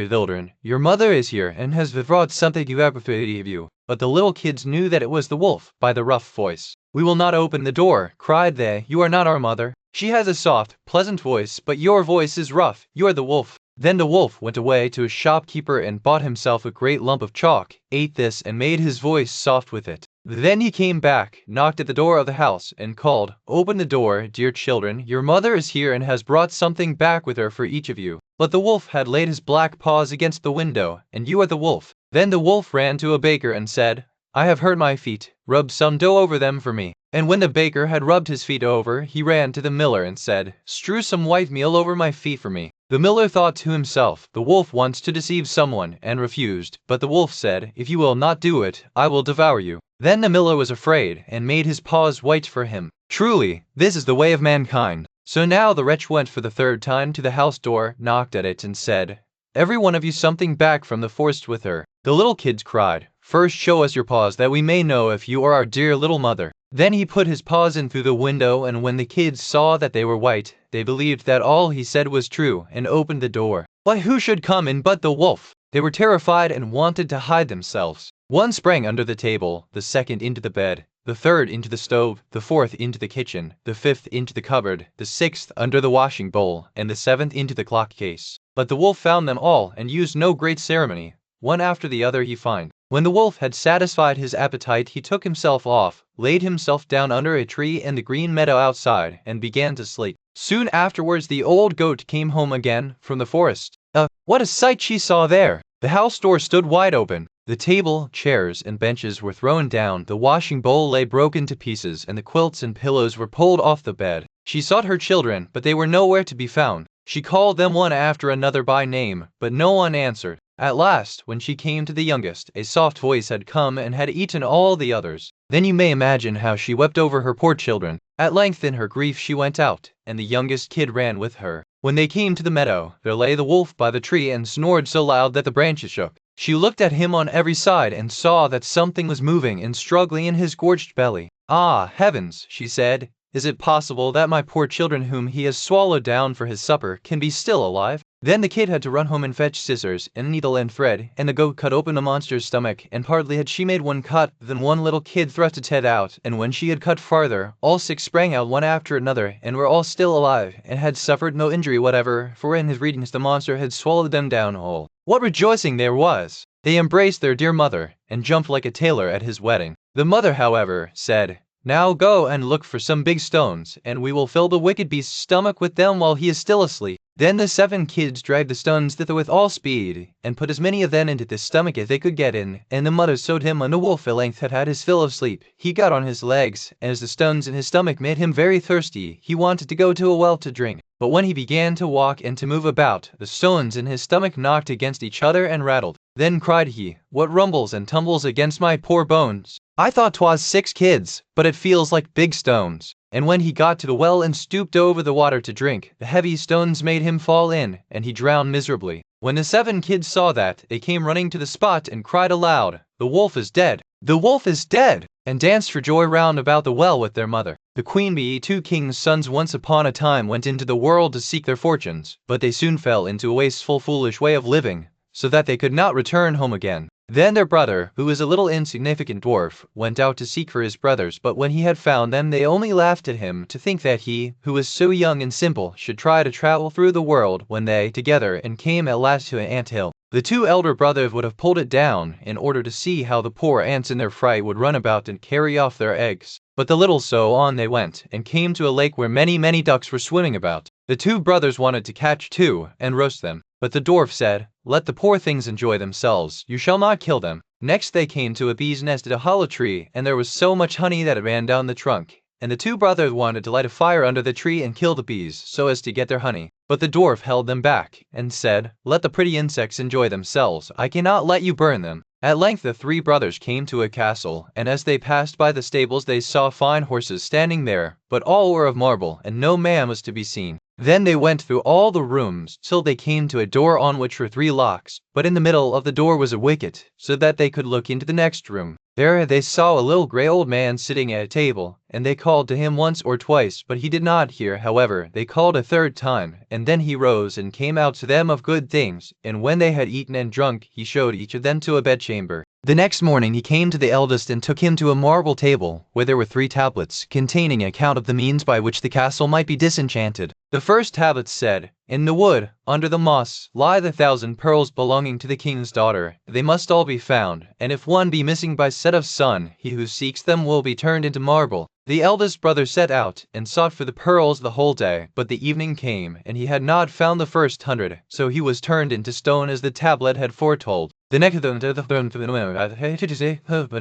children, your mother is here, and has brought something you have for you." But the little kids knew that it was the wolf, by the rough voice. "We will not open the door," cried they. "You are not our mother. She has a soft, pleasant voice, but your voice is rough. You are the wolf." Then the wolf went away to a shopkeeper and bought himself a great lump of chalk, ate this, and made his voice soft with it. Then he came back, knocked at the door of the house, and called, "Open the door, dear children, your mother is here and has brought something back with her for each of you." But the wolf had laid his black paws against the window, and you are the wolf. Then the wolf ran to a baker and said, "I have hurt my feet, rub some dough over them for me." And when the baker had rubbed his feet over, he ran to the miller and said, "Strew some white meal over my feet for me." The miller thought to himself, "The wolf wants to deceive someone," and refused. But the wolf said, "If you will not do it, I will devour you." Then the miller was afraid, and made his paws white for him. Truly, this is the way of mankind. So now the wretch went for the 3rd time to the house door, knocked at it, and said, "Every one of you something back from the forest with her." The little kids cried, "First show us your paws, that we may know if you are our dear little mother." Then he put his paws in through the window, and when the kids saw that they were white, they believed that all he said was true, and opened the door. But who should come in but the wolf? They were terrified and wanted to hide themselves. One sprang under the table, the second into the bed, the third into the stove, the fourth into the kitchen, the fifth into the cupboard, the sixth under the washing bowl, and the seventh into the clock case. But the wolf found them all, and used no great ceremony. One after the other he found. When the wolf had satisfied his appetite, he took himself off, laid himself down under a tree in the green meadow outside, and began to sleep. Soon afterwards the old goat came home again from the forest. What a sight she saw there! The house door stood wide open. The table, chairs, and benches were thrown down, the washing bowl lay broken to pieces, and the quilts and pillows were pulled off the bed. She sought her children, but they were nowhere to be found. She called them one after another by name, but no one answered. At last, when she came to the youngest, a soft voice had come and had eaten all the others. Then you may imagine how she wept over her poor children. At length in her grief she went out, and the youngest kid ran with her. When they came to the meadow, there lay the wolf by the tree and snored so loud that the branches shook. She looked at him on every side and saw that something was moving and struggling in his gorged belly. "Ah, heavens," she said, "is it possible that my poor children whom he has swallowed down for his supper can be still alive?" Then the kid had to run home and fetch scissors and needle and thread, and the goat cut open the monster's stomach, and hardly had she made one cut than one little kid thrust its head out, and when she had cut farther, all six sprang out one after another, and were all still alive, and had suffered no injury whatever, for in his greediness the monster had swallowed them down whole. What rejoicing there was! They embraced their dear mother, and jumped like a tailor at his wedding. The mother, however, said, "Now go and look for some big stones, and we will fill the wicked beast's stomach with them while he is still asleep." Then the 7 kids dragged the stones thither with all speed, and put as many of them into the stomach as they could get in, and the mother sewed him, and the wolf at length had had his fill of sleep. He got on his legs, and as the stones in his stomach made him very thirsty, he wanted to go to a well to drink. But when he began to walk and to move about, the stones in his stomach knocked against each other and rattled. Then cried he, "What rumbles and tumbles against my poor bones? I thought 'twas 6 kids, but it feels like big stones." And when he got to the well and stooped over the water to drink, the heavy stones made him fall in, and he drowned miserably. When the 7 kids saw that, they came running to the spot and cried aloud, "The wolf is dead! The wolf is dead!" and danced for joy round about the well with their mother. The queen bee, 2 kings' sons once upon a time went into the world to seek their fortunes, but they soon fell into a wasteful foolish way of living, so that they could not return home again. Then their brother, who was a little insignificant dwarf, went out to seek for his brothers, but when he had found them they only laughed at him to think that he, who was so young and simple, should try to travel through the world. When they, together, and came at last to an ant hill, the 2 elder brothers would have pulled it down, in order to see how the poor ants in their fright would run about and carry off their eggs. But the little so on they went, and came to a lake where many ducks were swimming about. The 2 brothers wanted to catch 2, and roast them. But the dwarf said, "Let the poor things enjoy themselves, you shall not kill them." Next they came to a bee's nest at a hollow tree, and there was so much honey that it ran down the trunk. And the 2 brothers wanted to light a fire under the tree and kill the bees, so as to get their honey. But the dwarf held them back, and said, "Let the pretty insects enjoy themselves, I cannot let you burn them." At length the 3 brothers came to a castle, and as they passed by the stables they saw fine horses standing there, but all were of marble, and no man was to be seen. Then they went through all the rooms, till they came to a door on which were 3 locks, but in the middle of the door was a wicket, so that they could look into the next room. There they saw a little grey old man sitting at a table, and they called to him once or twice, but he did not hear. However, they called a 3rd time, and then he rose and came out to them of good things, and when they had eaten and drunk, he showed each of them to a bedchamber. The next morning he came to the eldest and took him to a marble table, where there were 3 tablets, containing an account of the means by which the castle might be disenchanted. The first tablet said, "In the wood, under the moss, lie the 1,000 pearls belonging to the king's daughter. They must all be found, and if one be missing by set of sun, he who seeks them will be turned into marble." The eldest brother set out, and sought for the pearls the whole day, but the evening came, and he had not found the first 100, so he was turned into stone as the tablet had foretold. The next but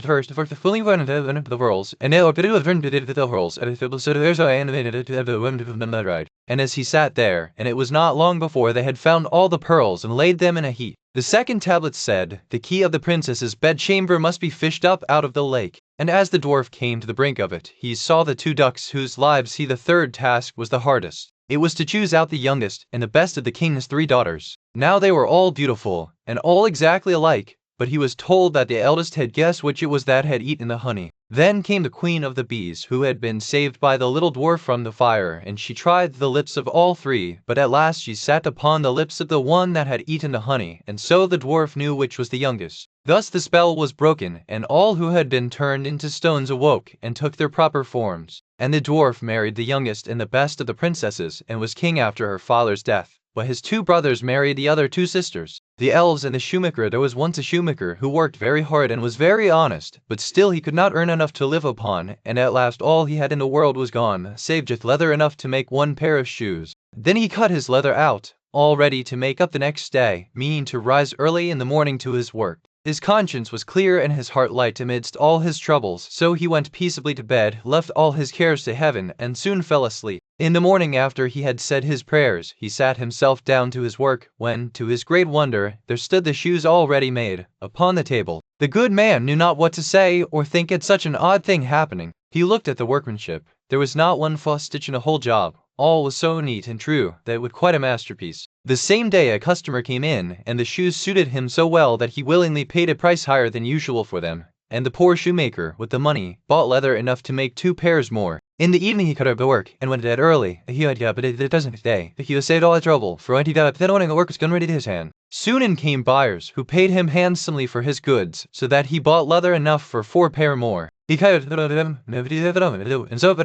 first for the fully one of the worlds, and now bit of the worlds, and so there's a animated right. And as he sat there, and it was not long before they had found all the pearls and laid them in a heap. The second tablet said, "The key of the princess's bedchamber must be fished up out of the lake." And as the dwarf came to the brink of it, he saw the 2 ducks whose lives the 3rd task was the hardest. It was to choose out the youngest and the best of the king's 3 daughters. Now they were all beautiful, and all exactly alike, but he was told that the eldest had guessed which it was that had eaten the honey. Then came the queen of the bees, who had been saved by the little dwarf from the fire, and she tried the lips of all 3, but at last she sat upon the lips of the one that had eaten the honey, and so the dwarf knew which was the youngest. Thus the spell was broken, and all who had been turned into stones awoke and took their proper forms. And the dwarf married the youngest and the best of the princesses, and was king after her father's death. But his two brothers married the other two sisters, the elves and the shoemaker. There was once a shoemaker who worked very hard and was very honest, but still he could not earn enough to live upon, and at last all he had in the world was gone, save just leather enough to make one pair of shoes. Then he cut his leather out, all ready to make up the next day, meaning to rise early in the morning to his work. His conscience was clear and his heart light amidst all his troubles, so he went peaceably to bed, left all his cares to heaven, and soon fell asleep. In the morning, after he had said his prayers, he sat himself down to his work, when, to his great wonder, there stood the shoes all ready made, upon the table. The good man knew not what to say or think at such an odd thing happening. He looked at the workmanship. There was not one false stitch in the whole job. All was so neat and true that it was quite a masterpiece. The same day a customer came in, and the shoes suited him so well that he willingly paid a price higher than usual for them, and the poor shoemaker, with the money, bought leather enough to make 2 pairs more. In the evening he cut up the work, and went to bed early. He had but it doesn't day. He was saved all the trouble, for when he got up that morning the work was gone ready to his hand. Soon in came buyers, who paid him handsomely for his goods, so that he bought leather enough for 4 pair more. He cut them, and so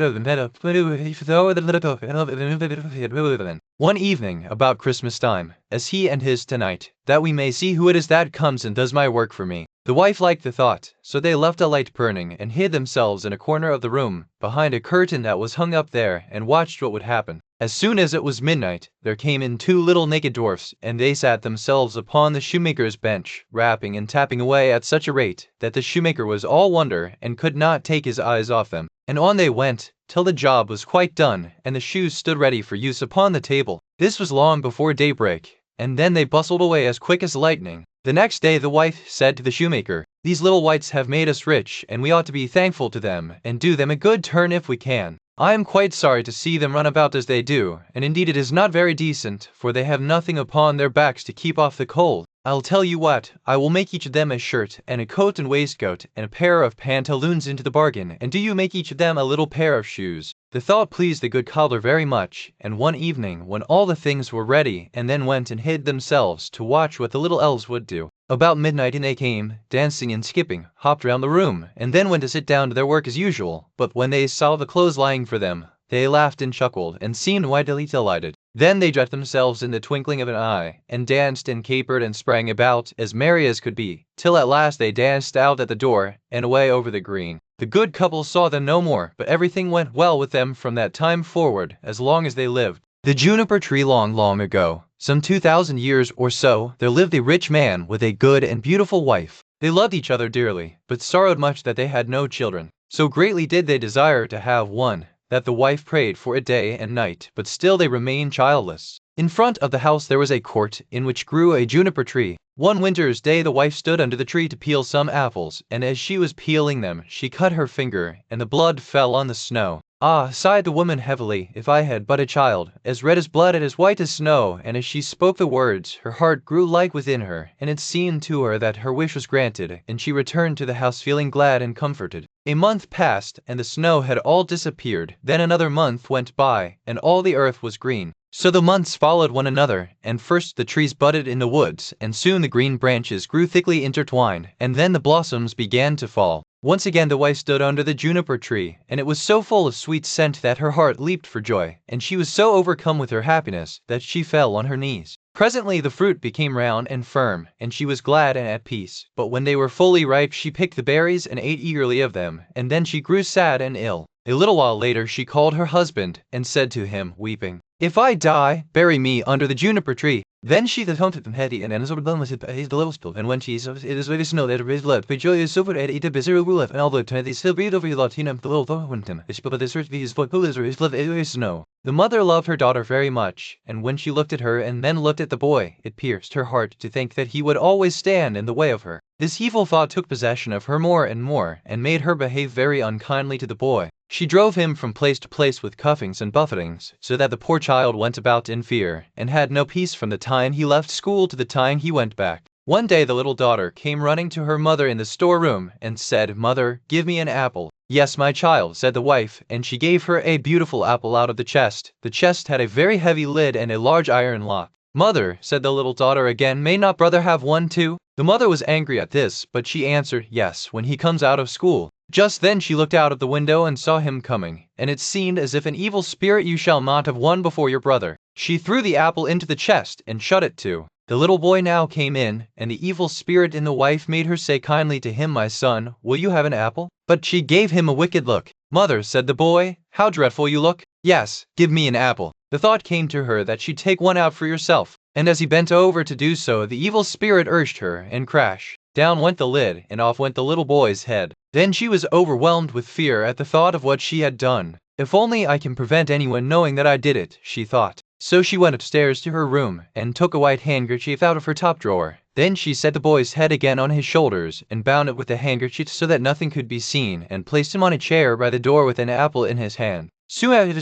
one evening, about Christmas time, as he and his tonight, that we may see who it is that comes and does my work for me. The wife liked the thought, so they left a light burning and hid themselves in a corner of the room, behind a curtain that was hung up there, and watched what would happen. As soon as it was midnight, there came in 2 little naked dwarfs, and they sat themselves upon the shoemaker's bench, rapping and tapping away at such a rate, that the shoemaker was all wonder, and could not take his eyes off them. And on they went, till the job was quite done, and the shoes stood ready for use upon the table. This was long before daybreak, and then they bustled away as quick as lightning. The next day the wife said to the shoemaker, "These little wights have made us rich, and we ought to be thankful to them, and do them a good turn if we can. I am quite sorry to see them run about as they do, and indeed it is not very decent, for they have nothing upon their backs to keep off the cold. I'll tell you what, I will make each of them a shirt, and a coat and waistcoat, and a pair of pantaloons into the bargain, and do you make each of them a little pair of shoes." The thought pleased the good cobbler very much, and one evening, when all the things were ready, and then went and hid themselves to watch what the little elves would do. About midnight in they came, dancing and skipping, hopped round the room, and then went to sit down to their work as usual. But when they saw the clothes lying for them, they laughed and chuckled, and seemed mightily delighted. Then they dressed themselves in the twinkling of an eye, and danced and capered and sprang about, as merry as could be, till at last they danced out at the door, and away over the green. The good couple saw them no more, but everything went well with them from that time forward, as long as they lived. The juniper tree. Long, long ago, some 2,000 years or so, there lived a rich man with a good and beautiful wife. They loved each other dearly, but sorrowed much that they had no children. So greatly did they desire to have one, that the wife prayed for it day and night, but still they remained childless. In front of the house there was a court, in which grew a juniper tree. One winter's day the wife stood under the tree to peel some apples, and as she was peeling them, she cut her finger, and the blood fell on the snow. "Ah," sighed the woman heavily, "if I had but a child, as red as blood and as white as snow," and as she spoke the words, her heart grew light within her, and it seemed to her that her wish was granted, and she returned to the house feeling glad and comforted. A month passed, and the snow had all disappeared. Then another month went by, and all the earth was green. So the months followed one another, and first the trees budded in the woods, and soon the green branches grew thickly intertwined, and then the blossoms began to fall. Once again the wife stood under the juniper tree, and it was so full of sweet scent that her heart leaped for joy, and she was so overcome with her happiness that she fell on her knees. Presently the fruit became round and firm, and she was glad and at peace. But when they were fully ripe she picked the berries and ate eagerly of them, and then she grew sad and ill. A little while later she called her husband, and said to him, weeping, "If I die, bury me under the juniper tree." Then she that haunted them heady and so done with the little spill, and when she saw it is very snow that raised blood, but joy is so for it a bizarre rule and although they still breathe over your latina the little thorn him, but the search his boy who is or his love is snow. The mother loved her daughter very much, and when she looked at her and then looked at the boy, it pierced her heart to think that he would always stand in the way of her. This evil thought took possession of her more, and made her behave very unkindly to the boy. She drove him from place to place with cuffings and buffetings, so that the poor child went about in fear, and had no peace from the time he left school to the time he went back. One day the little daughter came running to her mother in the storeroom, and said, "Mother, give me an apple." "Yes, my child," said the wife, and she gave her a beautiful apple out of the chest. The chest had a very heavy lid and a large iron lock. Mother, said the little daughter again, may not brother have one too? The mother was angry at this, but she answered, yes, when he comes out of school. Just then she looked out of the window and saw him coming, and it seemed as if an evil spirit you shall not have one before your brother. She threw the apple into the chest and shut it too. The little boy now came in, and the evil spirit in the wife made her say kindly to him, my son, will you have an apple? But she gave him a wicked look. Mother, said the boy, how dreadful you look. Yes, give me an apple. The thought came to her that she'd take one out for yourself, and as he bent over to do so, the evil spirit urged her, and crash. Down went the lid, and off went the little boy's head. Then she was overwhelmed with fear at the thought of what she had done. If only I can prevent anyone knowing that I did it, she thought. So she went upstairs to her room, and took a white handkerchief out of her top drawer. Then she set the boy's head again on his shoulders, and bound it with the handkerchief so that nothing could be seen, and placed him on a chair by the door with an apple in his hand. Soon after the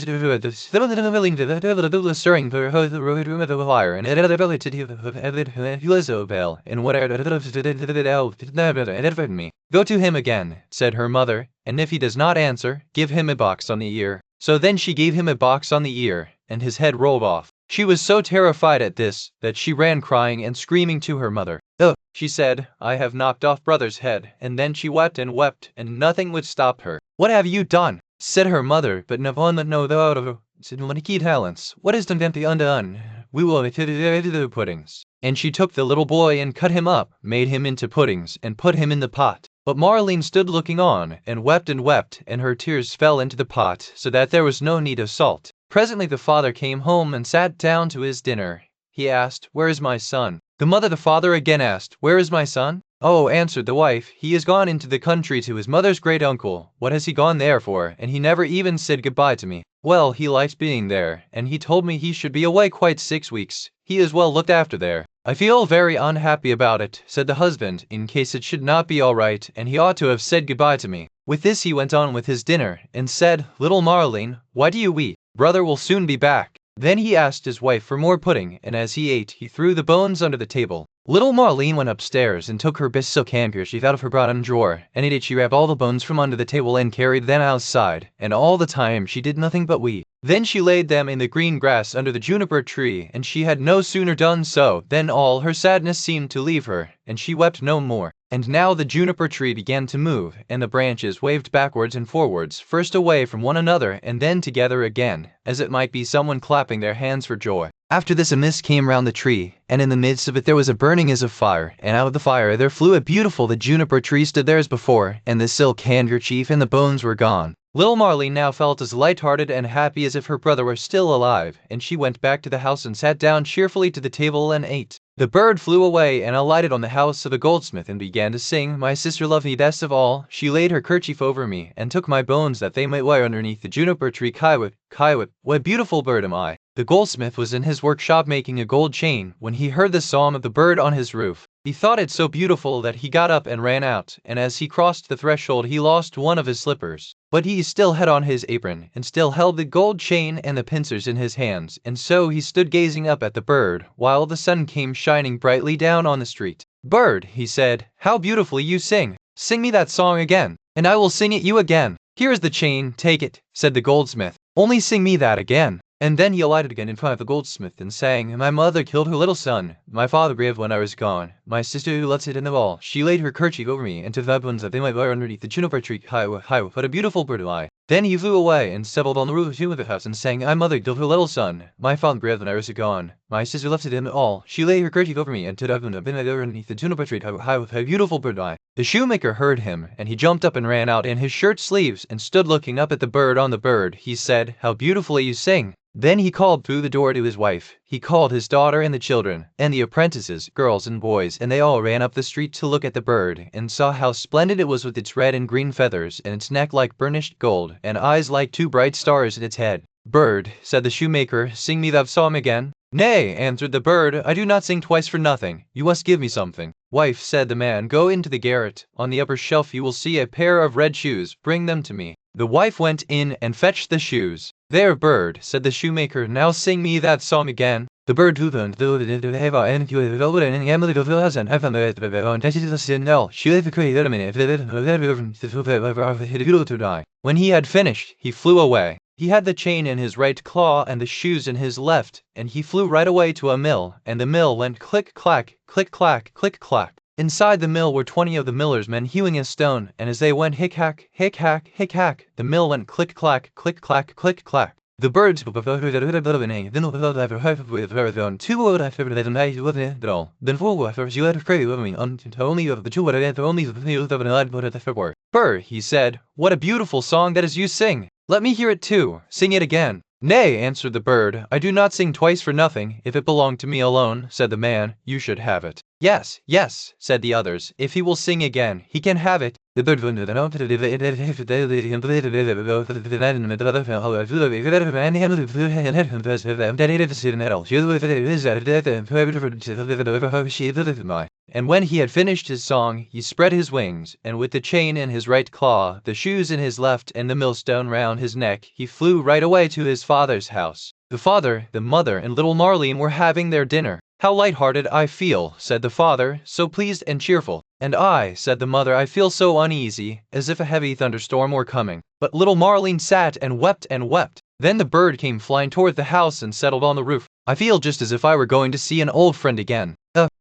stirring for the room of the fire, and me. Go to him again, said her mother, and if he does not answer, give him a box on the ear. So then she gave him a box on the ear, and his head rolled off. She was so terrified at this, that she ran crying and screaming to her mother. Oh, she said, I have knocked off brother's head, and then she wept, and nothing would stop her. What have you done? Said her mother, but no one know the out of said one key talents. What is done the undone? We will make the puddings. And she took the little boy and cut him up, made him into puddings, and put him in the pot. But Marlene stood looking on, and wept, and her tears fell into the pot, so that there was no need of salt. Presently the father came home and sat down to his dinner. He asked, where is my son? The father again asked, where is my son? Oh, answered the wife, he has gone into the country to his mother's great uncle. What has he gone there for? And he never even said goodbye to me. Well, he likes being there, and he told me he should be away quite 6 weeks. He is well looked after there. I feel very unhappy about it, said the husband, in case it should not be all right, and he ought to have said goodbye to me. With this he went on with his dinner, and said, little Marlene, why do you weep? Brother will soon be back. Then he asked his wife for more pudding, and as he ate, he threw the bones under the table. Little Marlene went upstairs and took her best silk handkerchief out of her bottom drawer, and in it she grabbed all the bones from under the table and carried them outside, and all the time she did nothing but weep. Then she laid them in the green grass under the juniper tree, and she had no sooner done so than all her sadness seemed to leave her, and she wept no more. And now the juniper tree began to move, and the branches waved backwards and forwards, first away from one another and then together again, as it might be someone clapping their hands for joy. After this a mist came round the tree, and in the midst of it there was a burning as of fire, and out of the fire there flew a beautiful the juniper tree stood there as before, and the silk handkerchief and the bones were gone. Little Marlene now felt as light-hearted and happy as if her brother were still alive, and she went back to the house and sat down cheerfully to the table and ate. The bird flew away and alighted on the house of a goldsmith and began to sing, my sister loved me best of all. She laid her kerchief over me, and took my bones that they might lie underneath the juniper tree. Kaiwip, Kaiwip, what beautiful bird am I. The goldsmith was in his workshop making a gold chain, when he heard the song of the bird on his roof. He thought it so beautiful that he got up and ran out, and as he crossed the threshold he lost one of his slippers. But he still had on his apron, and still held the gold chain and the pincers in his hands, and so he stood gazing up at the bird, while the sun came shining brightly down on the street. Bird, he said, how beautifully you sing. Sing me that song again, and I will sing it you again. Here is the chain, take it, said the goldsmith. Only sing me that again. And then he alighted again in front of the goldsmith and sang, my mother killed her little son, my father grieved when I was gone, my sister who lets it in the wall, she laid her kerchief over me, and to the bones that they might lie underneath the juniper tree. Hi, what a beautiful bird am I. Then he flew away and settled on the roof of the house and sang, my mother killed her little son, my father grieved when I was gone, my sister left it in the wall, she laid her kerchief over me, and to the bones that they might lie underneath the juniper tree. Hi, what a beautiful bird am I. The shoemaker heard him, and he jumped up and ran out in his shirt sleeves and stood looking up at the bird on the bird. He said, how beautifully you sing. Then he called through the door to his wife. He called his daughter and the children, and the apprentices, girls and boys, and they all ran up the street to look at the bird, and saw how splendid it was with its red and green feathers, and its neck like burnished gold, and eyes like 2 bright stars in its head. Bird, said the shoemaker, sing me that song again. Nay, answered the bird, I do not sing twice for nothing. You must give me something. Wife, said the man, go into the garret. On the upper shelf you will see a pair of red shoes. Bring them to me. The wife went in and fetched the shoes. There, bird, said the shoemaker, now sing me that song again. The bird When he had finished, he flew away. He had the chain in his right claw and the shoes in his left, and he flew right away to a mill, and the mill went click-clack, click-clack, click-clack. Inside the mill were 20 of the miller's men hewing a stone, and as they went hick-hack, hick-hack, hick-hack, the mill went click-clack, click-clack, click-clack. The birds Burr, he said, what a beautiful song that is you sing. Let me hear it too. Sing it again. Nay, answered the bird, I do not sing twice for nothing. If it belonged to me alone, said the man, you should have it. Yes, yes, said the others, if he will sing again, he can have it. The bird and when he had finished his song, he spread his wings, and with the chain in his right claw, the shoes in his left, and the millstone round his neck, he flew right away to his father's house. The father, the mother, and little Marlene were having their dinner. How light-hearted I feel, said the father, so pleased and cheerful. And I, said the mother, I feel so uneasy, as if a heavy thunderstorm were coming. But little Marlene sat and wept and wept. Then the bird came flying toward the house and settled on the roof. I feel just as if I were going to see an old friend again.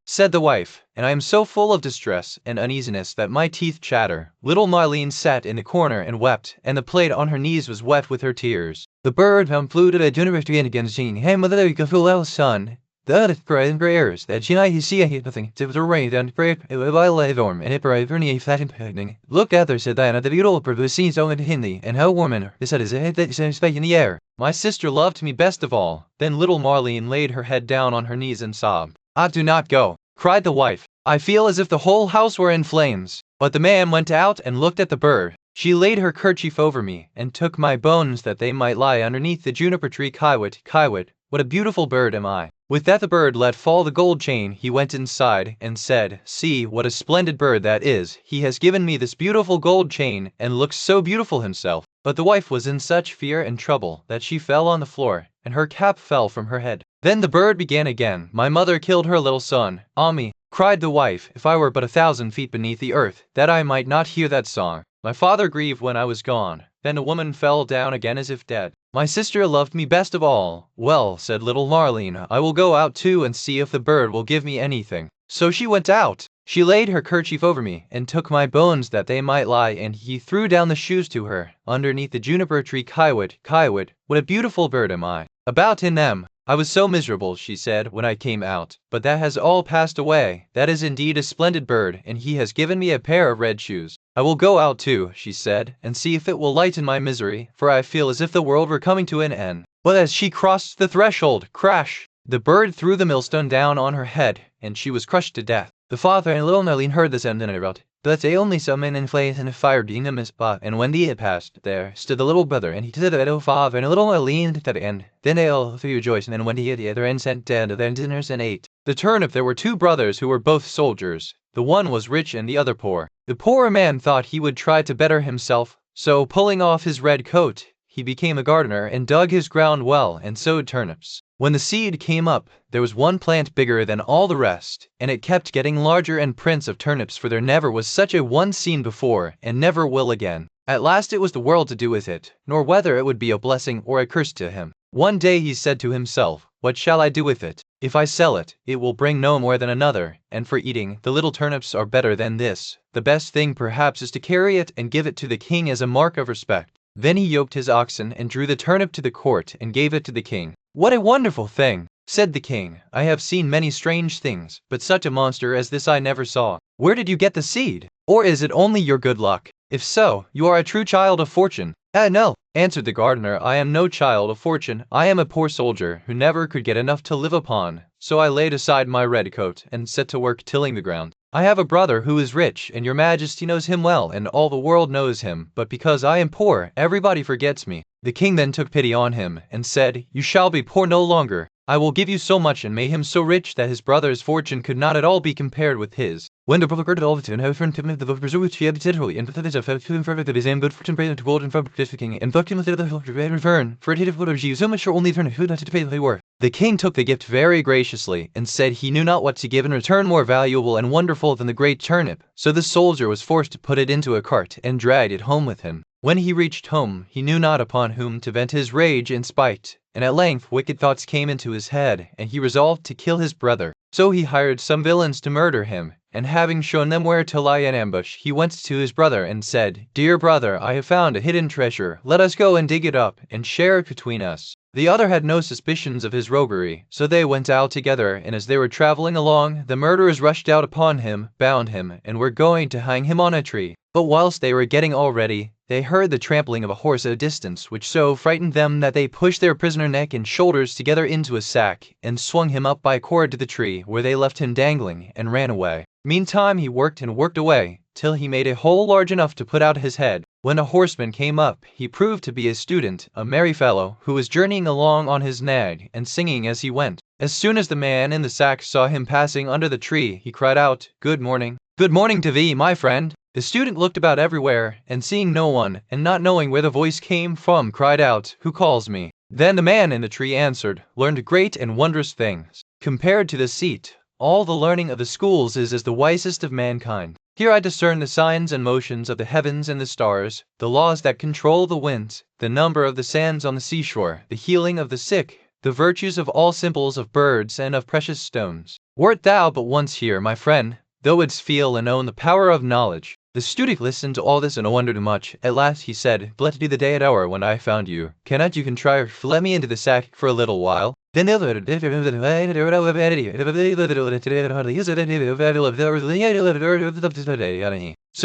Said the wife, and I am so full of distress and uneasiness that my teeth chatter. Little Marlene sat in the corner and wept, and the plate on her knees was wet with her tears. The bird flew to the university and again singing, hey mother, you can feel son. The earth cried in prayers that she might see nothing. It was a rain and prayed by Lathorm, and it prayed for me flat and pending. Look at her, said Diana, the beautiful bird was seen so in Hindi, and how warm in her. They said his head that is in the air. My sister loved me best of all. Then little Marlene laid her head down on her knees and sobbed. Ah, do not go, cried the wife. I feel as if the whole house were in flames. But the man went out and looked at the bird. She laid her kerchief over me, and took my bones that they might lie underneath the juniper tree. Kiwit, Kiwit, what a beautiful bird am I. With that the bird let fall the gold chain. He went inside, and said, see, what a splendid bird that is. He has given me this beautiful gold chain, and looks so beautiful himself. But the wife was in such fear and trouble, that she fell on the floor, and her cap fell from her head. Then the bird began again, my mother killed her little son. Ah me, cried the wife, if I were but 1,000 feet beneath the earth, that I might not hear that song. My father grieved when I was gone. Then the woman fell down again as if dead. My sister loved me best of all. Well, said little Marlene, I will go out too and see if the bird will give me anything. So she went out. She laid her kerchief over me, and took my bones that they might lie, and he threw down the shoes to her, underneath the juniper tree. Kiwit, Kiwit, what a beautiful bird am I. About in them. I was so miserable, she said, when I came out, but that has all passed away. That is indeed a splendid bird, and he has given me a pair of red shoes. I will go out too, she said, and see if it will lighten my misery, for I feel as if the world were coming to an end. But as she crossed the threshold, crash! The bird threw the millstone down on her head, and she was crushed to death. The father and little Marlene heard this and interrupted. But they only saw men in flames and fire being a spot, and when they had passed, there stood the little brother, and he said to the little father and little Marlene at the end. Then they all three rejoiced, and when he at the other end sent down to their dinners and ate. The turnip there were 2 brothers who were both soldiers. The one was rich and the other poor. The poorer man thought he would try to better himself, so pulling off his red coat, he became a gardener and dug his ground well and sowed turnips. When the seed came up, there was one plant bigger than all the rest, and it kept getting larger and prints of turnips, for there never was such a one seen before, and never will again. At last it was the world to do with it, nor whether it would be a blessing or a curse to him. One day he said to himself, what shall I do with it? If I sell it, it will bring no more than another, and for eating, the little turnips are better than this. The best thing perhaps is to carry it and give it to the king as a mark of respect. Then he yoked his oxen and drew the turnip to the court and gave it to the king. What a wonderful thing, said the king. I have seen many strange things, but such a monster as this I never saw. Where did you get the seed? Or is it only your good luck? If so, you are a true child of fortune. No, answered the gardener, I am no child of fortune. I am a poor soldier who never could get enough to live upon. So I laid aside my red coat and set to work tilling the ground. I have a brother who is rich, and your majesty knows him well, and all the world knows him, but because I am poor, everybody forgets me. The king then took pity on him, and said, you shall be poor no longer. I will give you so much and make him so rich that his brother's fortune could not at all be compared with his. When the brother heard all the how friend him the preserve which he had literally, and the of to him for that his aim good fortune praised to gold and from the king, and fucked him with the return, for it would have so much or only turn who not to pay they were. The king took the gift very graciously, and said he knew not what to give in return more valuable and wonderful than the great turnip. So the soldier was forced to put it into a cart and drag it home with him. When he reached home, he knew not upon whom to vent his rage and spite, and at length wicked thoughts came into his head, and he resolved to kill his brother. So he hired some villains to murder him, and having shown them where to lie in ambush, he went to his brother and said, "Dear brother, I have found a hidden treasure. Let us go and dig it up, and share it between us." The other had no suspicions of his roguery, so they went out together, and as they were traveling along, the murderers rushed out upon him, bound him, and were going to hang him on a tree. But whilst they were getting all ready, they heard the trampling of a horse at a distance, which so frightened them that they pushed their prisoner neck and shoulders together into a sack, and swung him up by a cord to the tree, where they left him dangling, and ran away. Meantime he worked and worked away, till he made a hole large enough to put out his head. When a horseman came up, he proved to be a student, a merry fellow, who was journeying along on his nag, and singing as he went. As soon as the man in the sack saw him passing under the tree, he cried out, "Good morning." "Good morning to thee, my friend." The student looked about everywhere, and seeing no one, and not knowing where the voice came from, cried out, "Who calls me?" Then the man in the tree answered, "Learned great and wondrous things. Compared to the seat, all the learning of the schools is as the wisest of mankind. Here I discern the signs and motions of the heavens and the stars, the laws that control the winds, the number of the sands on the seashore, the healing of the sick, the virtues of all simples of birds and of precious stones. Wert thou but once here, my friend, thou wouldst feel and own the power of knowledge." The student listened to all this and wondered much. At last he said, "Blessed be the day and hour when I found you. Cannot you contrive to let me into the sack for a little while?" Then so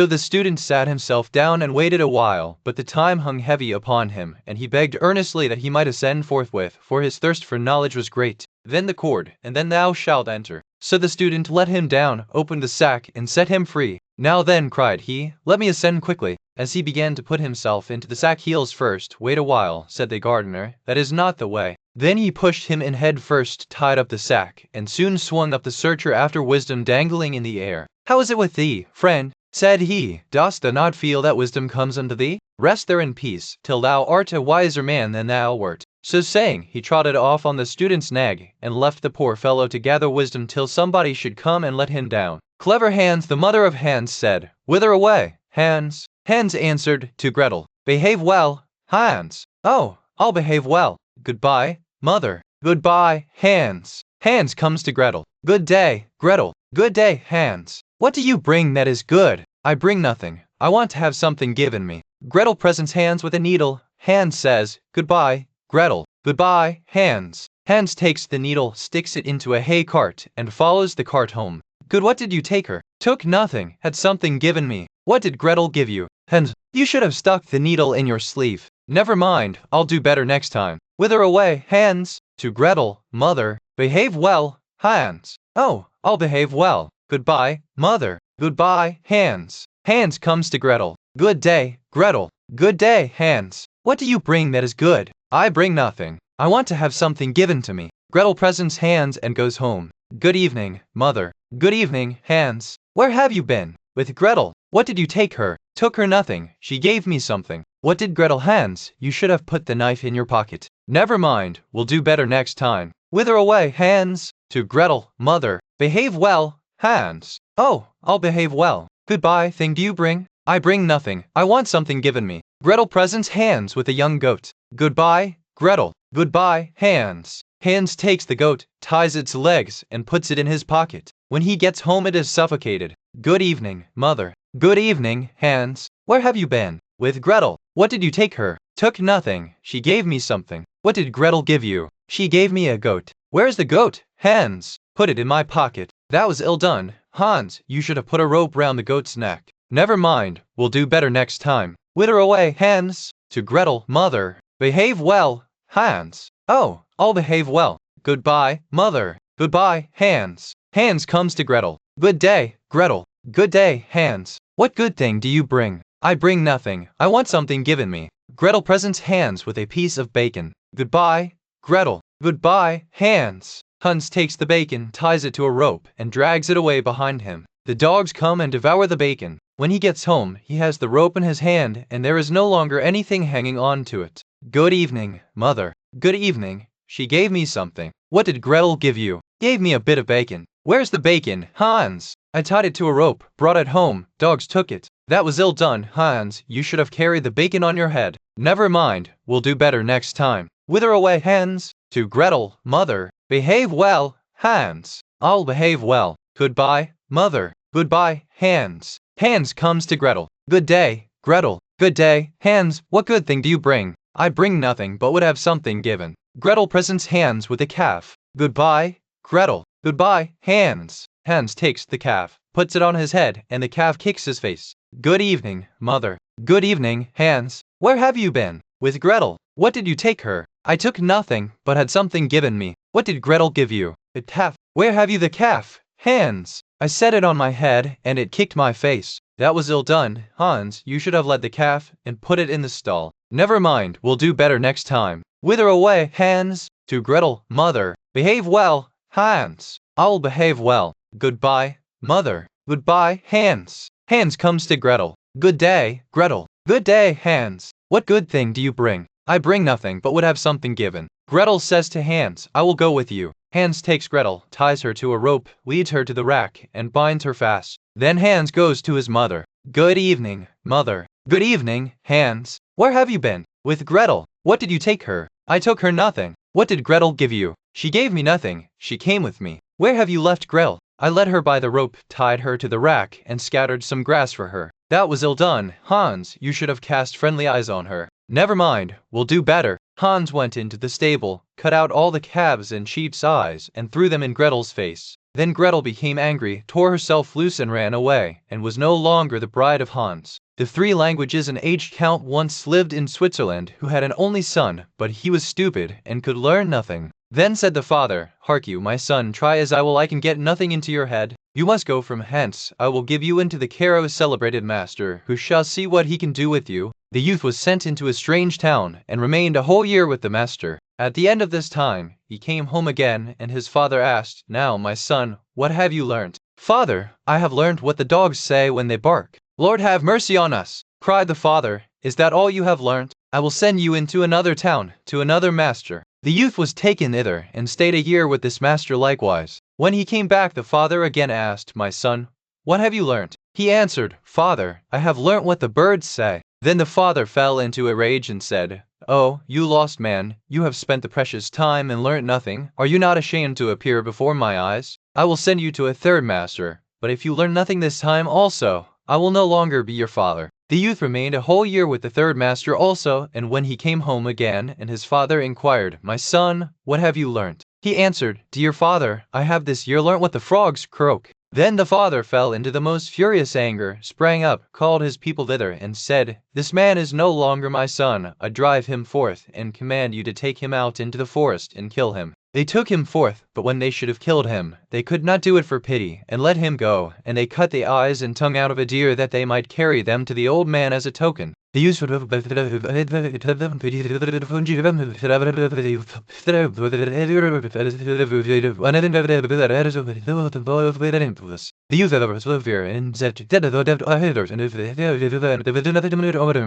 the student sat himself down and waited a while, but the time hung heavy upon him, and he begged earnestly that he might ascend forthwith, for his thirst for knowledge was great. Then the cord, and then thou shalt enter. So the student let him down, opened the sack, and set him free. "Now then," cried he, "let me ascend quickly." As he began to put himself into the sack heels first, "Wait a while," said the gardener, "that is not the way." Then he pushed him in head first, tied up the sack, and soon swung up the searcher after wisdom dangling in the air. "How is it with thee, friend?" said he. "Dost thou not feel that wisdom comes unto thee? Rest there in peace, till thou art a wiser man than thou wert." So saying, he trotted off on the student's nag, and left the poor fellow to gather wisdom till somebody should come and let him down. Clever Hans, the mother of Hans, said, "Whither away, Hans?" Hans answered, "To Gretel." "Behave well, Hans." "Oh, I'll behave well. Goodbye, mother." "Goodbye, Hans." Hans comes to Gretel. "Good day, Gretel." "Good day, Hans." "What do you bring that is good?" "I bring nothing. I want to have something given me." Gretel presents Hans with a needle. Hans says, "Goodbye, Gretel." "Goodbye, Hans." Hans takes the needle, sticks it into a hay cart, and follows the cart home. "Good, what did you take her?" "Took nothing, had something given me." "What did Gretel give you?" "Hans, you should have stuck the needle in your sleeve." "Never mind, I'll do better next time." "Whither away, Hans?" "To Gretel, mother." "Behave well, Hans." "Oh, I'll behave well. Goodbye, mother." "Goodbye, Hans." Hans comes to Gretel. "Good day, Gretel." "Good day, Hans." "What do you bring that is good?" "I bring nothing. I want to have something given to me." Gretel presents Hans and goes home. "Good evening, mother." "Good evening, Hans. Where have you been?" "With Gretel." "What did you take her?" "Took her nothing. She gave me something." "What did Gretel?" "Hans, you should have put the knife in your pocket." "Never mind, we'll do better next time." "Whither away, Hans?" "To Gretel, mother." "Behave well, Hans." "Oh, I'll behave well. Goodbye, thing do you bring?" "I bring nothing. I want something given me." Gretel presents Hans with a young goat. "Goodbye, Gretel." "Goodbye, Hans." Hans takes the goat, ties its legs, and puts it in his pocket. When he gets home it is suffocated. "Good evening, mother." "Good evening, Hans. Where have you been?" "With Gretel." "What did you take her?" "Took nothing. She gave me something." "What did Gretel give you?" "She gave me a goat." "Where's the goat?" "Hans." "Put it in my pocket." "That was ill done, Hans. You should have put a rope round the goat's neck." "Never mind, we'll do better next time." "Whither away, Hans?" "To Gretel, mother." "Behave well, Hans." "Oh, I'll behave well. Goodbye, mother." "Goodbye, Hans." Hans comes to Gretel. "Good day, Gretel." "Good day, Hans. What good thing do you bring?" "I bring nothing. I want something given me." Gretel presents Hans with a piece of bacon. "Goodbye, Gretel." "Goodbye, Hans." Hans takes the bacon, ties it to a rope, and drags it away behind him. The dogs come and devour the bacon. When he gets home, he has the rope in his hand, and there is no longer anything hanging on to it. "Good evening, mother." "Good evening. She gave me something." "What did Gretel give you?" "Gave me a bit of bacon." "Where's the bacon, Hans?" "I tied it to a rope, brought it home, dogs took it." That was ill done, Hans, you should have carried the bacon on your head. Never mind, we'll do better next time. Whither away, Hans? To Gretel, mother. Behave well, Hans. I'll behave well. Goodbye, mother. Goodbye, Hans. Hans comes to Gretel. Good day, Gretel. Good day, Hans, what good thing do you bring? I bring nothing, but would have something given. Gretel presents Hans with a calf. Goodbye, Gretel. Goodbye, Hans. Hans takes the calf, puts it on his head, and the calf kicks his face. Good evening, mother. Good evening, Hans. Where have you been? With Gretel. What did you take her? I took nothing, but had something given me. What did Gretel give you? A calf. Where have you the calf? Hans. I set it on my head, and it kicked my face. That was ill done, Hans, you should have led the calf, and put it in the stall. Never mind, we'll do better next time. Whither away, Hans? To Gretel, mother. Behave well, Hans. I'll behave well. Goodbye, mother. Goodbye, Hans. Hans comes to Gretel. Good day, Gretel. Good day, Hans. What good thing do you bring? I bring nothing, but would have something given. Gretel says to Hans, I will go with you. Hans takes Gretel, ties her to a rope, leads her to the rack, and binds her fast. Then Hans goes to his mother. Good evening, mother. Good evening, Hans. Where have you been? With Gretel. What did you take her? I took her nothing. What did Gretel give you? She gave me nothing. She came with me. Where have you left Gretel? I led her by the rope, tied her to the rack, and scattered some grass for her. That was ill done, Hans, you should have cast friendly eyes on her. Never mind, we'll do better. Hans went into the stable, cut out all the calves and sheep's eyes, and threw them in Gretel's face. Then Gretel became angry, tore herself loose and ran away, and was no longer the bride of Hans. The 3 languages and aged count once lived in Switzerland who had an only son, but he was stupid and could learn nothing. Then said the father, Hark you, my son, try as I will, I can get nothing into your head. You must go from hence. I will give you into the care of a celebrated master, who shall see what he can do with you. The youth was sent into a strange town, and remained a whole year with the master. At the end of this time, he came home again, and his father asked, Now, my son, what have you learnt? Father, I have learnt what the dogs say when they bark. Lord have mercy on us, cried the father. Is that all you have learnt? I will send you into another town, to another master. The youth was taken thither, and stayed a year with this master likewise. When he came back, the father again asked, My son, what have you learnt? He answered, Father, I have learnt what the birds say. Then the father fell into a rage and said, Oh, you lost man, you have spent the precious time and learnt nothing. Are you not ashamed to appear before my eyes? I will send you to a third master, but if you learn nothing this time also, I will no longer be your father. The youth remained a whole year with the third master also, and when he came home again, and his father inquired, My son, what have you learnt? He answered, Dear father, I have this year learnt what the frogs croak. Then the father fell into the most furious anger, sprang up, called his people thither, and said, This man is no longer my son. I drive him forth, and command you to take him out into the forest and kill him. They took him forth, but when they should have killed him, they could not do it for pity, and let him go, and they cut the eyes and tongue out of a deer that they might carry them to the old man as a token. The use the youth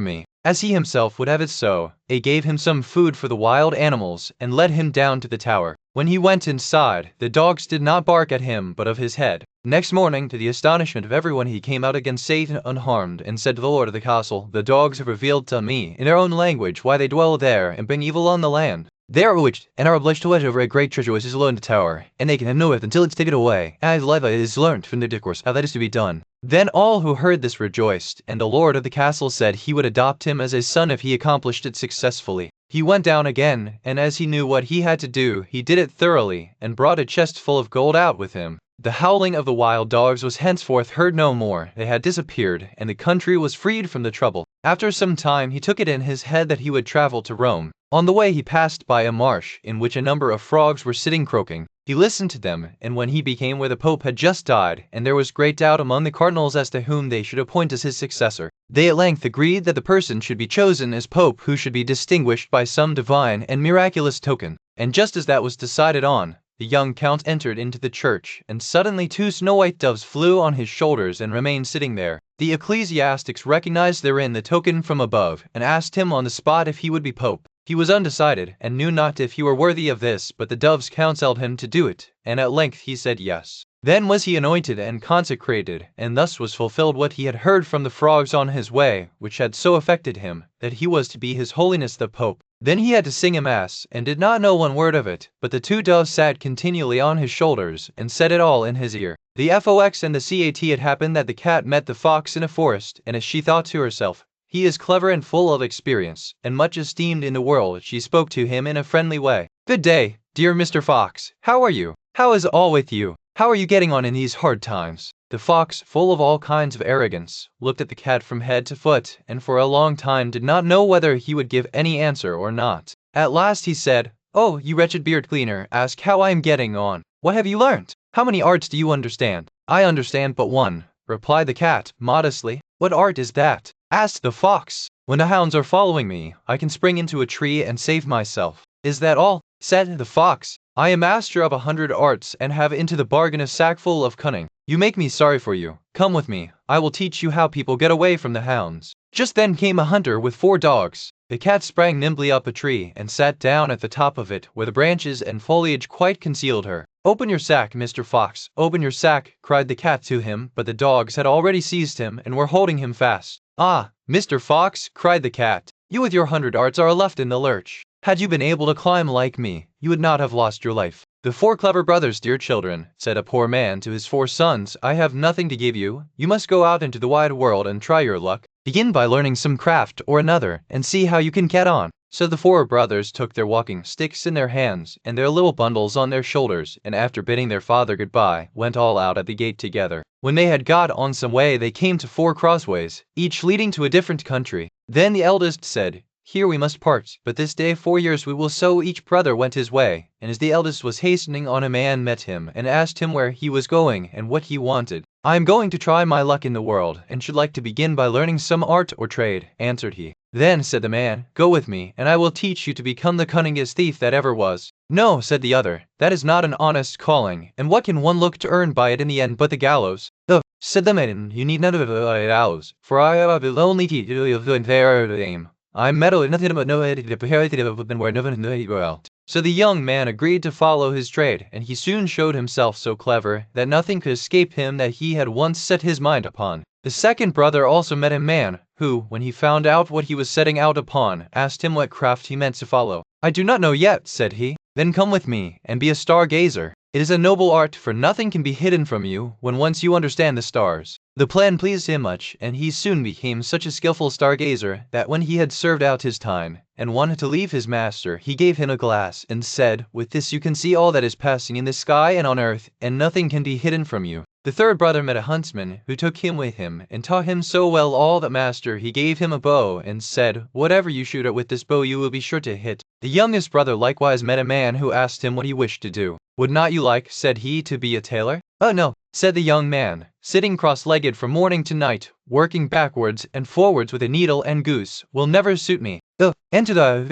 me, as he himself would have it so. They gave him some food for the wild animals, and led him down to the tower. When he went inside, the dogs did not bark at him but of his head. Next morning, to the astonishment of everyone, he came out again safe and unharmed, and said to the lord of the castle, The dogs have revealed to me, in their own language, why they dwell there, and bring evil on the land. They are bewitched, and are obliged to watch over a great treasure which is alone in the tower, and they can have no earth until it's taken away, as Leva is learnt from their discourse how that is to be done. Then all who heard this rejoiced, and the lord of the castle said he would adopt him as his son if he accomplished it successfully. He went down again, and as he knew what he had to do, he did it thoroughly, and brought a chest full of gold out with him. The howling of the wild dogs was henceforth heard no more. They had disappeared, and the country was freed from the trouble. After some time he took it in his head that he would travel to Rome. On the way he passed by a marsh, in which a number of frogs were sitting croaking. He listened to them, and when he became where the Pope had just died, and there was great doubt among the cardinals as to whom they should appoint as his successor, they at length agreed that the person should be chosen as Pope who should be distinguished by some divine and miraculous token. And just as that was decided on, the young count entered into the church, and suddenly 2 snow-white doves flew on his shoulders and remained sitting there. The ecclesiastics recognized therein the token from above, and asked him on the spot if he would be Pope. He was undecided, and knew not if he were worthy of this, but the doves counselled him to do it, and at length he said yes. Then was he anointed and consecrated, and thus was fulfilled what he had heard from the frogs on his way, which had so affected him, that he was to be His Holiness the Pope. Then he had to sing a mass, and did not know one word of it, but the two doves sat continually on his shoulders, and said it all in his ear. The fox and the cat had happened that the cat met the fox in a forest, and as she thought to herself, "He is clever and full of experience, and much esteemed in the world," she spoke to him in a friendly way. "Good day, dear Mr. Fox. How are you? How is all with you? How are you getting on in these hard times?" The fox, full of all kinds of arrogance, looked at the cat from head to foot, and for a long time did not know whether he would give any answer or not. At last he said, "Oh, you wretched beard cleaner, ask how I am getting on. What have you learnt? How many arts do you understand?" "I understand but one," replied the cat, modestly. "What art is that?" asked the fox. "When the hounds are following me, I can spring into a tree and save myself." "Is that all?" said the fox. "I am master of 100 arts, and have into the bargain a sackful of cunning. You make me sorry for you. Come with me, I will teach you how people get away from the hounds." Just then came a hunter with 4 dogs. The cat sprang nimbly up a tree, and sat down at the top of it, where the branches and foliage quite concealed her. "Open your sack, Mr. Fox, open your sack," cried the cat to him, but the dogs had already seized him, and were holding him fast. "Ah, Mr. Fox," cried the cat, "you with your 100 arts are left in the lurch. Had you been able to climb like me, you would not have lost your life." "The 4 clever brothers, dear children," said a poor man to his 4 sons, "I have nothing to give you. You must go out into the wide world and try your luck. Begin by learning some craft or another, and see how you can get on." So the 4 brothers took their walking sticks in their hands, and their little bundles on their shoulders, and after bidding their father goodbye, went all out at the gate together. When they had got on some way, they came to 4 crossways, each leading to a different country. Then the eldest said, "Here we must part, but this day 4 years we will." So each brother went his way, and as the eldest was hastening on, a man met him, and asked him where he was going, and what he wanted. "I am going to try my luck in the world, and should like to begin by learning some art or trade," answered he. "Then," said the man, "go with me, and I will teach you to become the cunningest thief that ever was." "No," said the other, "that is not an honest calling, and what can one look to earn by it in the end but the gallows?" "Oh," said the man, "you need not of the gallows, for I have only teach you to fair aim. I meddle in nothing but no head to prepare than where no one dwelt." So the young man agreed to follow his trade, and he soon showed himself so clever that nothing could escape him that he had once set his mind upon. The second brother also met a man, who, when he found out what he was setting out upon, asked him what craft he meant to follow. "I do not know yet," said he. "Then come with me, and be a stargazer. It is a noble art, for nothing can be hidden from you when once you understand the stars." The plan pleased him much, and he soon became such a skillful stargazer that when he had served out his time, and wanted to leave his master, he gave him a glass, and said, "With this you can see all that is passing in the sky and on earth, and nothing can be hidden from you." The third brother met a huntsman, who took him with him, and taught him so well all that master he gave him a bow, and said, "Whatever you shoot at with this bow you will be sure to hit." The youngest brother likewise met a man who asked him what he wished to do. "Would not you like," said he, "to be a tailor?" "Oh no," said the young man, "sitting cross-legged from morning to night, working backwards and forwards with a needle and goose, will never suit me." "Oh, and to the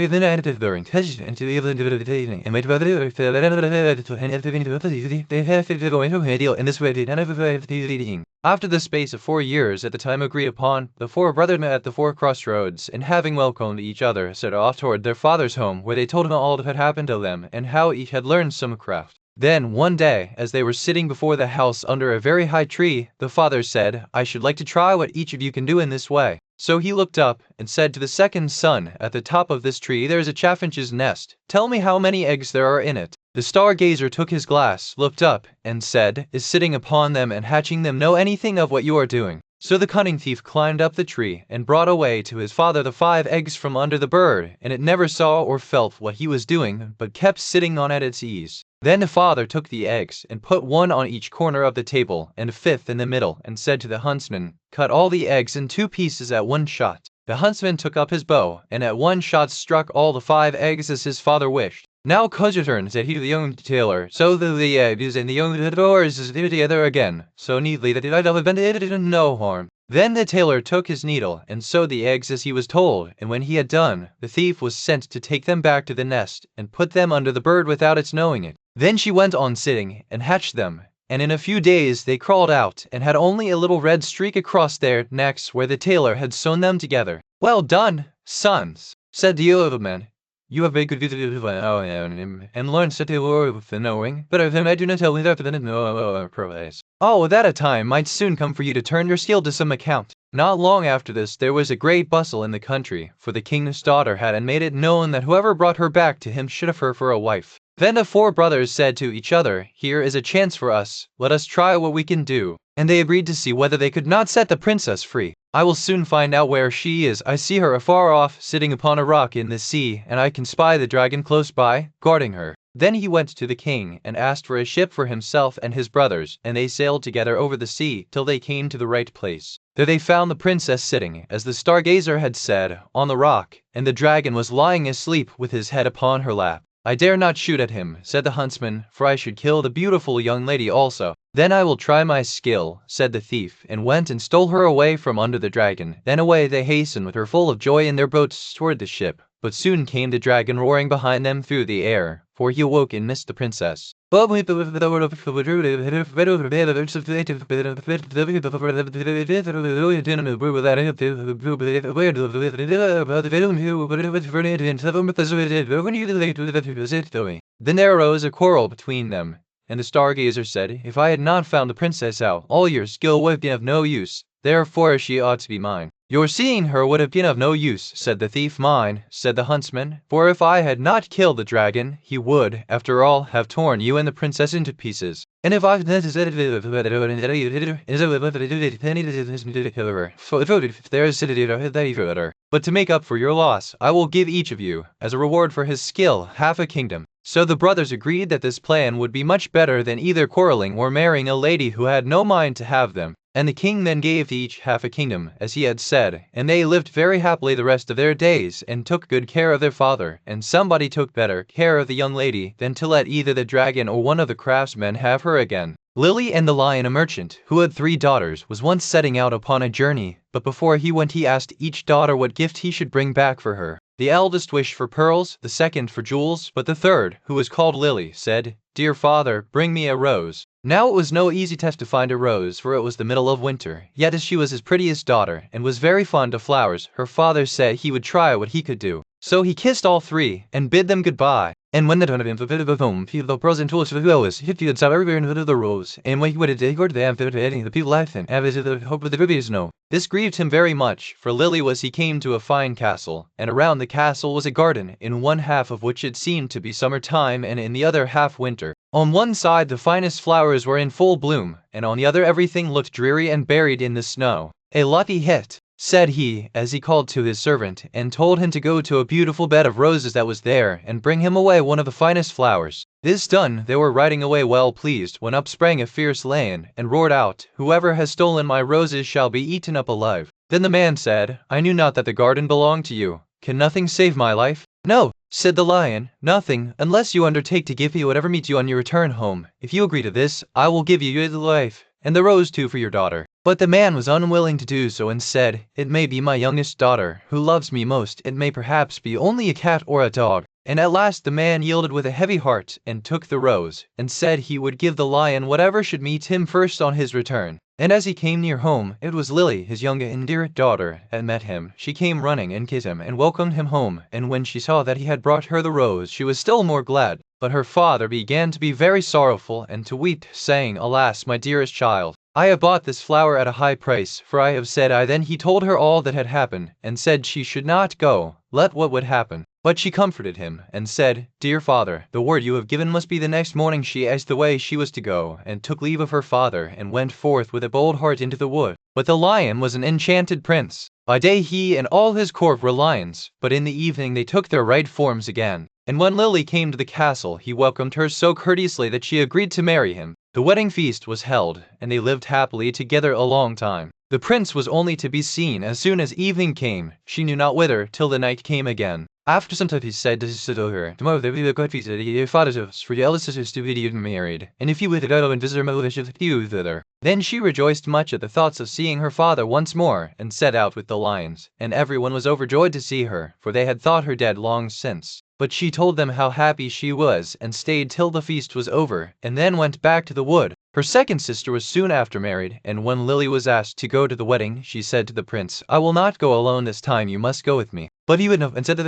After the space of 4 years, at the time agreed upon, the 4 brothers met at the 4 crossroads, and having welcomed each other, set off toward their father's home, where they told him all that had happened to them, and how each had learned some craft. Then, one day, as they were sitting before the house under a very high tree, the father said, "I should like to try what each of you can do in this way." So he looked up, and said to the second son, "At the top of this tree there is a chaffinch's nest. Tell me how many eggs there are in it." The stargazer took his glass, looked up, and said, "Is sitting upon them and hatching them know anything of what you are doing?" So the cunning thief climbed up the tree, and brought away to his father the 5 eggs from under the bird, and it never saw or felt what he was doing, but kept sitting on at its ease. Then the father took the eggs, and put 1 on each corner of the table, and a 5th in the middle, and said to the huntsman, "Cut all the eggs in 2 pieces at 1 shot." The huntsman took up his bow, and at 1 shot struck all the 5 eggs as his father wished. "Now cut your turn," said he to the young tailor. So the eggs and the young doors together again, so neatly that it had been no harm. Then the tailor took his needle, and sewed the eggs as he was told, and when he had done, the thief was sent to take them back to the nest, and put them under the bird without its knowing it. Then she went on sitting, and hatched them, and in a few days they crawled out, and had only a little red streak across their necks where the tailor had sewn them together. "Well done, sons," said the old man. You have a good and learn to do with the knowing, but if I do not tell without the no praise. Oh, that a time might soon come for you to turn your skill to some account. Not long after this, there was a great bustle in the country, for the king's daughter had made it known that whoever brought her back to him should have her for a wife. Then the four brothers said to each other, "Here is a chance for us, let us try what we can do." And they agreed to see whether they could not set the princess free. I will soon find out where she is. I see her afar off, sitting upon a rock in the sea, and I can spy the dragon close by, guarding her. Then he went to the king, and asked for a ship for himself and his brothers, and they sailed together over the sea, till they came to the right place. There they found the princess sitting, as the stargazer had said, on the rock, and the dragon was lying asleep with his head upon her lap. "I dare not shoot at him," said the huntsman, "for I should kill the beautiful young lady also." "Then I will try my skill," said the thief, and went and stole her away from under the dragon. Then away they hastened with her full of joy in their boats toward the ship. But soon came the dragon roaring behind them through the air, for he awoke and missed the princess. Then there arose a quarrel between them, and the stargazer said, "If I had not found the princess out, all your skill would have been of no use. Therefore she ought to be mine." "Your seeing her would have been of no use," said the thief. "Mine," said the huntsman, "for if I had not killed the dragon, he would, after all, have torn you and the princess into pieces. And if I but to make up for your loss, I will give each of you, as a reward for his skill, half a kingdom." So the brothers agreed that this plan would be much better than either quarreling or marrying a lady who had no mind to have them. And the king then gave to each half a kingdom, as he had said, and they lived very happily the rest of their days, and took good care of their father. And somebody took better care of the young lady than to let either the dragon or one of the craftsmen have her again. Lily and the Lion, a merchant, who had 3 daughters, was once setting out upon a journey, but before he went he asked each daughter what gift he should bring back for her. The eldest wished for pearls, the second for jewels, but the third, who was called Lily, said, "Dear father, bring me a rose." Now it was no easy task to find a rose, for it was the middle of winter. Yet as she was his prettiest daughter, and was very fond of flowers, her father said he would try what he could do. So he kissed all 3, and bid them goodbye. And when the turn of him to home, he the present was for the lowest, he had some everywhere into the rose, and when he would have heard them for the people laughed and have the hope of the rubies no. This grieved him very much, for Lily was he came to a fine castle, and around the castle was a garden, in one half of which it seemed to be summer time, and in the other half winter. On one side the finest flowers were in full bloom, and on the other everything looked dreary and buried in the snow. "A lucky hit," said he, as he called to his servant, and told him to go to a beautiful bed of roses that was there, and bring him away one of the finest flowers. This done, they were riding away well pleased, when up sprang a fierce lion, and roared out, "Whoever has stolen my roses shall be eaten up alive." Then the man said, "I knew not that the garden belonged to you. Can nothing save my life?" "No," said the lion, "nothing, unless you undertake to give me whatever meets you on your return home. If you agree to this, I will give you your life, and the rose too for your daughter." But the man was unwilling to do so, and said, "It may be my youngest daughter, who loves me most. It may perhaps be only a cat or a dog." And at last the man yielded with a heavy heart, and took the rose, and said he would give the lion whatever should meet him first on his return. And as he came near home, it was Lily, his young and dear daughter, had met him. She came running and kissed him and welcomed him home, and when she saw that he had brought her the rose, she was still more glad. But her father began to be very sorrowful and to weep, saying, "Alas, my dearest child, I have bought this flower at a high price, for I have said I." Then he told her all that had happened, and said she should not go, let what would happen. But she comforted him, and said, "Dear father, the word you have given must be." The next morning she asked the way she was to go, and took leave of her father, and went forth with a bold heart into the wood. But the lion was an enchanted prince. By day he and all his court were lions, but in the evening they took their right forms again. And when Lily came to the castle, he welcomed her so courteously that she agreed to marry him. The wedding feast was held, and they lived happily together a long time. The prince was only to be seen as soon as evening came, she knew not whither, till the night came again. After some time he said to her, "Tomorrow there will be a good feast at your father's house, for your eldest sister is to be married, and if you would go and visit her mother, she will take you thither." Then she rejoiced much at the thoughts of seeing her father once more, and set out with the lions. And everyone was overjoyed to see her, for they had thought her dead long since. But she told them how happy she was, and stayed till the feast was over, and then went back to the wood. Her second sister was soon after married, and when Lily was asked to go to the wedding, she said to the prince, "I will not go alone this time, you must go with me." But he would not, and said that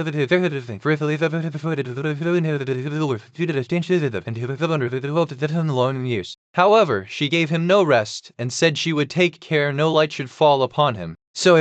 however, she gave him no rest, and said she would take care no light should fall upon him. So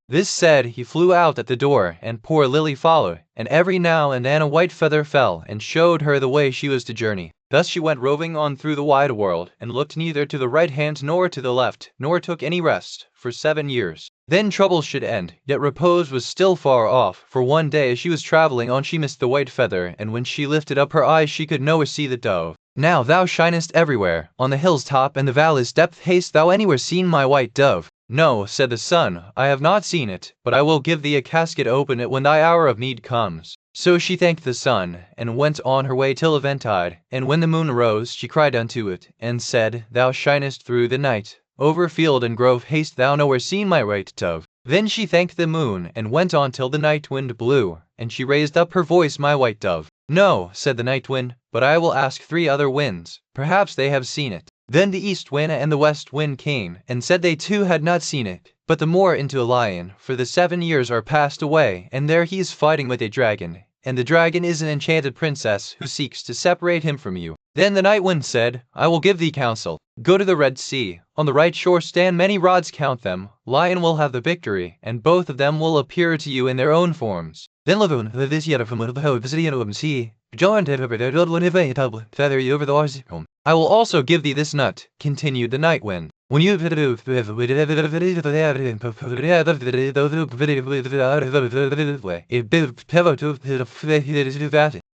this said, he flew out at the door, and poor Lily followed, and every now and then a white feather fell, and showed her the way she was to journey. Thus she went roving on through the wide world, and looked neither to the right hand nor to the left, nor took any rest, for 7 years. Then troubles should end, yet repose was still far off, for one day as she was travelling on she missed the white feather, and when she lifted up her eyes she could nowhere see the dove. "Now thou shinest everywhere, on the hill's top and the valley's depth, hast thou anywhere seen my white dove?" "No," said the sun, "I have not seen it, but I will give thee a casket, open it when thy hour of need comes." So she thanked the sun, and went on her way till eventide, and when the moon arose, she cried unto it, and said, "Thou shinest through the night, over field and grove, hast thou nowhere seen my white dove?" Then she thanked the moon, and went on till the night wind blew, and she raised up her voice, "My white dove." "No," said the night wind, "but I will ask 3 other winds, perhaps they have seen it." Then the east wind and the west wind came, and said they too had not seen it, but the more into a lion, for the 7 years are passed away, and there he is fighting with a dragon, and the dragon is an enchanted princess who seeks to separate him from you. Then the night wind said, "I will give thee counsel. Go to the Red Sea, on the right shore stand many rods, count them, lion will have the victory, and both of them will appear to you in their own forms. Then Lavun, this yet from the city of sea, joined over the feather you over the oars. I will also give thee this nut," continued the night wind. "When you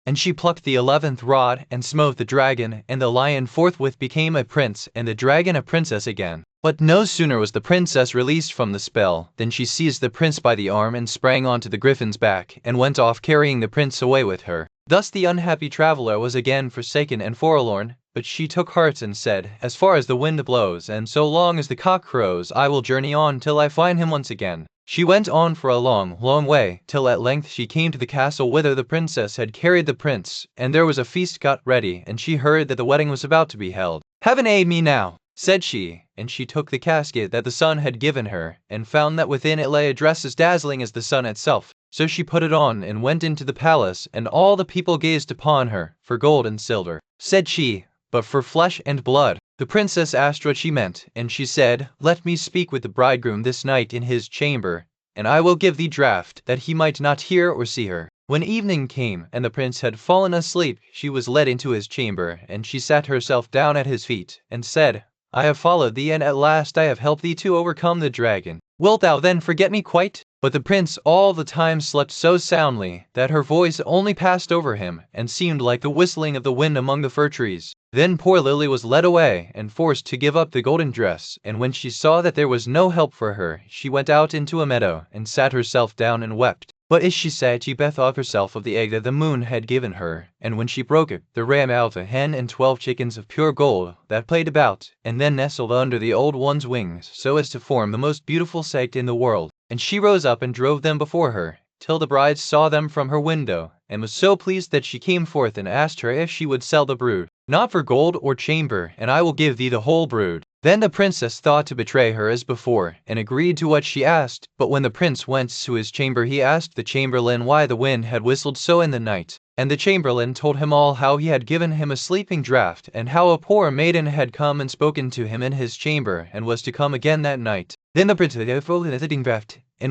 and she plucked the 11th rod, and smote the dragon, and the lion forthwith became a prince, and the dragon a princess again. But no sooner was the princess released from the spell, than she seized the prince by the arm, and sprang onto the griffin's back, and went off carrying the prince away with her. Thus the unhappy traveller was again forsaken and forlorn, but she took heart and said, "As far as the wind blows, and so long as the cock crows, I will journey on till I find him once again." She went on for a long, long way, till at length she came to the castle whither the princess had carried the prince, and there was a feast got ready, and she heard that the wedding was about to be held. "Heaven aid me now," said she, and she took the casket that the sun had given her, and found that within it lay a dress as dazzling as the sun itself. So she put it on, and went into the palace, and all the people gazed upon her, for gold and silver. Said she, "But for flesh and blood." The princess asked what she meant, and she said, "Let me speak with the bridegroom this night in his chamber, and I will give thee draught, that he might not hear or see her." When evening came, and the prince had fallen asleep, she was led into his chamber, and she sat herself down at his feet, and said, "I have followed thee, and at last I have helped thee to overcome the dragon. Wilt thou then forget me quite?" But the prince all the time slept so soundly, that her voice only passed over him, and seemed like the whistling of the wind among the fir trees. Then poor Lily was led away, and forced to give up the golden dress, and when she saw that there was no help for her, she went out into a meadow, and sat herself down and wept. But as she sat, she bethought herself of the egg that the moon had given her, and when she broke it, there ran out a hen and 12 chickens of pure gold, that played about, and then nestled under the old one's wings, so as to form the most beautiful sight in the world. And she rose up and drove them before her, till the bride saw them from her window, and was so pleased that she came forth and asked her if she would sell the brood. "Not for gold or chamber, and I will give thee the whole brood." Then the princess thought to betray her as before, and agreed to what she asked. But when the prince went to his chamber, he asked the chamberlain why the wind had whistled so in the night. And the chamberlain told him all, how he had given him a sleeping draught, and how a poor maiden had come and spoken to him in his chamber, and was to come again that night. Then the prince and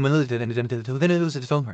when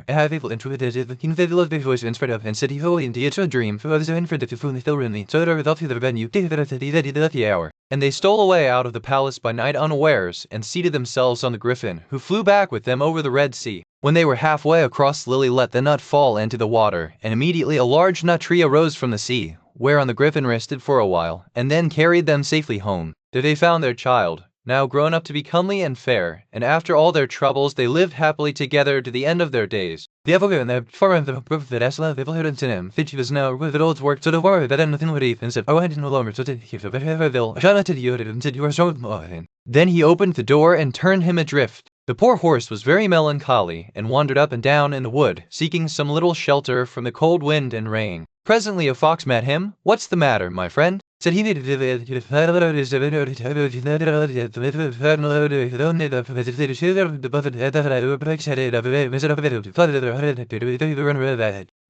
have evil introverted the king of the voice and spread up and said he holy in the dream for others and for the phone still room so that without the venue the hour. And they stole away out of the palace by night unawares, and seated themselves on the griffin, who flew back with them over the Red Sea. When they were halfway across, Lily let the nut fall into the water, and immediately a large nut tree arose from the sea, whereon the griffin rested for a while, and then carried them safely home. There they found their child, now grown up to be comely and fair, and after all their troubles they lived happily together to the end of their days. The evoker and the form of the proof that Asla, the Hilton to him, Fitch was now with the old work to the war that nothing would even said, "Oh, I didn't no longer so did he for the Hill, I shall not tell you and said you are so." Then he opened the door and turned him adrift. The poor horse was very melancholy and wandered up and down in the wood, seeking some little shelter from the cold wind and rain. Presently a fox met him. "What's the matter, my friend?" said he.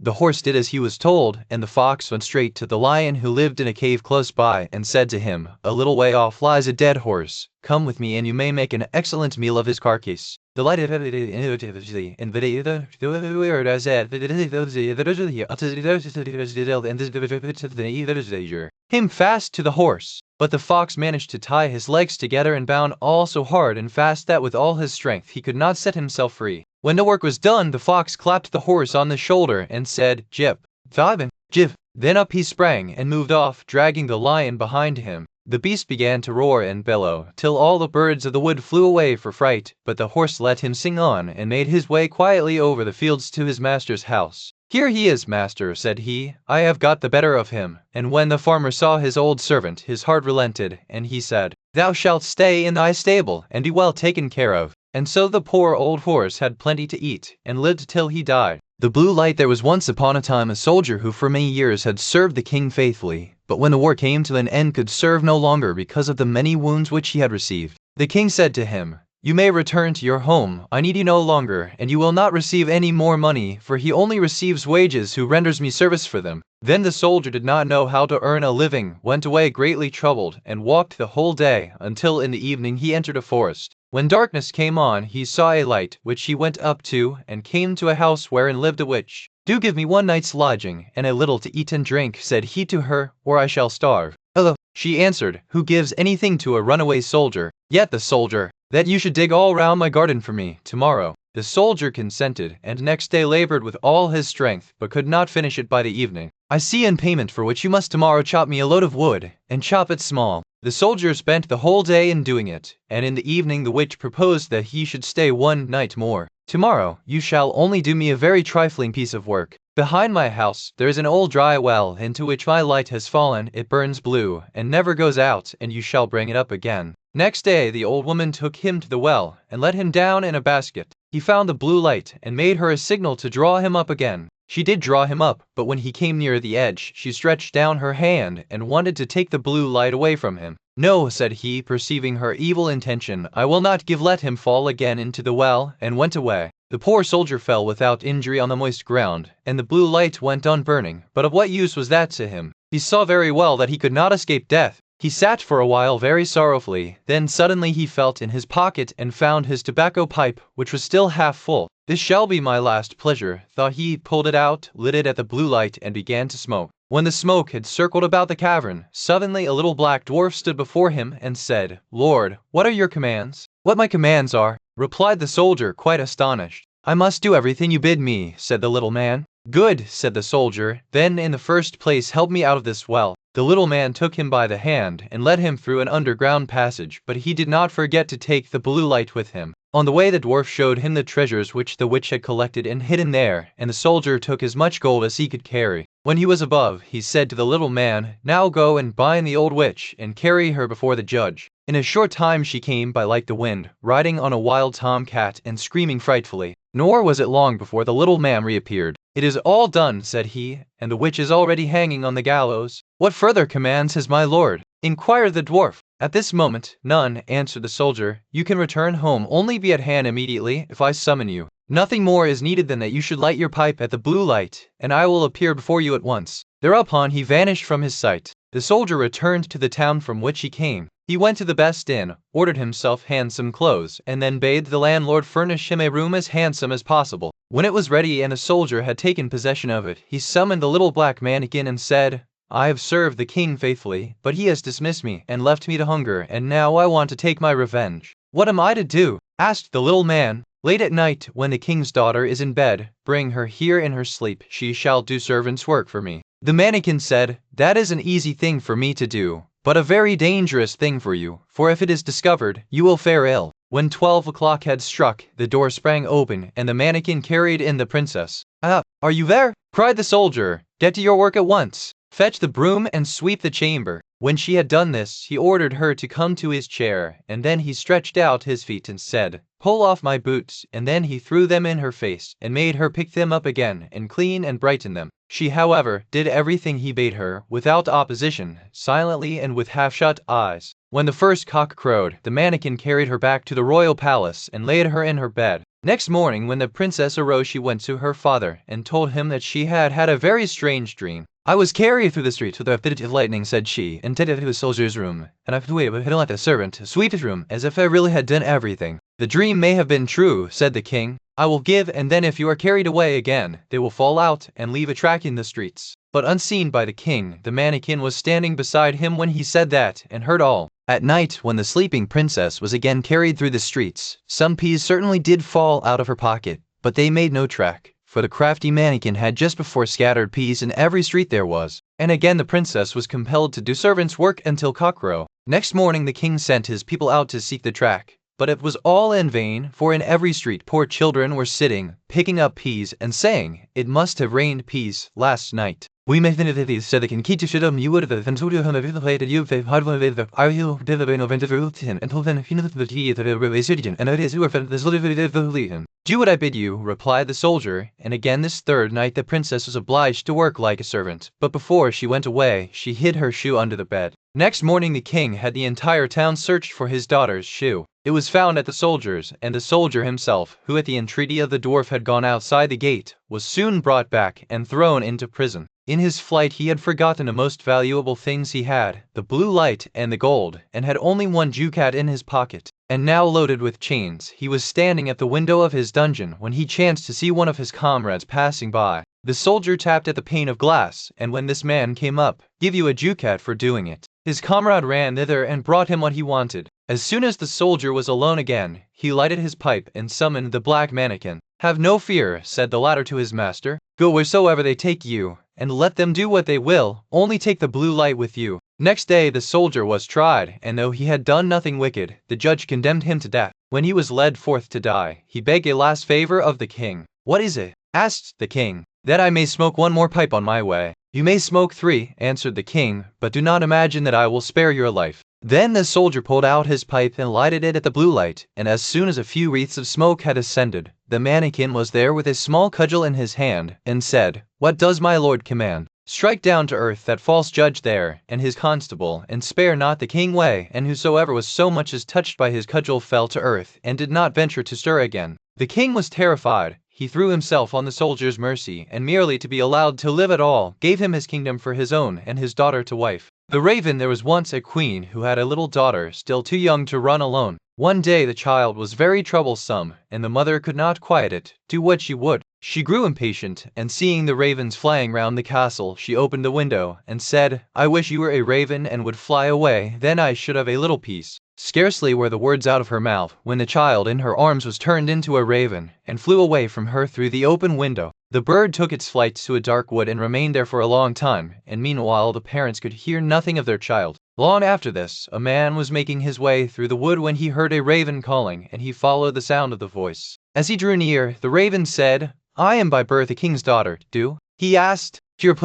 The horse did as he was told, and the fox went straight to the lion who lived in a cave close by and said to him, "A little way off lies a dead horse. Come with me and you may make an excellent meal of his carcass." Delighted him fast to the horse. But the fox managed to tie his legs together and bound all so hard and fast that with all his strength he could not set himself free. When the work was done, the fox clapped the horse on the shoulder and said, "Jip, Thibin, Jip." Then up he sprang and moved off, dragging the lion behind him. The beast began to roar and bellow, till all the birds of the wood flew away for fright, but the horse let him sing on, and made his way quietly over the fields to his master's house. "Here he is, master," said he. "I have got the better of him." And when the farmer saw his old servant, his heart relented, and he said, "Thou shalt stay in thy stable, and be well taken care of." And so the poor old horse had plenty to eat, and lived till he died. The Blue Light. There was once upon a time a soldier who for many years had served the king faithfully, but when the war came to an end could serve no longer because of the many wounds which he had received. The king said to him, "You may return to your home, I need you no longer, and you will not receive any more money, for he only receives wages who renders me service for them." Then the soldier did not know how to earn a living, went away greatly troubled, and walked the whole day, until in the evening he entered a forest. When darkness came on, he saw a light, which he went up to, and came to a house wherein lived a witch. "Do give me one night's lodging, and a little to eat and drink," said he to her, "or I shall starve." "Hello," she answered, "who gives anything to a runaway soldier?" Yet the soldier, "That you should dig all round my garden for me, tomorrow." The soldier consented, and next day labored with all his strength, but could not finish it by the evening. "I see in payment for which you must tomorrow chop me a load of wood, and chop it small." The soldier spent the whole day in doing it, and in the evening the witch proposed that he should stay one night more. "Tomorrow you shall only do me a very trifling piece of work. Behind my house there is an old dry well into which my light has fallen. It burns blue, and never goes out, and you shall bring it up again." Next day the old woman took him to the well, and let him down in a basket. He found the blue light, and made her a signal to draw him up again. She did draw him up, but when he came near the edge, she stretched down her hand, and wanted to take the blue light away from him. "No," said he, perceiving her evil intention, "I will not let him fall again into the well," and went away. The poor soldier fell without injury on the moist ground, and the blue light went on burning, but of what use was that to him? He saw very well that he could not escape death. He sat for a while very sorrowfully, then suddenly he felt in his pocket and found his tobacco pipe, which was still half full. "This shall be my last pleasure," thought he, pulled it out, lit it at the blue light, and began to smoke. When the smoke had circled about the cavern, suddenly a little black dwarf stood before him and said, "Lord, what are your commands?" "What my commands are," replied the soldier, quite astonished. "I must do everything you bid me," said the little man. "Good," said the soldier, "then in the first place help me out of this well." The little man took him by the hand and led him through an underground passage, but he did not forget to take the blue light with him. On the way the dwarf showed him the treasures which the witch had collected and hidden there, and the soldier took as much gold as he could carry. When he was above, he said to the little man, "Now go and bind the old witch, and carry her before the judge." In a short time she came by like the wind, riding on a wild tomcat and screaming frightfully. Nor was it long before the little man reappeared. "It is all done," said he, "and the witch is already hanging on the gallows." "What further commands has my lord?" inquired the dwarf. "At this moment, none," answered the soldier. "You can return home, only be at hand immediately if I summon you. Nothing more is needed than that you should light your pipe at the blue light, and I will appear before you at once." Thereupon he vanished from his sight. The soldier returned to the town from which he came. He went to the best inn, ordered himself handsome clothes, and then bade the landlord furnish him a room as handsome as possible. When it was ready and the soldier had taken possession of it, he summoned the little black man again and said, "I have served the king faithfully, but he has dismissed me and left me to hunger, and now I want to take my revenge." "What am I to do?" asked the little man. "Late at night, when the king's daughter is in bed, bring her here in her sleep. She shall do servant's work for me." The mannikin said, "That is an easy thing for me to do, but a very dangerous thing for you, for if it is discovered, you will fare ill." When 12 o'clock had struck, the door sprang open, and the mannikin carried in the princess. "Ah, are you there?" cried the soldier. "Get to your work at once. Fetch the broom and sweep the chamber." When she had done this, he ordered her to come to his chair, and then he stretched out his feet and said, "Pull off my boots," and then he threw them in her face, and made her pick them up again, and clean and brighten them. She, however, did everything he bade her, without opposition, silently and with half-shut eyes. When the first cock crowed, the mannequin carried her back to the royal palace and laid her in her bed. Next morning, when the princess arose, she went to her father and told him that she had had a very strange dream. "I was carried through the streets with a fit of lightning," said she, "and taken to a soldier's room, and I flew away like a servant to sweep his room, as if I really had done everything." "The dream may have been true," said the king. "I will give, and then if you are carried away again, they will fall out and leave a track in the streets." But unseen by the king, the mannequin was standing beside him when he said that, and heard all. At night, when the sleeping princess was again carried through the streets, some peas certainly did fall out of her pocket, but they made no track, for the crafty mannequin had just before scattered peas in every street there was. And again the princess was compelled to do servant's work until cockcrow. Next morning the king sent his people out to seek the track, but it was all in vain, for in every street poor children were sitting, picking up peas, and saying, "It must have rained peas last night." We may think that said the king to should you would have and so have played you have hard with the are you did the event of routine until then if you know the tea that surgeon and it is who are this little "Do what I bid you," replied the soldier, and again this third night the princess was obliged to work like a servant, but before she went away she hid her shoe under the bed. Next morning the king had the entire town searched for his daughter's shoe. It was found at the soldier's, and the soldier himself, who at the entreaty of the dwarf had gone outside the gate, was soon brought back and thrown into prison. In his flight he had forgotten the most valuable things he had, the blue light and the gold, and had only one ducat in his pocket. And now loaded with chains, he was standing at the window of his dungeon when he chanced to see one of his comrades passing by. The soldier tapped at the pane of glass, and when this man came up, "Give you a ducat for doing it." His comrade ran thither and brought him what he wanted. As soon as the soldier was alone again, he lighted his pipe and summoned the black mannequin. "Have no fear," said the latter to his master. "Go wheresoever they take you, and let them do what they will, only take the blue light with you." Next day the soldier was tried, and though he had done nothing wicked, the judge condemned him to death. When he was led forth to die, he begged a last favor of the king. "What is it?" asked the king. "That I may smoke one more pipe on my way." "You may smoke 3, answered the king, "but do not imagine that I will spare your life." Then the soldier pulled out his pipe and lighted it at the blue light, and as soon as a few wreaths of smoke had ascended, the mannequin was there with a small cudgel in his hand, and said, "What does my lord command?" "Strike down to earth that false judge there, and his constable, and spare not the king way," and whosoever was so much as touched by his cudgel fell to earth, and did not venture to stir again. The king was terrified. He threw himself on the soldier's mercy, and merely to be allowed to live at all, gave him his kingdom for his own and his daughter to wife. The Raven. There was once a queen who had a little daughter still too young to run alone. One day the child was very troublesome, and the mother could not quiet it, do what she would. She grew impatient, and seeing the ravens flying round the castle, she opened the window, and said, "I wish you were a raven and would fly away, then I should have a little peace." Scarcely were the words out of her mouth, when the child in her arms was turned into a raven, and flew away from her through the open window. The bird took its flight to a dark wood and remained there for a long time, and meanwhile the parents could hear nothing of their child. Long after this, a man was making his way through the wood when he heard a raven calling, and he followed the sound of the voice. As he drew near, the raven said, "I am by birth a king's daughter, do?" He asked, in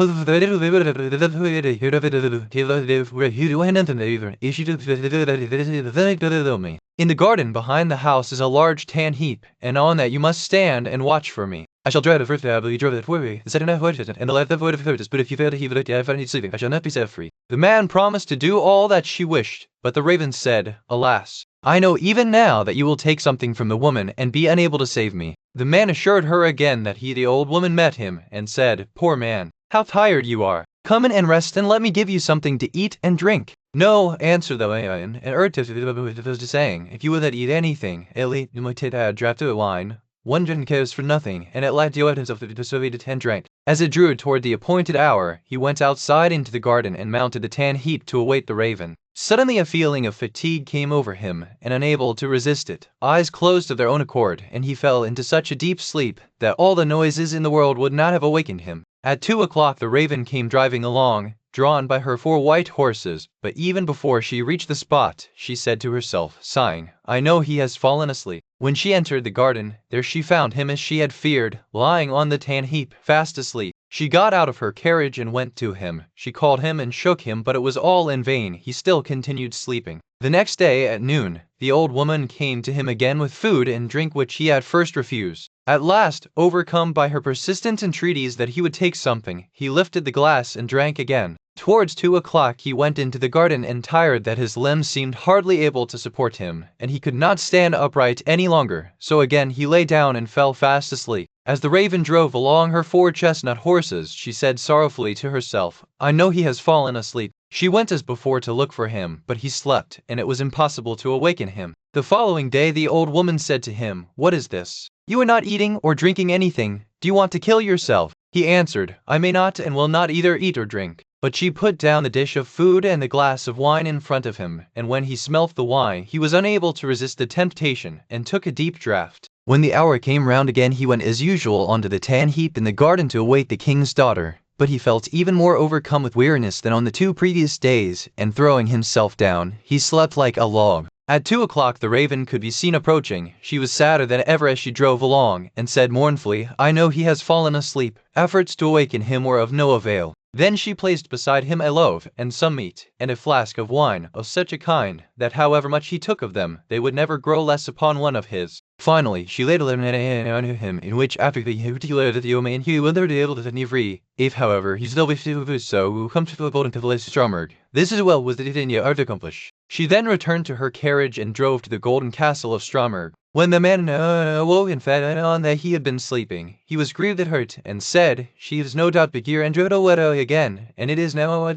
the garden behind the house is a large tan heap, and on that you must stand and watch for me. I shall dread first that you drove it for me, the second I avoided it, and the last I avoided it, but if you fail to heave it, I find you sleeping, I shall not be set free. The man promised to do all that she wished, but the raven said, "Alas, I know even now that you will take something from the woman and be unable to save me." The man assured her again that the old woman met him, and said, "Poor man, how tired you are. Come in and rest, and let me give you something to eat and drink." "No," answered the man, and was saying, "If you will not eat anything, at least you might take a draught of wine." One didn't cares for nothing, and at last he let himself to the and drank. As it drew toward the appointed hour, he went outside into the garden and mounted the tan heap to await the raven. Suddenly a feeling of fatigue came over him, and unable to resist it, eyes closed of their own accord, and he fell into such a deep sleep that all the noises in the world would not have awakened him. At 2 o'clock the raven came driving along, drawn by her 4 white horses, but even before she reached the spot, she said to herself, sighing, "I know he has fallen asleep." When she entered the garden, there she found him as she had feared, lying on the tan heap, fast asleep. She got out of her carriage and went to him. She called him and shook him, but it was all in vain. He still continued sleeping. The next day at noon, the old woman came to him again with food and drink which he had first refused. At last, overcome by her persistent entreaties that he would take something, he lifted the glass and drank again. Towards 2 o'clock he went into the garden, and tired that his limbs seemed hardly able to support him, and he could not stand upright any longer, so again he lay down and fell fast asleep. As the raven drove along her 4 chestnut horses, she said sorrowfully to herself, "I know he has fallen asleep." She went as before to look for him, but he slept, and it was impossible to awaken him. The following day the old woman said to him, "What is this? You are not eating or drinking anything. Do you want to kill yourself?" He answered, "I may not and will not either eat or drink." But she put down the dish of food and the glass of wine in front of him, and when he smelt the wine, he was unable to resist the temptation, and took a deep draught. When the hour came round again, he went as usual onto the tan heap in the garden to await the king's daughter. But he felt even more overcome with weariness than on the 2 previous days, and throwing himself down, he slept like a log. At 2 o'clock the raven could be seen approaching. She was sadder than ever as she drove along, and said mournfully, "I know he has fallen asleep." Efforts to awaken him were of no avail. Then she placed beside him a loaf, and some meat, and a flask of wine, of such a kind, that however much he took of them, they would never grow less upon one of his. Finally, she laid a lemon on him, in which after the that the omen he withered able to nivri. If however he still wished to do so, will come to the golden to the Stromberg. This as well was the Titania art accomplish. She then returned to her carriage and drove to the golden castle of Stromberg. When the man awoke and found on that he had been sleeping, he was grieved at heart, and said, "She is no doubt Bagheer and Jodo again, and it is now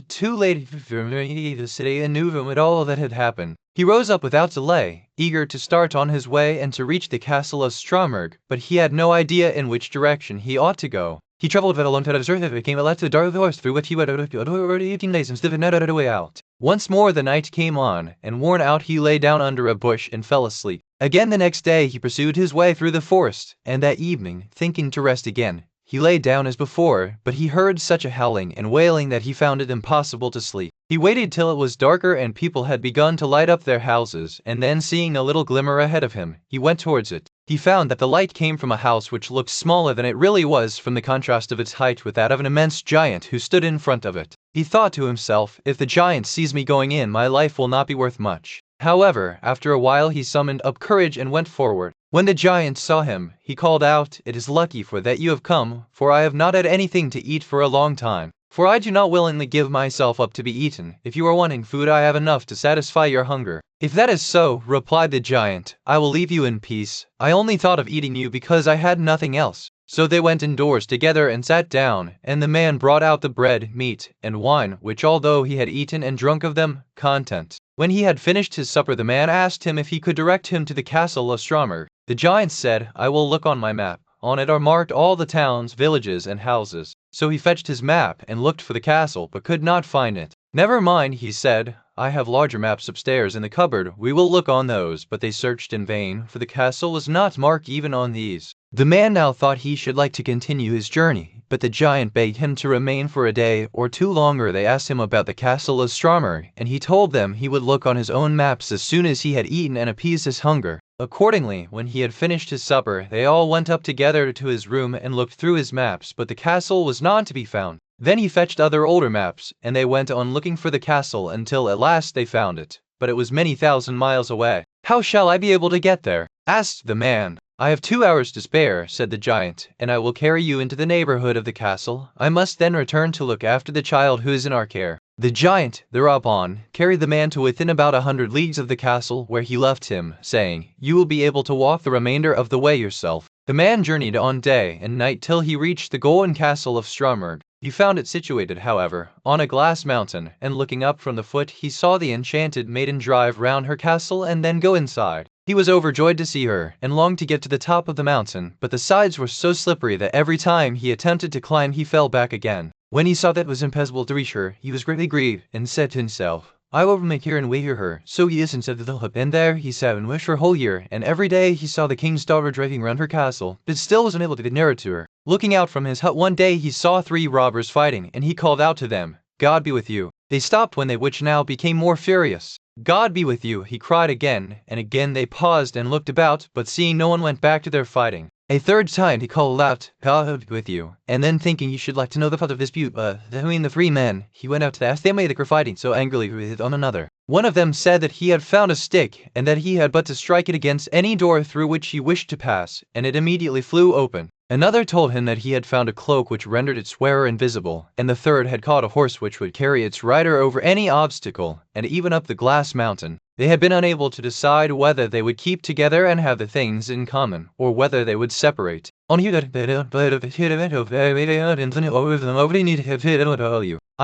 too late for me to say and knew from it all that had happened." He rose up without delay, eager to start on his way and to reach the castle of Stromberg, but he had no idea in which direction he ought to go. He traveled along to the earth and became at the dark horse through which he would already 18 days and still had not a way out. Once more the night came on, and worn out he lay down under a bush and fell asleep. Again the next day he pursued his way through the forest, and that evening, thinking to rest again, he lay down as before, but he heard such a howling and wailing that he found it impossible to sleep. He waited till it was darker and people had begun to light up their houses, and then seeing a little glimmer ahead of him, he went towards it. He found that the light came from a house which looked smaller than it really was from the contrast of its height with that of an immense giant who stood in front of it. He thought to himself, "If the giant sees me going in, my life will not be worth much." However, after a while he summoned up courage and went forward. When the giant saw him, he called out, "It is lucky for that you have come, for I have not had anything to eat for a long time. For I do not willingly give myself up to be eaten. If you are wanting food, I have enough to satisfy your hunger." "If that is so," replied the giant, "I will leave you in peace. I only thought of eating you because I had nothing else." So they went indoors together and sat down, and the man brought out the bread, meat, and wine, which although he had eaten and drunk of them, content. When he had finished his supper, the man asked him if he could direct him to the castle of Stromberg. The giant said, "I will look on my map. On it are marked all the towns, villages, and houses." So he fetched his map and looked for the castle, but could not find it. "Never mind," he said, "I have larger maps upstairs in the cupboard. We will look on those." But they searched in vain, for the castle was not marked even on these. The man now thought he should like to continue his journey, but the giant begged him to remain for a day or two longer. They asked him about the castle of Stromberg, and he told them he would look on his own maps as soon as he had eaten and appeased his hunger. Accordingly, when he had finished his supper, they all went up together to his room and looked through his maps, but the castle was not to be found. Then he fetched other older maps, and they went on looking for the castle until at last they found it, but it was many thousand miles away. "How shall I be able to get there?" asked the man. "I have 2 hours to spare," said the giant, "and I will carry you into the neighborhood of the castle. I must then return to look after the child who is in our care." The giant, thereupon, carried the man to within about 100 leagues of the castle, where he left him, saying, "You will be able to walk the remainder of the way yourself." The man journeyed on day and night till he reached the golden castle of Stromberg. He found it situated, however, on a glass mountain, and looking up from the foot he saw the enchanted maiden drive round her castle and then go inside. He was overjoyed to see her, and longed to get to the top of the mountain, but the sides were so slippery that every time he attempted to climb he fell back again. When he saw that it was impossible to reach her, he was greatly grieved, and said to himself, "I will remain here and wait for her." So he listened to the hub, and there he sat and wished for a whole year, and every day he saw the king's daughter driving round her castle, but still was unable to get nearer to her. Looking out from his hut one day he saw 3 robbers fighting, and he called out to them, "God be with you." They stopped when they which now became more furious. "God be with you," he cried again, and again they paused and looked about, but seeing no one went back to their fighting. A third time he called out, "God with you," and then thinking he should like to know the part of dispute between the three men, he went out to ask them why they were fighting so angrily with one another. One of them said that he had found a stick, and that he had but to strike it against any door through which he wished to pass, and it immediately flew open. Another told him that he had found a cloak which rendered its wearer invisible, and the third had caught a horse which would carry its rider over any obstacle, and even up the glass mountain. They had been unable to decide whether they would keep together and have the things in common, or whether they would separate. I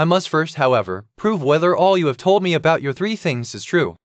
must first, however, prove whether all you have told me about your three things is true.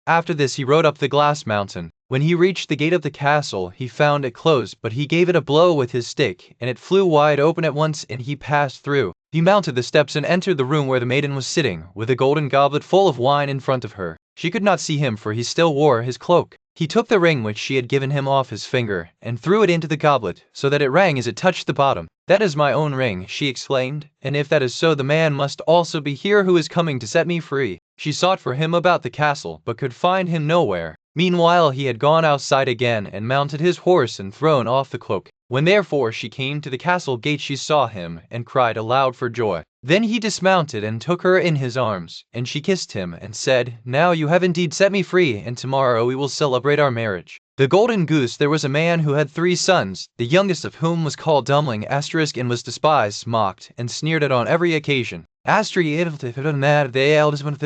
After this he rode up the glass mountain. When he reached the gate of the castle, he found it closed, but he gave it a blow with his stick, and it flew wide open at once, and he passed through. He mounted the steps and entered the room where the maiden was sitting, with a golden goblet full of wine in front of her. She could not see him, for he still wore his cloak. He took the ring which she had given him off his finger, and threw it into the goblet, so that it rang as it touched the bottom. "That is my own ring," she exclaimed, "and if that is so, the man must also be here who is coming to set me free." She sought for him about the castle, but could find him nowhere. Meanwhile he had gone outside again, and mounted his horse and thrown off the cloak. When therefore she came to the castle gate, she saw him, and cried aloud for joy. Then he dismounted and took her in his arms, and she kissed him, and said, "Now you have indeed set me free, and tomorrow we will celebrate our marriage." The Golden Goose. There was a man who had 3 sons, the youngest of whom was called Dumpling, and was despised, mocked, and sneered at on every occasion. The eldest one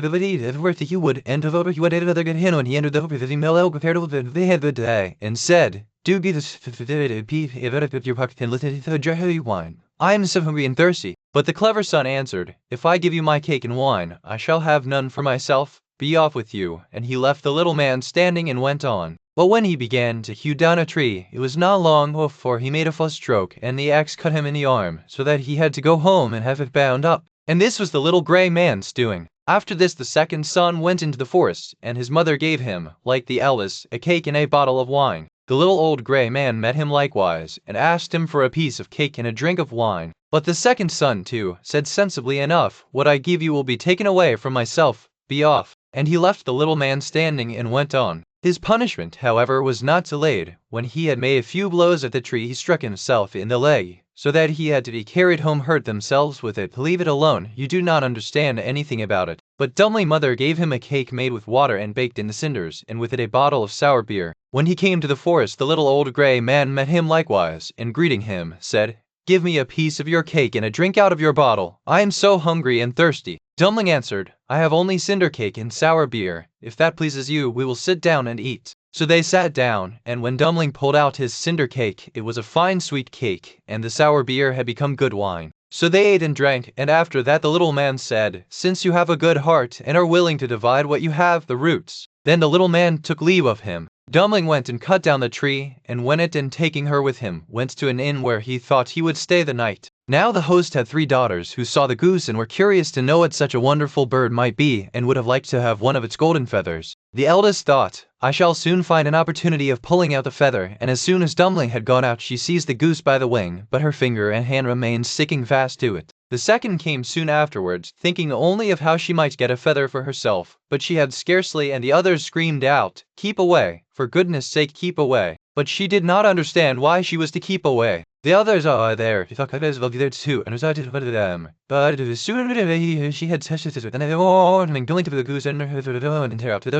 you would, and of over you would other get him when he entered the female elk prepared they had the day, and said, "Do be this if your pocket and listen to the wine. I am so hungry and thirsty." But the clever son answered, "If I give you my cake and wine, I shall have none for myself. Be off with you." And he left the little man standing and went on. But when he began to hew down a tree, it was not long before he made a false stroke, and the axe cut him in the arm, so that he had to go home and have it bound up. And this was the little gray man's doing. After this the second son went into the forest, and his mother gave him, like the eldest, a cake and a bottle of wine. The little old gray man met him likewise, and asked him for a piece of cake and a drink of wine. But the second son, too, said sensibly enough, "What I give you will be taken away from myself. Be off." And he left the little man standing and went on. His punishment, however, was not delayed. When he had made a few blows at the tree, he struck himself in the leg, so that he had to be carried home. Hurt themselves with it. Leave it alone, you do not understand anything about it. But Dumpling mother gave him a cake made with water and baked in the cinders, and with it a bottle of sour beer. When he came to the forest, the little old gray man met him likewise, and greeting him, said, "Give me a piece of your cake and a drink out of your bottle. I am so hungry and thirsty." Dumpling answered, "I have only cinder cake and sour beer. If that pleases you, we will sit down and eat." So they sat down, and when Dumpling pulled out his cinder cake, it was a fine sweet cake, and the sour beer had become good wine. So they ate and drank, and after that the little man said, "Since you have a good heart, and are willing to divide what you have, the roots." Then the little man took leave of him. Dumpling went and cut down the tree, and went it, and taking her with him, went to an inn where he thought he would stay the night. Now the host had 3 daughters, who saw the goose and were curious to know what such a wonderful bird might be, and would have liked to have one of its golden feathers. The eldest thought, "I shall soon find an opportunity of pulling out the feather," and as soon as Dumpling had gone out, she seized the goose by the wing, but her finger and hand remained sticking fast to it. The second came soon afterwards, thinking only of how she might get a feather for herself, but she had scarcely, and the others screamed out, "Keep away, for goodness sake keep away." But she did not understand why she was to keep away. The others are there, too, and was to them. But as soon as she had touched it, and warning, don't to the goose and interrupted,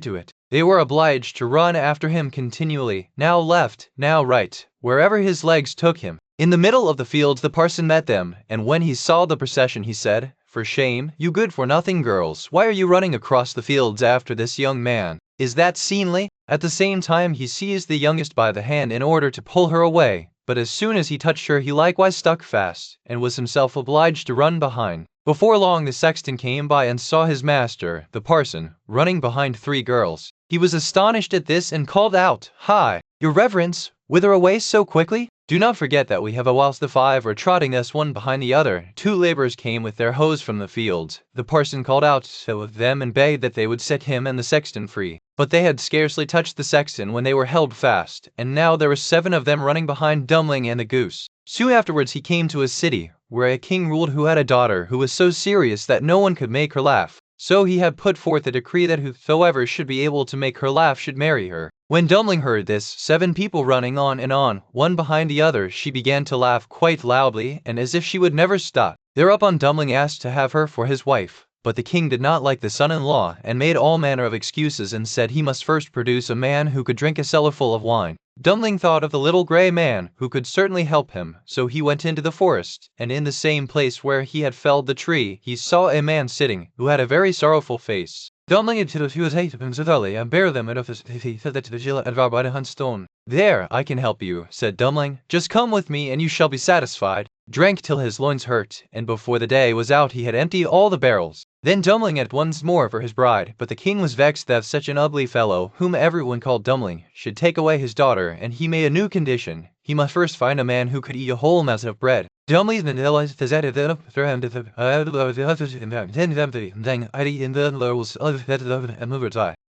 to it. They were obliged to run after him continually, now left, now right, wherever his legs took him. In the middle of the fields the parson met them, and when he saw the procession he said, "For shame, you good-for-nothing girls, why are you running across the fields after this young man? Is that seemly?" At the same time he seized the youngest by the hand in order to pull her away, but as soon as he touched her he likewise stuck fast, and was himself obliged to run behind. Before long the sexton came by and saw his master, the parson, running behind 3 girls. He was astonished at this and called out, "Hi, your reverence, whither away so quickly? Do not forget that we have whilst the 5 were trotting thus one behind the other, 2 laborers came with their hoes from the fields." The parson called out so of them and begged that they would set him and the sexton free. But they had scarcely touched the sexton when they were held fast, and now there were 7 of them running behind Dumpling and the goose. Soon afterwards he came to a city, where a king ruled who had a daughter who was so serious that no one could make her laugh. So he had put forth a decree that whosoever should be able to make her laugh should marry her. When Dumpling heard this, 7 people running on and on, one behind the other, she began to laugh quite loudly and as if she would never stop. Thereupon Dumpling asked to have her for his wife. But the king did not like the son-in-law and made all manner of excuses and said he must first produce a man who could drink a cellar full of wine. Dumpling thought of the little grey man who could certainly help him, so he went into the forest, and in the same place where he had felled the tree, he saw a man sitting, who had a very sorrowful face. Dumpling into he was hated him thoroughly and bare them of his said that to the Jill and by the Hunstone. There, I can help you, said Dumpling. Just come with me and you shall be satisfied. Drank till his loins hurt, and before the day was out he had emptied all the barrels. Then Dumpling had once more for his bride, but the king was vexed that such an ugly fellow, whom everyone called Dumpling, should take away his daughter, and he made a new condition. He must first find a man who could eat a whole mess of bread. Dumpling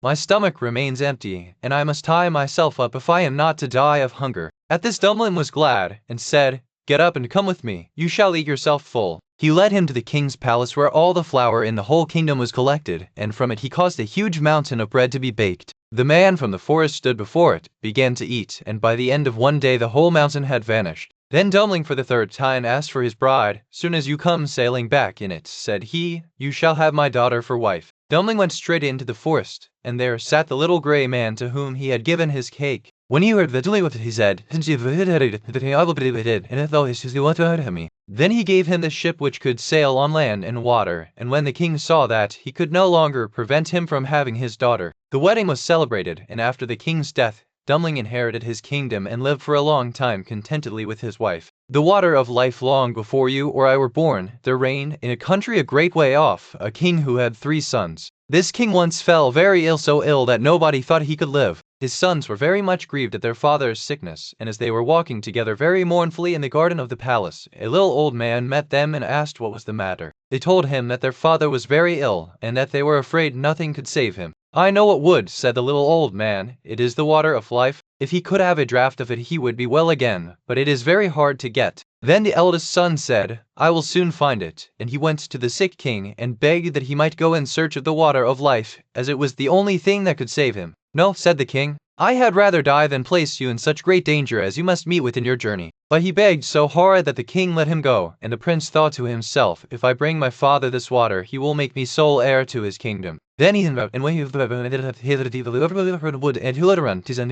my stomach remains empty, and I must tie myself up if I am not to die of hunger. At this Dumpling was glad, and said, Get up and come with me, you shall eat yourself full. He led him to the king's palace where all the flour in the whole kingdom was collected, and from it he caused a huge mountain of bread to be baked. The man from the forest stood before it, began to eat, and by the end of one day the whole mountain had vanished. Then Dumpling for the 3rd time asked for his bride. Soon as you come sailing back in it, said he, you shall have my daughter for wife. Dumpling went straight into the forest, and there sat the little grey man to whom he had given his cake. When he heard what he said, then he gave him the ship which could sail on land and water, and when the king saw that, he could no longer prevent him from having his daughter. The wedding was celebrated, and after the king's death, Dumpling inherited his kingdom and lived for a long time contentedly with his wife. The water of life long before you or I were born, there reigned, in a country a great way off, a king who had 3 sons. This king once fell very ill, so ill that nobody thought he could live. His sons were very much grieved at their father's sickness, and as they were walking together very mournfully in the garden of the palace, a little old man met them and asked what was the matter. They told him that their father was very ill, and that they were afraid nothing could save him. I know what would, said the little old man. It is the water of life. If he could have a draught of it he would be well again, but it is very hard to get. Then the eldest son said, I will soon find it, and he went to the sick king and begged that he might go in search of the water of life, as it was the only thing that could save him. No, said the king, I had rather die than place you in such great danger as you must meet with in your journey. But he begged so hard that the king let him go, and the prince thought to himself, if I bring my father this water, he will make me sole heir to his kingdom. Then he and when he wood and Huleran, tis an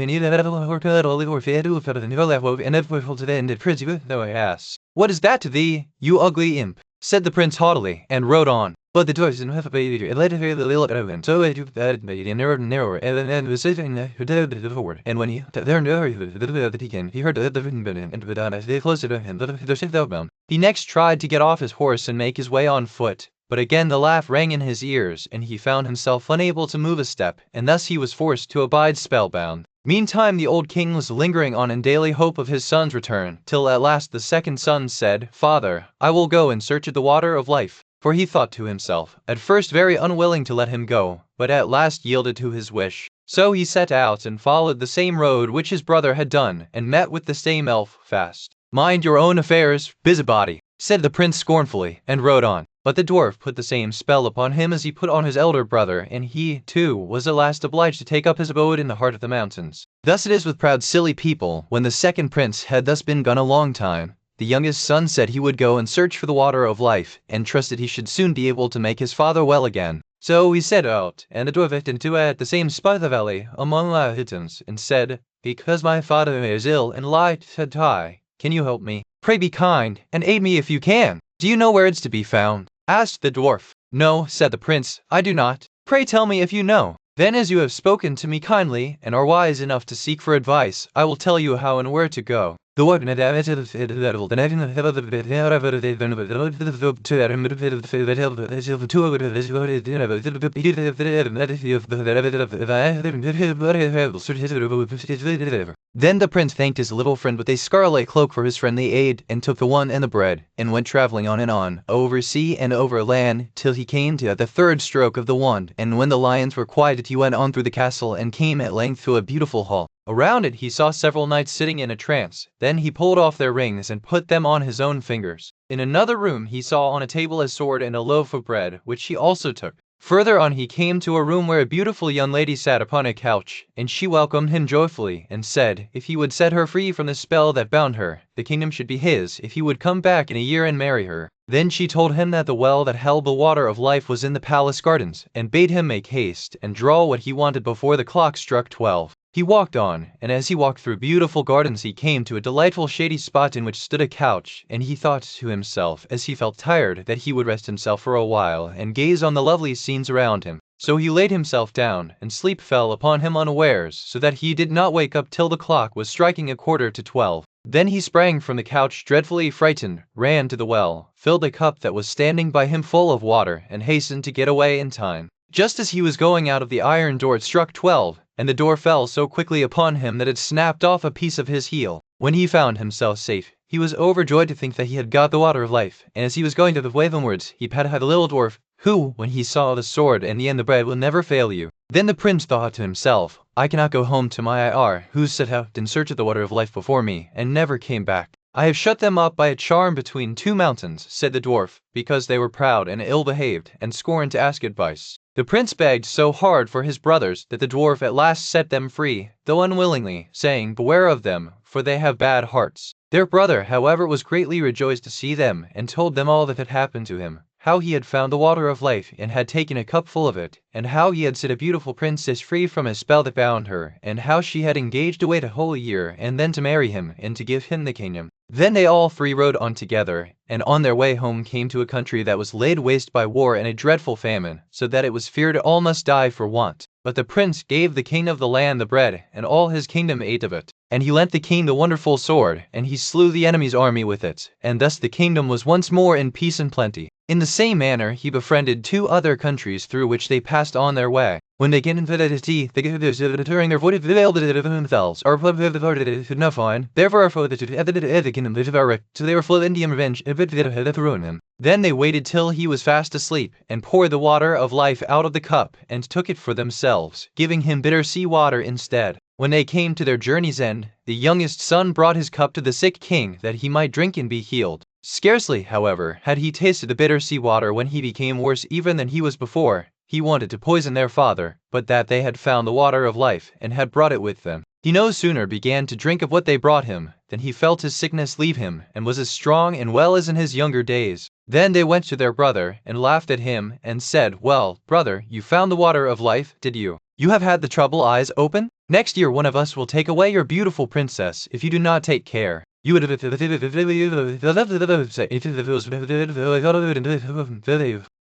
ass. What is that to thee, you ugly imp? Said the prince haughtily, and rode on. But the doors and half a baby, and let it the little Evan, so it that made narrower, and was sitting forward. And when he there that he came, he heard the and as they closed to him, the he next tried to get off his horse and make his way on foot. But again the laugh rang in his ears, and he found himself unable to move a step, and thus he was forced to abide spellbound. Meantime the old king was lingering on in daily hope of his son's return, till at last the 2nd son said, Father, I will go in search of the water of life. For he thought to himself, at first very unwilling to let him go, but at last yielded to his wish. So he set out and followed the same road which his brother had done, and met with the same elf fast. Mind your own affairs, busybody, said the prince scornfully, and rode on. But the dwarf put the same spell upon him as he put on his elder brother, and he, too, was at last obliged to take up his abode in the heart of the mountains. Thus it is with proud silly people. When the 2nd prince had thus been gone a long time, the youngest son said he would go and search for the water of life, and trusted he should soon be able to make his father well again. So he set out, and the dwarf went into at the same spot of the valley, among the hittens, and said, Because my father is ill and lie to die, can you help me? Pray be kind, and aid me if you can. Do you know where it's to be found? Asked the dwarf. No, said the prince, I do not. Pray tell me if you know. Then as you have spoken to me kindly, and are wise enough to seek for advice, I will tell you how and where to go. The Then the prince thanked his little friend with a scarlet cloak for his friendly aid, and took the wand and the bread, and went traveling on and on, over sea and over land, till he came to the third stroke of the wand, and when the lions were quieted he went on through the castle and came at length to a beautiful hall. Around it he saw several knights sitting in a trance. Then he pulled off their rings and put them on his own fingers. In another room he saw on a table a sword and a loaf of bread, which he also took. Further on he came to a room where a beautiful young lady sat upon a couch, and she welcomed him joyfully, and said if he would set her free from the spell that bound her, the kingdom should be his if he would come back in a year and marry her. Then she told him that the well that held the water of life was in the palace gardens, and bade him make haste and draw what he wanted before the clock struck 12. He walked on, and as he walked through beautiful gardens he came to a delightful shady spot in which stood a couch, and he thought to himself, as he felt tired, that he would rest himself for a while, and gaze on the lovely scenes around him. So he laid himself down, and sleep fell upon him unawares, so that he did not wake up till the clock was striking 11:45. Then he sprang from the couch dreadfully frightened, ran to the well, filled a cup that was standing by him full of water, and hastened to get away in time. Just as he was going out of the iron door it struck 12, and the door fell so quickly upon him that it snapped off a piece of his heel. When he found himself safe, he was overjoyed to think that he had got the water of life, and as he was going to the way homewards, he patted the little dwarf, who, when he saw the sword and the bread, will never fail you. Then the prince thought to himself, I cannot go home to my IR, who set out in search of the water of life before me, and never came back. I have shut them up by a charm between two mountains, said the dwarf, because they were proud and ill-behaved, and scorned to ask advice. The prince begged so hard for his brothers that the dwarf at last set them free, though unwillingly, saying, beware of them, for they have bad hearts. Their brother, however, was greatly rejoiced to see them, and told them all that had happened to him, how he had found the water of life and had taken a cup full of it, and how he had set a beautiful princess free from a spell that bound her, and how she had engaged to wait a whole year and then to marry him and to give him the kingdom. Then they all three rode on together, and on their way home came to a country that was laid waste by war and a dreadful famine, so that it was feared all must die for want. But the prince gave the king of the land the bread, and all his kingdom ate of it. And he lent the king the wonderful sword, and he slew the enemy's army with it, and thus the kingdom was once more in peace and plenty. In the same manner he befriended 2 other countries through which they passed on their way. When they came into the tea, they during their void themselves, or fine, therefore for the kingdom so they were full of Indian revenge, ruin him. Then they waited till he was fast asleep, and poured the water of life out of the cup, and took it for themselves, giving him bitter sea water instead. When they came to their journey's end, the youngest son brought his cup to the sick king, that he might drink and be healed. Scarcely, however, had he tasted the bitter sea water when he became worse even than he was before. He wanted to poison their father, but that they had found the water of life, and had brought it with them. He no sooner began to drink of what they brought him, than he felt his sickness leave him, and was as strong and well as in his younger days. Then they went to their brother, and laughed at him, and said, well, brother, you found the water of life, did you? You have had the trouble eyes open? Next year one of us will take away your beautiful princess, if you do not take care.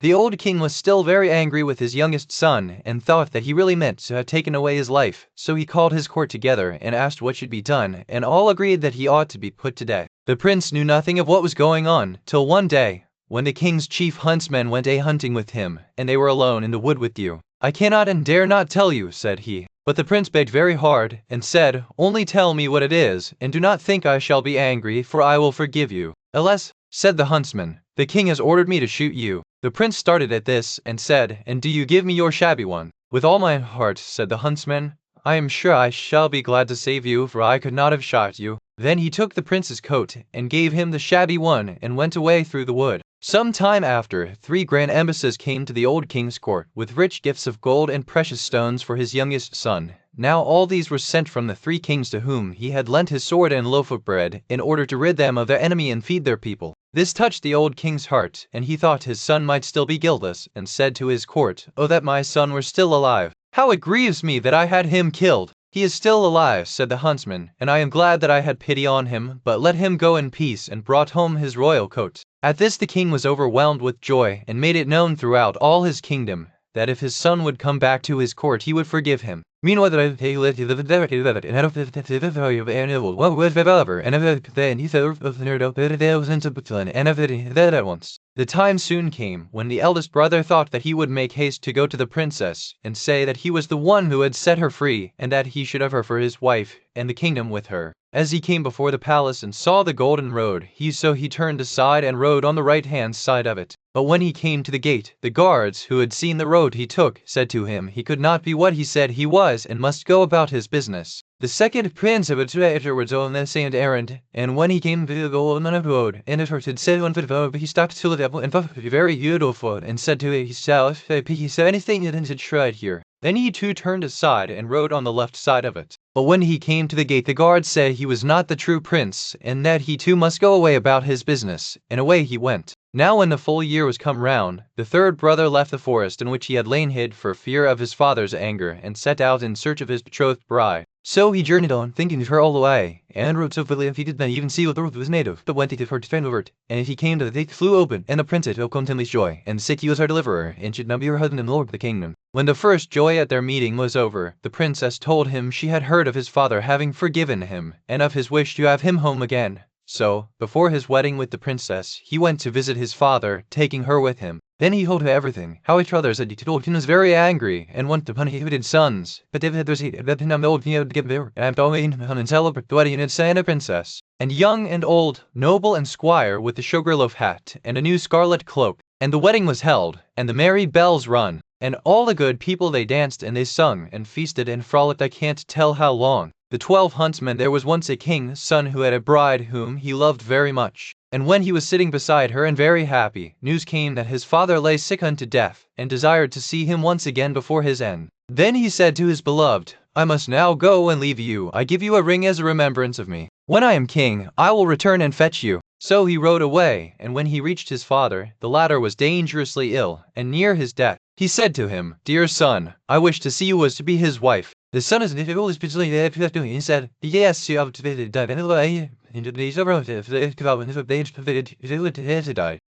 The old king was still very angry with his youngest son, and thought that he really meant to have taken away his life, so he called his court together and asked what should be done, and all agreed that he ought to be put to death. The prince knew nothing of what was going on, till one day, when the king's chief huntsmen went a-hunting with him, and they were alone in the wood with you. I cannot and dare not tell you, said he. But the prince begged very hard, and said, only tell me what it is, and do not think I shall be angry, for I will forgive you. Alas, said the huntsman, the king has ordered me to shoot you. The prince started at this, and said, and do you give me your shabby one? With all my heart, said the huntsman. I am sure I shall be glad to save you, for I could not have shot you. Then he took the prince's coat, and gave him the shabby one, and went away through the wood. Some time after, 3 grand embassadors came to the old king's court, with rich gifts of gold and precious stones for his youngest son. Now all these were sent from the 3 kings to whom he had lent his sword and loaf of bread, in order to rid them of their enemy and feed their people. This touched the old king's heart, and he thought his son might still be guiltless, and said to his court, oh that my son were still alive! How it grieves me that I had him killed! He is still alive, said the huntsman, and I am glad that I had pity on him, but let him go in peace, and brought home his royal coat. At this the king was overwhelmed with joy, and made it known throughout all his kingdom, that if his son would come back to his court he would forgive him. Meanwhile, the and out of the value of animal, what was developer, and of then he said of the nerd of there was into Butlan, and of it that at once. The time soon came when the eldest brother thought that he would make haste to go to the princess and say that he was the one who had set her free, and that he should have her for his wife, and the kingdom with her. As he came before the palace and saw the golden road, he turned aside and rode on the right-hand side of it. But when he came to the gate, the guards, who had seen the road he took, said to him he could not be what he said he was, and must go about his business. The second prince of it was on the same errand, and when he came to the golden road, and it had said one foot, he stopped to the devil and felt very beautiful, and said to himself, he said anything that had tried here. Then he too turned aside and rode on the left side of it. But when he came to the gate, the guards said he was not the true prince, and that he too must go away about his business, and away he went. Now when the full year was come round, the third brother left the forest in which he had lain hid for fear of his father's anger, and set out in search of his betrothed bride. So he journeyed on, thinking of her all the way, and rode so quickly he did not even see what the road was made of, but went to her to find over it. And he came to the gate, flew open, and the princess welcomed him with joy, and said he was her deliverer, and should now be her husband and lord of the kingdom. When the first joy at their meeting was over, the princess told him she had heard of his father having forgiven him, and of his wish to have him home again. So, before his wedding with the princess, he went to visit his father, taking her with him. Then he told her everything, how his father said he told him was very angry, and wanted to punish his sons, but David had received that him old to give there, and going and celebrate the wedding and say a princess. And young and old, noble and squire with the sugarloaf hat, and a new scarlet cloak. And the wedding was held, and the merry bells rung, and all the good people they danced and they sung, and feasted and frolicked I can't tell how long. The 12 huntsmen. There was once a king's son who had a bride whom he loved very much. And when he was sitting beside her and very happy, news came that his father lay sick unto death, and desired to see him once again before his end. Then he said to his beloved, I must now go and leave you. I give you a ring as a remembrance of me. When I am king, I will return and fetch you. So he rode away, and when he reached his father, the latter was dangerously ill, and near his death. He said to him, Dear son, I wish to see you as to be his wife. The son is always he said, Yes, you have died.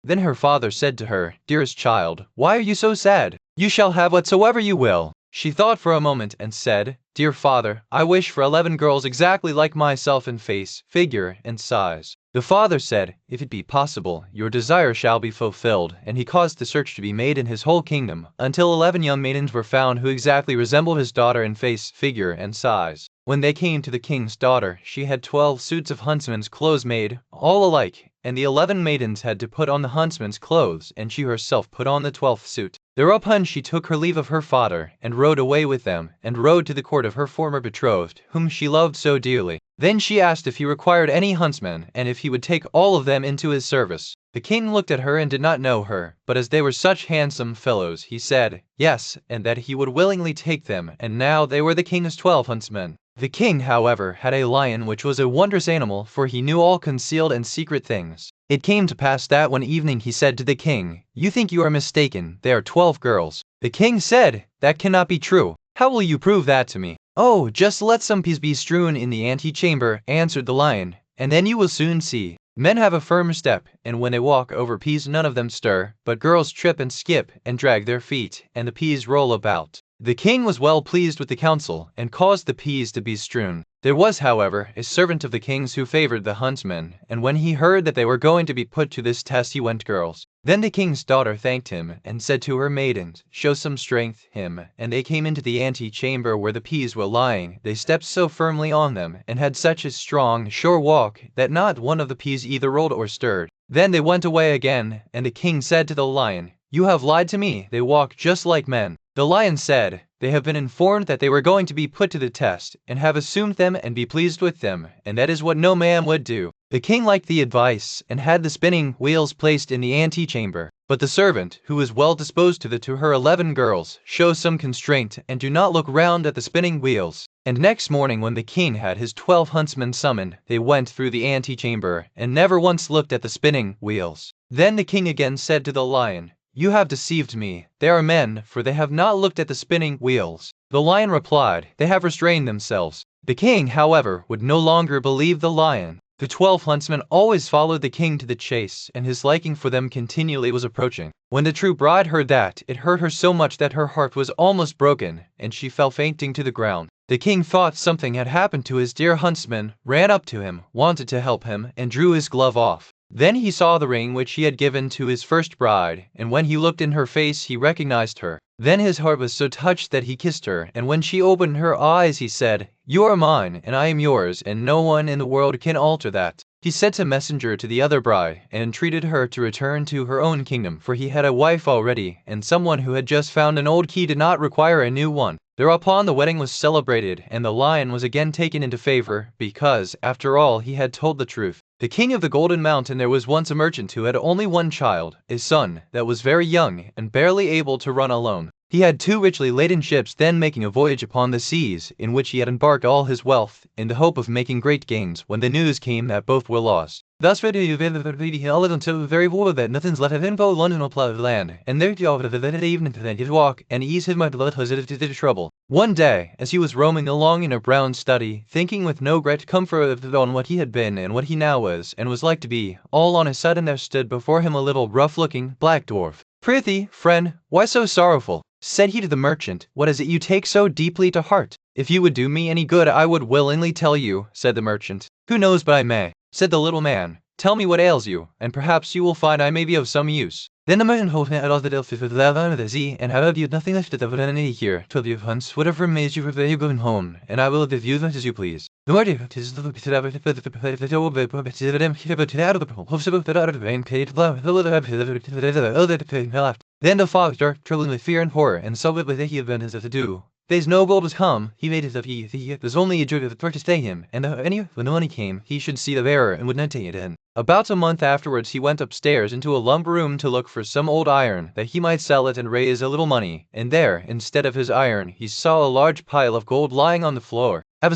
Then her father said to her, Dearest child, why are you so sad? You shall have whatsoever you will. She thought for a moment and said, Dear father, I wish for 11 girls exactly like myself in face, figure, and size. The father said, If it be possible, your desire shall be fulfilled, and he caused the search to be made in his whole kingdom, until 11 young maidens were found who exactly resembled his daughter in face, figure, and size. When they came to the king's daughter, she had 12 suits of huntsmen's clothes made, all alike, and the 11 maidens had to put on the huntsman's clothes, and she herself put on the 12th suit. Thereupon she took her leave of her father, and rode away with them, and rode to the court of her former betrothed, whom she loved so dearly. Then she asked if he required any huntsmen, and if he would take all of them into his service. The king looked at her and did not know her, but as they were such handsome fellows, he said, Yes, and that he would willingly take them, and now they were the king's 12 huntsmen. The king, however, had a lion which was a wondrous animal, for he knew all concealed and secret things. It came to pass that one evening he said to the king, You think you are mistaken, they are 12 girls. The king said, That cannot be true. How will you prove that to me? Oh, just let some peas be strewn in the antechamber, answered the lion, and then you will soon see. Men have a firm step, and when they walk over peas none of them stir, but girls trip and skip and drag their feet, and the peas roll about. The king was well pleased with the counsel, and caused the peas to be strewn. There was, however, a servant of the king's who favored the huntsmen, and when he heard that they were going to be put to this test he went girls. Then the king's daughter thanked him, and said to her maidens, Show some strength him, and they came into the ante-chamber where the peas were lying. They stepped so firmly on them, and had such a strong, sure walk, that not one of the peas either rolled or stirred. Then they went away again, and the king said to the lion, You have lied to me, they walk just like men. The lion said, They have been informed that they were going to be put to the test, and have assumed them and be pleased with them, and that is what no man would do. The king liked the advice, and had the spinning wheels placed in the antechamber. But the servant, who was well disposed to her 11 girls, show some constraint, and do not look round at the spinning wheels. And next morning when the king had his 12 huntsmen summoned, they went through the antechamber, and never once looked at the spinning wheels. Then the king again said to the lion, You have deceived me. They are men, for they have not looked at the spinning wheels. The lion replied, They have restrained themselves. The king, however, would no longer believe the lion. The 12 huntsmen always followed the king to the chase, and his liking for them continually was approaching. When the true bride heard that, it hurt her so much that her heart was almost broken, and she fell fainting to the ground. The king thought something had happened to his dear huntsman, ran up to him, wanted to help him, and drew his glove off. Then he saw the ring which he had given to his first bride, and when he looked in her face he recognized her. Then his heart was so touched that he kissed her, and when she opened her eyes he said, "You are mine, and I am yours, and no one in the world can alter that." He sent a messenger to the other bride, and entreated her to return to her own kingdom, for he had a wife already, and someone who had just found an old key did not require a new one. Thereupon the wedding was celebrated, and the lion was again taken into favor, because, after all, he had told the truth. The king of the Golden Mountain there was once a merchant who had only one child, a son, that was very young, and barely able to run alone. He had 2 richly laden ships then making a voyage upon the seas, in which he had embarked all his wealth, in the hope of making great gains, when the news came that both were lost. Thus for the until very war that nothing's left of him but London or plough land, and there to over the evening to then his walk, and ease his mind let his trouble. One day, as he was roaming along in a brown study, thinking with no great comfort on what he had been and what he now was, and was like to be, all on a sudden there stood before him a little rough-looking black dwarf. "Prithee, friend, why so sorrowful?" said he to the merchant. "What is it you take so deeply to heart?" "If you would do me any good, I would willingly tell you," said the merchant. "Who knows but I may?" said the little man. "Tell me what ails you, and perhaps you will find I may be of some use." Then the merchant told him all the delphi with the sea, and have you nothing left of any here, 12 you hunts, whatever remains you prepare you going home, and I will give you that as you please. The merchant is the then the father started trembling with fear and horror, and saw what he had been as to do. There's no gold has come, he made it of there's only a joke of the to stay him, and when the money came, he should see the bearer and would not take it in. About a month afterwards he went upstairs into a lumber room to look for some old iron, that he might sell it and raise a little money, and there, instead of his iron, he saw a large pile of gold lying on the floor. When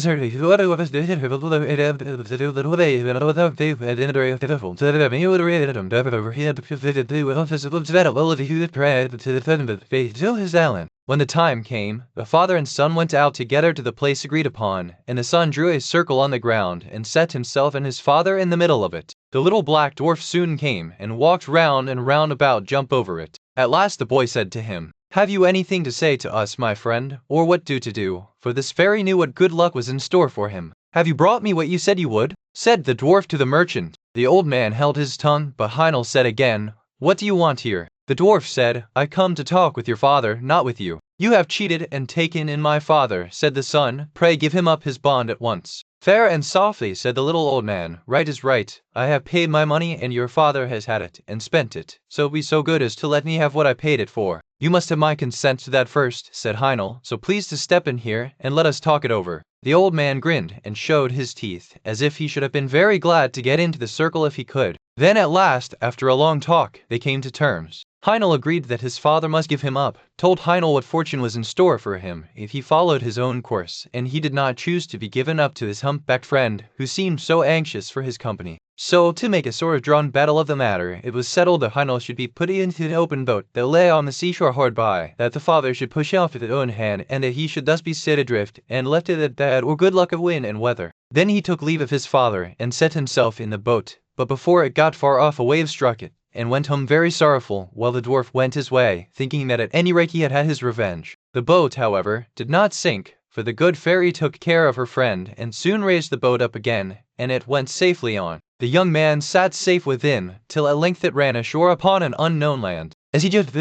the time came, the father and son went out together to the place agreed upon, and the son drew a circle on the ground, and set himself and his father in the middle of it. The little black dwarf soon came, and walked round and round about jump over it. At last the boy said to him, "Have you anything to say to us, my friend, or what to do?" For this fairy knew what good luck was in store for him. "Have you brought me what you said you would?" said the dwarf to the merchant. The old man held his tongue, but Heinel said again, "What do you want here?" The dwarf said, "I come to talk with your father, not with you." "You have cheated and taken in my father," said the son. "Pray give him up his bond at once." "Fair and softly," said the little old man. "Right is right. I have paid my money, and your father has had it, and spent it. So be so good as to let me have what I paid it for." "You must have my consent to that first," said Heinel, "so please to step in here, and let us talk it over." The old man grinned, and showed his teeth, as if he should have been very glad to get into the circle if he could. Then at last, after a long talk, they came to terms. Heinel agreed that his father must give him up, told Heinel what fortune was in store for him if he followed his own course, and he did not choose to be given up to his humpbacked friend, who seemed so anxious for his company. So, to make a sort of drawn battle of the matter, it was settled that Heinel should be put into an open boat that lay on the seashore hard by, that the father should push off with his own hand, and that he should thus be set adrift, and left it at that, or good luck of wind and weather. Then he took leave of his father, and set himself in the boat, but before it got far off a wave struck it, and went home very sorrowful, while the dwarf went his way, thinking that at any rate he had had his revenge. The boat, however, did not sink, for the good fairy took care of her friend, and soon raised the boat up again, and it went safely on. The young man sat safe within, till at length it ran ashore upon an unknown land. As he just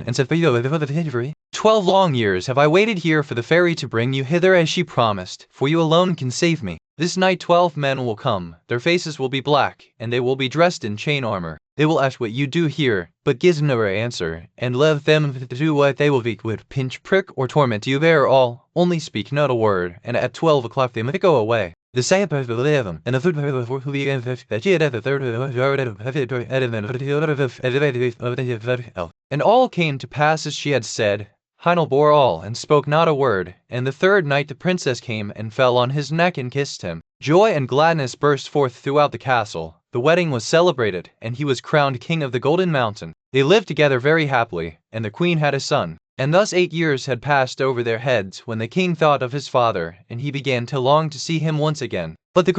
and 12 long years have I waited here for the fairy to bring you hither as she promised, for you alone can save me. This night 12 men will come, their faces will be black, and they will be dressed in chain armor. They will ask what you do here, but give no answer, and let them do what they will would pinch, prick, or torment you there all, only speak not a word, and at 12 o'clock they must go away. The second part will live, and the third part will be that she had the third and all came to pass as she had said. Heinel bore all, and spoke not a word, and the third night the princess came and fell on his neck and kissed him. Joy and gladness burst forth throughout the castle. The wedding was celebrated, and he was crowned king of the Golden Mountain. They lived together very happily, and the queen had a son. And thus 8 years had passed over their heads when the king thought of his father, and he began to long to see him once again. But the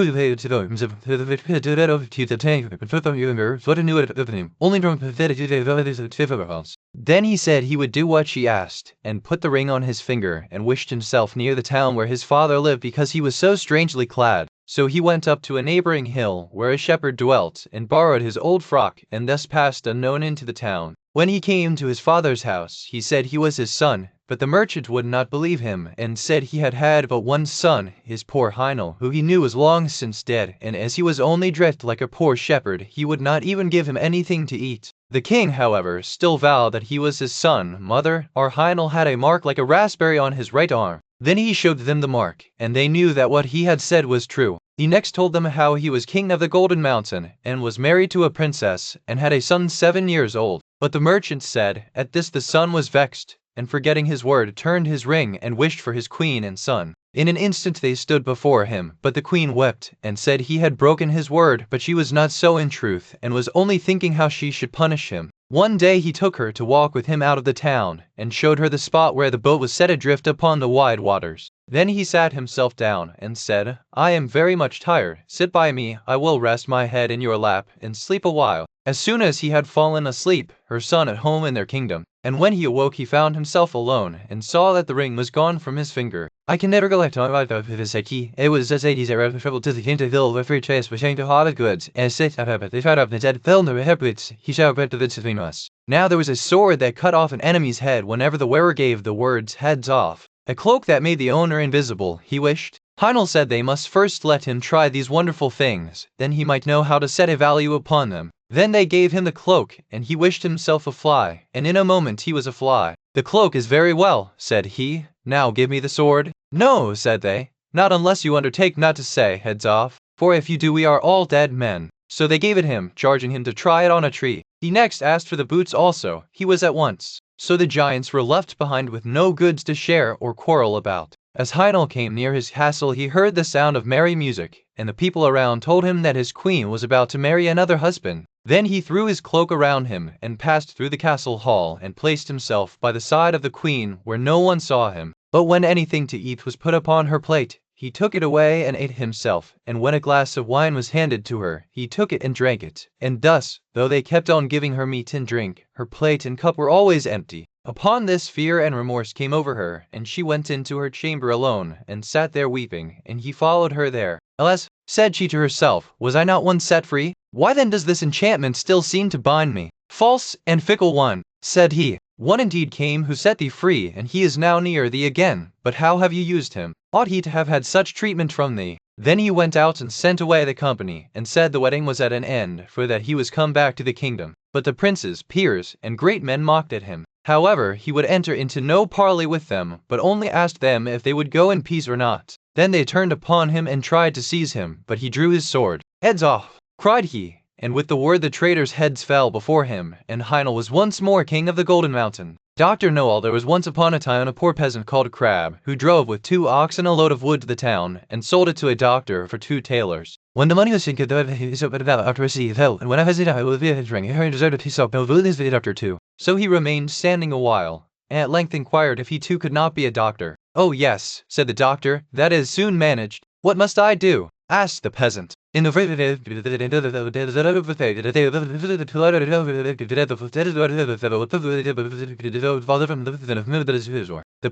then he said he would do what she asked, and put the ring on his finger, and wished himself near the town where his father lived because he was so strangely clad. So he went up to a neighboring hill where a shepherd dwelt, and borrowed his old frock, and thus passed unknown into the town. When he came to his father's house, he said he was his son, but the merchant would not believe him, and said he had but one son, his poor Heinel, who he knew was long since dead, and as he was only dressed like a poor shepherd, he would not even give him anything to eat. The king, however, still vowed that he was his son. Mother, our Heinel had a mark like a raspberry on his right arm. Then he showed them the mark, and they knew that what he had said was true. He next told them how he was king of the Golden Mountain, and was married to a princess, and had a son 7 years old. But the merchant said, at this the son was vexed, and forgetting his word, turned his ring and wished for his queen and son. In an instant they stood before him, but the queen wept, and said he had broken his word, but she was not so in truth, and was only thinking how she should punish him. One day he took her to walk with him out of the town, and showed her the spot where the boat was set adrift upon the wide waters. Then he sat himself down, and said, I am very much tired, sit by me, I will rest my head in your lap, and sleep a while. As soon as he had fallen asleep, her son at home in their kingdom, and when he awoke he found himself alone, and saw that the ring was gone from his finger. I can never recollect all about his key. It was as 80s I traveled to the Hinterville with free chase with to hot goods, and sit up they found up the dead fell no habits, he shall bet to the between us. Now there was a sword that cut off an enemy's head whenever the wearer gave the words heads off. A cloak that made the owner invisible, he wished. Heinel said they must first let him try these wonderful things, then he might know how to set a value upon them. Then they gave him the cloak, and he wished himself a fly, and in a moment he was a fly. The cloak is very well, said he, now give me the sword. No, said they, not unless you undertake not to say heads off, for if you do we are all dead men. So they gave it him, charging him to try it on a tree. He next asked for the boots also, he was at once. So the giants were left behind with no goods to share or quarrel about. As Heinel came near his castle he heard the sound of merry music, and the people around told him that his queen was about to marry another husband. Then he threw his cloak around him, and passed through the castle hall, and placed himself by the side of the queen where no one saw him. But when anything to eat was put upon her plate, he took it away and ate himself, and when a glass of wine was handed to her, he took it and drank it. And thus, though they kept on giving her meat and drink, her plate and cup were always empty. Upon this fear and remorse came over her, and she went into her chamber alone, and sat there weeping, and he followed her there. Alas, said she to herself, was I not once set free? Why then does this enchantment still seem to bind me? False and fickle one, said he. One indeed came who set thee free, and he is now near thee again. But how have you used him? Ought he to have had such treatment from thee? Then he went out and sent away the company, and said the wedding was at an end, for that he was come back to the kingdom. But the princes, peers, and great men mocked at him. However, he would enter into no parley with them, but only asked them if they would go in peace or not. Then they turned upon him and tried to seize him, but he drew his sword. Heads off, cried he, and with the word the traitors' heads fell before him, and Heinel was once more king of the Golden Mountain. Dr. Noel, there was once upon a time a poor peasant called Crab, who drove with 2 oxen a load of wood to the town, and sold it to a doctor for 2 tailors. When the money was sinking, after receive hell, and when I was it, I will be ring, he deserved a piece of after 2. So he remained standing a while, and at length inquired if he too could not be a doctor. Oh yes, said the doctor, that is soon managed. What must I do? Asked the peasant. The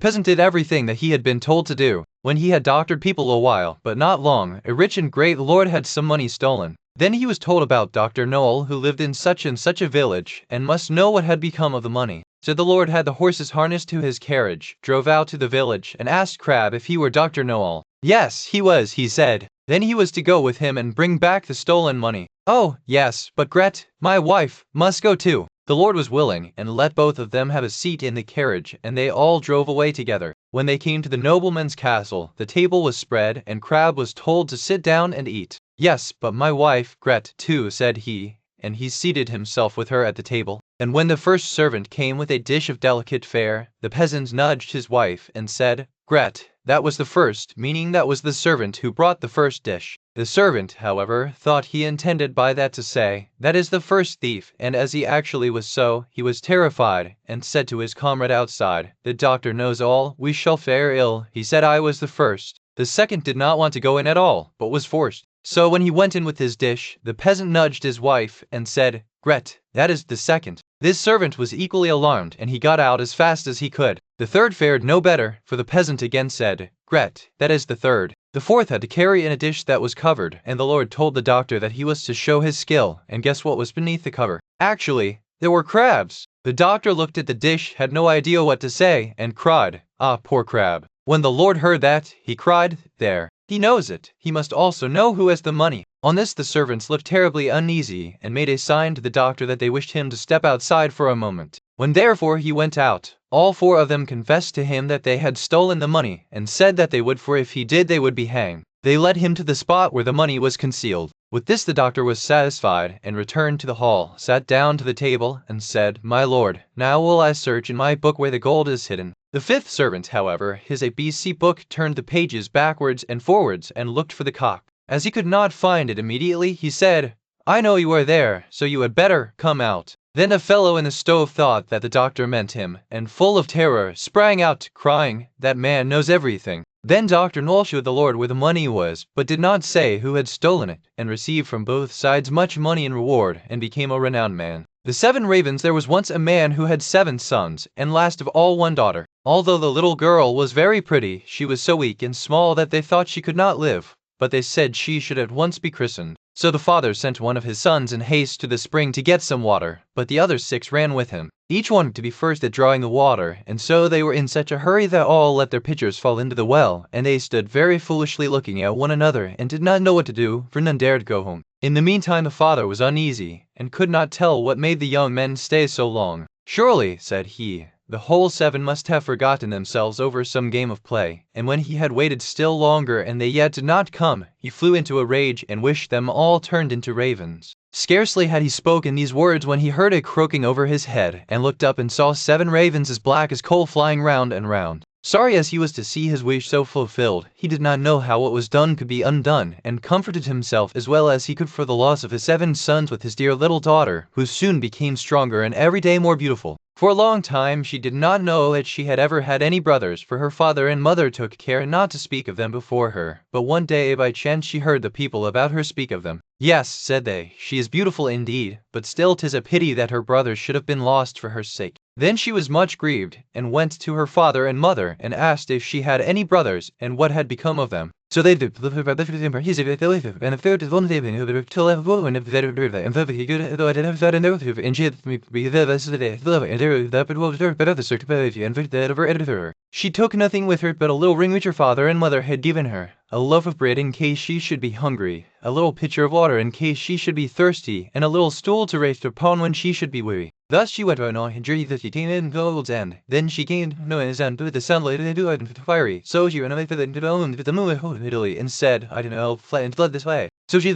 peasant did everything that he had been told to do. When he had doctored people a while, but not long, a rich and great lord had some money stolen. Then he was told about Dr. Noel, who lived in such and such a village, and must know what had become of the money. So the lord had the horses harnessed to his carriage, drove out to the village, and asked Crab if he were Dr. Noel. Yes, he was, he said. Then he was to go with him and bring back the stolen money. Oh, yes, but Gret, my wife, must go too. The lord was willing, and let both of them have a seat in the carriage, and they all drove away together. When they came to the nobleman's castle, the table was spread, and Crab was told to sit down and eat. Yes, but my wife, Gret, too, said he, and he seated himself with her at the table. And when the first servant came with a dish of delicate fare, the peasant nudged his wife, and said, Gret, that was the first, meaning that was the servant who brought the first dish. The servant, however, thought he intended by that to say, "That is the first thief," and as he actually was so, he was terrified, and said to his comrade outside, "The doctor knows all, we shall fare ill. He said I was the first." The second did not want to go in at all, but was forced. So when he went in with his dish, the peasant nudged his wife and said, "Gret, that is the second." This servant was equally alarmed, and he got out as fast as he could. The third fared no better, for the peasant again said, "Gret, that is the third." The fourth had to carry in a dish that was covered, and the Lord told the doctor that he was to show his skill, and guess what was beneath the cover? Actually, there were crabs! The doctor looked at the dish, had no idea what to say, and cried, "Ah, poor crab." When the Lord heard that, he cried, "There, he knows it. He must also know who has the money." On this the servants looked terribly uneasy, and made a sign to the doctor that they wished him to step outside for a moment. When therefore he went out, all four of them confessed to him that they had stolen the money, and said that they would, for if he did they would be hanged. They led him to the spot where the money was concealed. With this the doctor was satisfied, and returned to the hall, sat down to the table, and said, "My lord, now will I search in my book where the gold is hidden." The fifth servant, however, his ABC book, turned the pages backwards and forwards, and looked for the cock. As he could not find it immediately, he said, "I know you are there, so you had better come out." Then a fellow in the stove thought that the doctor meant him, and full of terror, sprang out, crying, "That man knows everything." Then Dr. Knoll showed the Lord where the money was, but did not say who had stolen it, and received from both sides much money in reward, and became a renowned man. The 7 ravens. There was once a man who had 7 sons, and last of all 1 daughter. Although the little girl was very pretty, she was so weak and small that they thought she could not live, but they said she should at once be christened. So the father sent one of his sons in haste to the spring to get some water, but the other 6 ran with him. Each wanted to be first at drawing the water, and so they were in such a hurry that all let their pitchers fall into the well, and they stood very foolishly looking at one another, and did not know what to do, for none dared go home. In the meantime the father was uneasy, and could not tell what made the young men stay so long. "Surely," said he, "the whole 7 must have forgotten themselves over some game of play." And when he had waited still longer and they yet did not come, he flew into a rage and wished them all turned into ravens. Scarcely had he spoken these words when he heard a croaking over his head, and looked up and saw 7 ravens as black as coal flying round and round. Sorry as he was to see his wish so fulfilled, he did not know how what was done could be undone, and comforted himself as well as he could for the loss of his 7 sons with his dear little daughter, who soon became stronger and every day more beautiful. For a long time she did not know that she had ever had any brothers, for her father and mother took care not to speak of them before her. But one day by chance she heard the people about her speak of them. "Yes," said they, "she is beautiful indeed, but still 'tis a pity that her brothers should have been lost for her sake." Then she was much grieved, and went to her father and mother, and asked if she had any brothers, and what had become of them. So they She took nothing with her but a little ring which her father and mother had given her, a loaf of bread in case she should be hungry, a little pitcher of water in case she should be thirsty, and a little stool to rest upon when she should be weary. Thus she went on and journeyed that she came in Gold's End. Then she came to noise and to the sunlight and to it fiery. So she ran away to the moon of Italy and said, "I don't know, fled this way." So she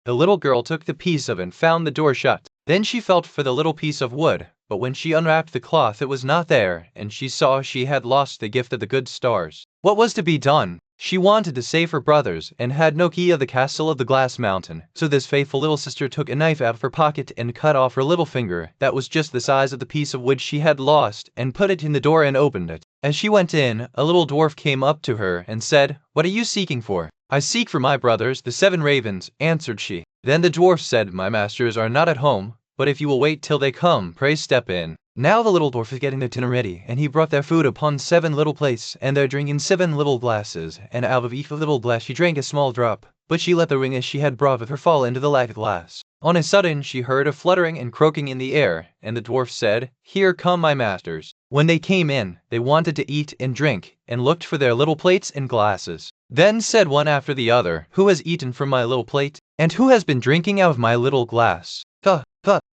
The little girl took the piece of and found the door shut. Then she felt for the little piece of wood, but when she unwrapped the cloth it was not there, and she saw she had lost the gift of the good stars. What was to be done? She wanted to save her brothers, and had no key of the castle of the glass mountain. So this faithful little sister took a knife out of her pocket and cut off her little finger, that was just the size of the piece of wood she had lost, and put it in the door and opened it. As she went in, a little dwarf came up to her and said, "What are you seeking for?" "I seek for my brothers, the 7 ravens," answered she. Then the dwarf said, "My masters are not at home, but if you will wait till they come, pray step in." Now the little dwarf was getting their dinner ready, and he brought their food upon 7 little plates, and their drink in 7 little glasses, and out of each little glass she drank a small drop, but she let the ring as she had brought with her fall into the like glass. On a sudden she heard a fluttering and croaking in the air, and the dwarf said, "Here come my masters." When they came in, they wanted to eat and drink, and looked for their little plates and glasses. Then said one after the other, "Who has eaten from my little plate? And who has been drinking out of my little glass?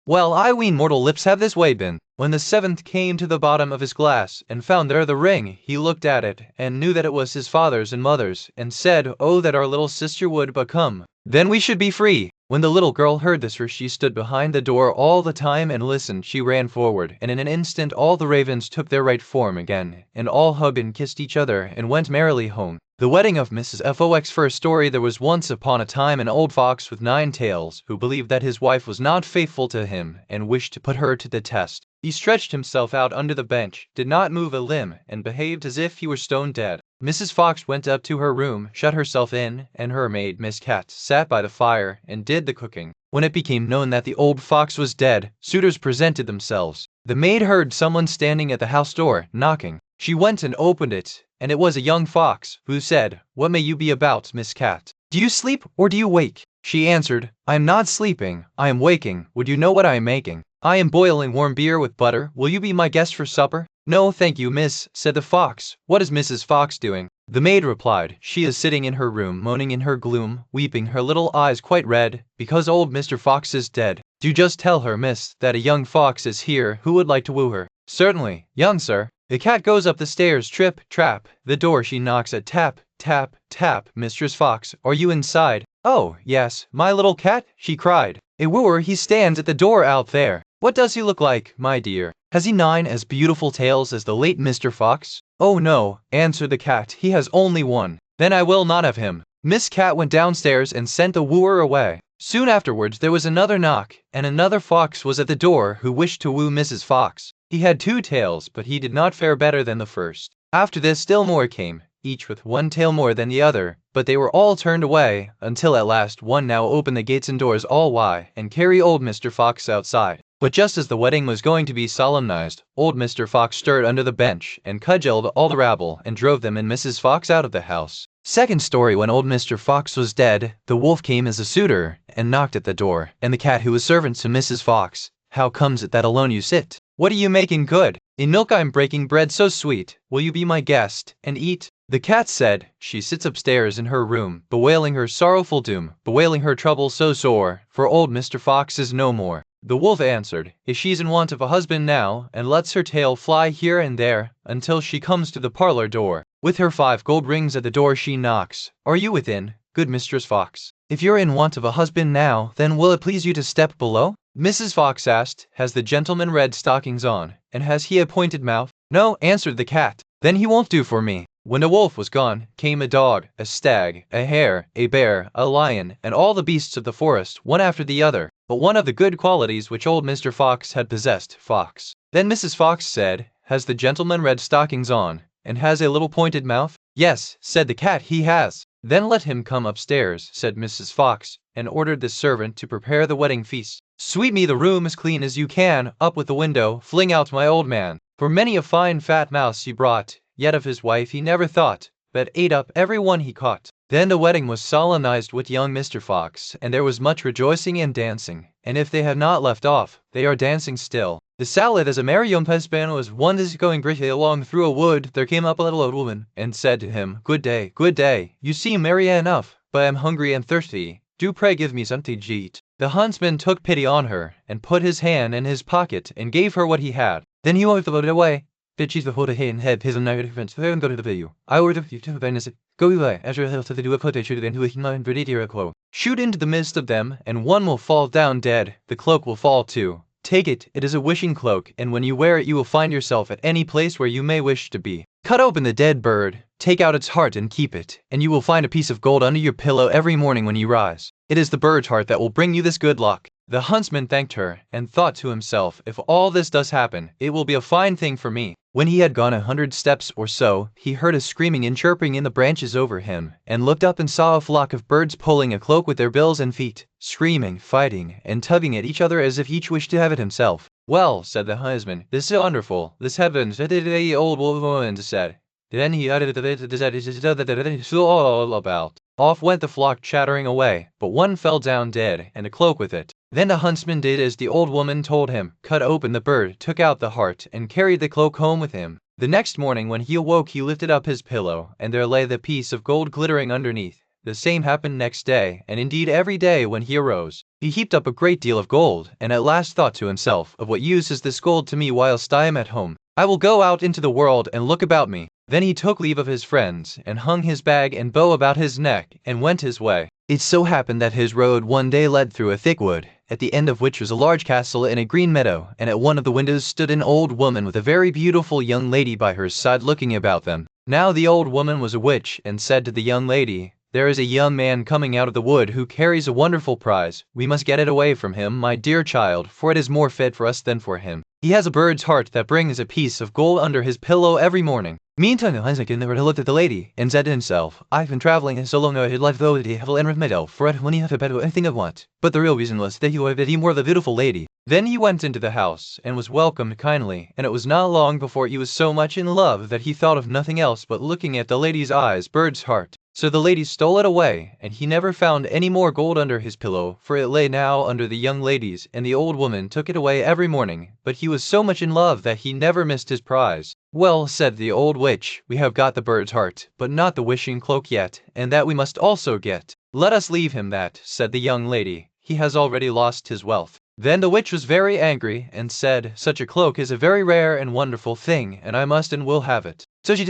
Well, I ween mortal lips have this way been." When the 7th came to the bottom of his glass, and found there the ring, he looked at it, and knew that it was his father's and mother's, and said, "Oh, that our little sister would but come, Then we should be free." When the little girl heard this, she stood behind the door all the time and listened. She ran forward, and in an instant all the ravens took their right form again, and all hugged and kissed each other and went merrily home. The wedding of Mrs. Fox. First story. There was once upon a time an old fox with 9 tails, who believed that his wife was not faithful to him and wished to put her to the test. He stretched himself out under the bench, did not move a limb, and behaved as if he were stone dead. Mrs. Fox went up to her room, shut herself in, and her maid, Miss Cat, sat by the fire and did the cooking. When it became known that the old fox was dead, suitors presented themselves. The maid heard someone standing at the house door, knocking. She went and opened it, and it was a young fox, who said, "What may you be about, Miss Cat? Do you sleep or do you wake?" She answered, "I am not sleeping, I am waking. Would you know what I am making?" "I am boiling warm beer with butter. Will you be my guest for supper?" "No, thank you, miss," said the fox. "What is Mrs. Fox doing?" The maid replied, "She is sitting in her room, moaning in her gloom, weeping, her little eyes quite red, because old Mr. Fox is dead. Do just tell her, miss, that a young fox is here who would like to woo her." "Certainly, young sir." The cat goes up the stairs, trip, trap. The door she knocks at, tap, tap, tap. "Mistress Fox, are you inside?" "Oh, yes, my little cat," she cried. "A wooer, he stands at the door out there." "What does he look like, my dear? Has he 9 as beautiful tails as the late Mr. Fox?" "Oh no," answered the cat, "he has only 1. "Then I will not have him." Miss Cat went downstairs and sent the wooer away. Soon afterwards there was another knock, and another fox was at the door who wished to woo Mrs. Fox. He had 2 tails, but he did not fare better than the first. After this still more came, each with 1 tail more than the other, but they were all turned away, until at last one now opened the gates and doors all wide, and carried old Mr. Fox outside. But just as the wedding was going to be solemnized, old Mr. Fox stirred under the bench, and cudgeled all the rabble, and drove them and Mrs. Fox out of the house. Second story. When old Mr. Fox was dead, the wolf came as a suitor, and knocked at the door, and the cat, who was servant to Mrs. Fox, "How comes it that alone you sit? What are you making good? In milk I'm breaking bread so sweet. Will you be my guest, and eat?" The cat said, "She sits upstairs in her room, bewailing her sorrowful doom, bewailing her trouble so sore, for old Mr. Fox is no more." The wolf answered, "If she's in want of a husband now, and lets her tail fly here and there, until she comes to the parlor door. With her 5 gold rings at the door she knocks. Are you within, good Mistress Fox? If you're in want of a husband now, then will it please you to step below?" Mrs. Fox asked, "Has the gentleman red stockings on, and has he a pointed mouth?" "No," answered the cat. "Then he won't do for me." When the wolf was gone, came a dog, a stag, a hare, a bear, a lion, and all the beasts of the forest, one after the other. But one of the good qualities which old Mr. Fox had possessed, Fox. Then Mrs. Fox said, "Has the gentleman red stockings on, and has a little pointed mouth?" "Yes," said the cat, "he has." "Then let him come upstairs," said Mrs. Fox, and ordered the servant to prepare the wedding feast. "Sweep me the room as clean as you can, up with the window, fling out my old man." For many a fine fat mouse he brought, yet of his wife he never thought, but ate up every one he caught. Then the wedding was solemnized with young Mr. Fox, and there was much rejoicing and dancing, and if they have not left off, they are dancing still. The salad as a merry young husband was one day going briskly along through a wood, there came up a little old woman, and said to him, good day, you seem merry enough, but I am hungry and thirsty. Do pray give me something to eat." The huntsman took pity on her, and put his hand in his pocket, and gave her what he had. Then he went away. Bitches before the hen had his own friends, and go to the video. I order you to benefit. Go away, as your health to do a quotation into a human cloak. Shoot into the midst of them, and one will fall down dead, the cloak will fall too. Take it, it is a wishing cloak, and when you wear it you will find yourself at any place where you may wish to be. Cut open the dead bird, take out its heart and keep it, and you will find a piece of gold under your pillow every morning when you rise. It is the bird's heart that will bring you this good luck. The huntsman thanked her, and thought to himself, if all this does happen, it will be a fine thing for me. When he had gone 100 steps or so, he heard a screaming and chirping in the branches over him, and looked up and saw a flock of birds pulling a cloak with their bills and feet, screaming, fighting, and tugging at each other as if each wished to have it himself. "Well," said the husband, "this is wonderful, this heavens," the old woman said. Then he uttered the all about. Off went the flock chattering away, but one fell down dead, and a cloak with it. Then the huntsman did as the old woman told him, cut open the bird, took out the heart, and carried the cloak home with him. The next morning when he awoke he lifted up his pillow, and there lay the piece of gold glittering underneath. The same happened next day, and indeed every day when he arose. He heaped up a great deal of gold, and at last thought to himself, of what use is this gold to me whilst I am at home? I will go out into the world and look about me. Then he took leave of his friends, and hung his bag and bow about his neck, and went his way. It so happened that his road one day led through a thick wood, at the end of which was a large castle in a green meadow, and at one of the windows stood an old woman with a very beautiful young lady by her side looking about them. Now the old woman was a witch, and said to the young lady, "There is a young man coming out of the wood who carries a wonderful prize. We must get it away from him, my dear child, for it is more fit for us than for him. He has a bird's heart that brings a piece of gold under his pillow every morning." Meantime, Hansel never looked at the lady, and said to himself, "I've been traveling so long I should like though the hevel and meadow, for it when he have a better anything I want." But the real reason was that he was more the beautiful lady. Then he went into the house, and was welcomed kindly, and it was not long before he was so much in love that he thought of nothing else but looking at the lady's eyes, bird's heart. So the lady stole it away, and he never found any more gold under his pillow, for it lay now under the young lady's, and the old woman took it away every morning, but he was so much in love that he never missed his prize. "Well," said the old witch, "we have got the bird's heart, but not the wishing cloak yet, and that we must also get." "Let us leave him that," said the young lady, "he has already lost his wealth." Then the witch was very angry, and said, "Such a cloak is a very rare and wonderful thing, and I must and will have it." So she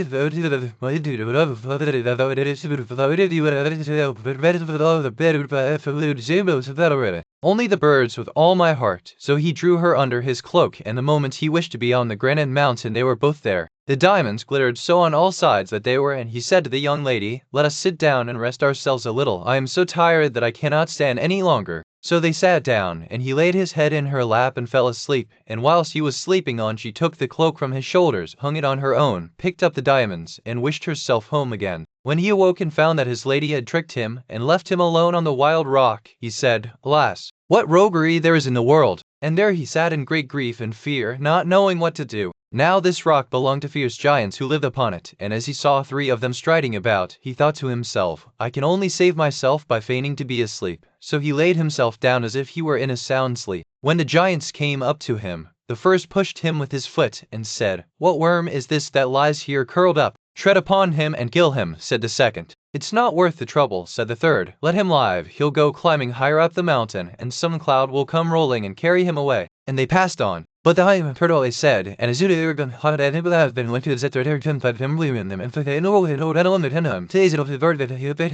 only the birds with all my heart. So he drew her under his cloak, and the moment he wished to be on the granite mountain they were both there. The diamonds glittered so on all sides that they were, and he said to the young lady, "Let us sit down and rest ourselves a little. I am so tired that I cannot stand any longer." So they sat down, and he laid his head in her lap and fell asleep, and whilst he was sleeping on she took the cloak from his shoulders, hung it on her own, picked up the diamonds, and wished herself home again. When he awoke and found that his lady had tricked him, and left him alone on the wild rock, he said, "Alas, what roguery there is in the world!" And there he sat in great grief and fear, not knowing what to do. Now this rock belonged to fierce giants who lived upon it, and as he saw 3 of them striding about, he thought to himself, "I can only save myself by feigning to be asleep." So he laid himself down as if he were in a sound sleep. When the giants came up to him, the first pushed him with his foot, and said, "What worm is this that lies here curled up? Tread upon him and kill him," said the second. "It's not worth the trouble," said the third. "Let him live, he'll go climbing higher up the mountain, and some cloud will come rolling and carry him away." And they passed on. But the high turtle said, "And as you have been hot and have been went to the zetter there to find him in them, and they know it or on the tenham, today's it of the bird that he bet.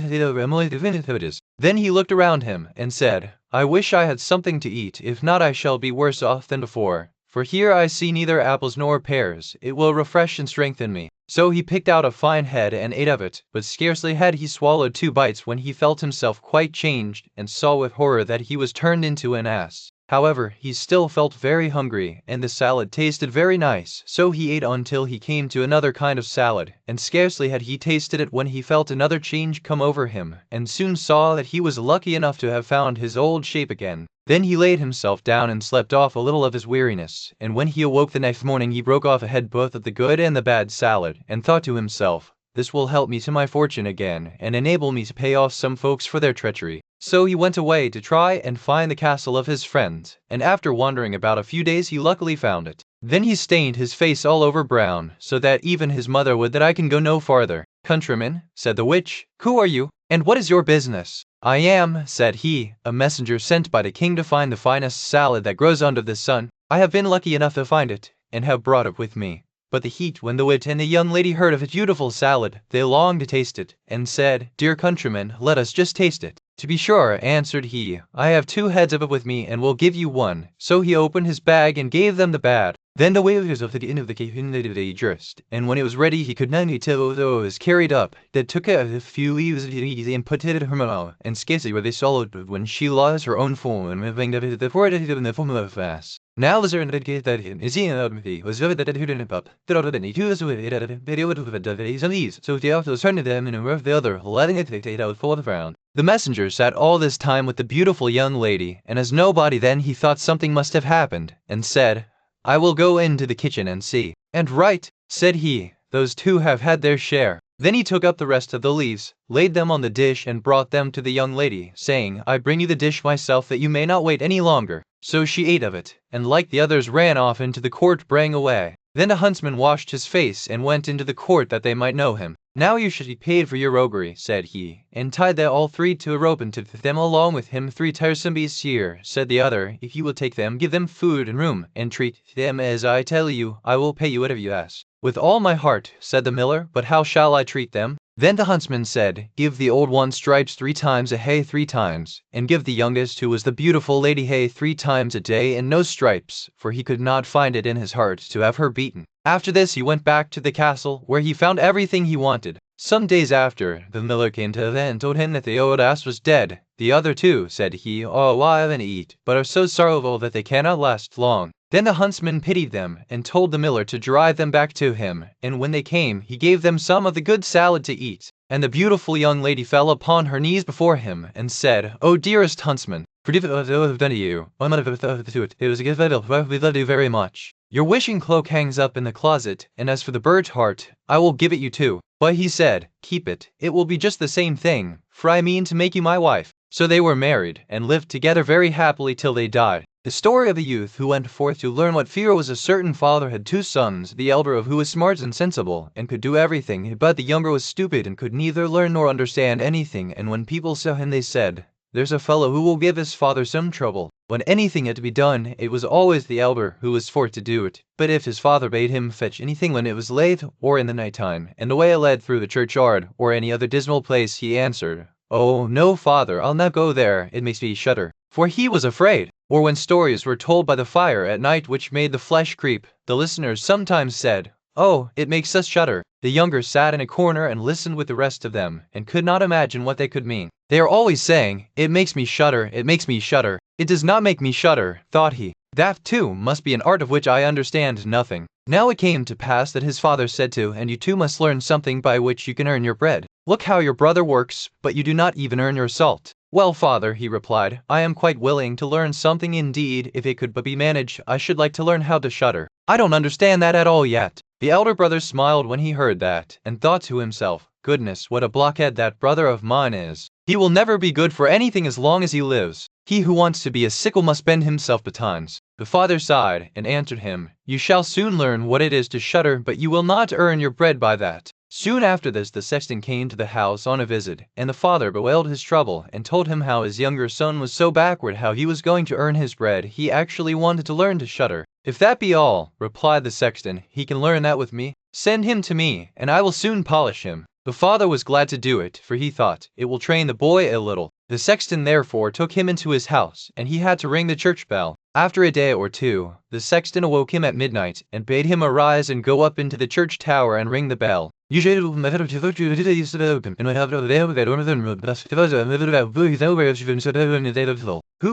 Then he looked around him, and said, "I wish I had something to eat, if not I shall be worse off than before. For here I see neither apples nor pears, it will refresh and strengthen me." So he picked out a fine head and ate of it, but scarcely had he swallowed 2 bites when he felt himself quite changed, and saw with horror that he was turned into an ass. However, he still felt very hungry, and the salad tasted very nice, so he ate until he came to another kind of salad, and scarcely had he tasted it when he felt another change come over him, and soon saw that he was lucky enough to have found his old shape again. Then he laid himself down and slept off a little of his weariness, and when he awoke the next morning he broke off a head both of the good and the bad salad, and thought to himself, "This will help me to my fortune again, and enable me to pay off some folks for their treachery." So he went away to try and find the castle of his friend, and after wandering about a few days he luckily found it. Then he stained his face all over brown, so that even his mother would that I can go no farther. "Countryman," said the witch, "who are you, and what is your business?" "I am," said he, "a messenger sent by the king to find the finest salad that grows under the sun. I have been lucky enough to find it, and have brought it with me." But the heat, when the witch and the young lady heard of a beautiful salad, they longed to taste it, and said, "Dear countryman, let us just taste it." "To be sure," answered he, "I have 2 heads of it with me, and will give you 1. So he opened his bag and gave them the bad. Then the waves of the end of the cave they dressed, and when it was ready he could not tell though it was carried up. They took a few leaves and put it in her mouth, and scarcely were they swallowed when she lost her own form, and moving the forward in the form of a ass. Now the certain that him is in out of me was very that hidden up. The other than he was with it at a video of the days and these, so the after turned them in a rough the other, letting it take out for the ground. The messenger sat all this time with the beautiful young lady, and as nobody then he thought something must have happened, and said, "I will go into the kitchen and see." "And right," said he, "those 2 have had their share." Then he took up the rest of the leaves, laid them on the dish and brought them to the young lady, saying, "I bring you the dish myself that you may not wait any longer." So she ate of it, and like the others ran off into the court braying away. Then the huntsman washed his face and went into the court that they might know him. "Now you should be paid for your roguery," said he, and tied them all 3 to a rope and took them along with him 3 tiresome beasts here. Said the other, "If you will take them, give them food and room, and treat them as I tell you, I will pay you whatever you ask." "With all my heart," said the miller, "but how shall I treat them?" Then the huntsman said, "Give the old one stripes 3 times a hay 3 times, and give the youngest, who was the beautiful lady, hay 3 times a day and no stripes," for he could not find it in his heart to have her beaten. After this he went back to the castle, where he found everything he wanted. Some days after, the miller came to him and told him that the old ass was dead. "The other two," said he, "are alive and eat, but are so sorrowful that they cannot last long." Then the huntsman pitied them, and told the miller to drive them back to him, and when they came, he gave them some of the good salad to eat. And the beautiful young lady fell upon her knees before him, and said, "O dearest huntsman, forgive what I have done to you. It was a gift we love you very much. Your wishing cloak hangs up in the closet, and as for the bird's heart, I will give it you too." But he said, "Keep it, it will be just the same thing, for I mean to make you my wife." So they were married, and lived together very happily till they died. The story of a youth who went forth to learn what fear was. A certain father had 2 sons, the elder of who was smart and sensible, and could do everything, but the younger was stupid and could neither learn nor understand anything, and when people saw him they said, "There's a fellow who will give his father some trouble." When anything had to be done, it was always the elder who was forced to do it. But if his father bade him fetch anything when it was late or in the night time, and the way it led through the churchyard or any other dismal place, he answered, "Oh, no, father, I'll not go there, it makes me shudder." For he was afraid. Or when stories were told by the fire at night which made the flesh creep, the listeners sometimes said, "Oh, it makes us shudder." The younger sat in a corner and listened with the rest of them, and could not imagine what they could mean. "They are always saying, 'It makes me shudder, it makes me shudder.' It does not make me shudder," thought he. "That, too, must be an art of which I understand nothing." Now it came to pass that his father said to, "And you too must learn something by which you can earn your bread. Look how your brother works, but you do not even earn your salt." "Well, father," he replied, "I am quite willing to learn something. Indeed, if it could but be managed, I should like to learn how to shudder. I don't understand that at all yet." The elder brother smiled when he heard that, and thought to himself, "Goodness, what a blockhead that brother of mine is. He will never be good for anything as long as he lives. He who wants to be a sickle must bend himself betimes." The father sighed, and answered him, "You shall soon learn what it is to shudder, but you will not earn your bread by that." Soon after this the sexton came to the house on a visit, and the father bewailed his trouble, and told him how his younger son was so backward, how he was going to earn his bread. He actually wanted to learn to shudder. "If that be all," replied the sexton, "he can learn that with me. Send him to me, and I will soon polish him." The father was glad to do it, for he thought, "It will train the boy a little." The sexton therefore took him into his house, and he had to ring the church bell. After a day or two, the sexton awoke him at midnight, and bade him arise and go up into the church tower and ring the bell. "Who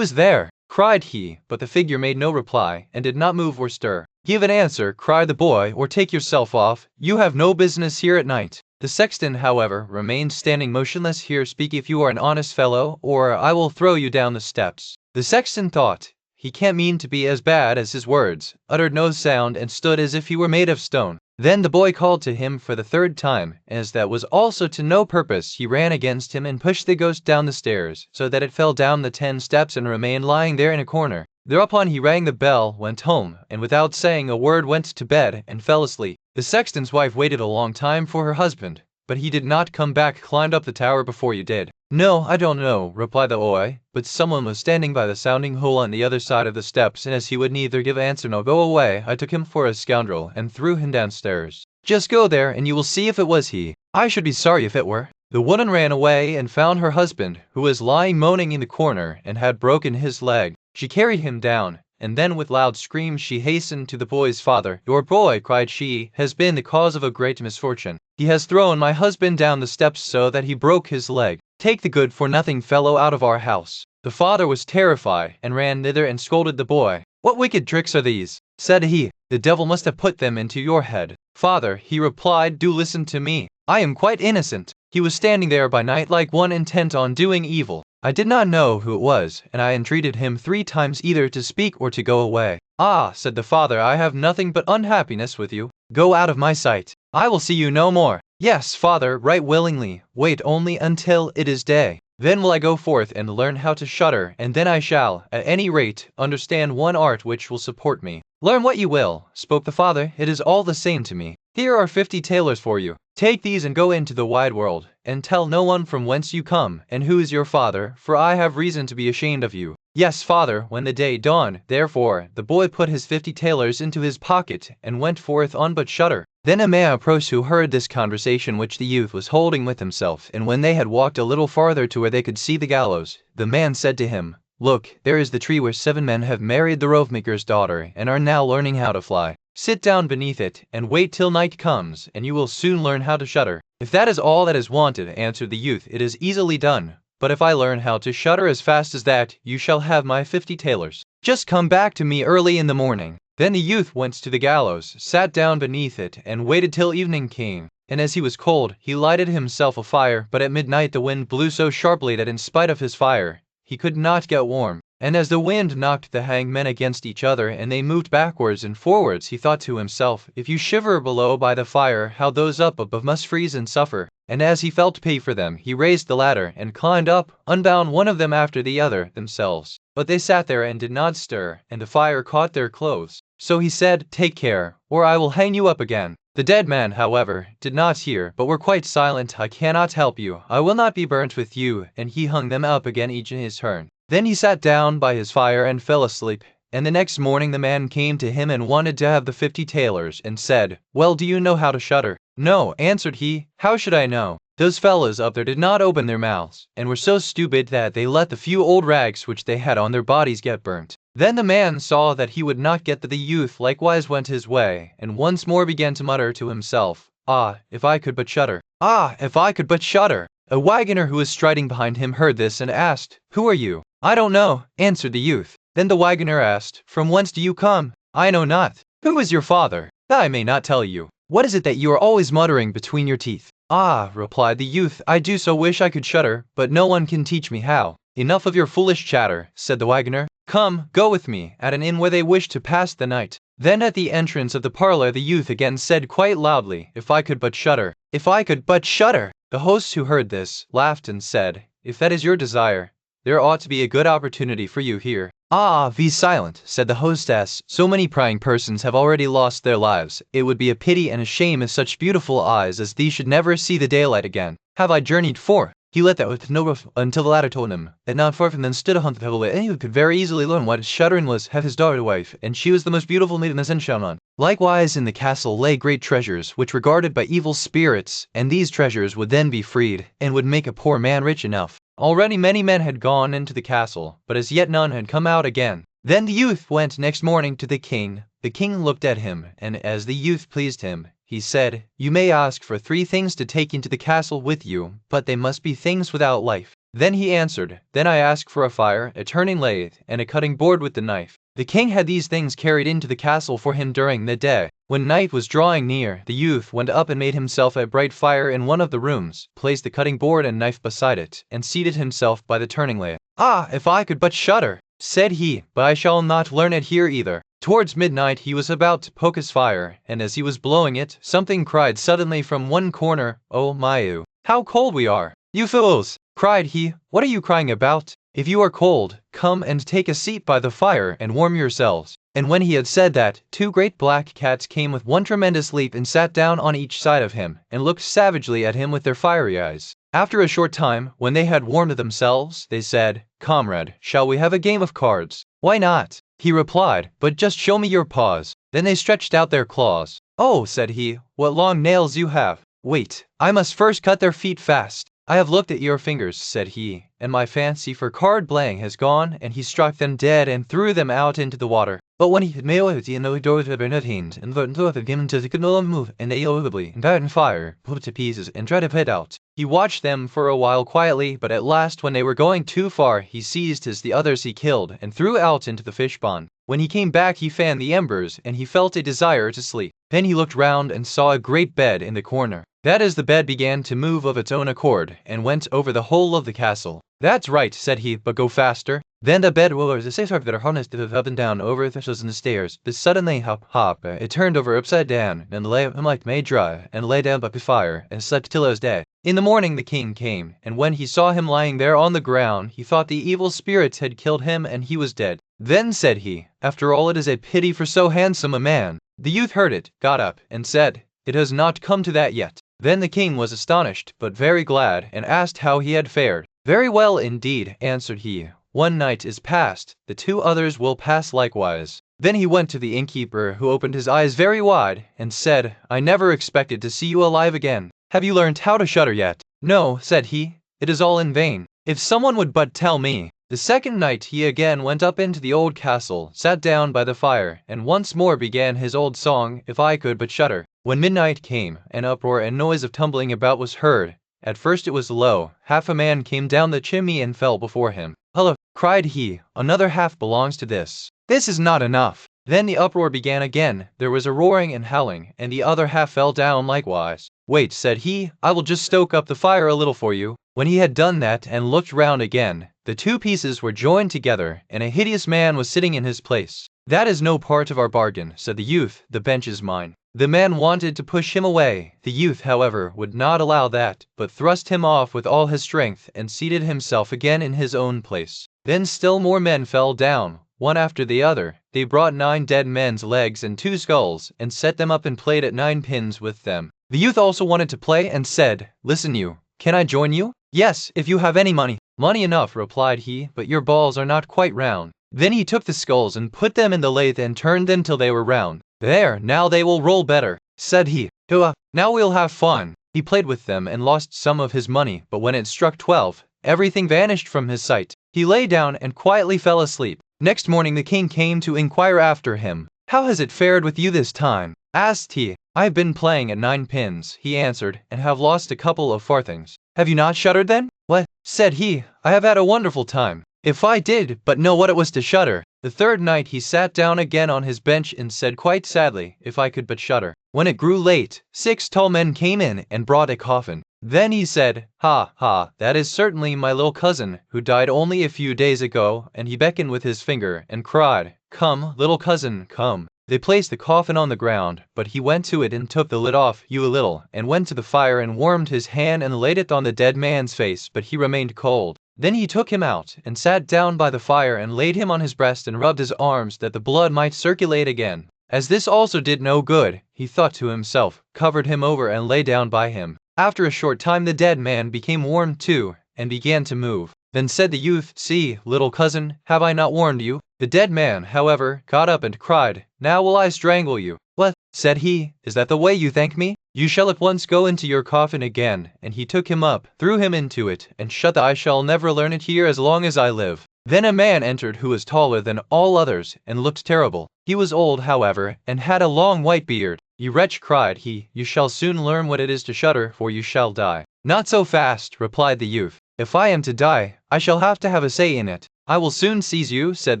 is there?" cried he, but the figure made no reply, and did not move or stir. "Give an answer," cried the boy, "or take yourself off. You have no business here at night." The sexton, however, remained standing motionless. "Here, speak if you are an honest fellow, or I will throw you down the steps." The sexton thought, "He can't mean to be as bad as his words," uttered no sound, and stood as if he were made of stone. Then the boy called to him for the 3rd time, and as that was also to no purpose, he ran against him and pushed the ghost down the stairs, so that it fell down the 10 steps and remained lying there in a corner. Thereupon he rang the bell, went home, and without saying a word went to bed and fell asleep. The sexton's wife waited a long time for her husband, but he did not come back. "Climbed up the tower before you did?" "No, I don't know," replied the boy, "but someone was standing by the sounding hole on the other side of the steps, and as he would neither give answer nor go away, I took him for a scoundrel and threw him downstairs." "Just go there, and you will see if it was he. I should be sorry if it were." The woman ran away and found her husband, who was lying moaning in the corner and had broken his leg. She carried him down, and then with loud screams she hastened to the boy's father. "Your boy," cried she, "has been the cause of a great misfortune. He has thrown my husband down the steps so that he broke his leg. Take the good-for-nothing fellow out of our house." The father was terrified, and ran thither and scolded the boy. "What wicked tricks are these?" said he. "The devil must have put them into your head." "Father," he replied, "do listen to me. I am quite innocent. He was standing there by night like one intent on doing evil. I did not know who it was, and I entreated him 3 times either to speak or to go away." "Ah," said the father, "I have nothing but unhappiness with you. Go out of my sight. I will see you no more." "Yes, father, right willingly. Wait only until it is day. Then will I go forth and learn how to shudder, and then I shall, at any rate, understand one art which will support me." "Learn what you will," spoke the father, "it is all the same to me. Here are 50 tailors for you. Take these and go into the wide world, and tell no one from whence you come, and who is your father, for I have reason to be ashamed of you." "Yes, father." When the day dawned, therefore, the boy put his 50 tailors into his pocket, and went forth on but shudder. Then a man approached who heard this conversation which the youth was holding with himself, and when they had walked a little farther to where they could see the gallows, the man said to him, "Look, there is the tree where 7 men have married the rope-maker's daughter and are now learning how to fly. Sit down beneath it, and wait till night comes, and you will soon learn how to shudder." "If that is all that is wanted," answered the youth, "it is easily done. But if I learn how to shudder as fast as that, you shall have my 50 thalers. Just come back to me early in the morning." Then the youth went to the gallows, sat down beneath it, and waited till evening came. And as he was cold, he lighted himself a fire, but at midnight the wind blew so sharply that in spite of his fire, he could not get warm. And as the wind knocked the hangmen against each other and they moved backwards and forwards, he thought to himself, "If you shiver below by the fire, how those up above must freeze and suffer." And as he felt pity for them, he raised the ladder and climbed up, unbound one of them after the other themselves. But they sat there and did not stir, and the fire caught their clothes. So he said, "Take care, or I will hang you up again." The dead man, however, did not hear, but were quite silent. "I cannot help you, I will not be burnt with you," and he hung them up again each in his turn. Then he sat down by his fire and fell asleep. And the next morning the man came to him and wanted to have the 50 thalers, and said, "Well, do you know how to shudder?" "No," answered he, "how should I know? Those fellows up there did not open their mouths, and were so stupid that they let the few old rags which they had on their bodies get burnt." Then the man saw that he would not get, that the youth likewise went his way, and once more began to mutter to himself, "Ah, if I could but shudder! Ah, if I could but shudder!" A wagoner who was striding behind him heard this and asked, "Who are you?" "I don't know," answered the youth. Then the wagoner asked, "From whence do you come?" "I know not." "Who is your father?" "That I may not tell you." "What is it that you are always muttering between your teeth?" "Ah," replied the youth, "I do so wish I could shudder, but no one can teach me how." "Enough of your foolish chatter," said the wagoner. "Come, go with me, at an inn where they wish to pass the night." Then at the entrance of the parlor the youth again said quite loudly, "If I could but shudder! If I could but shudder!" The hosts who heard this, laughed and said, "If that is your desire, there ought to be a good opportunity for you here." "Ah, be silent," said the hostess, "so many prying persons have already lost their lives. It would be a pity and a shame if such beautiful eyes as these should never see the daylight again. Have I journeyed for?" He let that with no roof until the latter told him that not far from them stood a hunted devil, and he could very easily learn what shuddering was, have his daughter wife, and she was the most beautiful maiden the sun shone on. Likewise in the castle lay great treasures, which were guarded by evil spirits, and these treasures would then be freed, and would make a poor man rich enough. Already many men had gone into the castle, but as yet none had come out again. Then the youth went next morning to the king. The king looked at him, and as the youth pleased him, he said, "You may ask for 3 things to take into the castle with you, but they must be things without life." Then he answered, "Then I ask for a fire, a turning lathe, and a cutting board with the knife." The king had these things carried into the castle for him during the day. When night was drawing near, the youth went up and made himself a bright fire in one of the rooms, placed the cutting board and knife beside it, and seated himself by the turning lathe. "Ah, if I could but shudder!" said he, "but I shall not learn it here either." Towards midnight he was about to poke his fire, and as he was blowing it, something cried suddenly from one corner, "Oh my, how cold we are!" "You fools!" cried he, "what are you crying about? If you are cold, come and take a seat by the fire and warm yourselves." And when he had said that, 2 great black cats came with one tremendous leap and sat down on each side of him, and looked savagely at him with their fiery eyes. After a short time, when they had warmed themselves, they said, "Comrade, shall we have a game of cards?" "Why not?" he replied, "but just show me your paws." Then they stretched out their claws. "Oh," said he, "what long nails you have! Wait, I must first cut their feet fast." "I have looked at your fingers," said he, "and my fancy for card playing has gone," and he struck them dead and threw them out into the water. But when he had made away with the doors had been attained, and the door had given to the could no longer move, and they audibly, and bat and fire, put to pieces, and tried to put out. He watched them for a while quietly, but at last when they were going too far, he seized the others he killed, and threw out into the fish pond. When he came back he fanned the embers, and he felt a desire to sleep. Then he looked round and saw a great bed in the corner. That is, the bed began to move of its own accord, and went over the whole of the castle. "That's right," said he, "but go faster." Then the bed rose, the 6 that are harnessed up and down over the thistles and the stairs. But suddenly, hop, it turned over upside down, and lay like made dry, and lay down by the fire, and slept till it was day. In the morning the king came, and when he saw him lying there on the ground, he thought the evil spirits had killed him, and he was dead. Then said he, "After all, it is a pity for so handsome a man." The youth heard it, got up, and said, "It has not come to that yet." Then the king was astonished, but very glad, and asked how he had fared. "Very well indeed," answered he. "One night is past, the 2 others will pass likewise." Then he went to the innkeeper, who opened his eyes very wide, and said, I never expected to see you alive again. Have you learned how to shudder yet? No, said he, it is all in vain. If someone would but tell me. The second night he again went up into the old castle, sat down by the fire, and once more began his old song, If I Could But Shudder. When midnight came, an uproar and noise of tumbling about was heard. At first it was low, half a man came down the chimney and fell before him. Hullo, cried he, another half belongs to this. This is not enough. Then the uproar began again, there was a roaring and howling, and the other half fell down likewise. Wait, said he, I will just stoke up the fire a little for you. When he had done that and looked round again, the two pieces were joined together, and a hideous man was sitting in his place. That is no part of our bargain, said the youth, the bench is mine. The man wanted to push him away. The youth, however, would not allow that, but thrust him off with all his strength and seated himself again in his own place. Then still more men fell down, one after the other. They brought 9 dead men's legs and 2 skulls, and set them up and played at 9 pins with them. The youth also wanted to play and said, Listen you, can I join you? Yes, if you have any money. Money enough, replied he, but your balls are not quite round. Then he took the skulls and put them in the lathe and turned them till they were round. There, now they will roll better, said he. Now we'll have fun. He played with them and lost some of his money, but when it struck 12, everything vanished from his sight. He lay down and quietly fell asleep. Next morning the king came to inquire after him. How has it fared with you this time? Asked he. I have been playing at 9 pins, he answered, and have lost a couple of farthings. Have you not shuddered then? What? Said he, I have had a wonderful time. If I did but know what it was to shudder. The third night he sat down again on his bench and said quite sadly, If I could but shudder. When it grew late, 6 tall men came in and brought a coffin. Then he said, Ha, ha, that is certainly my little cousin, who died only a few days ago, and he beckoned with his finger, and cried, Come, little cousin, come. They placed the coffin on the ground, but he went to it and took the lid off a little, and went to the fire and warmed his hand and laid it on the dead man's face, but he remained cold. Then he took him out, and sat down by the fire and laid him on his breast and rubbed his arms that the blood might circulate again. As this also did no good, he thought to himself, covered him over and lay down by him. After a short time the dead man became warm too, and began to move. Then said the youth, See, little cousin, have I not warned you? The dead man, however, got up and cried, Now will I strangle you. What? Said he, is that the way you thank me? You shall at once go into your coffin again. And he took him up, threw him into it, and shut the I shall never learn it here as long as I live. Then a man entered who was taller than all others, and looked terrible. He was old, however, and had a long white beard. You wretch, cried he, you shall soon learn what it is to shudder, for you shall die. Not so fast, replied the youth. If I am to die, I shall have to have a say in it. I will soon seize you, said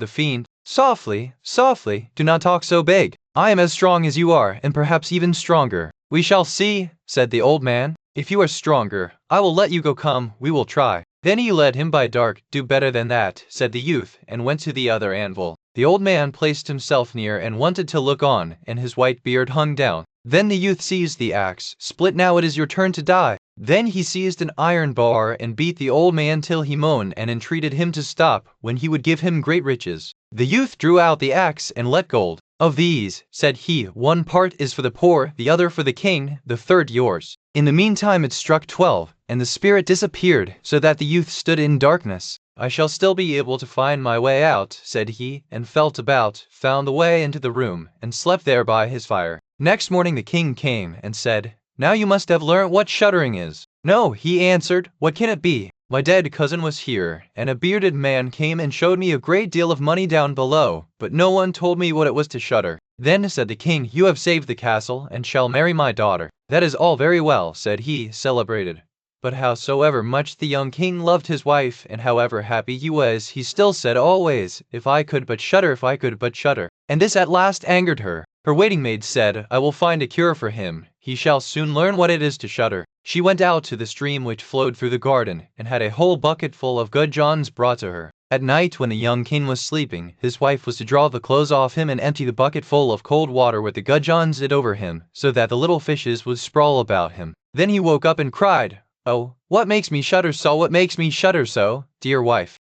the fiend. Softly, softly, do not talk so big. I am as strong as you are, and perhaps even stronger. We shall see, said the old man. If you are stronger, I will let you go. Come, we will try. Then he led him by dark. Do better than that, said the youth, and went to the other anvil. The old man placed himself near and wanted to look on, and his white beard hung down. Then the youth seized the axe. Split, now it is your turn to die. Then he seized an iron bar and beat the old man till he moaned and entreated him to stop, when he would give him great riches. The youth drew out the axe and let gold. Of these, said he, one part is for the poor, the other for the king, the third yours. In the meantime it struck 12, and the spirit disappeared, so that the youth stood in darkness. I shall still be able to find my way out, said he, and felt about, found the way into the room, and slept there by his fire. Next morning the king came and said, Now you must have learnt what shuddering is. No, he answered, what can it be? My dead cousin was here, and a bearded man came and showed me a great deal of money down below, but no one told me what it was to shudder. Then said the king, You have saved the castle, and shall marry my daughter. That is all very well, said he, celebrated. But howsoever much the young king loved his wife, and however happy he was, he still said always, If I could but shudder, if I could but shudder. And this at last angered her. Her waiting maid said, I will find a cure for him. He shall soon learn what it is to shudder. She went out to the stream which flowed through the garden, and had a whole bucket full of gudgeons brought to her. At night, when the young king was sleeping, his wife was to draw the clothes off him and empty the bucket full of cold water with the gudgeons it over him, so that the little fishes would sprawl about him. Then he woke up and cried, Oh, what makes me shudder so? What makes me shudder so, dear wife?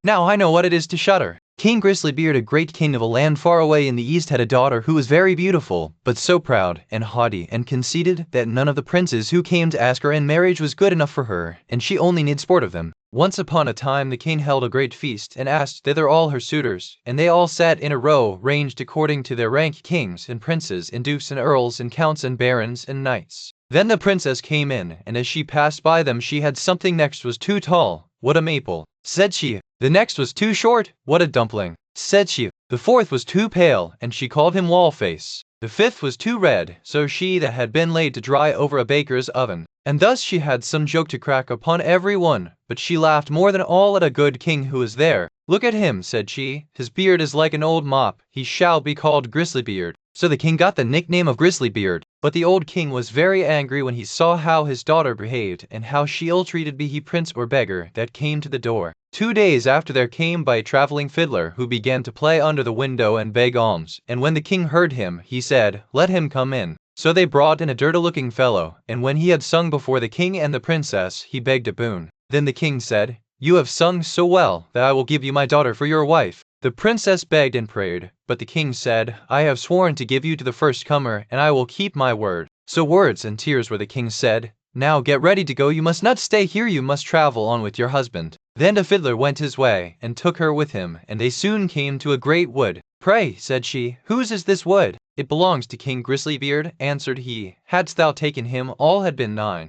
Now I know what it is to shudder. King Grizzlybeard, a great king of a land far away in the east, had a daughter who was very beautiful, but so proud and haughty and conceited that none of the princes who came to ask her in marriage was good enough for her, and she only needed sport of them. Once upon a time the king held a great feast and asked thither all her suitors, and they all sat in a row ranged according to their rank, kings and princes and dukes and earls and counts and barons and knights. Then the princess came in, and as she passed by them she had something. Next was too tall, what a maple, said she. The next was too short, what a dumpling, said she. The fourth was too pale, and she called him Wallface. The fifth was too red, so she that had been laid to dry over a baker's oven. And thus she had some joke to crack upon every one, but she laughed more than all at a good king who was there. Look at him, said she, his beard is like an old mop, he shall be called Grizzlybeard. So the king got the nickname of Grizzlybeard. But the old king was very angry when he saw how his daughter behaved, and how she ill-treated be he prince or beggar that came to the door. 2 days after there came by a traveling fiddler, who began to play under the window and beg alms, and when the king heard him, he said, let him come in. So they brought in a dirty-looking fellow, and when he had sung before the king and the princess, he begged a boon. Then the king said, you have sung so well that I will give you my daughter for your wife. The princess begged and prayed, but the king said, I have sworn to give you to the first comer, and I will keep my word. So words and tears were the king said, now get ready to go, you must not stay here, you must travel on with your husband. Then the fiddler went his way, and took her with him, and they soon came to a great wood. Pray, said she, whose is this wood? It belongs to King Grizzlybeard, answered he. Hadst thou taken him, all had been thine.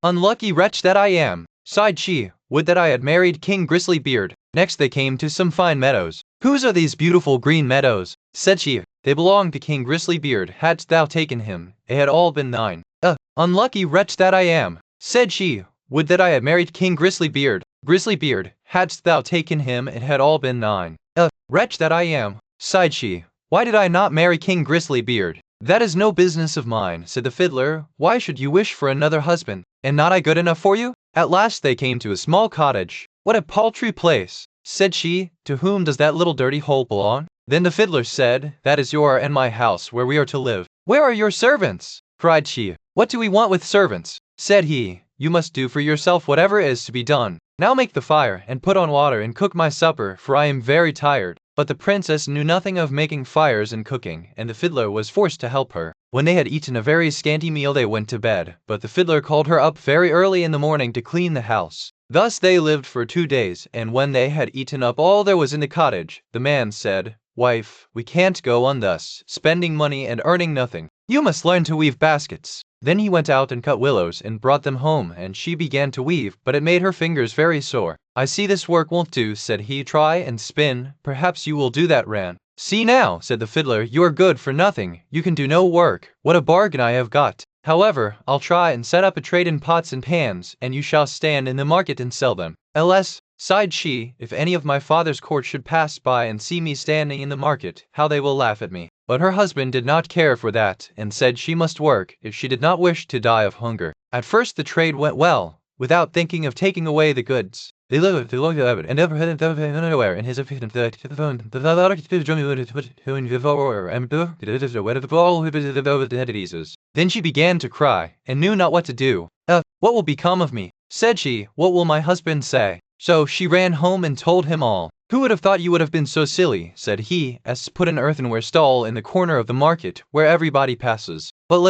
Unlucky wretch that I am, sighed she, would that I had married King Grizzlybeard. Next they came to some fine meadows. Whose are these beautiful green meadows? Said she. They belonged to King Grizzlybeard. Hadst thou taken him, they had all been thine. Unlucky wretch that I am, said she, would that I had married King Grizzlybeard. Grizzlybeard, hadst thou taken him, it had all been thine. Wretch that I am, sighed she, why did I not marry King Grizzlybeard? That is no business of mine, said the fiddler. Why should you wish for another husband? And not I good enough for you? At last they came to a small cottage. What a paltry place, said she, to whom does that little dirty hole belong? Then the fiddler said, that is your and my house, where we are to live. Where are your servants? Cried she. What do we want with servants? Said he. You must do for yourself whatever is to be done. Now make the fire, and put on water, and cook my supper, for I am very tired. But the princess knew nothing of making fires and cooking, and the fiddler was forced to help her. When they had eaten a very scanty meal they went to bed, but the fiddler called her up very early in the morning to clean the house. Thus they lived for 2 days, and when they had eaten up all there was in the cottage, the man said, Wife, we can't go on thus, spending money and earning nothing. You must learn to weave baskets. Then he went out and cut willows and brought them home, and she began to weave, but it made her fingers very sore. I see this work won't do, said he. Try and spin, perhaps you will do that, Ran. See now, said the fiddler, you are good for nothing, you can do no work. What a bargain I have got. However, I'll try and set up a trade in pots and pans, and you shall stand in the market and sell them. Alas, sighed she, if any of my father's court should pass by and see me standing in the market, how they will laugh at me. But her husband did not care for that, and said she must work if she did not wish to die of hunger. At first the trade went well, without thinking of taking away the goods. They lived and never had anywhere in his opinion that then she began to cry, and knew not what to do. What will become of me? Said she, what will my husband say? So she ran home and told him all. Who would have thought you would have been so silly, said he, as to put an earthenware stall in the corner of the market, where everybody passes. But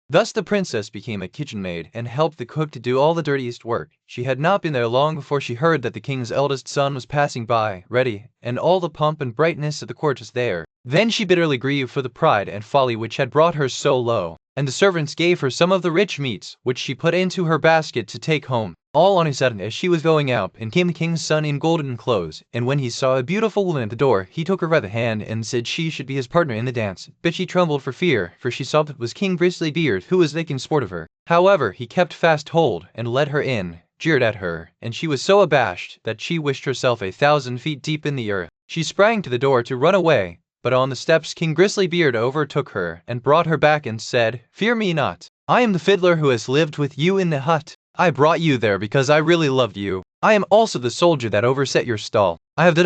thus the princess became a kitchen maid, and helped the cook to do all the dirtiest work. She had not been there long before she heard that the king's eldest son was passing by, ready, and all the pomp and brightness of the court was there. Then she bitterly grieved for the pride and folly which had brought her so low. And the servants gave her some of the rich meats, which she put into her basket to take home. All on a sudden, as she was going out, and came the king's son in golden clothes, and when he saw a beautiful woman at the door, he took her by the hand, and said she should be his partner in the dance. But she trembled for fear, for she saw that it was King Grizzlybeard, who was making sport of her. However, he kept fast hold, and led her in, jeered at her, and she was so abashed, that she wished herself 1,000 feet deep in the earth. She sprang to the door to run away, but on the steps King Grizzlybeard overtook her, and brought her back and said, Fear me not. I am the fiddler who has lived with you in the hut. I brought you there because I really loved you. I am also the soldier that overset your stall. I have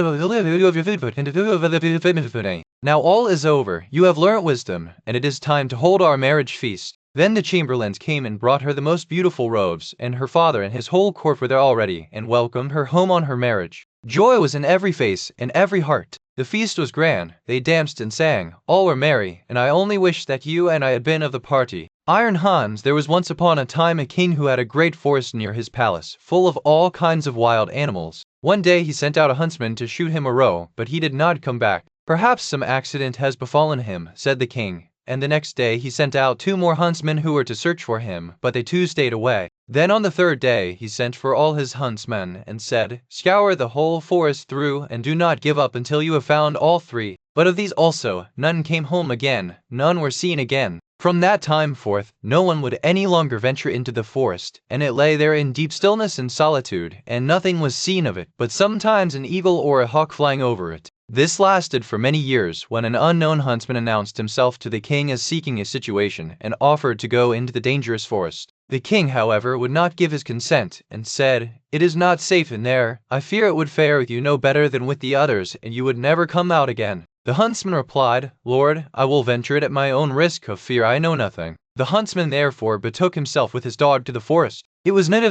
now all is over. You have learnt wisdom, and it is time to hold our marriage feast. Then the chamberlains came and brought her the most beautiful robes, and her father and his whole court were there already, and welcomed her home on her marriage. Joy was in every face and every heart. The feast was grand, they danced and sang, all were merry, and I only wish that you and I had been of the party. Iron Hans, there was once upon a time a king who had a great forest near his palace, full of all kinds of wild animals. One day he sent out a huntsman to shoot him a roe, but he did not come back. Perhaps some accident has befallen him, said the king. And the next day he sent out 2 more huntsmen who were to search for him, but they too stayed away. Then on the 3rd day he sent for all his huntsmen and said, "Scour the whole forest through, and do not give up until you have found all 3. But of these also, none came home again, none were seen again. From that time forth, no one would any longer venture into the forest, and it lay there in deep stillness and solitude, and nothing was seen of it, but sometimes an eagle or a hawk flying over it. This lasted for many years, when an unknown huntsman announced himself to the king as seeking a situation, and offered to go into the dangerous forest. The king, however, would not give his consent, and said, "It is not safe in there. I fear it would fare with you no better than with the others, and you would never come out again." The huntsman replied, "Lord, I will venture it at my own risk, of fear I know nothing." The huntsman therefore betook himself with his dog to the forest. It was when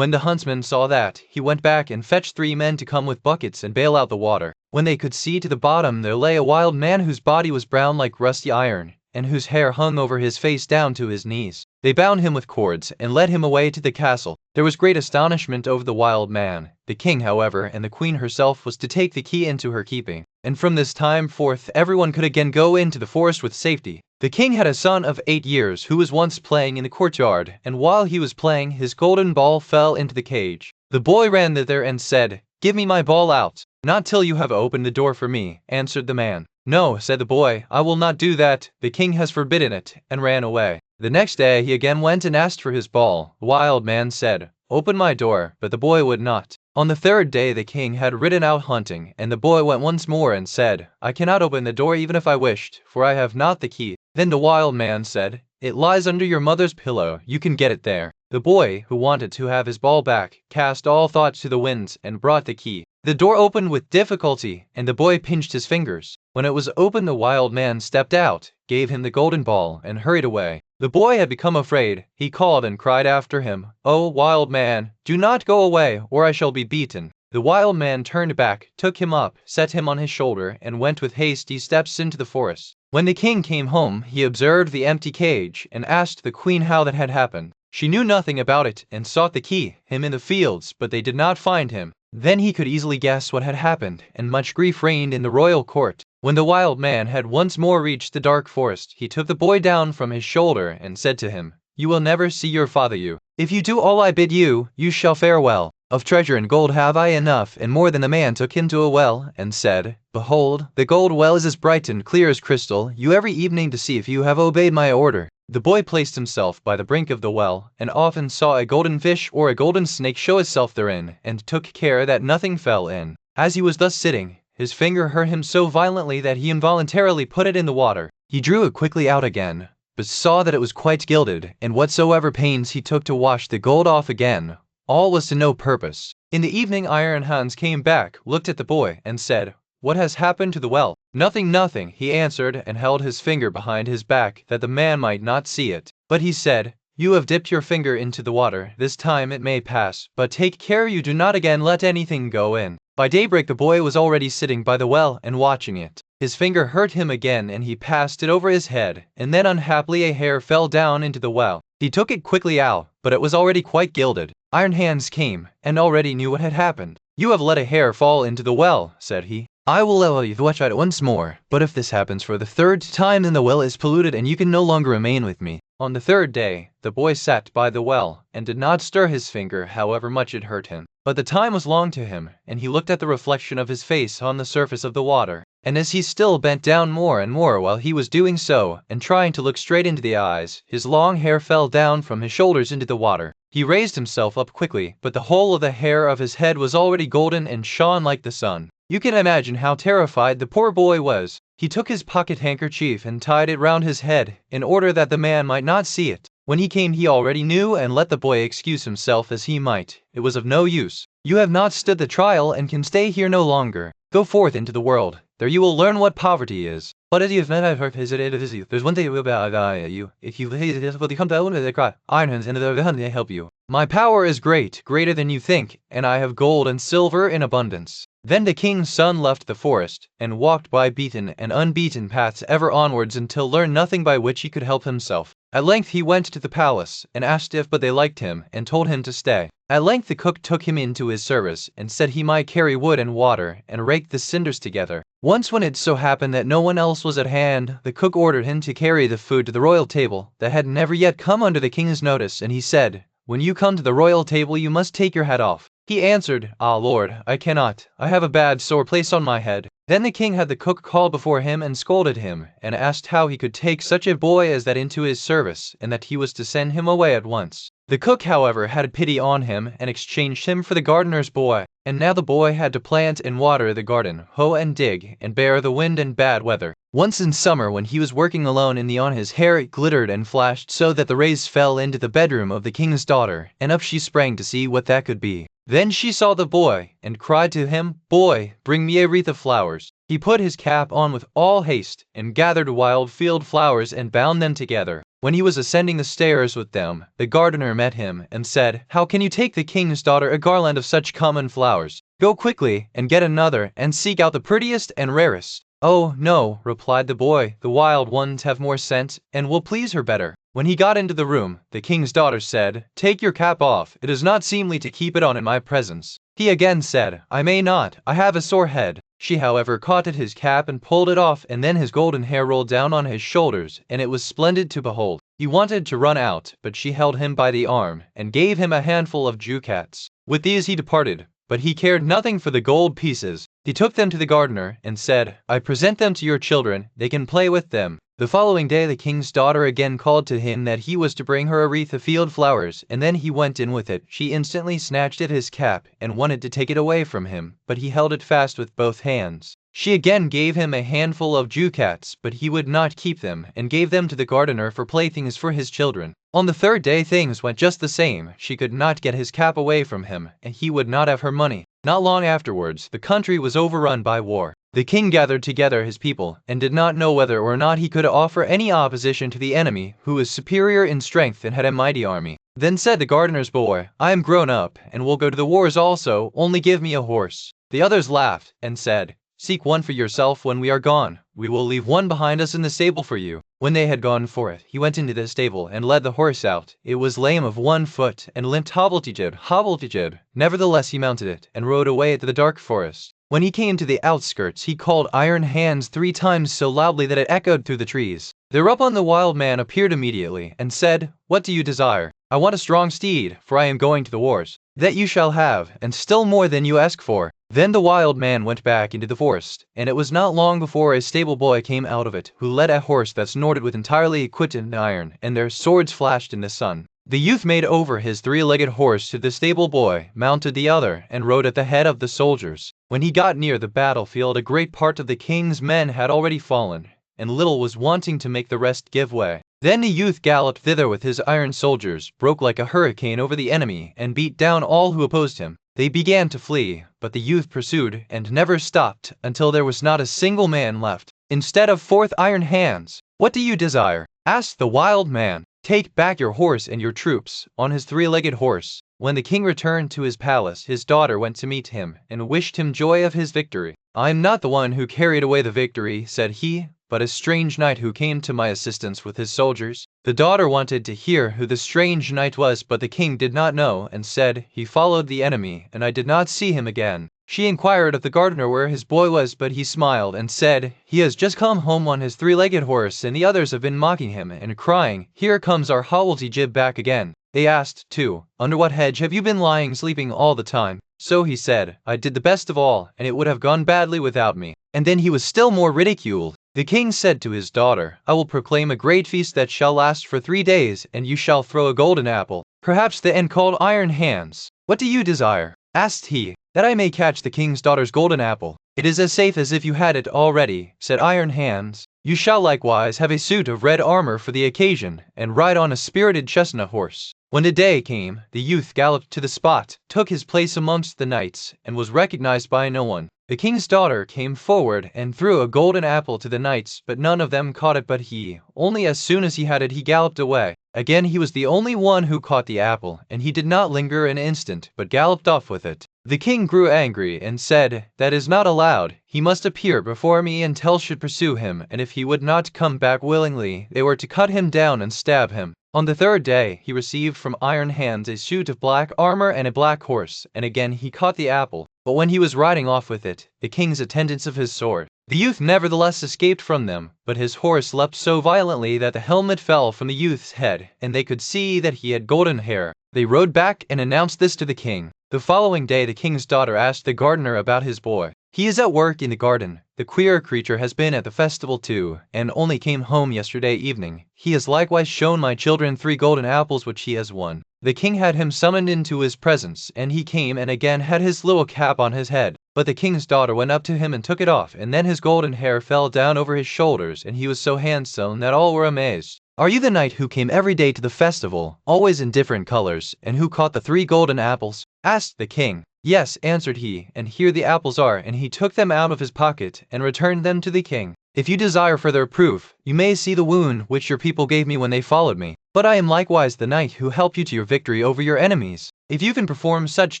the huntsman saw that, he went back and fetched 3 men to come with buckets and bail out the water. When they could see to the bottom, there lay a wild man whose body was brown like rusty iron, and whose hair hung over his face down to his knees. They bound him with cords and led him away to the castle. There was great astonishment over the wild man. The king, however, and the queen herself was to take the key into her keeping, and from this time forth everyone could again go into the forest with safety. The king had a son of 8 years who was once playing in the courtyard, and while he was playing, his golden ball fell into the cage. The boy ran thither and said, "Give me my ball out." "Not till you have opened the door for me," answered the man. "No," said the boy, "I will not do that. The king has forbidden it," and ran away. The next day he again went and asked for his ball. The wild man said, "Open my door," but the boy would not. On the 3rd day the king had ridden out hunting, and the boy went once more and said, "I cannot open the door even if I wished, for I have not the key." Then the wild man said, "It lies under your mother's pillow, you can get it there." The boy, who wanted to have his ball back, cast all thoughts to the winds and brought the key. The door opened with difficulty, and the boy pinched his fingers. When it was open, the wild man stepped out, gave him the golden ball, and hurried away. The boy had become afraid. He called and cried after him, "Oh, wild man, do not go away, or I shall be beaten." The wild man turned back, took him up, set him on his shoulder, and went with hasty steps into the forest. When the king came home, he observed the empty cage, and asked the queen how that had happened. She knew nothing about it, and sought the key, him in the fields, but they did not find him. Then he could easily guess what had happened, and much grief reigned in the royal court. When the wild man had once more reached the dark forest, he took the boy down from his shoulder, and said to him, "You will never see your father. If you do all I bid you, you shall fare well. Of treasure and gold have I enough, and more than the man took him to a well, and said, Behold, the gold well is as bright and clear as crystal, you every evening to see if you have obeyed my order." The boy placed himself by the brink of the well, and often saw a golden fish or a golden snake show itself therein, and took care that nothing fell in. As he was thus sitting, his finger hurt him so violently that he involuntarily put it in the water. He drew it quickly out again, but saw that it was quite gilded, and whatsoever pains he took to wash the gold off again, all was to no purpose. In the evening Iron Hans came back, looked at the boy, and said, "What has happened to the well?" "Nothing, nothing," he answered, and held his finger behind his back that the man might not see it. But he said, "You have dipped your finger into the water, this time it may pass, but take care you do not again let anything go in." By daybreak the boy was already sitting by the well and watching it. His finger hurt him again, and he passed it over his head, and then unhappily a hair fell down into the well. He took it quickly out, but it was already quite gilded. Iron Hans came, and already knew what had happened. "You have let a hair fall into the well," said he. "I will allow you to watch it once more, but if this happens for the 3rd time, then the well is polluted and you can no longer remain with me." On the 3rd day, the boy sat by the well, and did not stir his finger, however much it hurt him. But the time was long to him, and he looked at the reflection of his face on the surface of the water. And as he still bent down more and more while he was doing so, and trying to look straight into the eyes, his long hair fell down from his shoulders into the water. He raised himself up quickly, but the whole of the hair of his head was already golden and shone like the sun. You can imagine how terrified the poor boy was. He took his pocket handkerchief and tied it round his head, in order that the man might not see it. When he came he already knew, and let the boy excuse himself as he might. It was of no use. "You have not stood the trial and can stay here no longer. Go Go forth into the world. There you will learn what poverty is. But as you have never heard there's one thing about you. If you come down and they cry, Iron Hands and they help you. My power is great, greater than you think, and I have gold and silver in abundance. Then the king's son left the forest, and walked by beaten and unbeaten paths ever onwards until learned nothing by which he could help himself. At length he went to the palace, and asked if but they liked him, and told him to stay. At length the cook took him into his service, and said he might carry wood and water, and rake the cinders together. Once when it so happened that no one else was at hand, the cook ordered him to carry the food to the royal table, that had never yet come under the king's notice, and he said, When you come to the royal table you must take your hat off. He answered, Ah, Lord, I cannot. I have a bad sore place on my head. Then the king had the cook called before him and scolded him, and asked how he could take such a boy as that into his service, and that he was to send him away at once. The cook, however, had pity on him, and exchanged him for the gardener's boy. And now the boy had to plant and water the garden, hoe and dig, and bear the wind and bad weather. Once in summer, when he was working alone in the on his hair it glittered and flashed so that the rays fell into the bedroom of the king's daughter, and up she sprang to see what that could be. Then she saw the boy, and cried to him, Boy, bring me a wreath of flowers. He put his cap on with all haste, and gathered wild field flowers and bound them together. When he was ascending the stairs with them, the gardener met him, and said, How can you take the king's daughter a garland of such common flowers? Go quickly, and get another, and seek out the prettiest and rarest. Oh, no, replied the boy, the wild ones have more sense, and will please her better. When he got into the room, the king's daughter said, Take your cap off, it is not seemly to keep it on in my presence. He again said, I may not, I have a sore head. She however caught at his cap and pulled it off, and then his golden hair rolled down on his shoulders, and it was splendid to behold. He wanted to run out, but she held him by the arm, and gave him a handful of ducats. With these he departed, but he cared nothing for the gold pieces. He took them to the gardener, and said, I present them to your children, they can play with them. The following day the king's daughter again called to him that he was to bring her a wreath of field flowers, and then he went in with it. She instantly snatched at his cap, and wanted to take it away from him, but he held it fast with both hands. She again gave him a handful of ducats, but he would not keep them, and gave them to the gardener for playthings for his children. On the third day things went just the same. She could not get his cap away from him, and he would not have her money. Not long afterwards, the country was overrun by war. The king gathered together his people, and did not know whether or not he could offer any opposition to the enemy, who was superior in strength and had a mighty army. Then said the gardener's boy, I am grown up, and will go to the wars also, only give me a horse. The others laughed, and said, Seek one for yourself when we are gone. We will leave one behind us in the stable for you. When they had gone for it, he went into the stable and led the horse out. It was lame of one foot, and limped hobblety-jib. Nevertheless he mounted it, and rode away to the dark forest. When he came to the outskirts, he called Iron Hands 3 times so loudly that it echoed through the trees. Thereupon the wild man appeared immediately, and said, What do you desire? I want a strong steed, for I am going to the wars. That you shall have, and still more than you ask for. Then the wild man went back into the forest, and it was not long before a stable boy came out of it, who led a horse that snorted with entirely equipped in iron, and their swords flashed in the sun. The youth made over his 3-legged horse to the stable boy, mounted the other, and rode at the head of the soldiers. When he got near the battlefield, a great part of the king's men had already fallen, and little was wanting to make the rest give way. Then the youth galloped thither with his iron soldiers, broke like a hurricane over the enemy, and beat down all who opposed him. They began to flee, but the youth pursued, and never stopped, until there was not a single man left. Instead of 4th Iron Hands, what do you desire? Asked the wild man. Take back your horse and your troops, on his 3-legged horse. When the king returned to his palace, his daughter went to meet him, and wished him joy of his victory. I am not the one who carried away the victory, said he, but a strange knight who came to my assistance with his soldiers. The daughter wanted to hear who the strange knight was, but the king did not know, and said, He followed the enemy, and I did not see him again. She inquired of the gardener where his boy was, but he smiled, and said, He has just come home on his 3-legged horse, and the others have been mocking him, and crying, Here comes our hobblety-jib back again. They asked, too, Under what hedge have you been lying sleeping all the time? So he said, I did the best of all, and it would have gone badly without me. And then he was still more ridiculed. The king said to his daughter, I will proclaim a great feast that shall last for 3 days, and you shall throw a golden apple, perhaps the end called Iron Hands. What do you desire? Asked he. That I may catch the king's daughter's golden apple. It is as safe as if you had it already, said Iron Hands. You shall likewise have a suit of red armor for the occasion, and ride on a spirited chestnut horse. When the day came, the youth galloped to the spot, took his place amongst the knights, and was recognized by no one. The king's daughter came forward and threw a golden apple to the knights, but none of them caught it but he. Only as soon as he had it he galloped away. Again he was the only one who caught the apple, and he did not linger an instant, but galloped off with it. The king grew angry and said, "That is not allowed. He must appear before me and Tell should pursue him, and if he would not come back willingly, they were to cut him down and stab him." On the third day, he received from Iron Hands a suit of black armor and a black horse, and again he caught the apple. But when he was riding off with it, the king's attendants of his sword, the youth nevertheless escaped from them, but his horse leapt so violently that the helmet fell from the youth's head, and they could see that he had golden hair. They rode back and announced this to the king. The following day the king's daughter asked the gardener about his boy. "He is at work in the garden. The queer creature has been at the festival too, and only came home yesterday evening. He has likewise shown my children 3 golden apples which he has won." The king had him summoned into his presence, and he came and again had his little cap on his head. But the king's daughter went up to him and took it off, and then his golden hair fell down over his shoulders, and he was so handsome that all were amazed. "Are you the knight who came every day to the festival, always in different colors, and who caught the 3 golden apples?" asked the king. "Yes," answered he, "and here the apples are," and he took them out of his pocket and returned them to the king. "If you desire further proof, you may see the wound which your people gave me when they followed me. But I am likewise the knight who helped you to your victory over your enemies. If you can perform such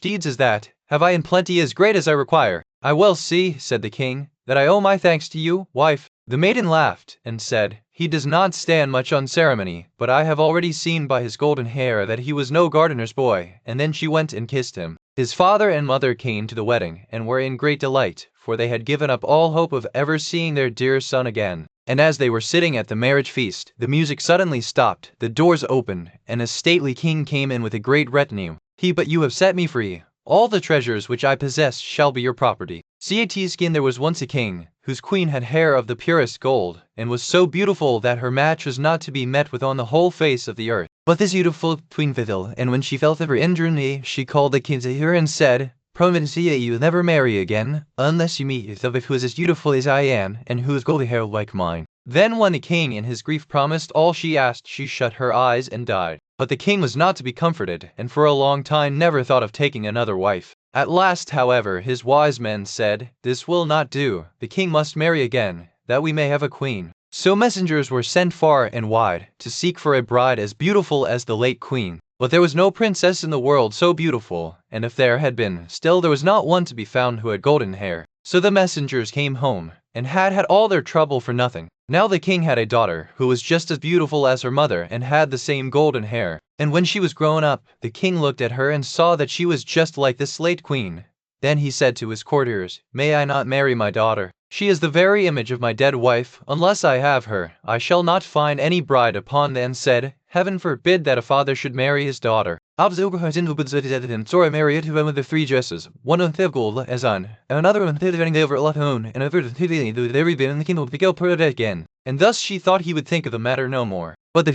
deeds as that, have I in plenty as great as I require." "I well see," said the king, "that I owe my thanks to you, wife." The maiden laughed and said, "He does not stand much on ceremony, but I have already seen by his golden hair that he was no gardener's boy," and then she went and kissed him. His father and mother came to the wedding, and were in great delight, for they had given up all hope of ever seeing their dear son again. And as they were sitting at the marriage feast, the music suddenly stopped, the doors opened, and a stately king came in with a great retinue. "But you have set me free. All the treasures which I possess shall be your property." Skin, there was once a king, whose queen had hair of the purest gold, and was so beautiful that her match was not to be met with on the whole face of the earth. But this beautiful queen fiddled, and when she felt of her injury, she called the king to her and said, "Promise that you will never marry again, unless you meet a wife who is as beautiful as I am, and who has golden hair like mine." Then when the king in his grief promised all she asked, she shut her eyes and died. But the king was not to be comforted, and for a long time never thought of taking another wife. At last, however, his wise men said, "This will not do. The king must marry again, that we may have a queen." So messengers were sent far and wide, to seek for a bride as beautiful as the late queen. But there was no princess in the world so beautiful, and if there had been, still there was not one to be found who had golden hair. So the messengers came home, and had all their trouble for nothing. Now the king had a daughter, who was just as beautiful as her mother, and had the same golden hair. And when she was grown up, the king looked at her and saw that she was just like this late queen. Then he said to his courtiers, "May I not marry my daughter? She is the very image of my dead wife. Unless I have her, I shall not find any bride." Upon then said, "Heaven forbid that a father should marry his daughter." Sora married one of the 3 dresses, one of the gold as on, and another one over alone, and another the very bin the king of the girl put it again. And thus she thought he would think of the matter no more. But the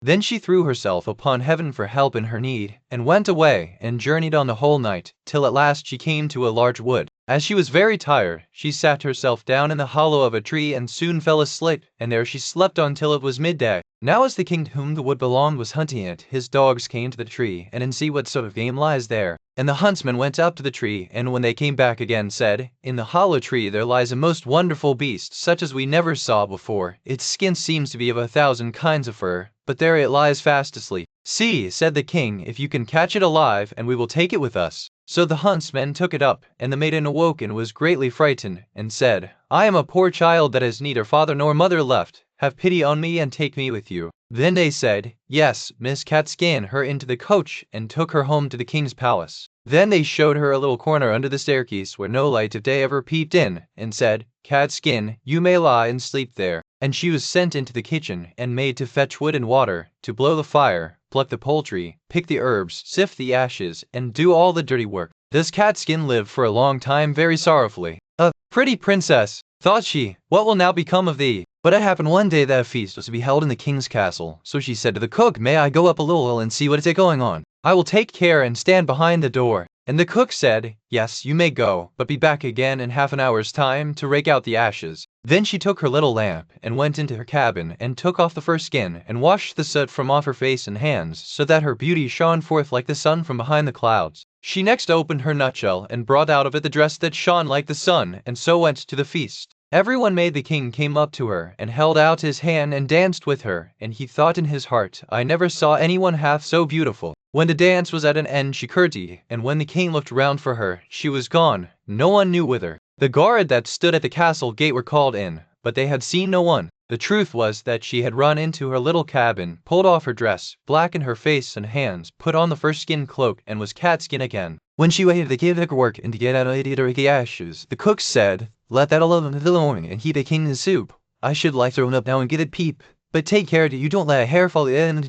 then she threw herself upon heaven for help in her need, and went away, and journeyed on the whole night, till at last she came to a large wood. As she was very tired, she sat herself down in the hollow of a tree and soon fell asleep, and there she slept until it was midday. Now as the king to whom the wood belonged was hunting it, his dogs came to the tree, and see what sort of game lies there. And the huntsmen went up to the tree, and when they came back again said, "In the hollow tree there lies a most wonderful beast, such as we never saw before. Its skin seems to be of 1,000 kinds of fur, but there it lies fast asleep. See," said the king, "if you can catch it alive, and we will take it with us." So the huntsmen took it up, and the maiden awoke and was greatly frightened, and said, "I am a poor child that has neither father nor mother left. Have pity on me and take me with you." Then they said, "Yes, Miss Catskin," her into the coach, and took her home to the king's palace. Then they showed her a little corner under the staircase where no light of day ever peeped in, and said, "Catskin, you may lie and sleep there." And she was sent into the kitchen, and made to fetch wood and water, to blow the fire, pluck the poultry, pick the herbs, sift the ashes, and do all the dirty work. Thus Catskin lived for a long time very sorrowfully. "A pretty princess," thought she, "what will now become of thee?" But it happened one day that a feast was to be held in the king's castle, so she said to the cook, "May I go up a little and see what is going on? I will take care and stand behind the door." And the cook said, "Yes, you may go, but be back again in half an hour's time to rake out the ashes." Then she took her little lamp and went into her cabin and took off the fur skin and washed the soot from off her face and hands so that her beauty shone forth like the sun from behind the clouds. She next opened her nutshell and brought out of it the dress that shone like the sun, and so went to the feast. Everyone made the king came up to her and held out his hand and danced with her, and he thought in his heart, "I never saw anyone half so beautiful." When the dance was at an end she curtsied, and when the king looked round for her, she was gone, no one knew whither. The guard that stood at the castle gate were called in, but they had seen no one. The truth was that she had run into her little cabin, pulled off her dress, blackened her face and hands, put on the fur skin cloak, and was catskin again. When she waited to give their work and to get out of the ashes, the cook said, "Let that alone until the morning and heat the king the soup. I should like to run up now and get a peep, but take care that you don't let a hair fall in,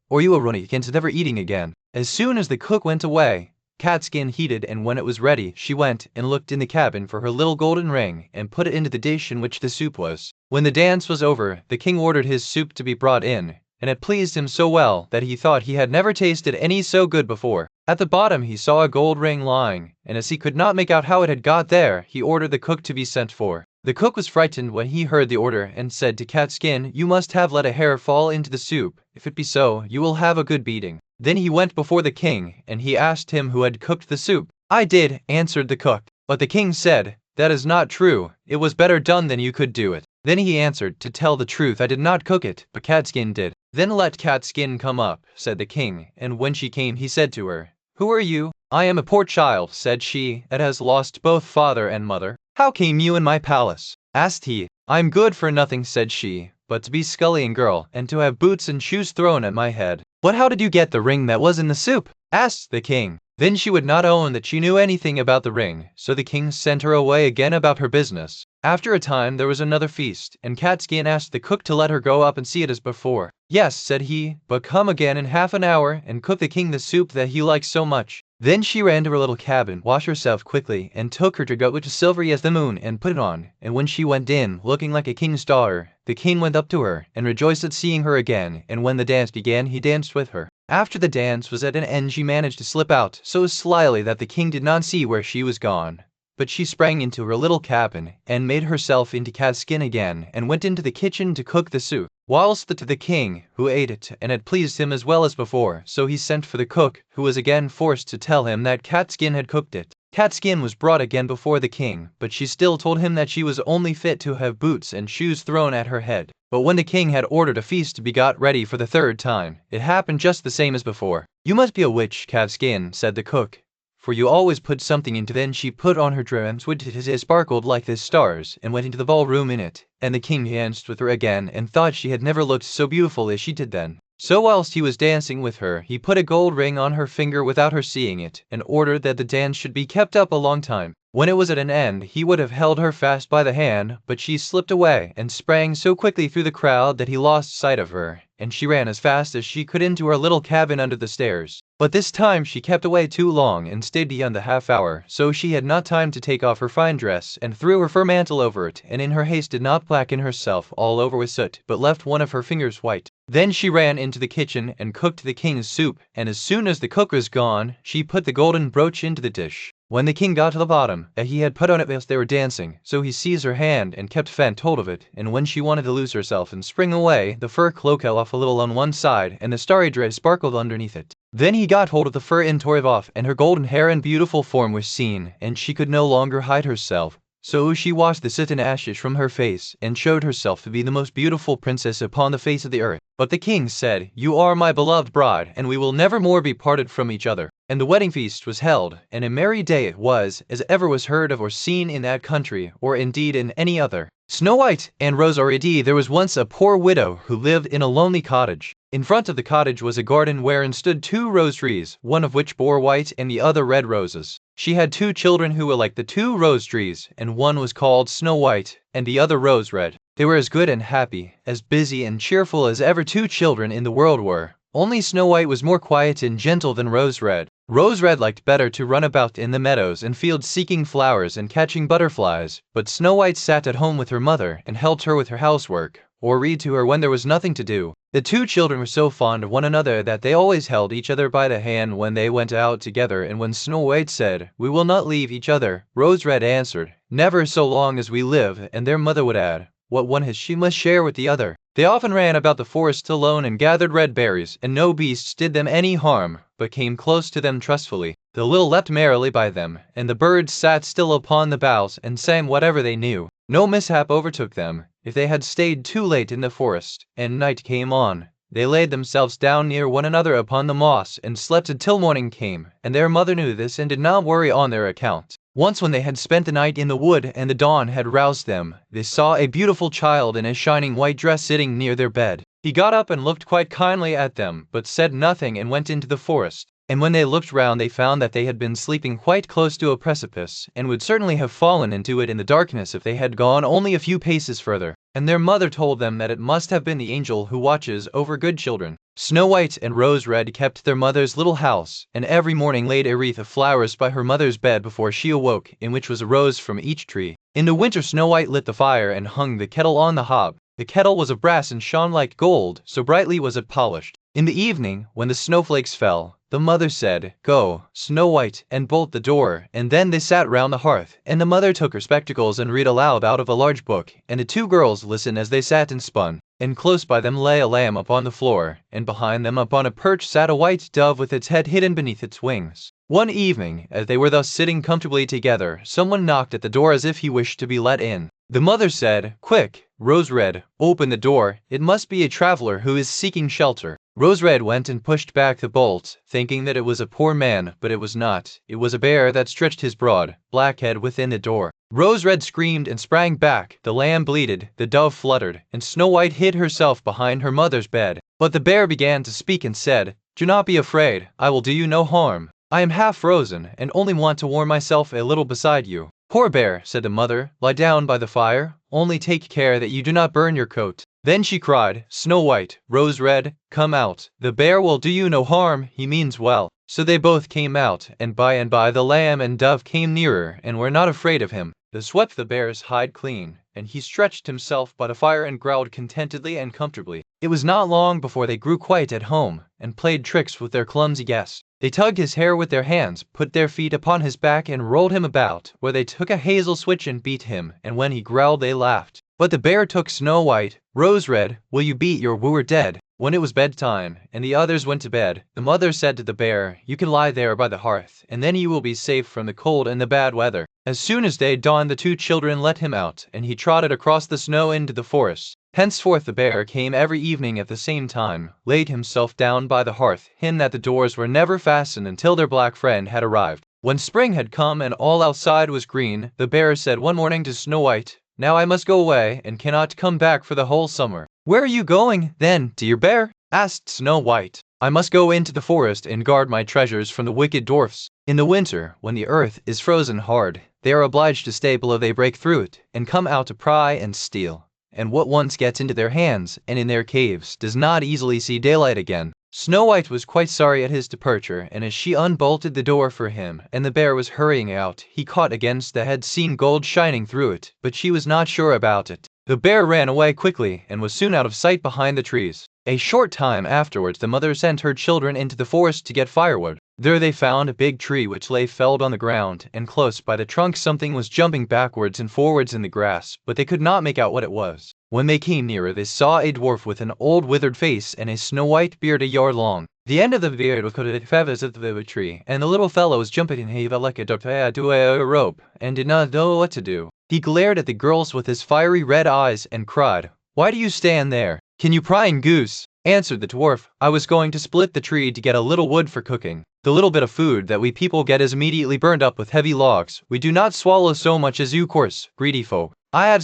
or you will run against never eating again." As soon as the cook went away, catskin heated, and when it was ready, she went and looked in the cabin for her little golden ring and put it into the dish in which the soup was. When the dance was over, the king ordered his soup to be brought in, and it pleased him so well that he thought he had never tasted any so good before. At the bottom he saw a gold ring lying, and as he could not make out how it had got there, he ordered the cook to be sent for. The cook was frightened when he heard the order and said to Catskin, "You must have let a hair fall into the soup. If it be so, you will have a good beating." Then he went before the king, and he asked him who had cooked the soup. "I did," answered the cook. But the king said, "That is not true. It was better done than you could do it." Then he answered, "To tell the truth, I did not cook it, but Catskin did." "Then let Catskin come up," said the king, and when she came he said to her, "Who are you?" "I am a poor child," said she, "that has lost both father and mother." "How came you in my palace?" asked he. "I am good for nothing," said she, "but to be scullion girl, and to have boots and shoes thrown at my head." "But how did you get the ring that was in the soup?" asked the king. Then she would not own that she knew anything about the ring, so the king sent her away again about her business. After a time there was another feast, and Catskin asked the cook to let her go up and see it as before. "Yes," said he, "but come again in half an hour and cook the king the soup that he likes so much." Then she ran to her little cabin, washed herself quickly, and took her dress which was silvery as the moon, and put it on. And when she went in, looking like a king's daughter, the king went up to her, and rejoiced at seeing her again, and when the dance began he danced with her. After the dance was at an end she managed to slip out, so slyly that the king did not see where she was gone. But she sprang into her little cabin, and made herself into Catskin again, and went into the kitchen to cook the soup. Whilst the king, who ate it, and it pleased him as well as before, so he sent for the cook, who was again forced to tell him that Catskin had cooked it. Catskin was brought again before the king, but she still told him that she was only fit to have boots and shoes thrown at her head. But when the king had ordered a feast to be got ready for the third time, it happened just the same as before. "You must be a witch, Catskin," said the cook, "for you always put something into." Then she put on her dress which sparkled like the stars, and went into the ballroom in it, and the king danced with her again, and thought she had never looked so beautiful as she did then. So whilst he was dancing with her, he put a gold ring on her finger without her seeing it, and ordered that the dance should be kept up a long time. When it was at an end, he would have held her fast by the hand, but she slipped away, and sprang so quickly through the crowd that he lost sight of her, and she ran as fast as she could into her little cabin under the stairs. But this time she kept away too long, and stayed beyond the half hour, so she had not time to take off her fine dress, and threw her fur mantle over it, and in her haste did not blacken herself all over with soot, but left one of her fingers white. Then she ran into the kitchen and cooked the king's soup, and as soon as the cook was gone, she put the golden brooch into the dish. When the king got to the bottom, he had put on it whilst they were dancing, so he seized her hand and kept fast hold of it, and when she wanted to lose herself and spring away, the fur cloak fell off a little on one side, and the starry dress sparkled underneath it. Then he got hold of the fur and tore it off, and her golden hair and beautiful form was seen, and she could no longer hide herself. So she washed the soot and ashes from her face, and showed herself to be the most beautiful princess upon the face of the earth. But the king said, "You are my beloved bride, and we will never more be parted from each other." And the wedding feast was held, and a merry day it was, as ever was heard of or seen in that country, or indeed in any other. Snow White and Rose. Indeed, there was once a poor widow who lived in a lonely cottage. In front of the cottage was a garden wherein stood 2 rose trees, one of which bore white and the other red roses. She had 2 children who were like the 2 rose trees, and one was called Snow White, and the other Rose Red. They were as good and happy, as busy and cheerful as ever 2 children in the world were. Only Snow White was more quiet and gentle than Rose Red. Rose Red liked better to run about in the meadows and fields seeking flowers and catching butterflies, but Snow White sat at home with her mother and helped her with her housework, or read to her when there was nothing to do. The two children were so fond of one another that they always held each other by the hand when they went out together, and when Snow White said, "We will not leave each other," Rose Red answered, "Never so long as we live," and their mother would add, "What one has she must share with the other." They often ran about the forest alone and gathered red berries, and no beasts did them any harm, but came close to them trustfully. The little leapt merrily by them, and the birds sat still upon the boughs and sang whatever they knew. No mishap overtook them. If they had stayed too late in the forest, and night came on, they laid themselves down near one another upon the moss and slept until morning came, and their mother knew this and did not worry on their account. Once when they had spent the night in the wood and the dawn had roused them, they saw a beautiful child in a shining white dress sitting near their bed. He got up and looked quite kindly at them, but said nothing and went into the forest. And when they looked round they found that they had been sleeping quite close to a precipice, and would certainly have fallen into it in the darkness if they had gone only a few paces further. And their mother told them that it must have been the angel who watches over good children. Snow White and Rose Red kept their mother's little house, and every morning laid a wreath of flowers by her mother's bed before she awoke, in which was a rose from each tree. In the winter Snow White lit the fire and hung the kettle on the hob. The kettle was of brass and shone like gold, so brightly was it polished. In the evening, when the snowflakes fell, the mother said, "Go, Snow White, and bolt the door," and then they sat round the hearth, and the mother took her spectacles and read aloud out of a large book, and the two girls listened as they sat and spun. And close by them lay a lamb upon the floor, and behind them upon a perch sat a white dove with its head hidden beneath its wings. One evening, as they were thus sitting comfortably together, someone knocked at the door as if he wished to be let in. The mother said, "Quick, Rose Red, open the door, it must be a traveler who is seeking shelter." Rose Red went and pushed back the bolt, thinking that it was a poor man, but it was not. It was a bear that stretched his broad, black head within the door. Rose Red screamed and sprang back, the lamb bleated, the dove fluttered, and Snow White hid herself behind her mother's bed. But the bear began to speak and said, "Do not be afraid, I will do you no harm. I am half frozen, and only want to warm myself a little beside you." "Poor bear," said the mother, "lie down by the fire, only take care that you do not burn your coat." Then she cried, "Snow White, Rose Red, come out. The bear will do you no harm, he means well." So they both came out, and by the lamb and dove came nearer, and were not afraid of him. They swept the bear's hide clean, and he stretched himself by the fire and growled contentedly and comfortably. It was not long before they grew quite at home, and played tricks with their clumsy guest. They tugged his hair with their hands, put their feet upon his back and rolled him about, where they took a hazel switch and beat him, and when he growled they laughed. But the bear took Snow White. "Rose Red, will you beat your wooer dead?" When it was bedtime, and the others went to bed, the mother said to the bear, "You can lie there by the hearth, and then you will be safe from the cold and the bad weather." As soon as day dawned the two children let him out, and he trotted across the snow into the forest. Henceforth the bear came every evening at the same time, laid himself down by the hearth, hidden that the doors were never fastened until their black friend had arrived. When spring had come and all outside was green, the bear said one morning to Snow White, "Now I must go away, and cannot come back for the whole summer." "Where are you going, then, dear bear?" asked Snow White. "I must go into the forest and guard my treasures from the wicked dwarfs. In the winter, when the earth is frozen hard, they are obliged to stay below they break through it, and come out to pry and steal. And what once gets into their hands, and in their caves, does not easily see daylight again." Snow White was quite sorry at his departure, and as she unbolted the door for him, and the bear was hurrying out, he caught against the had seen gold shining through it, but she was not sure about it. The bear ran away quickly, and was soon out of sight behind the trees. A short time afterwards the mother sent her children into the forest to get firewood. There they found a big tree which lay felled on the ground, and close by the trunk something was jumping backwards and forwards in the grass, but they could not make out what it was. When they came nearer they saw a dwarf with an old withered face and a snow-white beard a yard long. The end of the beard was coated with feathers of the tree, and the little fellow was jumping in he like a dog to a rope, and did not know what to do. He glared at the girls with his fiery red eyes and cried, "Why do you stand there? Can you pry and goose?" Answered the dwarf, "I was going to split the tree to get a little wood for cooking. The little bit of food that we people get is immediately burned up with heavy logs. We do not swallow so much as you coarse, greedy folk. I had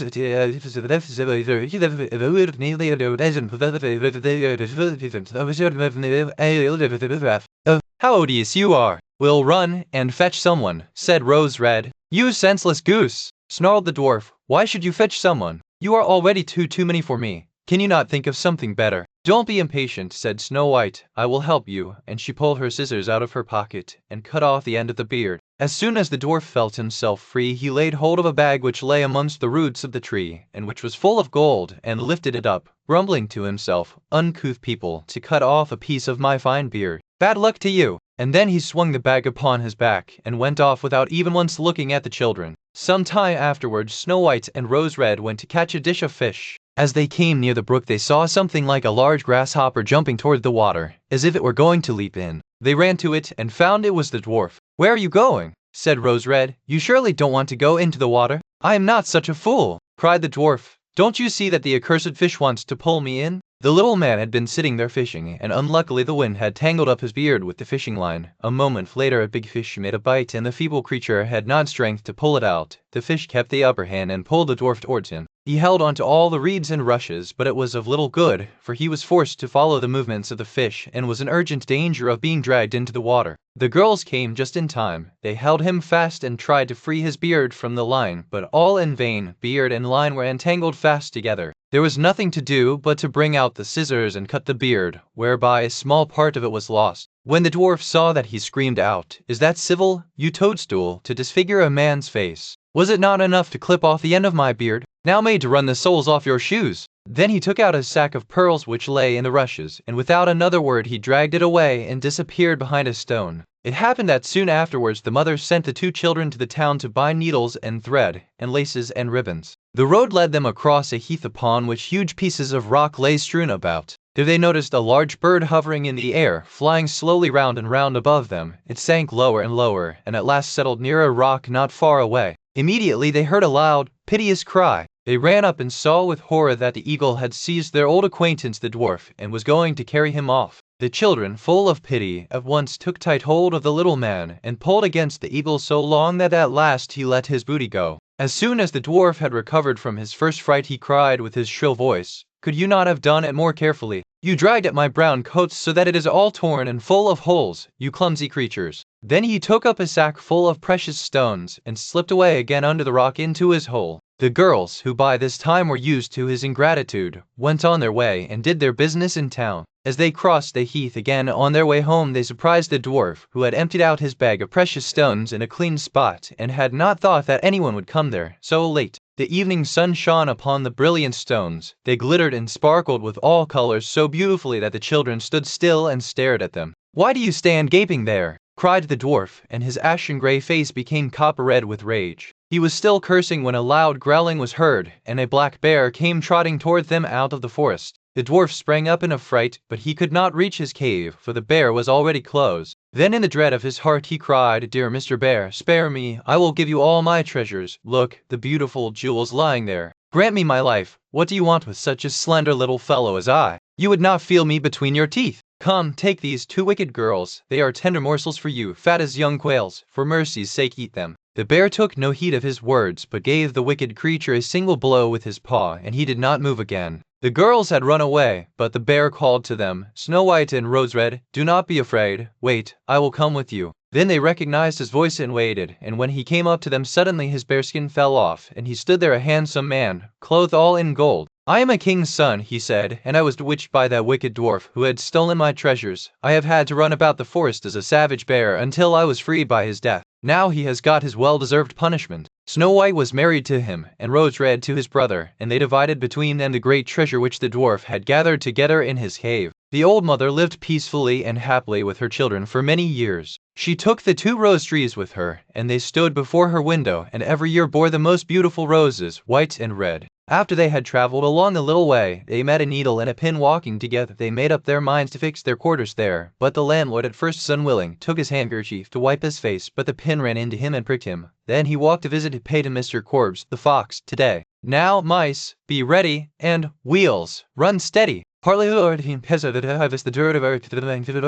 how odious you are. We'll run and fetch someone," said Rose Red. "You senseless goose," snarled the dwarf. "Why should you fetch someone? You are already too many for me. Can you not think of something better?" "Don't be impatient," said Snow White, "I will help you," and she pulled her scissors out of her pocket, and cut off the end of the beard. As soon as the dwarf felt himself free, he laid hold of a bag which lay amongst the roots of the tree, and which was full of gold, and lifted it up, grumbling to himself, "Uncouth people, to cut off a piece of my fine beard. Bad luck to you!" And then he swung the bag upon his back, and went off without even once looking at the children. Some time afterwards, Snow White and Rose Red went to catch a dish of fish. As they came near the brook, they saw something like a large grasshopper jumping toward the water, as if it were going to leap in. They ran to it, and found it was the dwarf. "Where are you going?" said Rose Red. "You surely don't want to go into the water?" "I am not such a fool," cried the dwarf. "Don't you see that the accursed fish wants to pull me in?" The little man had been sitting there fishing, and unluckily the wind had tangled up his beard with the fishing line. A moment later a big fish made a bite, and the feeble creature had not strength to pull it out. The fish kept the upper hand and pulled the dwarf towards him. He held on to all the reeds and rushes, but it was of little good, for he was forced to follow the movements of the fish, and was in urgent danger of being dragged into the water. The girls came just in time. They held him fast and tried to free his beard from the line, but all in vain. Beard and line were entangled fast together. There was nothing to do but to bring out the scissors and cut the beard, whereby a small part of it was lost. When the dwarf saw that, he screamed out, "Is that civil, you toadstool, to disfigure a man's face? Was it not enough to clip off the end of my beard, now made to run the soles off your shoes?" Then he took out a sack of pearls which lay in the rushes, and without another word he dragged it away and disappeared behind a stone. It happened that soon afterwards the mother sent the two children to the town to buy needles and thread, and laces and ribbons. The road led them across a heath upon which huge pieces of rock lay strewn about. There they noticed a large bird hovering in the air, flying slowly round and round above them. It sank lower and lower, and at last settled near a rock not far away. Immediately they heard a loud, piteous cry. They ran up and saw with horror that the eagle had seized their old acquaintance the dwarf, and was going to carry him off. The children, full of pity, at once took tight hold of the little man, and pulled against the eagle so long that at last he let his booty go. As soon as the dwarf had recovered from his first fright, he cried with his shrill voice, "Could you not have done it more carefully? You dragged at my brown coat so that it is all torn and full of holes, you clumsy creatures." Then he took up a sack full of precious stones, and slipped away again under the rock into his hole. The girls, who by this time were used to his ingratitude, went on their way, and did their business in town. As they crossed the heath again on their way home, they surprised the dwarf, who had emptied out his bag of precious stones in a clean spot, and had not thought that anyone would come there so late. The evening sun shone upon the brilliant stones. They glittered and sparkled with all colors so beautifully that the children stood still and stared at them. "Why do you stand gaping there?" cried the dwarf, and his ashen-gray face became copper-red with rage. He was still cursing when a loud growling was heard, and a black bear came trotting toward them out of the forest. The dwarf sprang up in a fright, but he could not reach his cave, for the bear was already closed. Then in the dread of his heart he cried, "Dear Mr. Bear, spare me, I will give you all my treasures. Look, the beautiful jewels lying there. Grant me my life. What do you want with such a slender little fellow as I? You would not feel me between your teeth. Come, take these two wicked girls. They are tender morsels for you, fat as young quails. For mercy's sake eat them." The bear took no heed of his words, but gave the wicked creature a single blow with his paw, and he did not move again. The girls had run away, but the bear called to them, "Snow White and Rose Red, do not be afraid. Wait, I will come with you." Then they recognized his voice and waited, and when he came up to them suddenly his bearskin fell off, and he stood there a handsome man, clothed all in gold. "I am a king's son," he said, "and I was bewitched by that wicked dwarf who had stolen my treasures. I have had to run about the forest as a savage bear until I was freed by his death. Now he has got his well-deserved punishment." Snow White was married to him, and Rose Red to his brother, and they divided between them the great treasure which the dwarf had gathered together in his cave. The old mother lived peacefully and happily with her children for many years. She took the two rose trees with her, and they stood before her window, and every year bore the most beautiful roses, white and red. After they had traveled along a little way, they met a needle and a pin walking together. They made up their minds to fix their quarters there, but the landlord, at first unwilling, took his handkerchief to wipe his face, but the pin ran into him and pricked him. Then he walked to visit paid to Mr. Korbes, the fox, today. "Now, mice, be ready, and wheels, run steady." Partly Lord him peasant harvest the dirt of earth to the bank to him.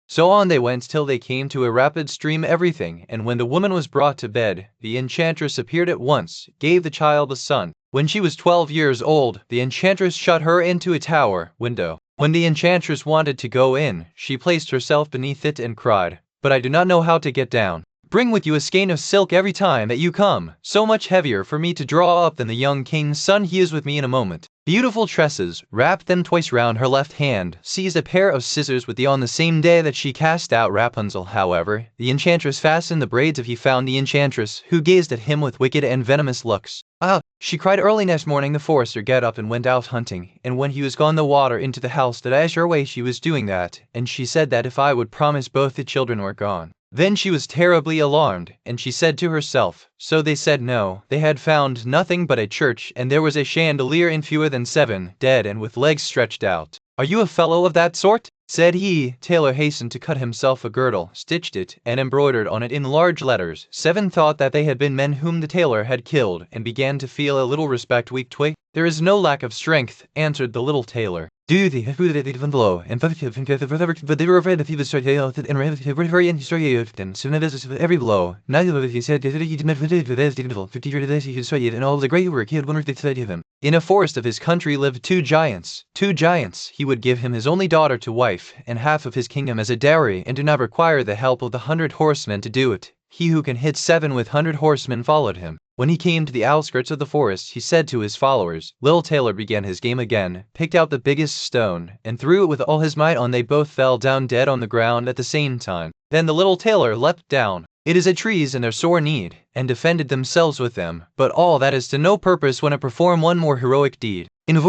So on they went till they came to a rapid stream everything, and when the woman was brought to bed, the enchantress appeared at once, gave the child a son. When she was 12 years old, the enchantress shut her into a tower window. When the enchantress wanted to go in, she placed herself beneath it and cried, "But I do not know how to get down." Bring with you a skein of silk every time that you come, so much heavier for me to draw up than the young king's son. He is with me in a moment. Beautiful tresses, wrapped them twice round her left hand, seized a pair of scissors with the on the same day that she cast out Rapunzel. However, the enchantress fastened the braids. If he found the enchantress, who gazed at him with wicked and venomous looks. Ah, she cried. Early next morning the forester get up and went out hunting, and when he was gone the water into the house that as your way she was doing that, and she said that if I would promise both the children were gone. Then she was terribly alarmed, and she said to herself, so they said no, they had found nothing but a church, and there was a chandelier in fewer than 7, dead and with legs stretched out. Are you a fellow of that sort? Said he. Tailor hastened to cut himself a girdle, stitched it, and embroidered on it in large letters. 7 thought that they had been men whom the tailor had killed, and began to feel a little respect. Weak twig. There is no lack of strength, answered the little tailor. Do the below and every blow. In all the great work he had wondered to study him. In a forest of his country lived 2 giants. 2 giants. He would give him his only daughter to wife, and half of his kingdom as a dowry, and do not require the help of the 100 horsemen to do it. He who can hit 7 with 100 horsemen followed him. When he came to the outskirts of the forest, he said to his followers, Little Tailor began his game again, picked out the biggest stone, and threw it with all his might on. They both fell down dead on the ground at the same time. Then the little tailor leapt down. It is a trees in their sore need, and defended themselves with them, but all that is to no purpose when I perform one more heroic deed. When they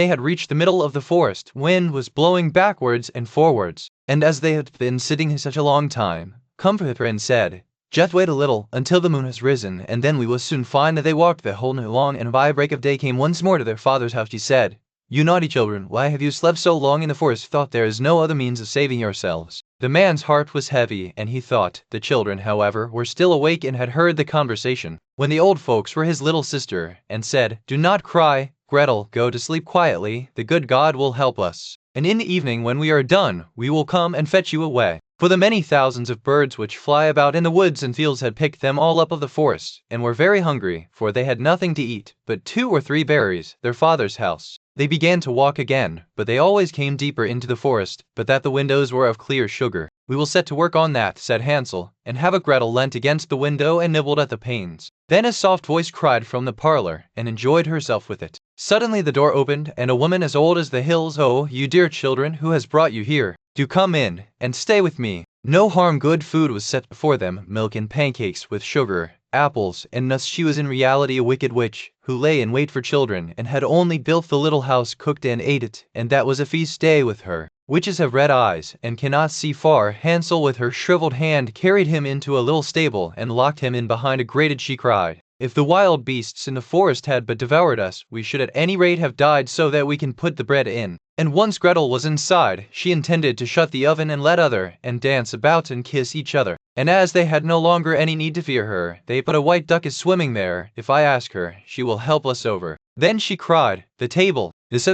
had reached the middle of the forest, wind was blowing backwards and forwards, and as they had been sitting such a long time, Comfortable said, Just wait a little, until the moon has risen, and then we will soon find that they walked the whole night long, and by break of day came once more to their father's house. He said, You naughty children, why have you slept so long in the forest? Thought there is no other means of saving yourselves. The man's heart was heavy, and he thought. The children, however, were still awake and had heard the conversation, when the old folks were his little sister, and said, Do not cry, Gretel, go to sleep quietly, the good God will help us. And in the evening when we are done, we will come and fetch you away. For the many thousands of birds which fly about in the woods and fields had picked them all up of the forest, and were very hungry, for they had nothing to eat, but 2 or 3 berries, their father's house. They began to walk again, but they always came deeper into the forest, but that the windows were of clear sugar. We will set to work on that, said Hansel, and have a Gretel leant against the window and nibbled at the panes. Then a soft voice cried from the parlor, and enjoyed herself with it. Suddenly the door opened, and a woman as old as the hills, Oh, you dear children, who has brought you here? Do come in, and stay with me. No harm. Good food was set before them, milk and pancakes with sugar, apples and nuts. She was in reality a wicked witch, who lay in wait for children, and had only built the little house, cooked and ate it, and that was a feast day with her. Witches have red eyes, and cannot see far. Hansel with her shriveled hand carried him into a little stable, and locked him in behind a grated. She cried, If the wild beasts in the forest had but devoured us, we should at any rate have died, so that we can put the bread in. And once Gretel was inside, she intended to shut the oven and let other, and dance about and kiss each other. And as they had no longer any need to fear her, they put a white duck is swimming there. If I ask her, she will help us over. Then she cried, The table. She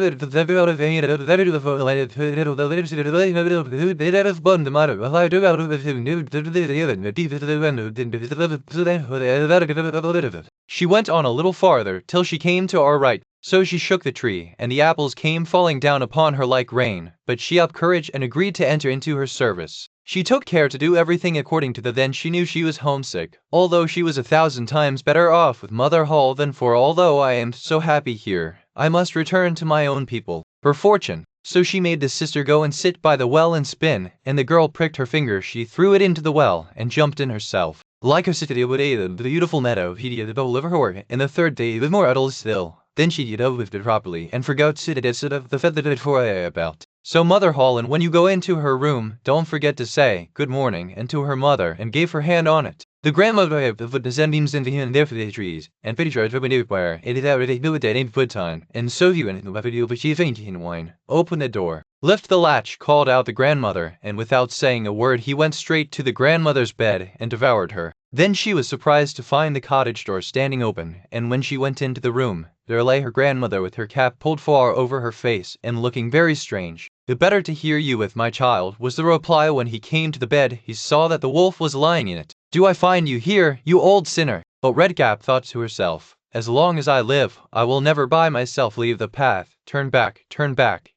went on a little farther, till she came to our right. So she shook the tree, and the apples came falling down upon her like rain, but she up courage and agreed to enter into her service. She took care to do everything according to the then she knew she was homesick, although she was 1,000 times better off with Mother Hull than for although I am so happy here, I must return to my own people, per fortune. So she made the sister go and sit by the well and spin, and the girl pricked her finger, she threw it into the well, and jumped in herself. Like her city would the beautiful meadow, he did the bowl of her horse, and the 3rd day was more idle still. Then she did with it properly, and forgot to it instead of the feather that for about. So Mother Hull, and when you go into her room, don't forget to say good morning and to her mother, and gave her hand on it. The grandmother of the sunbeams in the hand there for the trees, and pretty sure when everywhere, it is already knew it in foot time, and so you and the video but she fainted in wine. Open the door. Lift the latch, called out the grandmother, and without saying a word he went straight to the grandmother's bed and devoured her. Then she was surprised to find the cottage door standing open, and when she went into the room, there lay her grandmother with her cap pulled far over her face and looking very strange. The better to hear you with, my child, was the reply. When he came to the bed, he saw that the wolf was lying in it. Do I find you here, you old sinner? But Redcap thought to herself, as long as I live, I will never by myself leave the path. Turn back,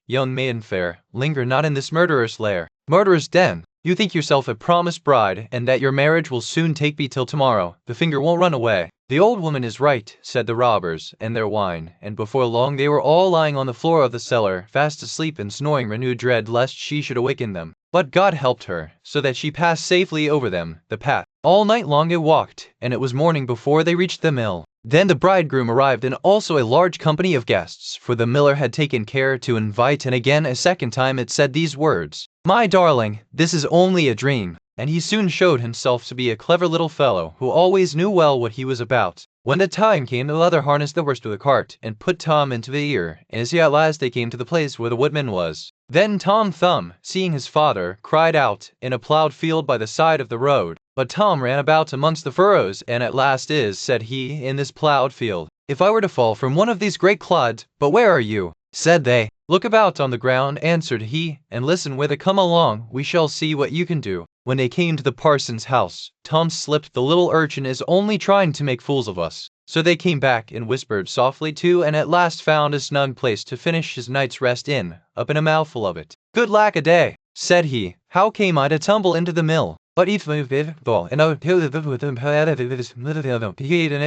young maiden fair, linger not in this murderer's lair. Murderer's den! You think yourself a promised bride, and that your marriage will soon take me till tomorrow. The finger won't run away. The old woman is right, said the robbers, and their wine, and before long they were all lying on the floor of the cellar, fast asleep and snoring renewed dread lest she should awaken them. But God helped her, so that she passed safely over them, the path. All night long they walked, and it was morning before they reached the mill. Then the bridegroom arrived and also a large company of guests, for the miller had taken care to invite, and again a second time it said these words, "My darling, this is only a dream." And he soon showed himself to be a clever little fellow, who always knew well what he was about. When the time came, the mother harnessed the horse to the cart, and put Tom into the ear, and as at last they came to the place where the woodman was. Then Tom Thumb, seeing his father, cried out, in a ploughed field by the side of the road. But Tom ran about amongst the furrows, and at last is, said he, in this ploughed field. If I were to fall from one of these great clods, but where are you? Said they. Look about on the ground, answered he, and listen where they come along, we shall see what you can do. When they came to the parson's house, Tom slipped, the little urchin is only trying to make fools of us. So they came back and whispered softly too, and at last found a snug place to finish his night's rest in, up in a mouthful of it. Good lack-a-day, said he, how came I to tumble into the mill? But if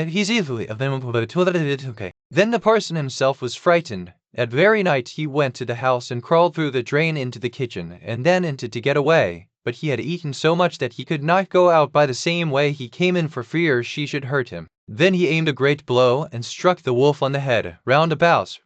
he's easily of them. Then the parson himself was frightened. That very night he went to the house and crawled through the drain into the kitchen, and then into to get away. But he had eaten so much that he could not go out by the same way he came in for fear she should hurt him. Then he aimed a great blow and struck the wolf on the head. Round about,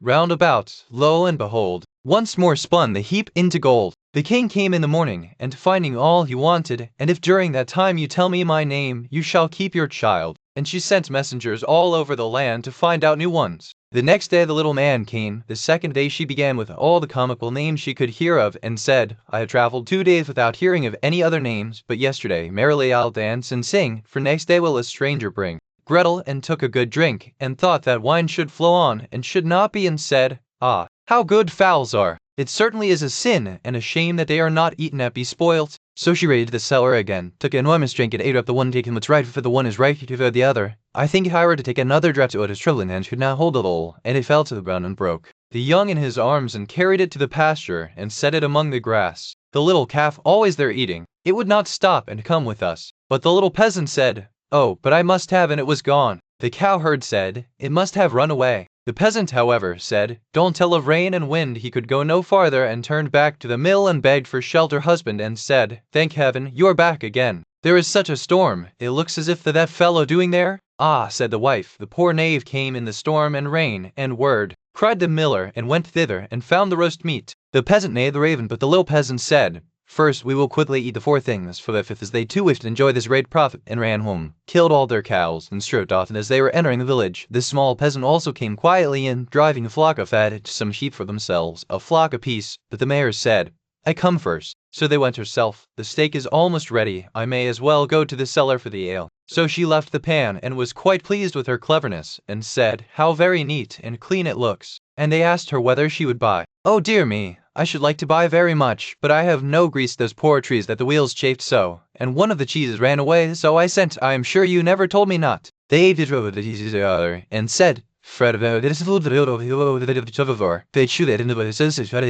lo and behold, once more spun the heap into gold. The king came in the morning, and finding all he wanted, and if during that time you tell me my name, you shall keep your child. And she sent messengers all over the land to find out new ones. The next day the little man came. The second day she began with all the comical names she could hear of, and said, I have travelled 2 days without hearing of any other names, but yesterday merrily I'll dance and sing, for next day will a stranger bring Gretel, and took a good drink, and thought that wine should flow on, and should not be, and said, Ah, how good fowls are! It certainly is a sin, and a shame that they are not eaten and be spoilt. So she raided the cellar again, took an enormous drink, and ate up the one, taking what's right for the one is right for the other. I think if I were to take another draught, it is troubling, and could not hold it all, and it fell to the ground and broke the young in his arms, and carried it to the pasture, and set it among the grass. The little calf, always there eating, it would not stop and come with us. But the little peasant said, Oh, but I must have, and it was gone. The cowherd said, It must have run away. The peasant, however, said, Don't tell of rain and wind, he could go no farther, and turned back to the mill and begged for shelter. Husband, and said, Thank heaven, you are back again. There is such a storm, it looks as if that fellow doing there. Ah, said the wife, the poor knave came in the storm and rain, and word, cried the miller, and went thither, and found the roast meat. The peasant named the raven, but the little peasant said, First, we will quickly eat the 4 things, for the 5th is they too wished to enjoy this great profit, and ran home, killed all their cows, and strode off. And as they were entering the village, this small peasant also came quietly in, driving a flock of fatted some sheep for themselves, a flock apiece. But the mayor said, I come first. So they went herself. The steak is almost ready, I may as well go to the cellar for the ale. So she left the pan, and was quite pleased with her cleverness, and said, How very neat and clean it looks. And they asked her whether she would buy. Oh dear me, I should like to buy very much, but I have no grease those poor trees that the wheels chafed so, and one of the cheeses ran away, so I sent. I am sure you never told me not. They ate it over the other, and said, Fred, there is food they chew that into the says Fred,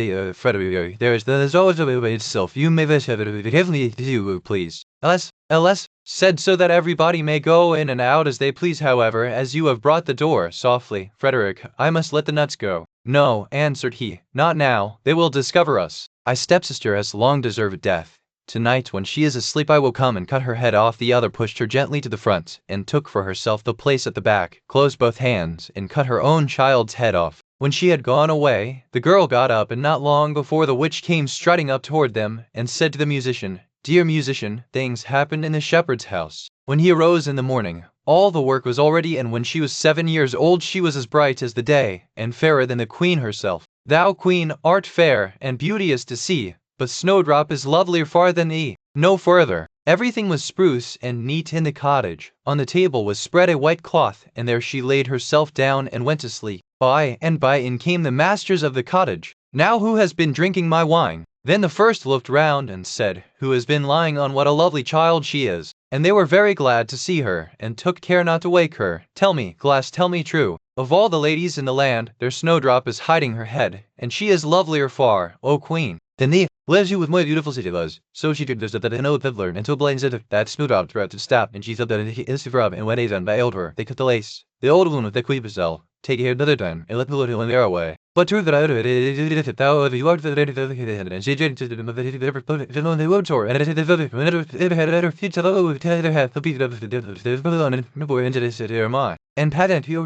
there's always a way itself. You may wish it heavenly you please. Ls said, so that everybody may go in and out as they please. However, as you have brought the door softly, Frederick, I must let the nuts go. No, answered he, not now, they will discover us. My stepsister has long deserved death. Tonight, when she is asleep, I will come and cut her head off. The other pushed her gently to the front, and took for herself the place at the back, closed both hands, and cut her own child's head off. When she had gone away, the girl got up, and not long before the witch came strutting up toward them, and said to the musician, Dear musician, things happened in the shepherd's house. When he arose in the morning, all the work was all ready, and when she was 7 years old she was as bright as the day, and fairer than the queen herself. Thou, queen, art fair, and beauteous to see, but Snowdrop is lovelier far than thee. No further. Everything was spruce and neat in the cottage. On the table was spread a white cloth, and there she laid herself down and went to sleep. By and by in came the masters of the cottage. Now who has been drinking my wine? Then the first looked round and said, Who has been lying on? What a lovely child she is! and they were very glad to see her, and took care not to wake her. Tell me, glass, tell me true. Of all the ladies in the land, their snowdrop is hiding her head, and she is lovelier far, O queen, than thee. Lives you with my beautiful city was. So she did this that an old fiddler, and so blamed that snowdrop throughout to stop, and she said that he is rub, and when they done by elder, they cut the lace. The old woman with the queepsel, take here another time, and let the little one there away. But true that out of it, if thou of you are the and she did to the ever put it on the wood or and it had ever future to have the beat of the boy into this here my. And patent you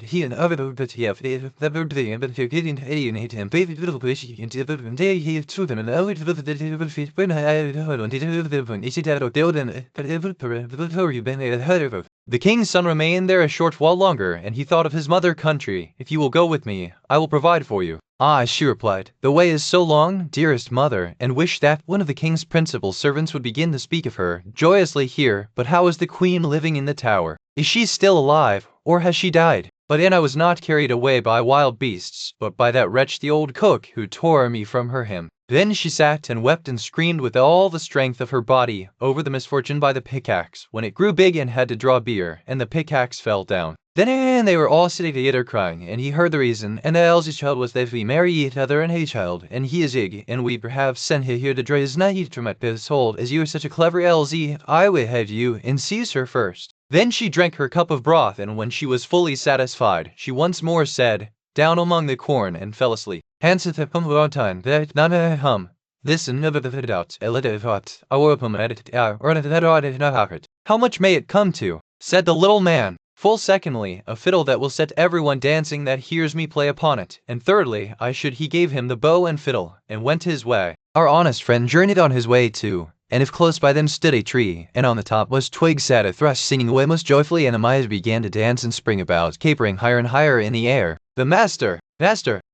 he and other but he have the birthday but you're getting alienate him baby little fish into the day he threw them and I would feet when I heard on the point is it that or then but ever you been heard of. The king's son remained there a short while longer, and he thought of his mother country. If you will go with me, I will provide for you. Ah, she replied, the way is so long, dearest mother, and wished that one of the king's principal servants would begin to speak of her joyously here. But how is the queen living in the tower? Is she still alive, or has she died? But then I was not carried away by wild beasts, but by that wretch the old cook, who tore me from her him. Then she sat and wept and screamed with all the strength of her body over the misfortune by the pickaxe, when it grew big and had to draw beer, and the pickaxe fell down. Then they were all sitting together crying, and he heard the reason, and the eldest child was that we marry each other and a child, and he is ig, and we perhaps send him here to draw his night from at his hold, as you are such a clever LZ, I will have you, and seize her first. Then she drank her cup of broth, and when she was fully satisfied, she once more said, down among the corn, and fell asleep. Hansel and time that not a hum. This and never the doubt, a little hot, I will upon it, or that odd is not hard. How much may it come to? Said the little man. Full secondly, a fiddle that will set everyone dancing that hears me play upon it. And thirdly, I should he gave him the bow and fiddle, and went his way. Our honest friend journeyed on his way too. And if close by them stood a tree, and on the top was twig sat a thrush singing away most joyfully, and the mice began to dance and spring about, capering higher and higher in the air. The master,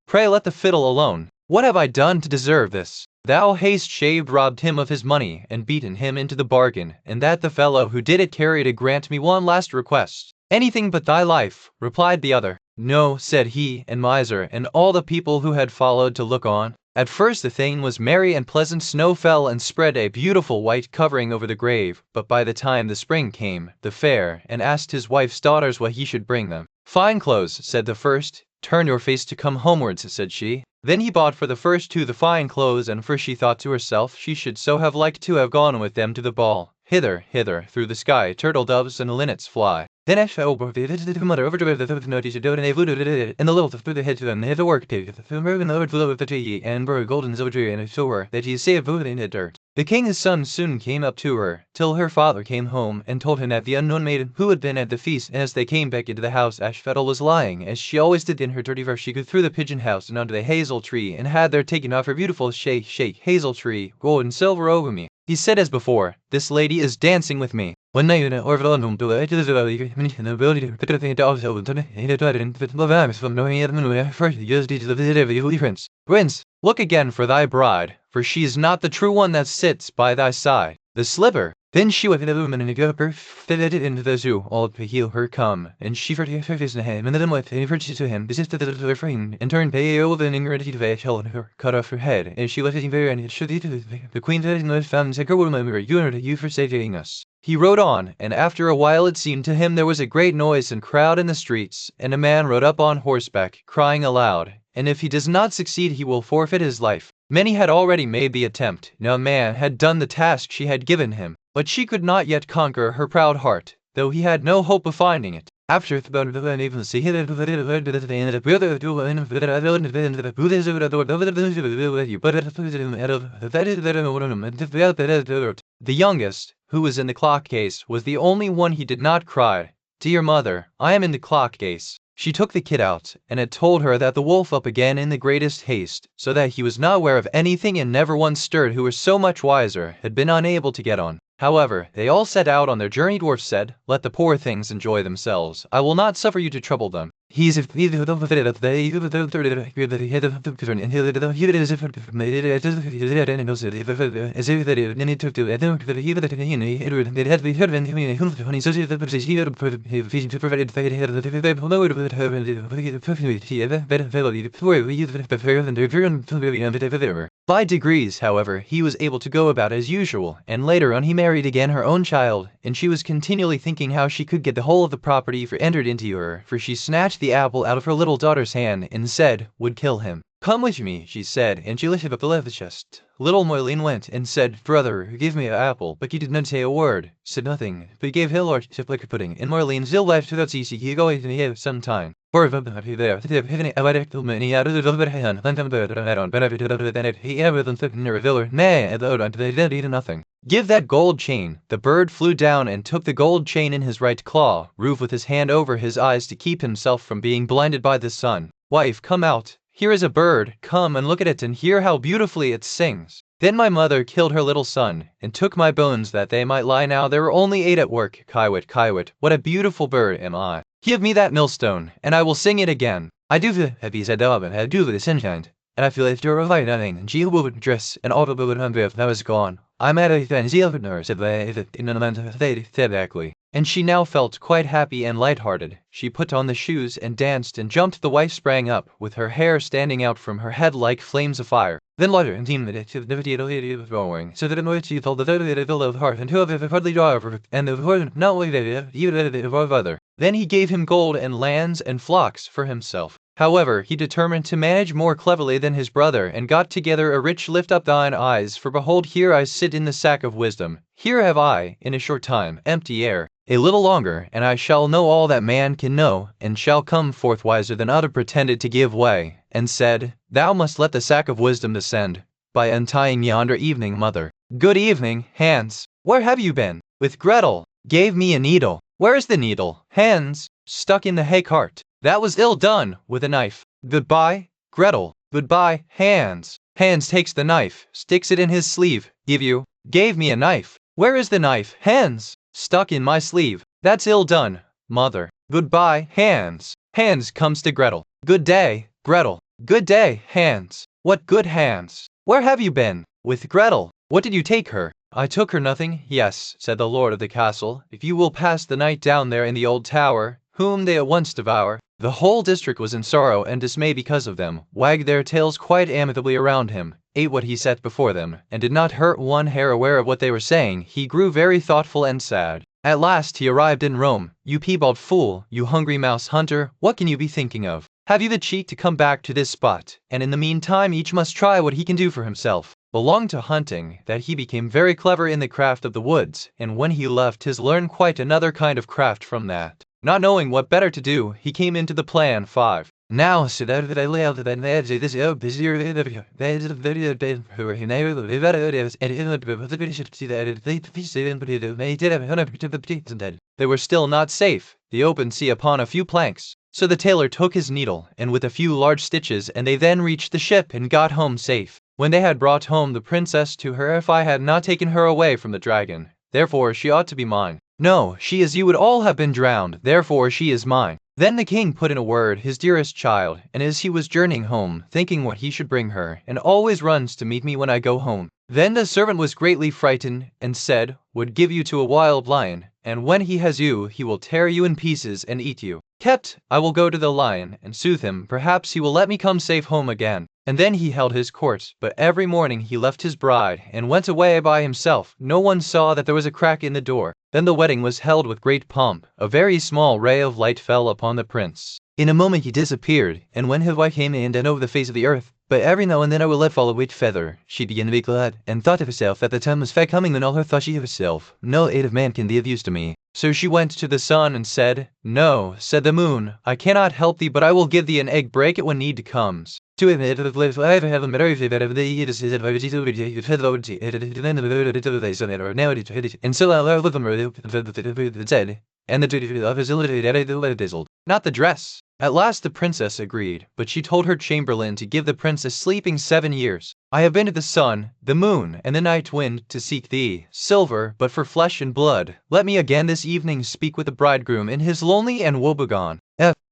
pray let the fiddle alone. What have I done to deserve this? Thou hast shaved, robbed him of his money, and beaten him into the bargain, and that the fellow who did it carried to grant me one last request. Anything but thy life, replied the other. No, said he, and miser, and all the people who had followed to look on. At first the thing was merry and pleasant. Snow fell and spread a beautiful white covering over the grave, but by the time the spring came, the fair, and asked his wife's daughters what he should bring them. Fine clothes, said the first. Turn your face to come homewards, said she. Then he bought for the first two the fine clothes, and for she thought to herself she should so have liked to have gone with them to the ball. Hither, hither, through the sky, turtle doves and linnets fly. Then Ash over the mother over to the notice to do and the little through the head to them, the work pig, the American over below the tree, and bur golden silver tree, and show her that he saved food in the dirt. The king's son soon came up to her, till her father came home and told him that the unknown maiden who had been at the feast, and as they came back into the house, Ashfettle was lying, as she always did in her dirty verse. She could through the pigeon house and under the hazel tree, and had there taken off her beautiful shake hazel tree, gold and silver over me. He said as before, this lady is dancing with me. One night in Orville to the ability to put a thing to also from knowing first used to the prince. Prince, look again for thy bride, for she is not the true one that sits by thy side. The slipper. Then she went in the room and fitted it into the zoo, all to heal her come, and she forgave her face in him, and then went and purchased to him, desisted the little friend, and turned pale and ingratitude to face, held her, cut off her head, and she left it very and should the queen found said, you for saving us. He rode on, and after a while it seemed to him there was a great noise and crowd in the streets, and a man rode up on horseback, crying aloud, and if he does not succeed he will forfeit his life. Many had already made the attempt. Now a man had done the task she had given him, but she could not yet conquer her proud heart, though he had no hope of finding it. After the youngest, who was in the clock case, was the only one he did not cry, Dear mother, I am in the clock case. She took the kid out, and had told her that the wolf up again in the greatest haste, so that he was not aware of anything, and never one stirred who was so much wiser, had been unable to get on. However, they all set out on their journey. Dwarf said, Let the poor things enjoy themselves. I will not suffer you to trouble them. He's if he by degrees, however, he was able to go about as usual, and later on he married again her own child, and she was continually thinking how she could get the whole of the property entered into her, for she snatched the apple out of her little daughter's hand and said would kill him. Come with me, she said, and she lifted up the leather chest. Little Moyleen went and said, Brother, give me an apple, but he did not say a word, said nothing, but he gave his lordship liquor pudding, and Moyleen still left without ceasing, he go in here some time. For give that gold chain. The bird flew down and took the gold chain in his right claw, Roof with his hand over his eyes to keep himself from being blinded by the sun. Wife, come out. Here is a bird, come and look at it and hear how beautifully it sings. Then my mother killed her little son, and took my bones that they might lie. Now there were only 8 at work. Kiwit, what a beautiful bird am I. Give me that millstone, and I will sing it again. I do the happy said and I do the sunshine, and I feel if you're a nothing, and she would dress, and all the would if that was gone. I'm at a fancy of nurse if in a man exactly. And she now felt quite happy and light-hearted. She put on the shoes and danced and jumped. The wife sprang up, with her hair standing out from her head like flames of fire. Then lighter and teamed it to the going, so that annoyed she told the of heart and 2 of it hardly draw over, and the horse not waited even of other. Then he gave him gold and lands and flocks for himself. However, he determined to manage more cleverly than his brother, and got together a rich lift up thine eyes, for behold, here I sit in the sack of wisdom. Here have I, in a short time, empty air. A little longer, and I shall know all that man can know, and shall come forth wiser than other pretended to give way, and said, Thou must let the sack of wisdom descend, by untying yonder evening, mother. Good evening, Hans. Where have you been? With Gretel. Gave me a needle. Where is the needle? Hans. Stuck in the hay cart. That was ill done, with a knife. Goodbye, Gretel. Goodbye, Hans. Hans takes the knife, sticks it in his sleeve. Gave me a knife. Where is the knife? Hans. Stuck in my sleeve. That's ill done, mother. Goodbye, Hans. Hans comes to Gretel. Good day, Gretel. Good day, Hans. What good Hans? Where have you been? With Gretel. What did you take her? I took her nothing. Yes, said the lord of the castle, if you will pass the night down there in the old tower, whom they at once devour. The whole district was in sorrow and dismay because of them, wagged their tails quite amicably around him, ate what he set before them, and did not hurt one hair aware of what they were saying. He grew very thoughtful and sad. At last he arrived in Rome. You piebald fool, you hungry mouse hunter, what can you be thinking of? Have you the cheek to come back to this spot? And in the meantime each must try what he can do for himself. Belonged to hunting, that he became very clever in the craft of the woods, and when he left his learned quite another kind of craft from that. Not knowing what better to do, he came into the plan 5. Now, so that I lay out that this busier they were still not safe, the open sea upon a few planks. So the tailor took his needle, and with a few large stitches, and they then reached the ship and got home safe. When they had brought home the princess to her, if I had not taken her away from the dragon, therefore she ought to be mine. No, she is you would all have been drowned, therefore she is mine. Then the king put in a word, his dearest child, and as he was journeying home, thinking what he should bring her, and always runs to meet me when I go home. Then the servant was greatly frightened, and said, would give you to a wild lion, and when he has you, he will tear you in pieces and eat you. Kept, I will go to the lion, and soothe him, perhaps he will let me come safe home again. And then he held his court, but every morning he left his bride, and went away by himself. No one saw that there was a crack in the door. Then the wedding was held with great pomp. A very small ray of light fell upon the prince. In a moment he disappeared, and when his wife came in and over the face of the earth, but every now and then I will let fall a white feather. She began to be glad, and thought to herself that the time was fair coming when all her thought she of herself. No aid of man can be of use to me. So she went to the sun and said, No, said the moon, I cannot help thee, but I will give thee an egg, break it when need comes. To admit of live I have a better that of the it is and so I love them said, and the duty of his illiterate not the dress. At last the princess agreed, but she told her chamberlain to give the princess sleeping 7 years. I have been to the sun, the moon, and the night wind to seek thee, silver, but for flesh and blood. Let me again this evening speak with the bridegroom in his lonely and woebegone.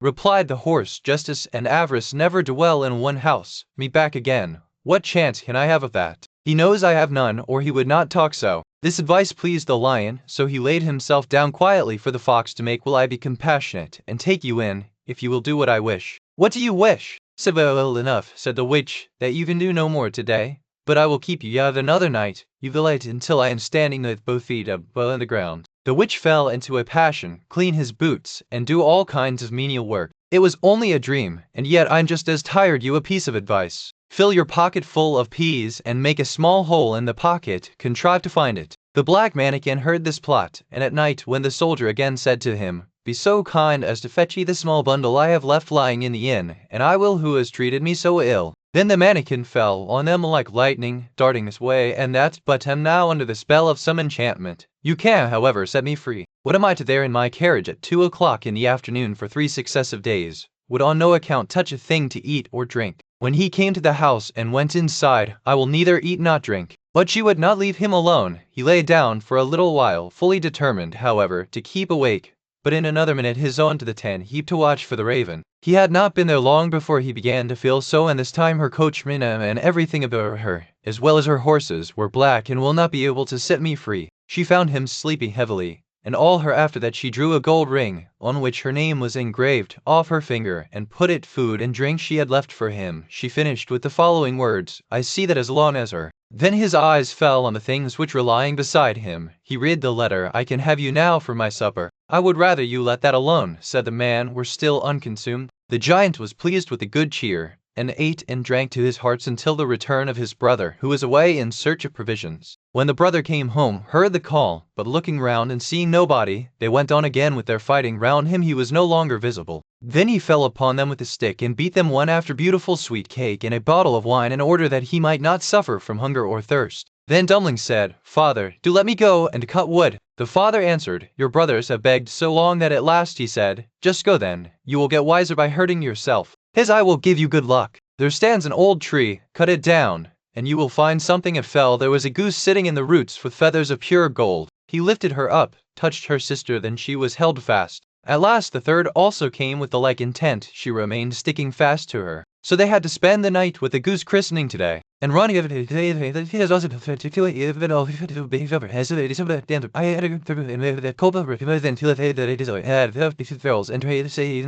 Replied the horse, justice and avarice never dwell in one house. Me back again. What chance can I have of that? He knows I have none, or he would not talk so. This advice pleased the lion, so he laid himself down quietly for the fox to make. Will I be compassionate, and take you in, if you will do what I wish? What do you wish? Said well enough, said the witch, that you can do no more today. But I will keep you yet another night. You will wait until I am standing with both feet up on the ground. The witch fell into a passion, clean his boots, and do all kinds of menial work. It was only a dream, and yet I'm just as tired. You a piece of advice. Fill your pocket full of peas, and make a small hole in the pocket, contrive to find it. The black man again heard this plot, and at night when the soldier again said to him, Be so kind as to fetch ye the small bundle I have left lying in the inn, and I will who has treated me so ill. Then the mannikin fell on them like lightning, darting this way and that, but am now under the spell of some enchantment. You can, however, set me free. What am I to there in my carriage at 2 o'clock in the afternoon for 3 successive days? Would on no account touch a thing to eat or drink. When he came to the house and went inside, I will neither eat nor drink. But she would not leave him alone. He lay down for a little while, fully determined, however, to keep awake. But in another minute his own to the 10 heaped to watch for the raven. He had not been there long before he began to feel so, and this time her coachman and everything about her, as well as her horses, were black and will not be able to set me free. She found him sleeping heavily, and all her after that she drew a gold ring, on which her name was engraved, off her finger, and put it food and drink she had left for him. She finished with the following words, I see that as long as her. Then his eyes fell on the things which were lying beside him. He read the letter, I can have you now for my supper. I would rather you let that alone, said the man, were still unconsumed. The giant was pleased with the good cheer, and ate and drank to his heart's until the return of his brother, who was away in search of provisions. When the brother came home, heard the call, but looking round and seeing nobody, they went on again with their fighting. Round him he was no longer visible. Then he fell upon them with a stick and beat them one after beautiful sweet cake and a bottle of wine in order that he might not suffer from hunger or thirst. Then Dummling said, Father, do let me go and cut wood. The father answered, Your brothers have begged so long that at last he said, Just go then, you will get wiser by hurting yourself. His eye will give you good luck. There stands an old tree, cut it down, and you will find something. It fell. There was a goose sitting in the roots with feathers of pure gold. He lifted her up, touched her sister, then she was held fast. At last the third also came with the like intent. She remained sticking fast to her. So they had to spend the night with the goose christening today. And running of it, he has also even all being over has it is about damn. I had a that Copa until that it is had 50 ferals and trade say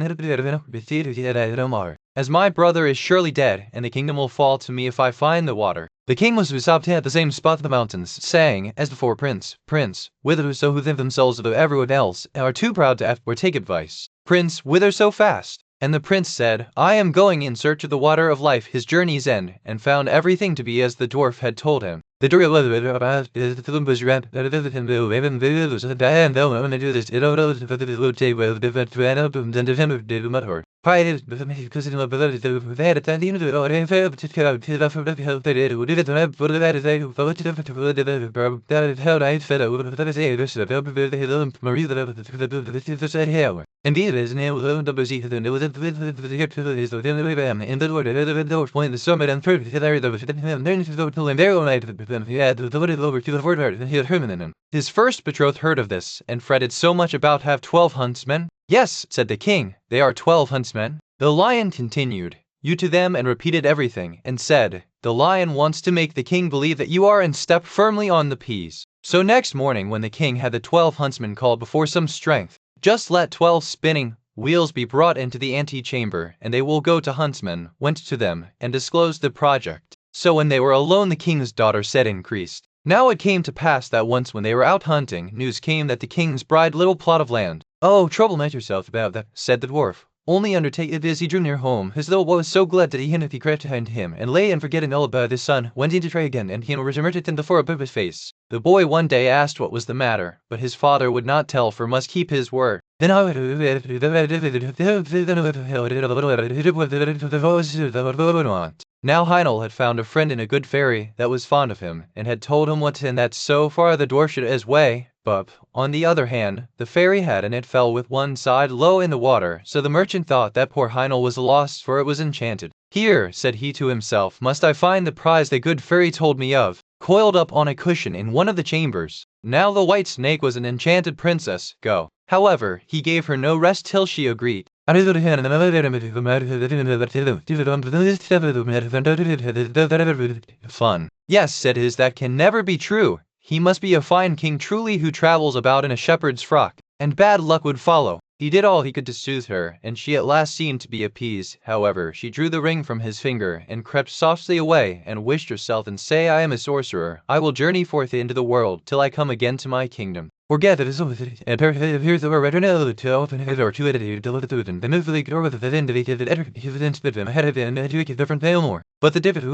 as my brother is surely dead, and the kingdom will fall to me if I find the water. The king was stopped at the same spot of the mountains, saying, as before, Prince, whither so who think themselves above everyone else, and are too proud to ask or take advice. Prince, whither so fast? And the prince said, I am going in search of the water of life, his journey's end, and found everything to be as the dwarf had told him. The dwarf Indeed, it is an point the summit and through his first betrothed heard of this, and fretted so much about have 12 huntsmen. Yes, said the king, they are 12 huntsmen. The lion continued, you to them, and repeated everything, and said, the lion wants to make the king believe that you are and step firmly on the peas. So next morning when the king had the 12 huntsmen called before some strength, just let 12 spinning wheels be brought into the antechamber, and they will go to huntsmen, went to them, and disclosed the project. So when they were alone the king's daughter said increased. Now it came to pass that once when they were out hunting, news came that the king's bride little plot of land. Oh, trouble not yourself about that, said the dwarf. Only undertake it as he drew near home, as though was so glad that he hid he crept behind him, and lay and forgetting all about his son, went in to try again, and he returned it in the fore above his face. The boy one day asked what was the matter, but his father would not tell, for must keep his word. Then now Heinel had found a friend in a good fairy that was fond of him, and had told him what and that so far the dwarf should as way, but, on the other hand, the fairy had and it fell with one side low in the water, so the merchant thought that poor Heinel was lost, for it was enchanted. Here, said he to himself, must I find the prize the good fairy told me of, coiled up on a cushion in one of the chambers. Now the white snake was an enchanted princess, go. However, he gave her no rest till she agreed. Fun. Yes, said his, that can never be true. He must be a fine king truly who travels about in a shepherd's frock, and bad luck would follow. He did all he could to soothe her, and she at last seemed to be appeased. However, she drew the ring from his finger, and crept softly away, and wished herself, and say, I am a sorcerer. I will journey forth into the world, till I come again to my kingdom. Forget it is and here's the original to open it or to it and the movie or the indicated evidence bit ahead of an educated different fail more. But the different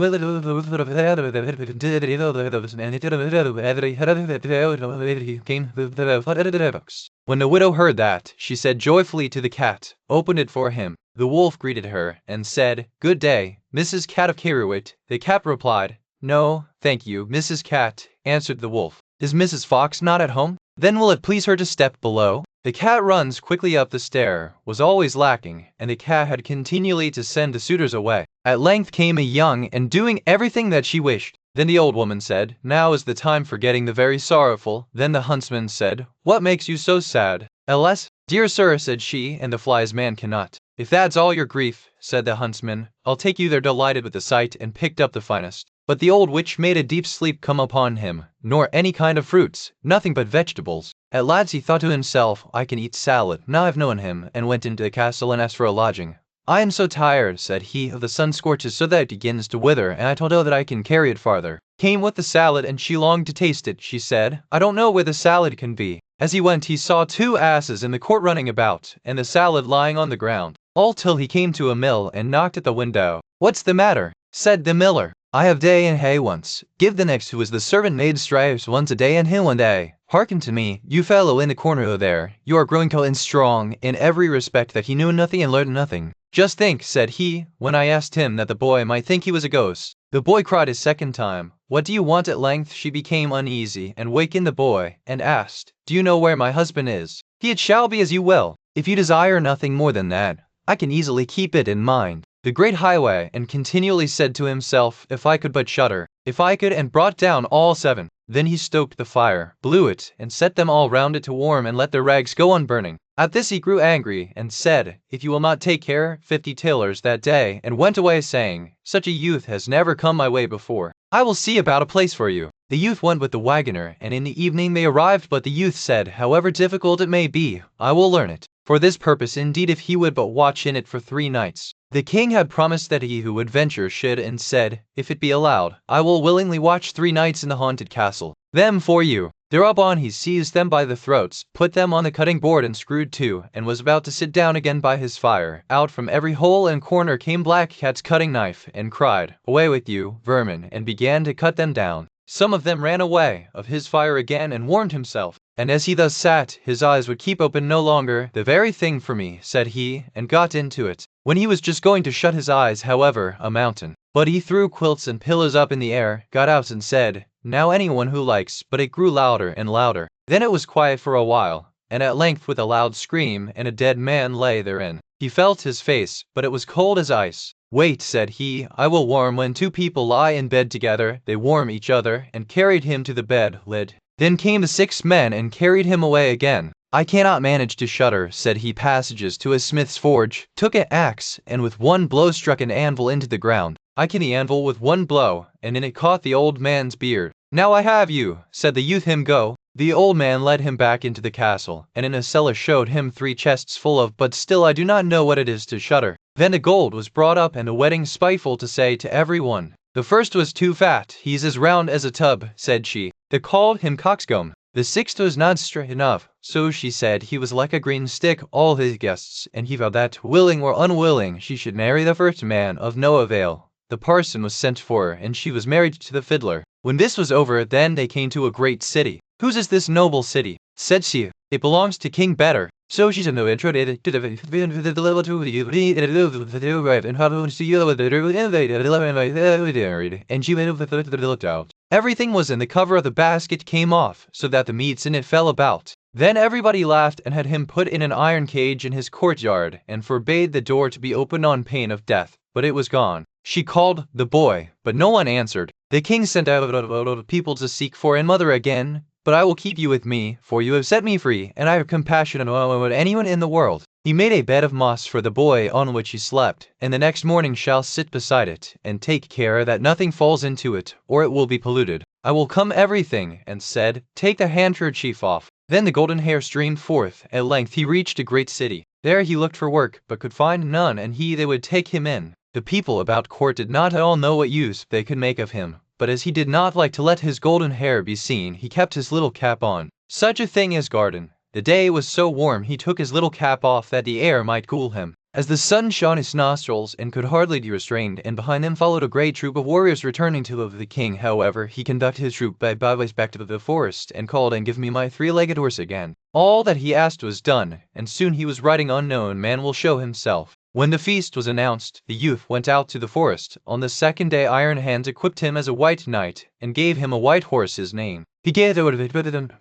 when the widow heard that, she said joyfully to the cat, opened it for him. The wolf greeted her, and said, Good day, Mrs. Cat of Kiruit. The cat replied, No, thank you, Mrs. Cat, answered the wolf. Is Mrs. Fox not at home? Then will it please her to step below? The cat runs quickly up the stair, was always lacking, and the cat had continually to send the suitors away. At length came a young, and doing everything that she wished. Then the old woman said, Now is the time for getting the very sorrowful. Then the huntsman said, What makes you so sad? Alas, dear sir, said she, and the fly's man cannot. If that's all your grief, said the huntsman, I'll take you there delighted with the sight, and picked up the finest. But the old witch made a deep sleep come upon him, nor any kind of fruits, nothing but vegetables. At last he thought to himself, I can eat salad, now I've known him, and went into the castle and asked for a lodging. I am so tired, said he, of the sun scorches so that it begins to wither, and I told her that I can carry it farther. Came with the salad, and she longed to taste it. She said, I don't know where the salad can be. As he went, he saw 2 asses in the court running about, and the salad lying on the ground. All till he came to a mill, and knocked at the window. What's the matter? Said the miller. I have day and hay once. Give the next who is the servant maid stripes once a day and hay one day. Hearken to me, you fellow in the corner there. You are growing tall and strong in every respect that he knew nothing and learned nothing. Just think, said he, when I asked him that the boy might think he was a ghost. The boy cried a second time. What do you want? At length she became uneasy, and wakened the boy, and asked, Do you know where my husband is? It shall be as you will. If you desire nothing more than that, I can easily keep it in mind. The great highway, and continually said to himself, If I could but shudder, if I could, and brought down all 7. Then he stoked the fire, blew it, and set them all round it to warm, and let their rags go on burning. At this he grew angry, and said, If you will not take care, 50 tailors that day, and went away saying, Such a youth has never come my way before. I will see about a place for you. The youth went with the wagoner, and in the evening they arrived, but the youth said, However difficult it may be, I will learn it. For this purpose indeed if he would but watch in it for 3 nights. The king had promised that he who would venture should, and said, If it be allowed, I will willingly watch 3 nights in the haunted castle. Them for you. Thereupon he seized them by the throats, put them on the cutting board and screwed to, and was about to sit down again by his fire. Out from every hole and corner came Black Cat's cutting knife, and cried, Away with you, vermin, and began to cut them down. Some of them ran away of his fire again and warmed himself. And as he thus sat, his eyes would keep open no longer. The very thing for me, said he, and got into it. When he was just going to shut his eyes, however, a mountain. But he threw quilts and pillows up in the air, got out and said, Now anyone who likes, but it grew louder and louder. Then it was quiet for a while, and at length with a loud scream, and a dead man lay therein. He felt his face, but it was cold as ice. Wait, said he, I will warm. When 2 people lie in bed together, they warm each other, and carried him to the bed lid. Then came the 6 men and carried him away again. I cannot manage to shudder, said he. Passages to a smith's forge, took an axe, and with one blow struck an anvil into the ground. I can the anvil with one blow, and in it caught the old man's beard. Now I have you, said the youth. Him go. The old man led him back into the castle, and in a cellar showed him 3 chests full of, but still I do not know what it is to shudder. Then the gold was brought up, and a wedding spiteful to say to every one. The first was too fat, he's as round as a tub, said she. They called him coxcomb. The 6th was not straight enough, so she said he was like a green stick. All his guests, and he vowed that, willing or unwilling, she should marry the first man, of no avail. The parson was sent for, and she was married to the fiddler. When this was over, then they came to a great city. Whose is this noble city? Said she. It belongs to King Better. So she said no intro to and she looked out. Everything was in the cover of the basket came off, so that the meats in it fell about. Then everybody laughed and had him put in an iron cage in his courtyard, and forbade the door to be opened on pain of death. But it was gone. She called the boy, but no one answered. The king sent out people to seek for his mother again. But I will keep you with me, for you have set me free, and I have compassion on anyone in the world. He made a bed of moss for the boy on which he slept, and the next morning shall sit beside it, and take care that nothing falls into it, or it will be polluted. I will come everything, and said, take the handkerchief off. Then the golden hair streamed forth. At length he reached a great city. There he looked for work, but could find none, and they would take him in. The people about court did not all know what use they could make of him, but as he did not like to let his golden hair be seen, he kept his little cap on. Such a thing as garden. The day was so warm he took his little cap off that the air might cool him. As the sun shone his nostrils and could hardly be restrained, and behind him followed a great troop of warriors returning to the king. However, he conducted his troop by byways back to the forest, and called, and give me my three-legged horse again. All that he asked was done, and soon he was riding unknown man will show himself. When the feast was announced, the youth went out to the forest. On the second day Iron Hands equipped him as a white knight, and gave him a white horse his name. He gave it and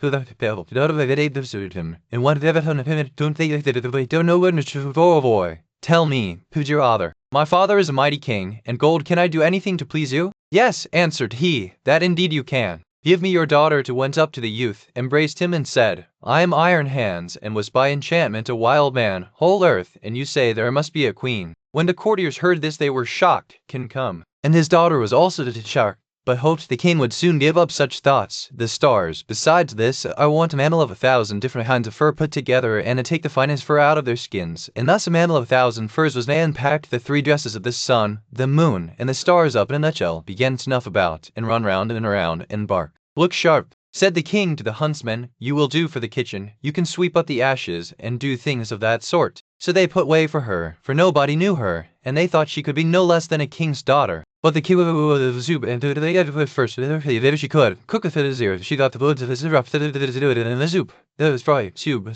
boy. Tell me, who's your father? My father is a mighty king, and gold. Can I do anything to please you? Yes, answered he, that indeed you can. Give me your daughter. To went up to the youth, embraced him and said, I am Iron Hands, and was by enchantment a wild man, whole earth, and you say there must be a queen. When the courtiers heard this they were shocked, can come. And his daughter was also shocked, but hoped the king would soon give up such thoughts. The stars. Besides this, I want a mantle of 1,000 different kinds of fur put together, and to take the finest fur out of their skins. And thus a mantle of 1,000 furs was made, and packed the 3 dresses of the sun, the moon, and the stars up in a nutshell, began to snuff about, and run round and around, and bark. Look sharp, said the king to the huntsman, you will do for the kitchen. You can sweep up the ashes, and do things of that sort. So they put way for her, for nobody knew her, and they thought she could be no less than a king's daughter. But the king of soup, and they had first, if she could, cook with it as ear. She got the blood of the syrup, to do it in the soup. That was fry, soup,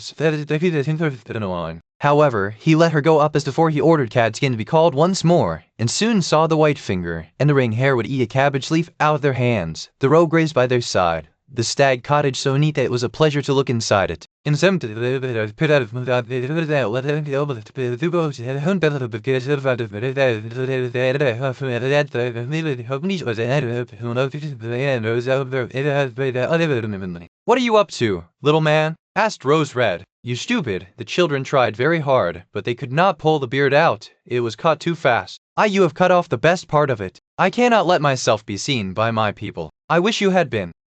wine. However, he let her go up as before. He ordered Cadskin to be called once more, and soon saw the white finger, and the ring hair would eat a cabbage leaf out of their hands. The roe grazed by their side. The stag cottage so neat that it was a pleasure to look inside it. In some What are you up to, little man? Asked Rose Red. You stupid. The children tried very hard, but they could not pull the beard out. It was cut too fast. You have cut off the best part of it. I cannot let myself be seen by my people. I wish you had been.